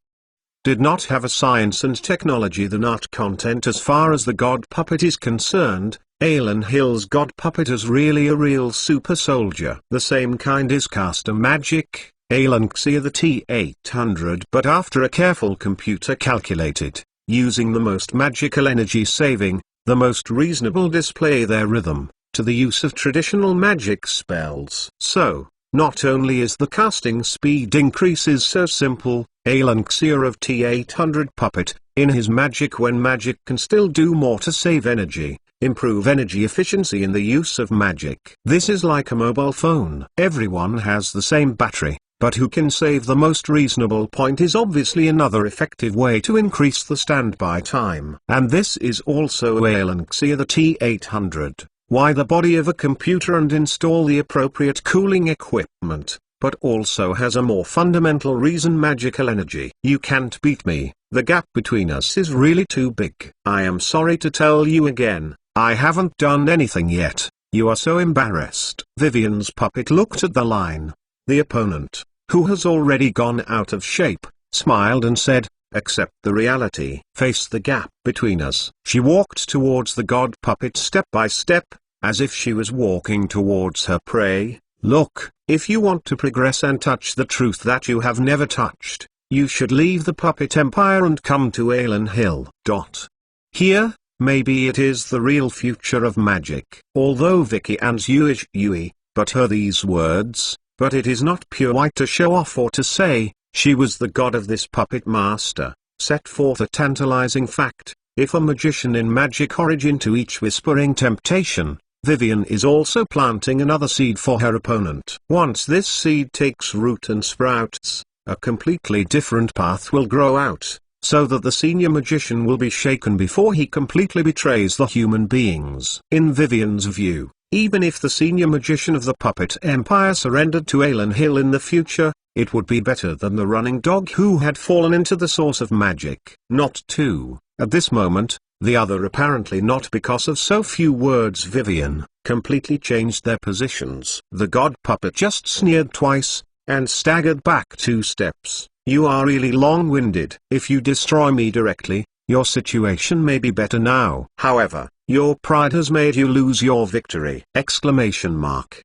Did not have a science and technology the nut content as far as the god puppet is concerned. Alan Hill's god puppet is really a real super soldier. The same kind is caster magic. Alanxia the T800, but after a careful computer calculated, using the most magical energy saving, the most reasonable display their rhythm, to the use of traditional magic spells. So, not only is the casting speed increases so simple, Alanxia of T800 puppet, in his magic when magic can still do more to save energy, improve energy efficiency in the use of magic. This is like a mobile phone. Everyone has the same battery, but who can save the most reasonable point is obviously another effective way to increase the standby time. And this is also Aelan Xia the T800. Why the body of a computer and install the appropriate cooling equipment, but also has a more fundamental reason: magical energy. You can't beat me. The gap between us is really too big. I am sorry to tell you again, I haven't done anything yet. You are so embarrassed. Vivian's puppet looked at the line. The opponent, who has already gone out of shape, smiled and said, accept the reality. Face the gap between us. She walked towards the god puppet step by step, as if she was walking towards her prey. Look, if you want to progress and touch the truth that you have never touched, you should leave the puppet empire and come to Aelan Hill. Here, maybe it is the real future of magic. Although Vicky and Yui, but her these words, but it is not pure white to show off or to say, she was the god of this puppet master, set forth a tantalizing fact: if a magician in magic origin to each whispering temptation, Vivian is also planting another seed for her opponent. Once this seed takes root and sprouts, a completely different path will grow out, so that the senior magician will be shaken before he completely betrays the human beings. In Vivian's view, even if the senior magician of the Puppet Empire surrendered to Aelan Hill in the future, it would be better than the running dog who had fallen into the source of magic. Not two. At this moment, the other apparently not because of so few words Vivian, completely changed their positions. The god puppet just sneered twice, and staggered back 2 steps. You are really long-winded. If you destroy me directly, your situation may be better now. However, your pride has made you lose your victory! Exclamation mark.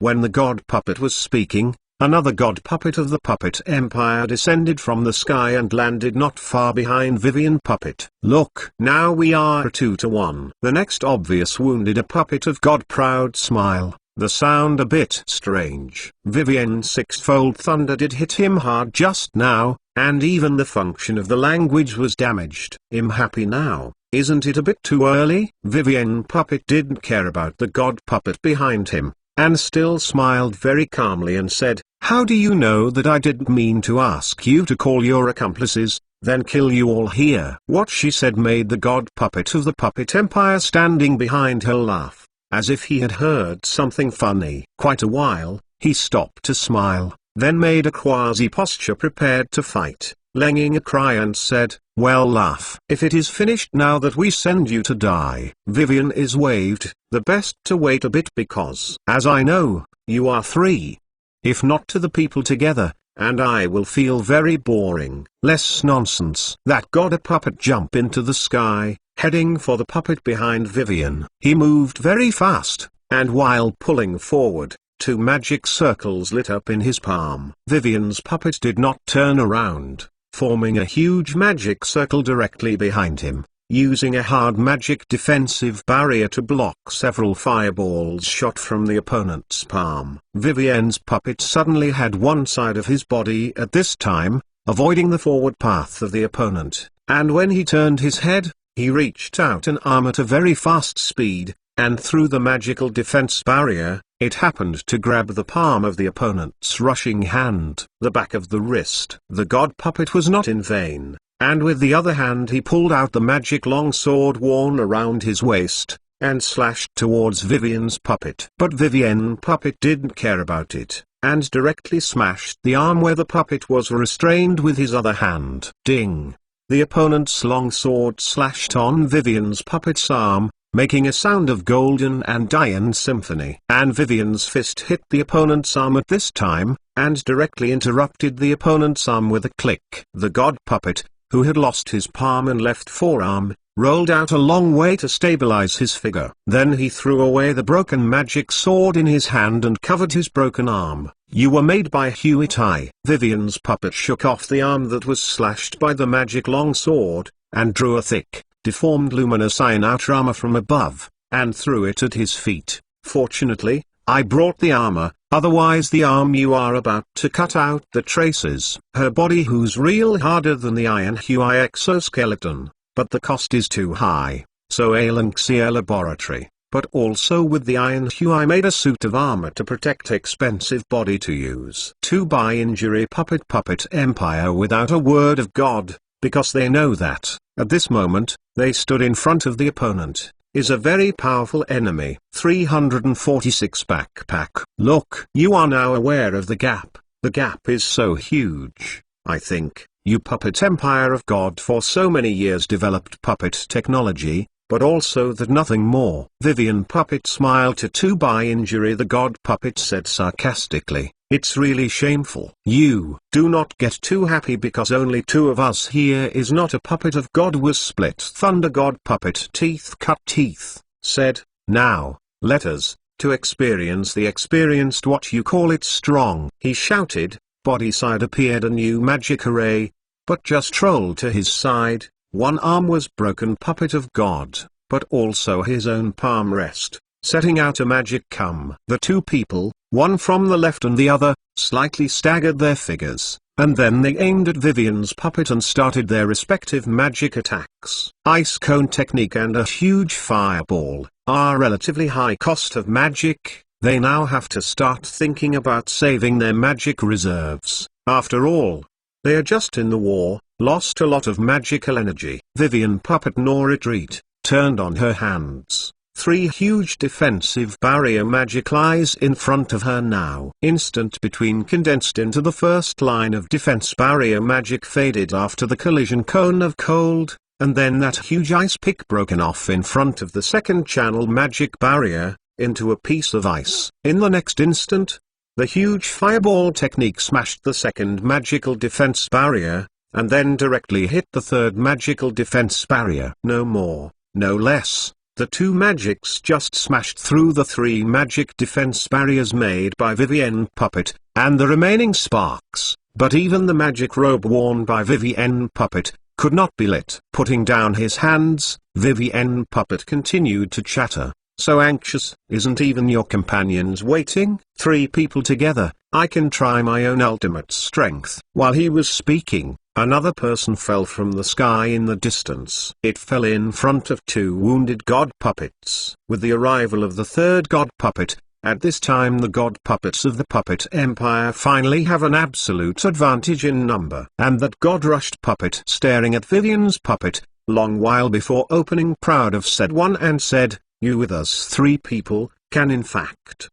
When the god puppet was speaking, another god puppet of the Puppet Empire descended from the sky and landed not far behind Vivian puppet. Look, now we are 2-1. The next obvious wounded a puppet of God proud smile, the sound a bit strange. Vivian's 6-fold thunder did hit him hard just now, and even the function of the language was damaged. I'm happy now. Isn't it a bit too early? Vivian puppet didn't care about the god puppet behind him, and still smiled very calmly and said, how do you know that I didn't mean to ask you to call your accomplices, then kill you all here? What she said made the god puppet of the Puppet Empire standing behind her laugh, as if he had heard something funny. Quite a while, he stopped to smile, then made a quasi-posture prepared to fight, laying a cry and said, well laugh. If it is finished now that we send you to die. Vivian is waved, the best to wait a bit because, as I know, you are 3. If not to the people together, and I will feel very boring. Less nonsense. That god a puppet jump into the sky, heading for the puppet behind Vivian. He moved very fast, and while pulling forward, 2 magic circles lit up in his palm. Vivian's puppet did not turn around, forming a huge magic circle directly behind him, using a hard magic defensive barrier to block several fireballs shot from the opponent's palm. Vivian's puppet suddenly had one side of his body at this time, avoiding the forward path of the opponent, and when he turned his head, he reached out an arm at a very fast speed, and through the magical defense barrier, it happened to grab the palm of the opponent's rushing hand, the back of the wrist. The god puppet was not in vain, and with the other hand he pulled out the magic long sword worn around his waist, and slashed towards Vivian's puppet. But Vivian puppet didn't care about it, and directly smashed the arm where the puppet was restrained with his other hand. Ding! The opponent's long sword slashed on Vivian's puppet's arm, making a sound of golden and iron symphony. And Vivian's fist hit the opponent's arm at this time, and directly interrupted the opponent's arm with a click. The god puppet, who had lost his palm and left forearm, rolled out a long way to stabilize his figure. Then he threw away the broken magic sword in his hand and covered his broken arm. You were made by Huey Tai. Vivian's puppet shook off the arm that was slashed by the magic long sword, and drew a thick, deformed luminous iron outer armor from above, and threw it at his feet. Fortunately, I brought the armor, otherwise the arm you are about to cut out the traces. Her body who's real harder than the Iron Hui exoskeleton, but the cost is too high, so Alanxia Laboratory, but also with the Iron Hui made a suit of armor to protect expensive body to use. To buy injury Puppet Empire without a word of God, because they know that, at this moment, they stood in front of the opponent, is a very powerful enemy. 346 Backpack. Look, you are now aware of the gap. The gap is so huge, I think. You Puppet Empire of God for so many years developed puppet technology, but also that nothing more. Vivian Puppet smiled to buy injury. The God Puppet said sarcastically, it's really shameful. You do not get too happy because only two of us here is not a puppet of God was split. Thunder God Puppet teeth cut teeth, said, now, let us, to experience the experienced what you call it strong. He shouted, body side appeared a new magic array, but just rolled to his side. One arm was broken Puppet of God, but also his own palm rest, setting out a magic come. The two people, one from the left and the other, slightly staggered their figures, and then they aimed at Vivian's puppet and started their respective magic attacks. Ice cone technique and a huge fireball are relatively high cost of magic. They now have to start thinking about saving their magic reserves. After all, they are just in the war, lost a lot of magical energy. Vivian Puppet no retreat, turned on her hands. Three huge defensive barrier magic lies in front of her now. Instant between condensed into the first line of defense barrier magic faded after the collision cone of cold, and then that huge ice pick broken off in front of the second channel magic barrier, into a piece of ice. In the next instant, the huge fireball technique smashed the second magical defense barrier, and then directly hit the third magical defense barrier. No more, no less, the two magics just smashed through the three magic defense barriers made by Vivian Puppet, and the remaining sparks, but even the magic robe worn by Vivian Puppet, could not be lit. Putting down his hands, Vivian Puppet continued to chatter. So anxious, isn't even your companions waiting? Three people together, I can try my own ultimate strength. While he was speaking, another person fell from the sky in the distance. It fell in front of two wounded god puppets. With the arrival of the third god puppet, at this time the god puppets of the Puppet Empire finally have an absolute advantage in number. And that god rushed puppet staring at Vivian's puppet, long while before opening proud of said one and said, you with us three people, can in fact.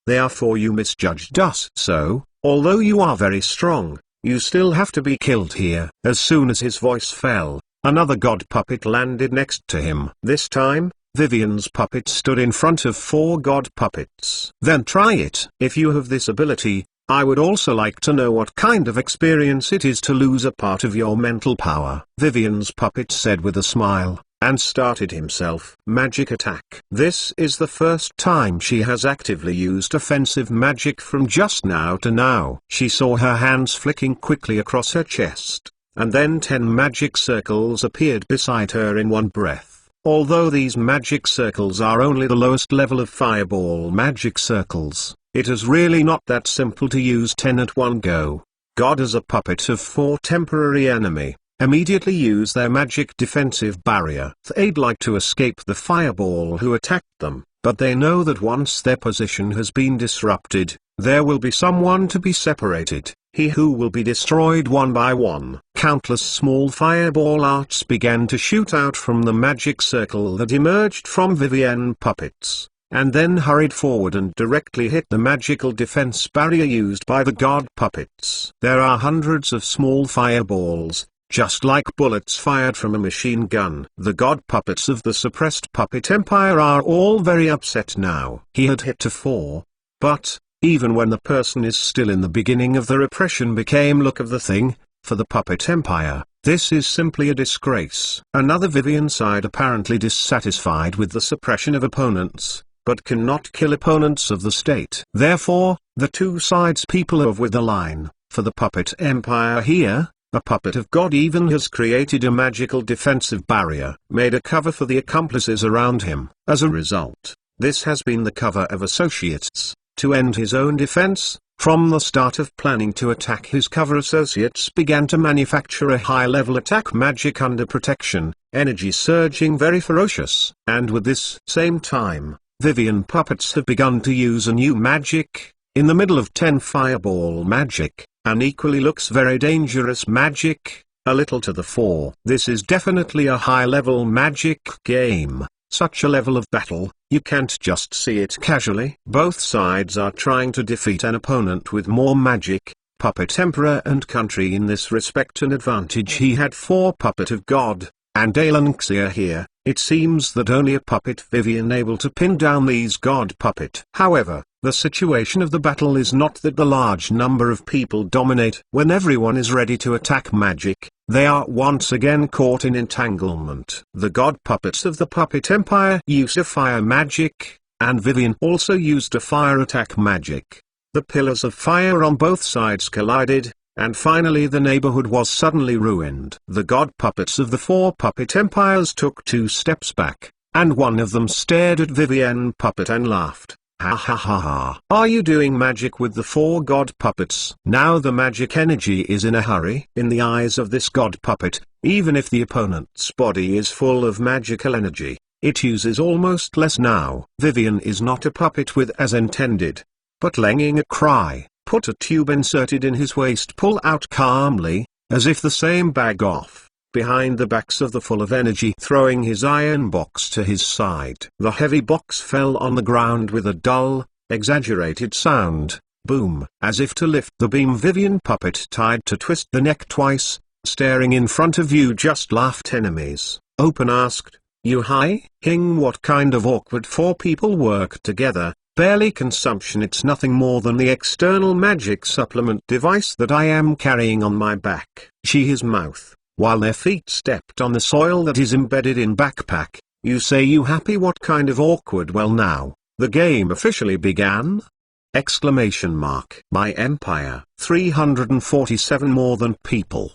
Therefore you misjudged us. So, although you are very strong, you still have to be killed here. As soon as his voice fell, another god puppet landed next to him. This time, Vivian's puppet stood in front of four god puppets. Then try it. If you have this ability, I would also like to know what kind of experience it is to lose a part of your mental power. Vivian's puppet said with a smile, and started himself magic attack. This is the first time she has actively used offensive magic from just now to now. She saw her hands flicking quickly across her chest, and then 10 magic circles appeared beside her in one breath. Although these magic circles are only the lowest level of fireball magic circles, it is really not that simple to use 10 at one go. God as a puppet of 4 temporary enemy, immediately use their magic defensive barrier. They'd like to escape the fireball who attacked them, but they know that once their position has been disrupted, there will be someone to be separated, he who will be destroyed one by one. Countless small fireball arts began to shoot out from the magic circle that emerged from Vivian puppets, and then hurried forward and directly hit the magical defense barrier used by the god puppets. There are hundreds of small fireballs, just like bullets fired from a machine gun. The god puppets of the suppressed Puppet Empire are all very upset now. He had hit to 4, but, even when the person is still in the beginning of the repression became look of the thing, for the Puppet Empire, this is simply a disgrace. Another Vivian side apparently dissatisfied with the suppression of opponents, but cannot kill opponents of the state. Therefore, the two sides people are with the line, for the Puppet Empire here, a puppet of God even has created a magical defensive barrier, made a cover for the accomplices around him. As a result, this has been the cover of associates, To end his own defense, from the start of planning to attack, his cover associates began to manufacture a high-level attack magic under protection, energy surging very ferocious. And with this same time, Vivian puppets have begun to use a new magic, in the middle of 10 fireball magic, and equally looks very dangerous magic, a little to the fore. This is definitely a high-level magic game. Such a level of battle, you can't just see it casually. Both sides are trying to defeat an opponent with more magic. Puppet Emperor and Country in this respect an advantage. He had 4 Puppet of God, and Aelanxia here. It seems that only a puppet Vivian able to pin down these god puppet. However, the situation of the battle is not that the large number of people dominate. When everyone is ready to attack magic, they are once again caught in entanglement. The god puppets of the Puppet Empire used a fire magic, and Vivian also used a fire attack magic. The pillars of fire on both sides collided, and finally the neighborhood was suddenly ruined. The god puppets of the 4 puppet empires took 2 steps back, and one of them stared at Vivian puppet and laughed. Ha ha ha ha. Are you doing magic with the 4 god puppets? Now the magic energy is in a hurry. In the eyes of this god puppet, even if the opponent's body is full of magical energy, it uses almost less now. Vivian is not a puppet with as intended, but lenging a cry. Put a tube inserted in his waist, pull out calmly, as if the same bag off, behind the backs of the full of energy, throwing his iron box to his side. The heavy box fell on the ground with a dull, exaggerated sound, boom. As if to lift the beam, Vivian puppet tried to twist the neck twice, staring in front of you. Just laughed enemies. Open asked, you hi? Hing, what kind of awkward 4 people work together? Barely consumption. It's nothing more than the external magic supplement device that I am carrying on my back. She his mouth, while their feet stepped on the soil that is embedded in backpack. You say you happy? What kind of awkward? Well now, the game officially began? Exclamation mark. My empire. 347 more than people.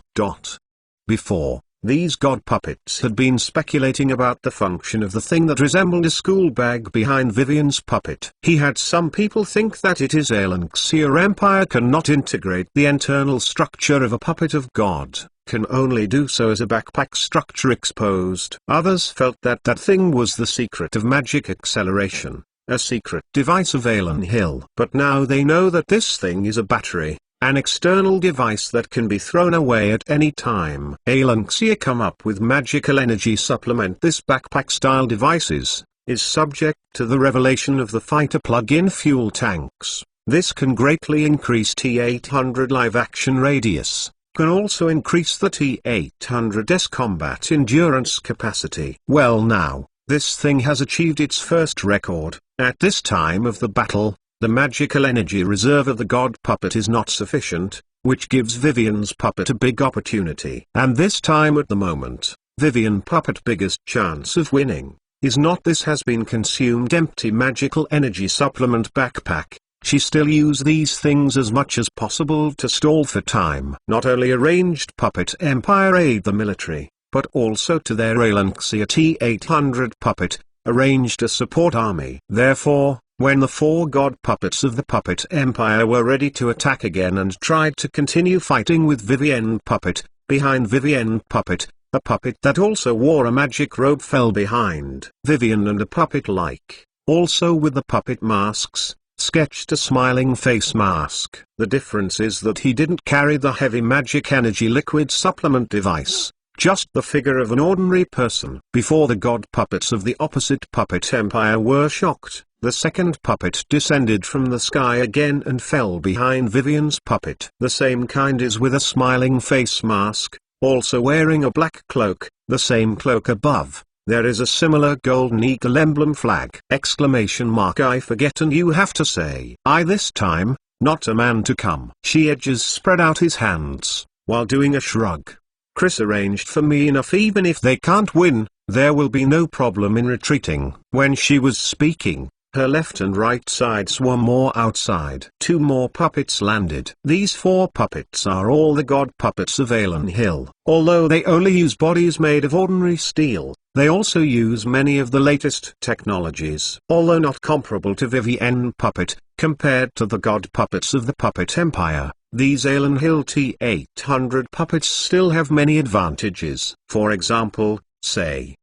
Before, these god puppets had been speculating about the function of the thing that resembled a school bag behind Vivian's puppet. He had some people think that it is Aelanxia Empire cannot integrate the internal structure of a puppet of God, can only do so as a backpack structure exposed. Others felt that that thing was the secret of magic acceleration, a secret device of Aelan Hill. But now they know that this thing is a battery, an external device that can be thrown away at any time. Aelanxia come up with magical energy supplement. This backpack-style devices is subject to the revelation of the fighter plug-in fuel tanks. This can greatly increase T-800 live-action radius, can also increase the T-800's combat endurance capacity. Well now, this thing has achieved its first record. At this time of the battle, the magical energy reserve of the god puppet is not sufficient, which gives Vivian's puppet a big opportunity. And this time at the moment, Vivian puppet biggest chance of winning is not this has been consumed empty magical energy supplement backpack. She still use these things as much as possible to stall for time. Not only arranged Puppet Empire aid the military, but also to their Aelanxia T-800 puppet, arranged a support army. Therefore, when the 4 god puppets of the Puppet Empire were ready to attack again and tried to continue fighting with Vivian puppet, behind Vivian puppet, a puppet that also wore a magic robe fell behind Vivian and a puppet like, also with the puppet masks, sketched a smiling face mask. The difference is that he didn't carry the heavy magic energy liquid supplement device, just the figure of an ordinary person. Before the god puppets of the opposite Puppet Empire were shocked, the second puppet descended from the sky again and fell behind Vivian's puppet. The same kind is with a smiling face mask, also wearing a black cloak, the same cloak above. There is a similar golden eagle emblem flag. Exclamation mark. I forget and you have to say I this time, not a man to come. She edges spread out his hands, while doing a shrug. Chris arranged for me enough. Even if they can't win, there will be no problem in retreating. When she was speaking, Her left and right sides were more outside. 2 more puppets landed. These 4 puppets are all the god puppets of Alan Hill. Although they only use bodies made of ordinary steel, they also use many of the latest technologies. Although not comparable to Vivienne Puppet, compared to the god puppets of the Puppet Empire, these Alan Hill T800 puppets still have many advantages. For example, say,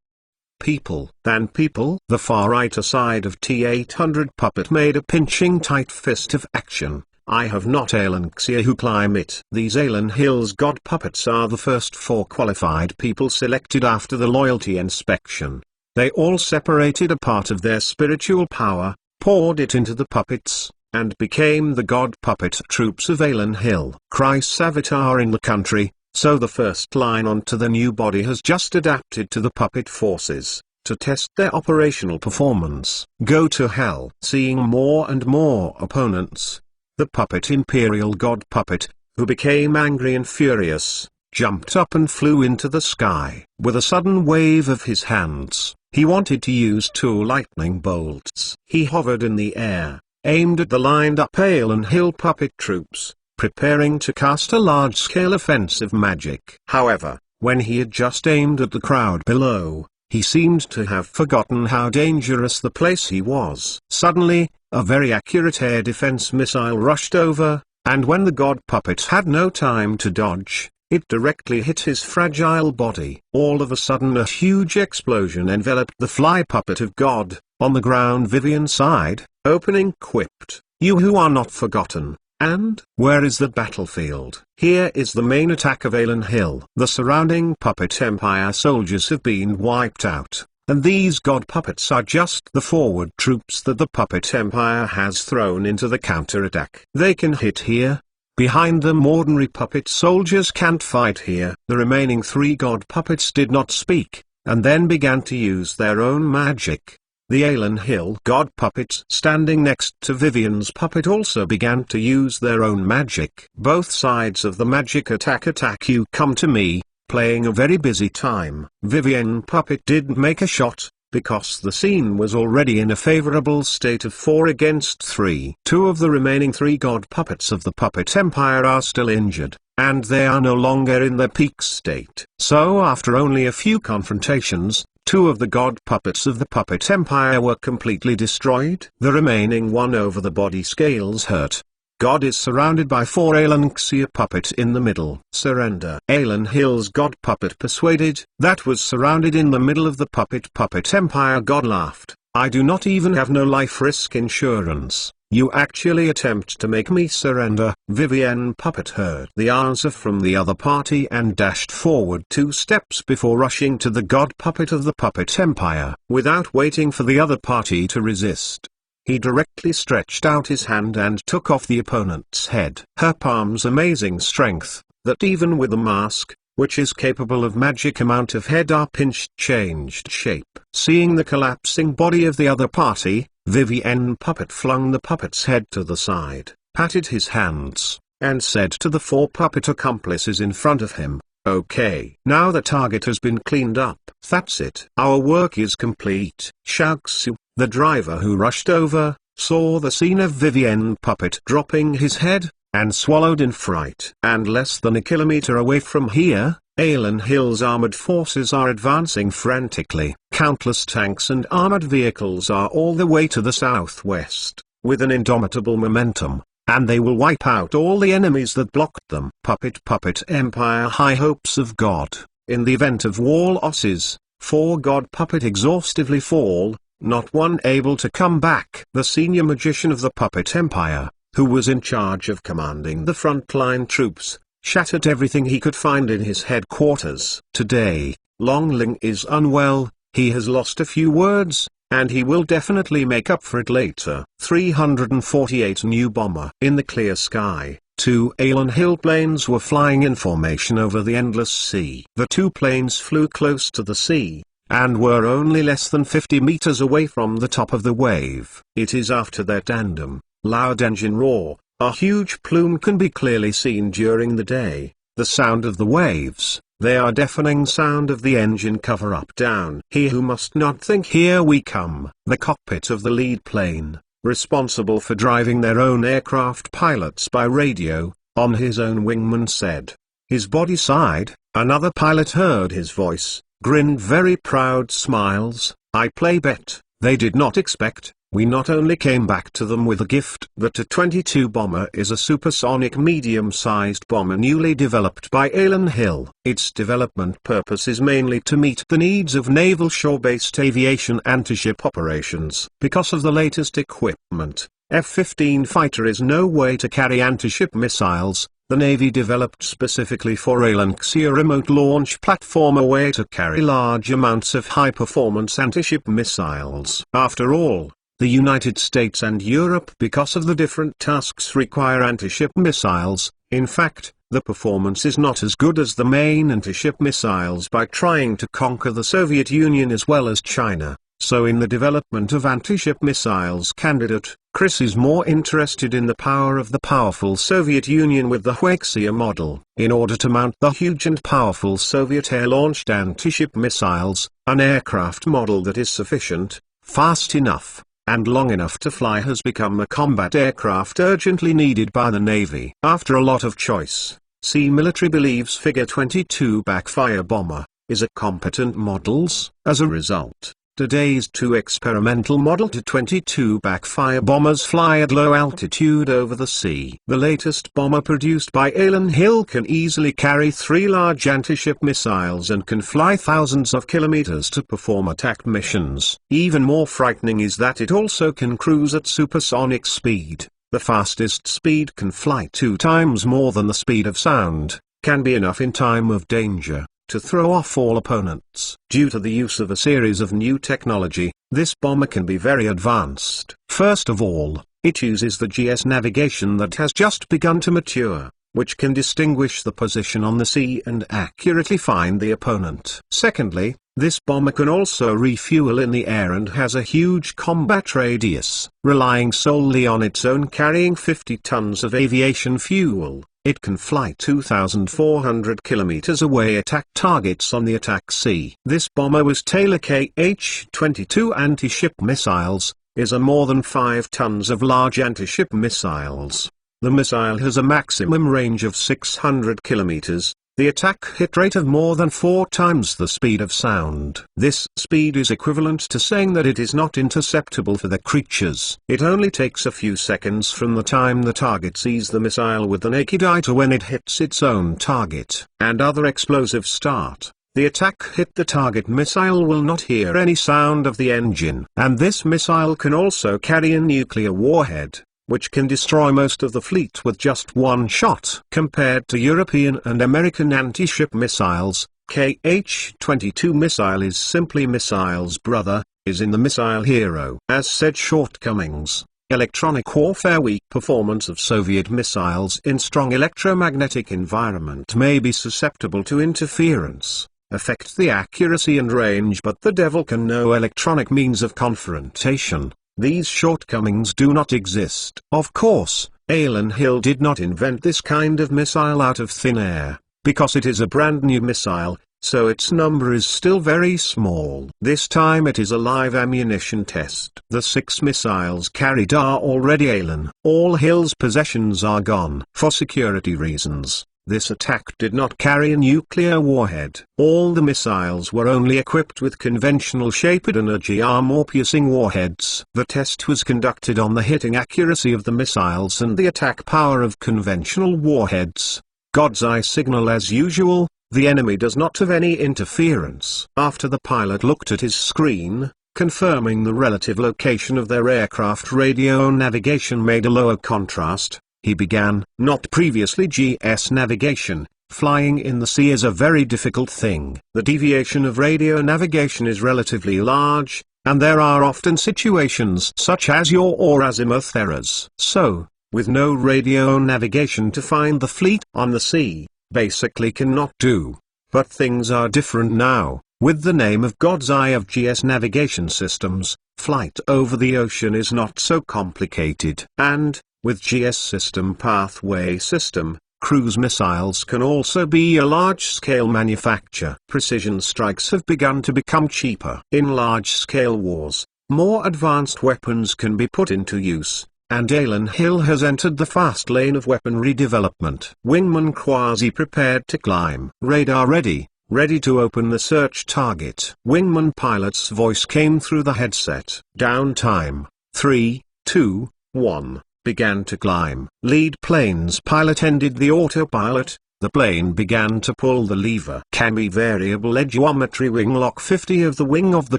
people. The far right side of T800 puppet made a pinching tight fist of action. I have not Alan Xia who climb it. These Alan Hill's god puppets are the first 4 qualified people selected after the loyalty inspection. They all separated a part of their spiritual power, poured it into the puppets, and became the god puppet troops of Alan Hill. Christ's avatar in the country, so the first line onto the new body has just adapted to the puppet forces. To test their operational performance, go to hell. Seeing more and more opponents, the puppet Imperial God Puppet, who became angry and furious, jumped up and flew into the sky. With a sudden wave of his hands, he wanted to use 2 lightning bolts. He hovered in the air, aimed at the lined-up Alan Hill puppet troops, preparing to cast a large-scale offensive magic. However, when he had just aimed at the crowd below, he seemed to have forgotten how dangerous the place he was. Suddenly, a very accurate air defense missile rushed over, and when the god puppet had no time to dodge, it directly hit his fragile body. All of a sudden a huge explosion enveloped the fly puppet of God. On the ground Vivian sighed, opening quipped, "You who are not forgotten. And, where is the battlefield?" Here is the main attack of Alan Hill. The surrounding Puppet Empire soldiers have been wiped out, and these god puppets are just the forward troops that the Puppet Empire has thrown into the counterattack. They can hit here. Behind them ordinary puppet soldiers can't fight here. The remaining 3 god puppets did not speak, and then began to use their own magic. The Alan Hill god puppets standing next to Vivian's puppet also began to use their own magic. Both sides of the magic attack you come to me, playing a very busy time. Vivian puppet didn't make a shot, because the scene was already in a favorable state of 4 against 3. 2 of the remaining 3 god puppets of the Puppet Empire are still injured, and they are no longer in their peak state. So after only a few confrontations, 2 of the god puppets of the Puppet Empire were completely destroyed. The remaining 1 over the body scales hurt. God is surrounded by 4 Alan Xia puppet in the middle. Surrender. Alan Hill's god puppet persuaded, that was surrounded in the middle of the Puppet Empire. God laughed, "I do not even have no life risk insurance. You actually attempt to make me surrender." Vivienne puppet heard the answer from the other party and dashed forward 2 steps before rushing to the god puppet of the Puppet Empire. Without waiting for the other party to resist, he directly stretched out his hand and took off the opponent's head. Her palm's amazing strength, that even with a mask, which is capable of magic amount of head are pinched, changed shape. Seeing the collapsing body of the other party, Vivienne puppet flung the puppet's head to the side, patted his hands, and said to the 4 puppet accomplices in front of him, "Okay, now the target has been cleaned up. That's it. Our work is complete." Xiaoxu, the driver who rushed over, saw the scene of Vivienne puppet dropping his head, and swallowed in fright. And less than a kilometer away from here, Alan Hill's armored forces are advancing frantically. Countless tanks and armored vehicles are all the way to the southwest, with an indomitable momentum, and they will wipe out all the enemies that blocked them. Puppet Empire high hopes of God. In the event of war losses, 4 god puppet exhaustively fall, not one able to come back. The senior magician of the Puppet Empire, who was in charge of commanding the frontline troops, shattered everything he could find in his headquarters. Today, Long Ling is unwell, he has lost a few words, and he will definitely make up for it later. 348 New bomber. In the clear sky, 2 Alan Hill planes were flying in formation over the endless sea. The 2 planes flew close to the sea, and were only less than 50 meters away from the top of the wave. It is after their tandem, loud engine roar, a huge plume can be clearly seen during the day. the sound of the waves, they are deafening sound of the engine cover up down. He who must not think here we come, the cockpit of the lead plane, responsible for driving their own aircraft pilots by radio, on his own wingman said. His body sighed, another pilot heard his voice, grinned very proud smiles, I play bet, they did not expect. We not only came back to them with a gift, but A-22 bomber is a supersonic medium-sized bomber newly developed by Alan Hill. Its development purpose is mainly to meet the needs of naval shore-based aviation anti-ship operations. Because of the latest equipment, F-15 fighter is no way to carry anti-ship missiles. The Navy developed specifically for ALANC a remote launch platform, a way to carry large amounts of high-performance anti-ship missiles. After all, the United States and Europe, because of the different tasks, require anti-ship missiles. In fact, the performance is not as good as the main anti-ship missiles by trying to conquer the Soviet Union as well as China. So in the development of anti-ship missiles candidate, Chris is more interested in the power of the powerful Soviet Union with the Hwexia model. In order to mount the huge and powerful Soviet air-launched anti-ship missiles, an aircraft model that is sufficient, fast enough, and long enough to fly has become a combat aircraft urgently needed by the Navy. After a lot of choice, Sea Military believes Figure 22 backfire bomber is a competent models. As a result, today's two experimental Model TU-22 backfire bombers fly at low altitude over the sea. The latest bomber produced by Alan Hill can easily carry 3 large anti-ship missiles and can fly thousands of kilometers to perform attack missions. Even more frightening is that it also can cruise at supersonic speed. The fastest speed can fly 2 times more than the speed of sound, can be enough in time of danger to throw off all opponents. Due to the use of a series of new technology, this bomber can be very advanced. First of all, it uses the GS navigation that has just begun to mature, which can distinguish the position on the sea and accurately find the opponent. Secondly, this bomber can also refuel in the air and has a huge combat radius. Relying solely on its own carrying 50 tons of aviation fuel, it can fly 2,400 kilometers away, attack targets on the attack sea. This bomber was Taylor KH-22 anti-ship missiles, is a more than 5 tons of large anti-ship missiles. The missile has a maximum range of 600 kilometers, the attack hit rate of more than 4 times the speed of sound. This speed is equivalent to saying that it is not interceptable for the creatures. It only takes a few seconds from the time the target sees the missile with the naked eye to when it hits its own target. And other explosive start. The attack hit the target missile will not hear any sound of the engine. And this missile can also carry a nuclear warhead, which can destroy most of the fleet with just one shot. Compared to European and American anti-ship missiles, KH-22 missile is simply missile's brother, is in the missile hero. As said shortcomings, electronic warfare, weak performance of Soviet missiles in strong electromagnetic environment may be susceptible to interference, affect the accuracy and range, but the devil can know electronic means of confrontation. These shortcomings do not exist. Of course, Alan Hill did not invent this kind of missile out of thin air, because it is a brand new missile, so its number is still very small. This time it is a live ammunition test. The 6 missiles carried are already Alan. All Hill's possessions are gone. For security reasons, this attack did not carry a nuclear warhead. All the missiles were only equipped with conventional shaped energy armor-piercing warheads. The test was conducted on the hitting accuracy of the missiles and the attack power of conventional warheads. God's eye signal as usual, the enemy does not have any interference. After the pilot looked at his screen, confirming the relative location of their aircraft, radio navigation made a lower contrast. He began. Not previously GS navigation. Flying in the sea is a very difficult thing. The deviation of radio navigation is relatively large, and there are often situations such as yaw or azimuth errors. So, with no radio navigation to find the fleet on the sea, basically cannot do. But things are different now. With the name of God's eye of GS navigation systems, flight over the ocean is not so complicated. And, with GS system pathway system, cruise missiles can also be a large-scale manufacture. Precision strikes have begun to become cheaper. In large-scale wars, more advanced weapons can be put into use, and Alan Hill has entered the fast lane of weaponry development. Wingman quasi-prepared to climb. Radar ready. Ready to open the search target. Wingman pilot's voice came through the headset. Downtime. 3, 2, 1. Began to climb. Lead plane's pilot ended the autopilot. The plane began to pull the lever. Cami variable edge geometry wing lock 50 of the wing of the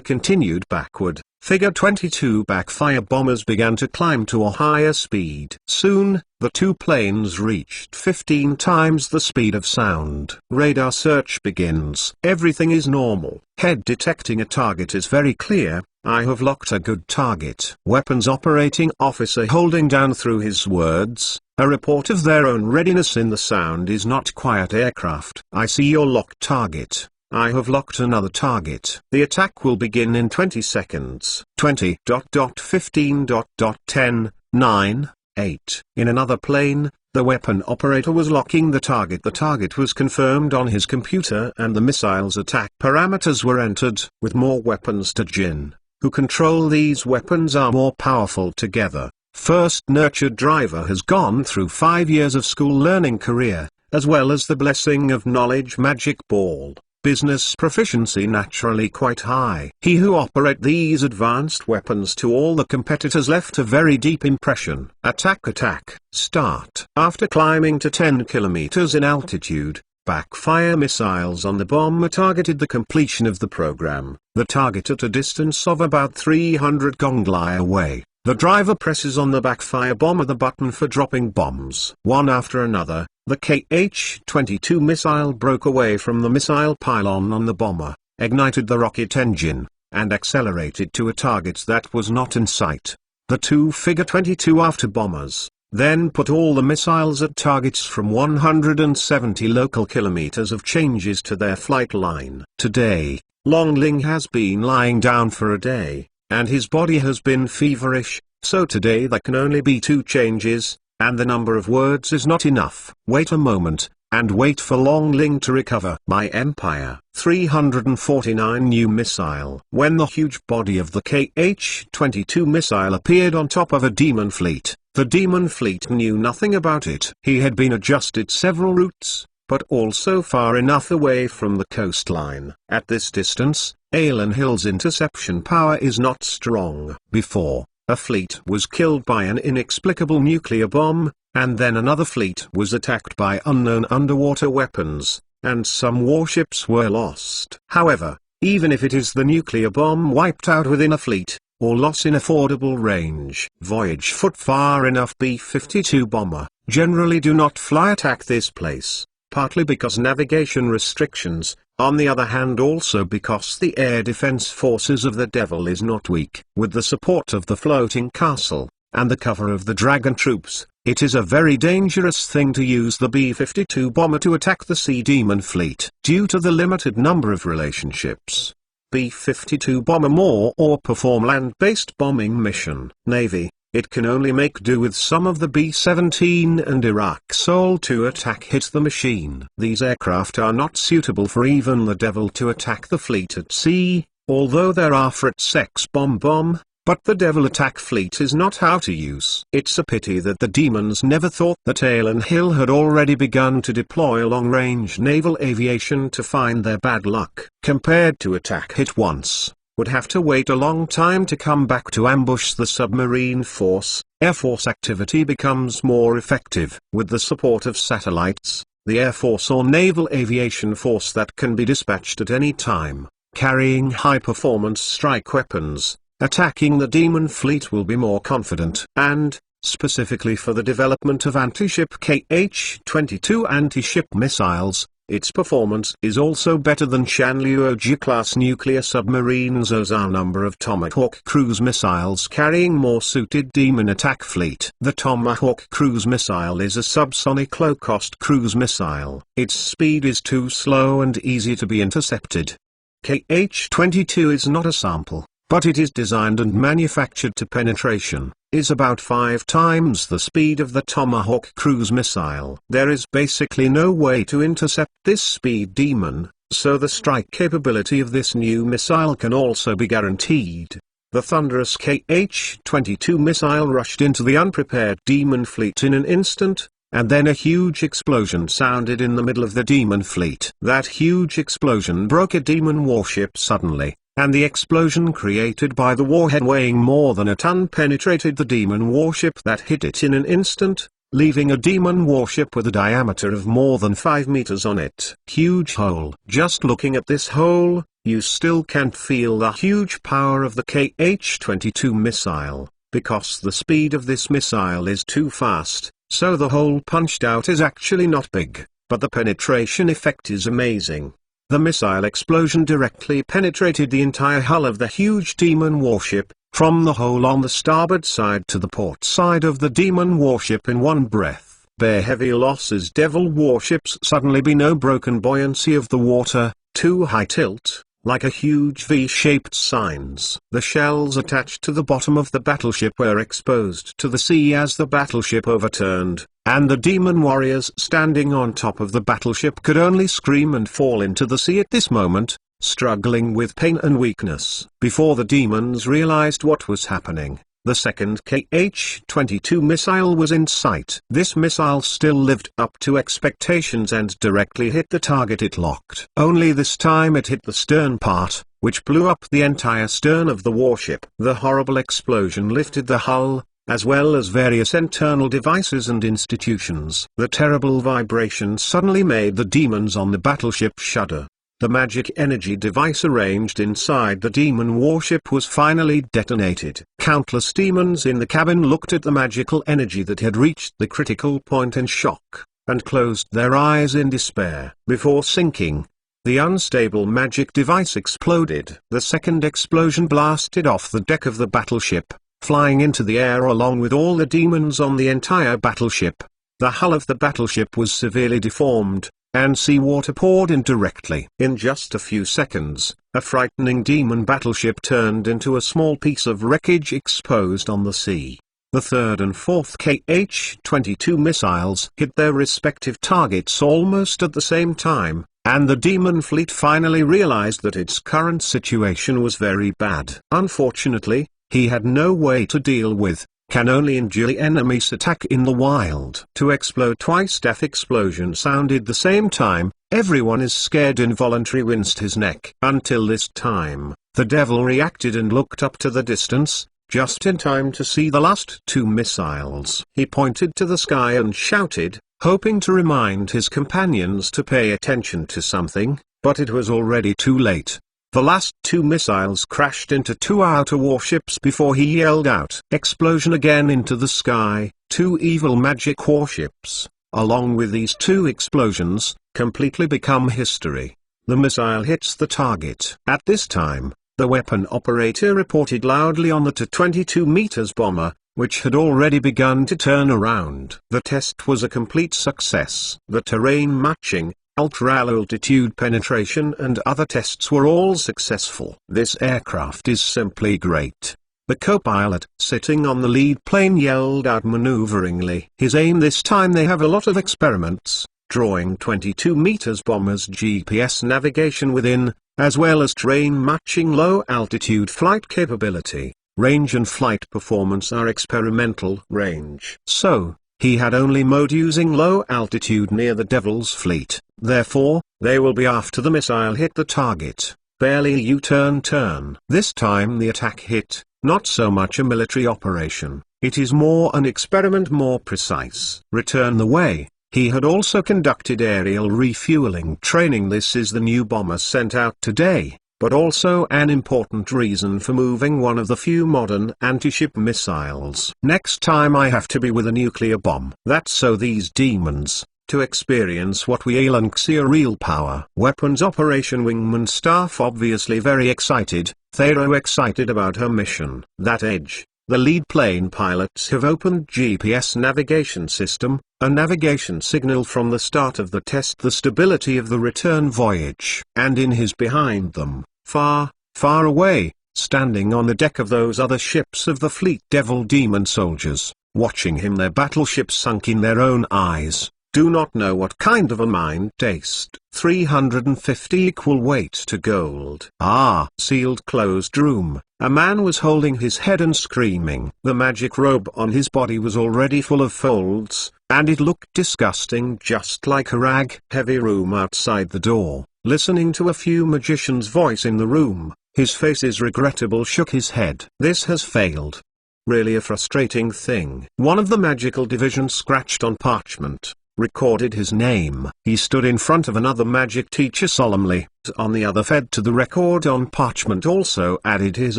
continued backward. Figure 22 backfire bombers began to climb to a higher speed. Soon, the two planes reached 15 times the speed of sound. Radar search begins. Everything is normal. Head detecting a target is very clear. I have locked a good target. Weapons operating officer holding down through his words. A report of their own readiness in the sound is not quiet aircraft. I see your locked target. I have locked another target. The attack will begin in 20 seconds. 20.15.10, 9, 8. In another plane, the weapon operator was locking the target. The target was confirmed on his computer and the missile's attack parameters were entered. With more weapons to Jin, who control these weapons are more powerful together. First nurtured driver has gone through 5 years of school learning career, as well as the blessing of knowledge magic ball. Business proficiency naturally quite high. He who operate these advanced weapons to all the competitors left a very deep impression. Attack. Start. After climbing to 10 kilometers in altitude, backfire missiles on the bomber targeted the completion of the program. The target at a distance of about 300 gongli away. The driver presses on the backfire bomber the button for dropping bombs. One after another, the KH-22 missile broke away from the missile pylon on the bomber, ignited the rocket engine, and accelerated to a target that was not in sight. The two Figure 22 after bombers, then put all the missiles at targets from 170 local kilometers of changes to their flight line. Today, Longling has been lying down for a day, and his body has been feverish, so today there can only be 2 changes, and the number of words is not enough. Wait a moment, and wait for Longling to recover. My Empire 349 new missile. When the huge body of the KH-22 missile appeared on top of a demon fleet, the demon fleet knew nothing about it. He had been adjusted several routes, but also far enough away from the coastline. At this distance, Alan Hill's interception power is not strong. Before, a fleet was killed by an inexplicable nuclear bomb, and then another fleet was attacked by unknown underwater weapons, and some warships were lost. However, even if it is the nuclear bomb wiped out within a fleet, or loss in affordable range, voyage foot far enough B-52 bomber, generally do not fly attack this place, partly because navigation restrictions, on the other hand also because the air defense forces of the Devil is not weak. With the support of the floating castle, and the cover of the Dragon troops, it is a very dangerous thing to use the B-52 bomber to attack the Sea Demon fleet. Due to the limited number of relationships, B-52 bomber more or perform land-based bombing mission. Navy, it can only make do with some of the B-17 and Iraq Sol to attack hit the machine. These aircraft are not suitable for even the Devil to attack the fleet at sea, although there are Fritz X-bomb, but the Devil attack fleet is not how to use. It's a pity that the demons never thought that Alan Hill had already begun to deploy long-range naval aviation to find their bad luck. Compared to attack hit once, would have to wait a long time to come back to ambush the submarine force. Air Force activity becomes more effective. With the support of satellites, the Air Force or Naval Aviation Force that can be dispatched at any time, carrying high-performance strike weapons, attacking the Demon fleet will be more confident. And, specifically for the development of anti-ship KH-22 anti-ship missiles, its performance is also better than Shanluo-class nuclear submarines as are number of Tomahawk cruise missiles carrying more suited Demon attack fleet. The Tomahawk cruise missile is a subsonic low-cost cruise missile. Its speed is too slow and easy to be intercepted. KH-22 is not a sample. but it is designed and manufactured to penetration, is about 5 times the speed of the Tomahawk cruise missile. There is basically no way to intercept this speed demon, so the strike capability of this new missile can also be guaranteed. The thunderous KH-22 missile rushed into the unprepared demon fleet in an instant, and then a huge explosion sounded in the middle of the demon fleet. That huge explosion broke a demon warship suddenly, and the explosion created by the warhead weighing more than a ton penetrated the demon warship that hit it in an instant, leaving a demon warship with a diameter of more than 5 meters on it. Huge hole. Just looking at this hole, you still can't feel the huge power of the KH-22 missile, because the speed of this missile is too fast, so the hole punched out is actually not big, but the penetration effect is amazing. The missile explosion directly penetrated the entire hull of the huge demon warship, from the hole on the starboard side to the port side of the demon warship in one breath. Bear heavy losses. Devil warships suddenly be no broken buoyancy of the water, too high tilt, like a huge V-shaped signs. The shells attached to the bottom of the battleship were exposed to the sea as the battleship overturned, and the demon warriors standing on top of the battleship could only scream and fall into the sea at this moment, struggling with pain and weakness. Before the demons realized what was happening, the second KH-22 missile was in sight. This missile still lived up to expectations and directly hit the target it locked. Only this time it hit the stern part, which blew up the entire stern of the warship. The horrible explosion lifted the hull, as well as various internal devices and institutions. The terrible vibration suddenly made the demons on the battleship shudder. The magic energy device arranged inside the demon warship was finally detonated. Countless demons in the cabin looked at the magical energy that had reached the critical point in shock, and closed their eyes in despair. Before sinking, the unstable magic device exploded. The second explosion blasted off the deck of the battleship, flying into the air along with all the demons on the entire battleship. The hull of the battleship was severely deformed, and seawater poured in directly. In just a few seconds, a frightening demon battleship turned into a small piece of wreckage exposed on the sea. The third and fourth KH-22 missiles hit their respective targets almost at the same time, and the demon fleet finally realized that its current situation was very bad. Unfortunately, he had no way to deal with, can only endure the enemy's attack in the wild. To explode twice. Death explosion sounded the same time. Everyone is scared. Involuntary winced his neck. Until this time, the devil reacted and looked up to the distance, just in time to see the last two missiles. He pointed to the sky and shouted, hoping to remind his companions to pay attention to something, but it was already too late. The last two missiles crashed into two outer warships before he yelled out. Explosion again into the sky. Two evil magic warships, along with these two explosions, completely become history. The missile hits the target. At this time, the weapon operator reported loudly on the Tu-22 meters bomber, which had already begun to turn around. The test was a complete success. The terrain matching, ultra-altitude penetration and other tests were all successful. This aircraft is simply great. The co-pilot, sitting on the lead plane, yelled out maneuveringly. His aim this time: they have a lot of experiments, drawing 22 meters bombers GPS navigation within, as well as terrain matching low-altitude flight capability. Range and flight performance are experimental. Range. So, he had only mode using low altitude near the Devil's fleet, therefore, they will be after the missile hit the target. Barely a U-turn. This time the attack hit, not so much a military operation, it is more an experiment, more precise. Return the way. He had also conducted aerial refueling training. This is the new bomber sent out today, but also an important reason for moving one of the few modern anti-ship missiles. Next time I have to be with a nuclear bomb. That's so these demons, to experience what we see a real power. Weapons Operation Wingman staff obviously very excited, Thero excited about her mission. That Edge, the lead plane pilots have opened GPS navigation system, a navigation signal from the start of the test, the stability of the return voyage. And in his behind them, far, far away, standing on the deck of those other ships of the fleet devil demon soldiers, watching him their battleships sunk in their own eyes, do not know what kind of a mind taste. 350 equal weight to gold. Ah! Sealed closed room. A man was holding his head and screaming. The magic robe on his body was already full of folds, and it looked disgusting, just like a rag. Heavy room outside the door. Listening to a few magicians' voice in the room, his face is regrettable, shook his head. This has failed. Really a frustrating thing. One of the magical division scratched on parchment, recorded his name. He stood in front of another magic teacher solemnly. On the other fed to the record on parchment, also added his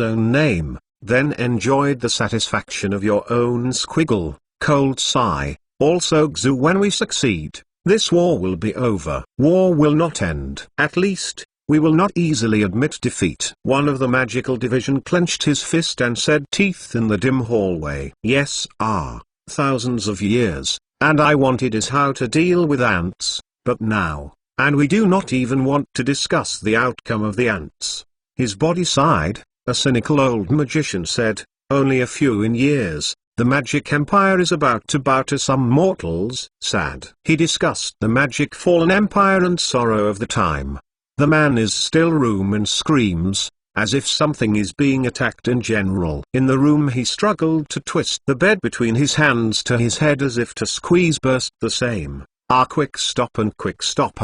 own name, then enjoyed the satisfaction of your own squiggle. Cold sigh. Also Xu, when we succeed, this war will be over. War will not end. At least, we will not easily admit defeat. One of the magical division clenched his fist and said, teeth in the dim hallway. Yes, thousands of years. And I wanted is how to deal with ants, but now, and we do not even want to discuss the outcome of the ants. His body sighed. A cynical old magician said, only a few in years, the magic empire is about to bow to some mortals. Sad. He discussed the magic fallen empire and sorrow of the time. The man is still room and screams, as if something is being attacked in general. In the room he struggled to twist the bed between his hands to his head as if to squeeze burst the same. Quick stop and quick stop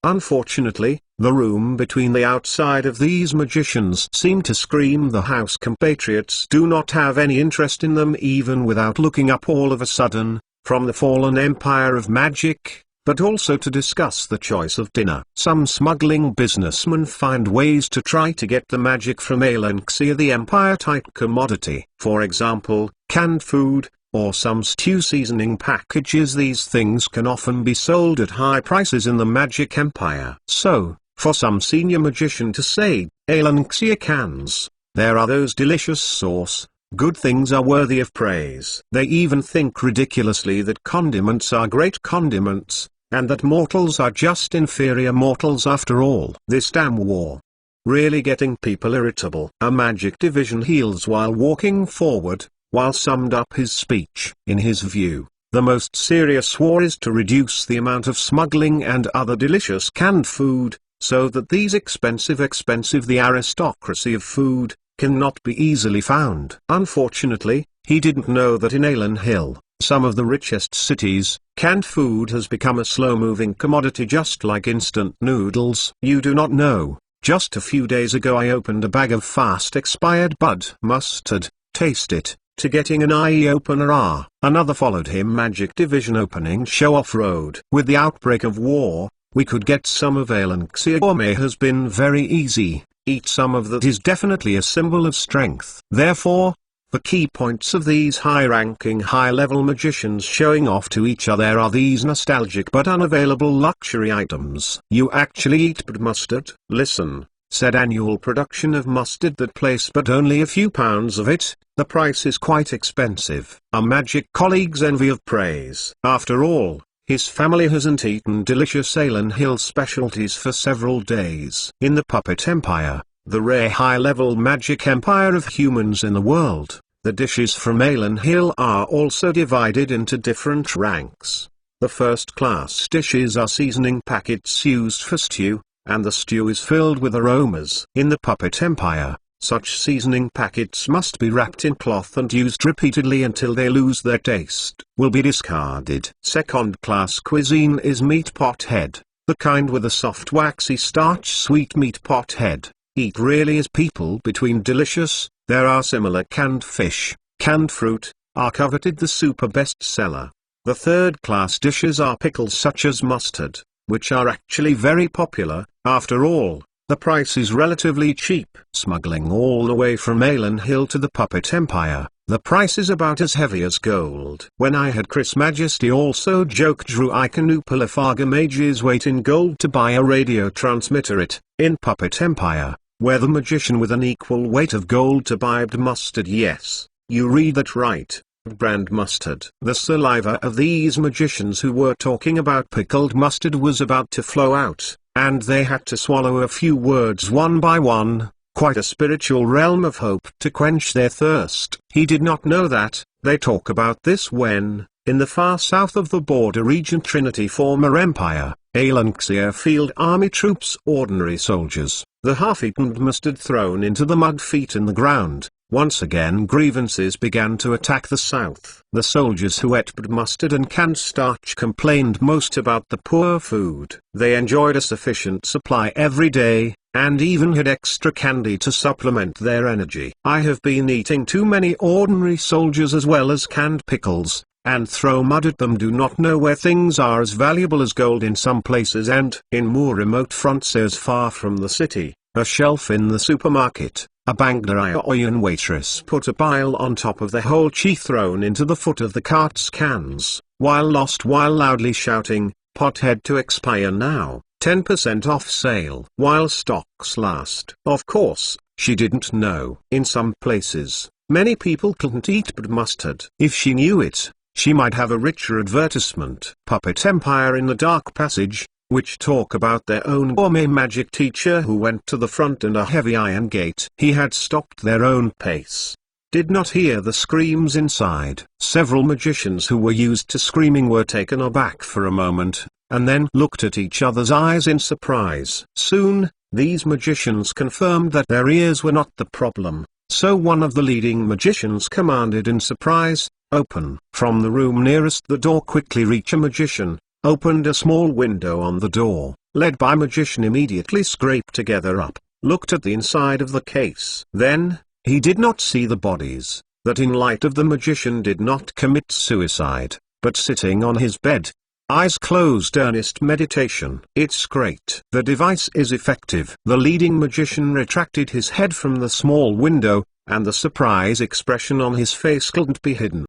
Unfortunately, the room between the outside of these magicians seemed to scream the house compatriots do not have any interest in them even without looking up all of a sudden, from the fallen empire of magic, but also to discuss the choice of dinner. Some smuggling businessmen find ways to try to get the magic from Alenxia, the empire-type commodity. For example, canned food, or some stew seasoning packages. These things can often be sold at high prices in the magic empire. So, for some senior magician to say, Alenxia cans, there are those delicious sauce, good things are worthy of praise. They even think ridiculously that condiments are great condiments, and that mortals are just inferior mortals after all. This damn war. Really getting people irritable. A magic division heals while walking forward, while summed up his speech. In his view, the most serious war is to reduce the amount of smuggling and other delicious canned food, so that these expensive the aristocracy of food, cannot be easily found. Unfortunately, he didn't know that in Alan Hill, some of the richest cities, canned food has become a slow-moving commodity just like instant noodles. You do not know, just a few days ago I opened a bag of fast-expired Bud mustard, taste it, to getting an eye opener. Another followed him. Magic division opening show off-road. With the outbreak of war, we could get some of Alenxia. Gourmet has been very easy, eat some of that is definitely a symbol of strength. Therefore, the key points of these high-ranking high-level magicians showing off to each other are these nostalgic but unavailable luxury items. You actually eat Bud mustard? Listen, said annual production of mustard that place but only a few pounds of it, the price is quite expensive. A magic colleague's envy of praise. After all, his family hasn't eaten delicious Alan Hill specialties for several days. In the Puppet Empire, the rare high-level magic empire of humans in the world, the dishes from Alan Hill are also divided into different ranks. The first-class dishes are seasoning packets used for stew, and the stew is filled with aromas. In the Puppet Empire, such seasoning packets must be wrapped in cloth and used repeatedly until they lose their taste, will be discarded. Second-class cuisine is meat pot head, the kind with a soft waxy starch sweet meat pot head. Eat really as people between delicious. There are similar canned fish, canned fruit, are coveted the super bestseller. The third-class dishes are pickles such as mustard, which are actually very popular. After all, the price is relatively cheap. Smuggling all the way from Alan Hill to the Puppet Empire, the price is about as heavy as gold. When I had Chris Majesty also joke Drew I can Upalafaga Mage's weight in gold to buy a radio transmitter in Puppet Empire, where the magician with an equal weight of gold to buy Bud mustard. Yes, you read that right, brand mustard. The saliva of these magicians who were talking about pickled mustard was about to flow out, and they had to swallow a few words one by one. quite a spiritual realm of hope to quench their thirst. He did not know that, they talk about this when, in the far south of the border region Trinity former empire, Alanxia field army troops ordinary soldiers, the half-eaten mustard thrown into the mud feet in the ground. Once again grievances began to attack the South. The soldiers who ate mustard and canned starch complained most about the poor food. They enjoyed a sufficient supply every day, and even had extra candy to supplement their energy. I have been eating too many ordinary soldiers as well as canned pickles, and throw mud at them. Do not know where things are as valuable as gold in some places and in more remote frontiers far from the city. A shelf in the supermarket. A Bangladeshi waitress put a pile on top of the whole she thrown into the foot of the cart's cans, while loudly shouting, "Pothead to expire now, 10% off sale while stocks last." Of course, she didn't know. In some places, many people couldn't eat mustard. If she knew it, she might have a richer advertisement. Puppet Empire in the Dark Passage, which talk about their own gourmet magic teacher who went to the front and a heavy iron gate. He had stopped their own pace. Did not hear the screams inside. Several magicians who were used to screaming were taken aback for a moment, and then looked at each other's eyes in surprise. Soon, these magicians confirmed that their ears were not the problem, so one of the leading magicians commanded in surprise, "Open." From the room nearest the door quickly reach a magician, opened a small window on the door, led by magician immediately scraped together up, looked at the inside of the case. Then, he did not see the bodies, that in light of the magician did not commit suicide, but sitting on his bed, eyes closed, earnest meditation. It's great. The device is effective. The leading magician retracted his head from the small window, and the surprise expression on his face couldn't be hidden.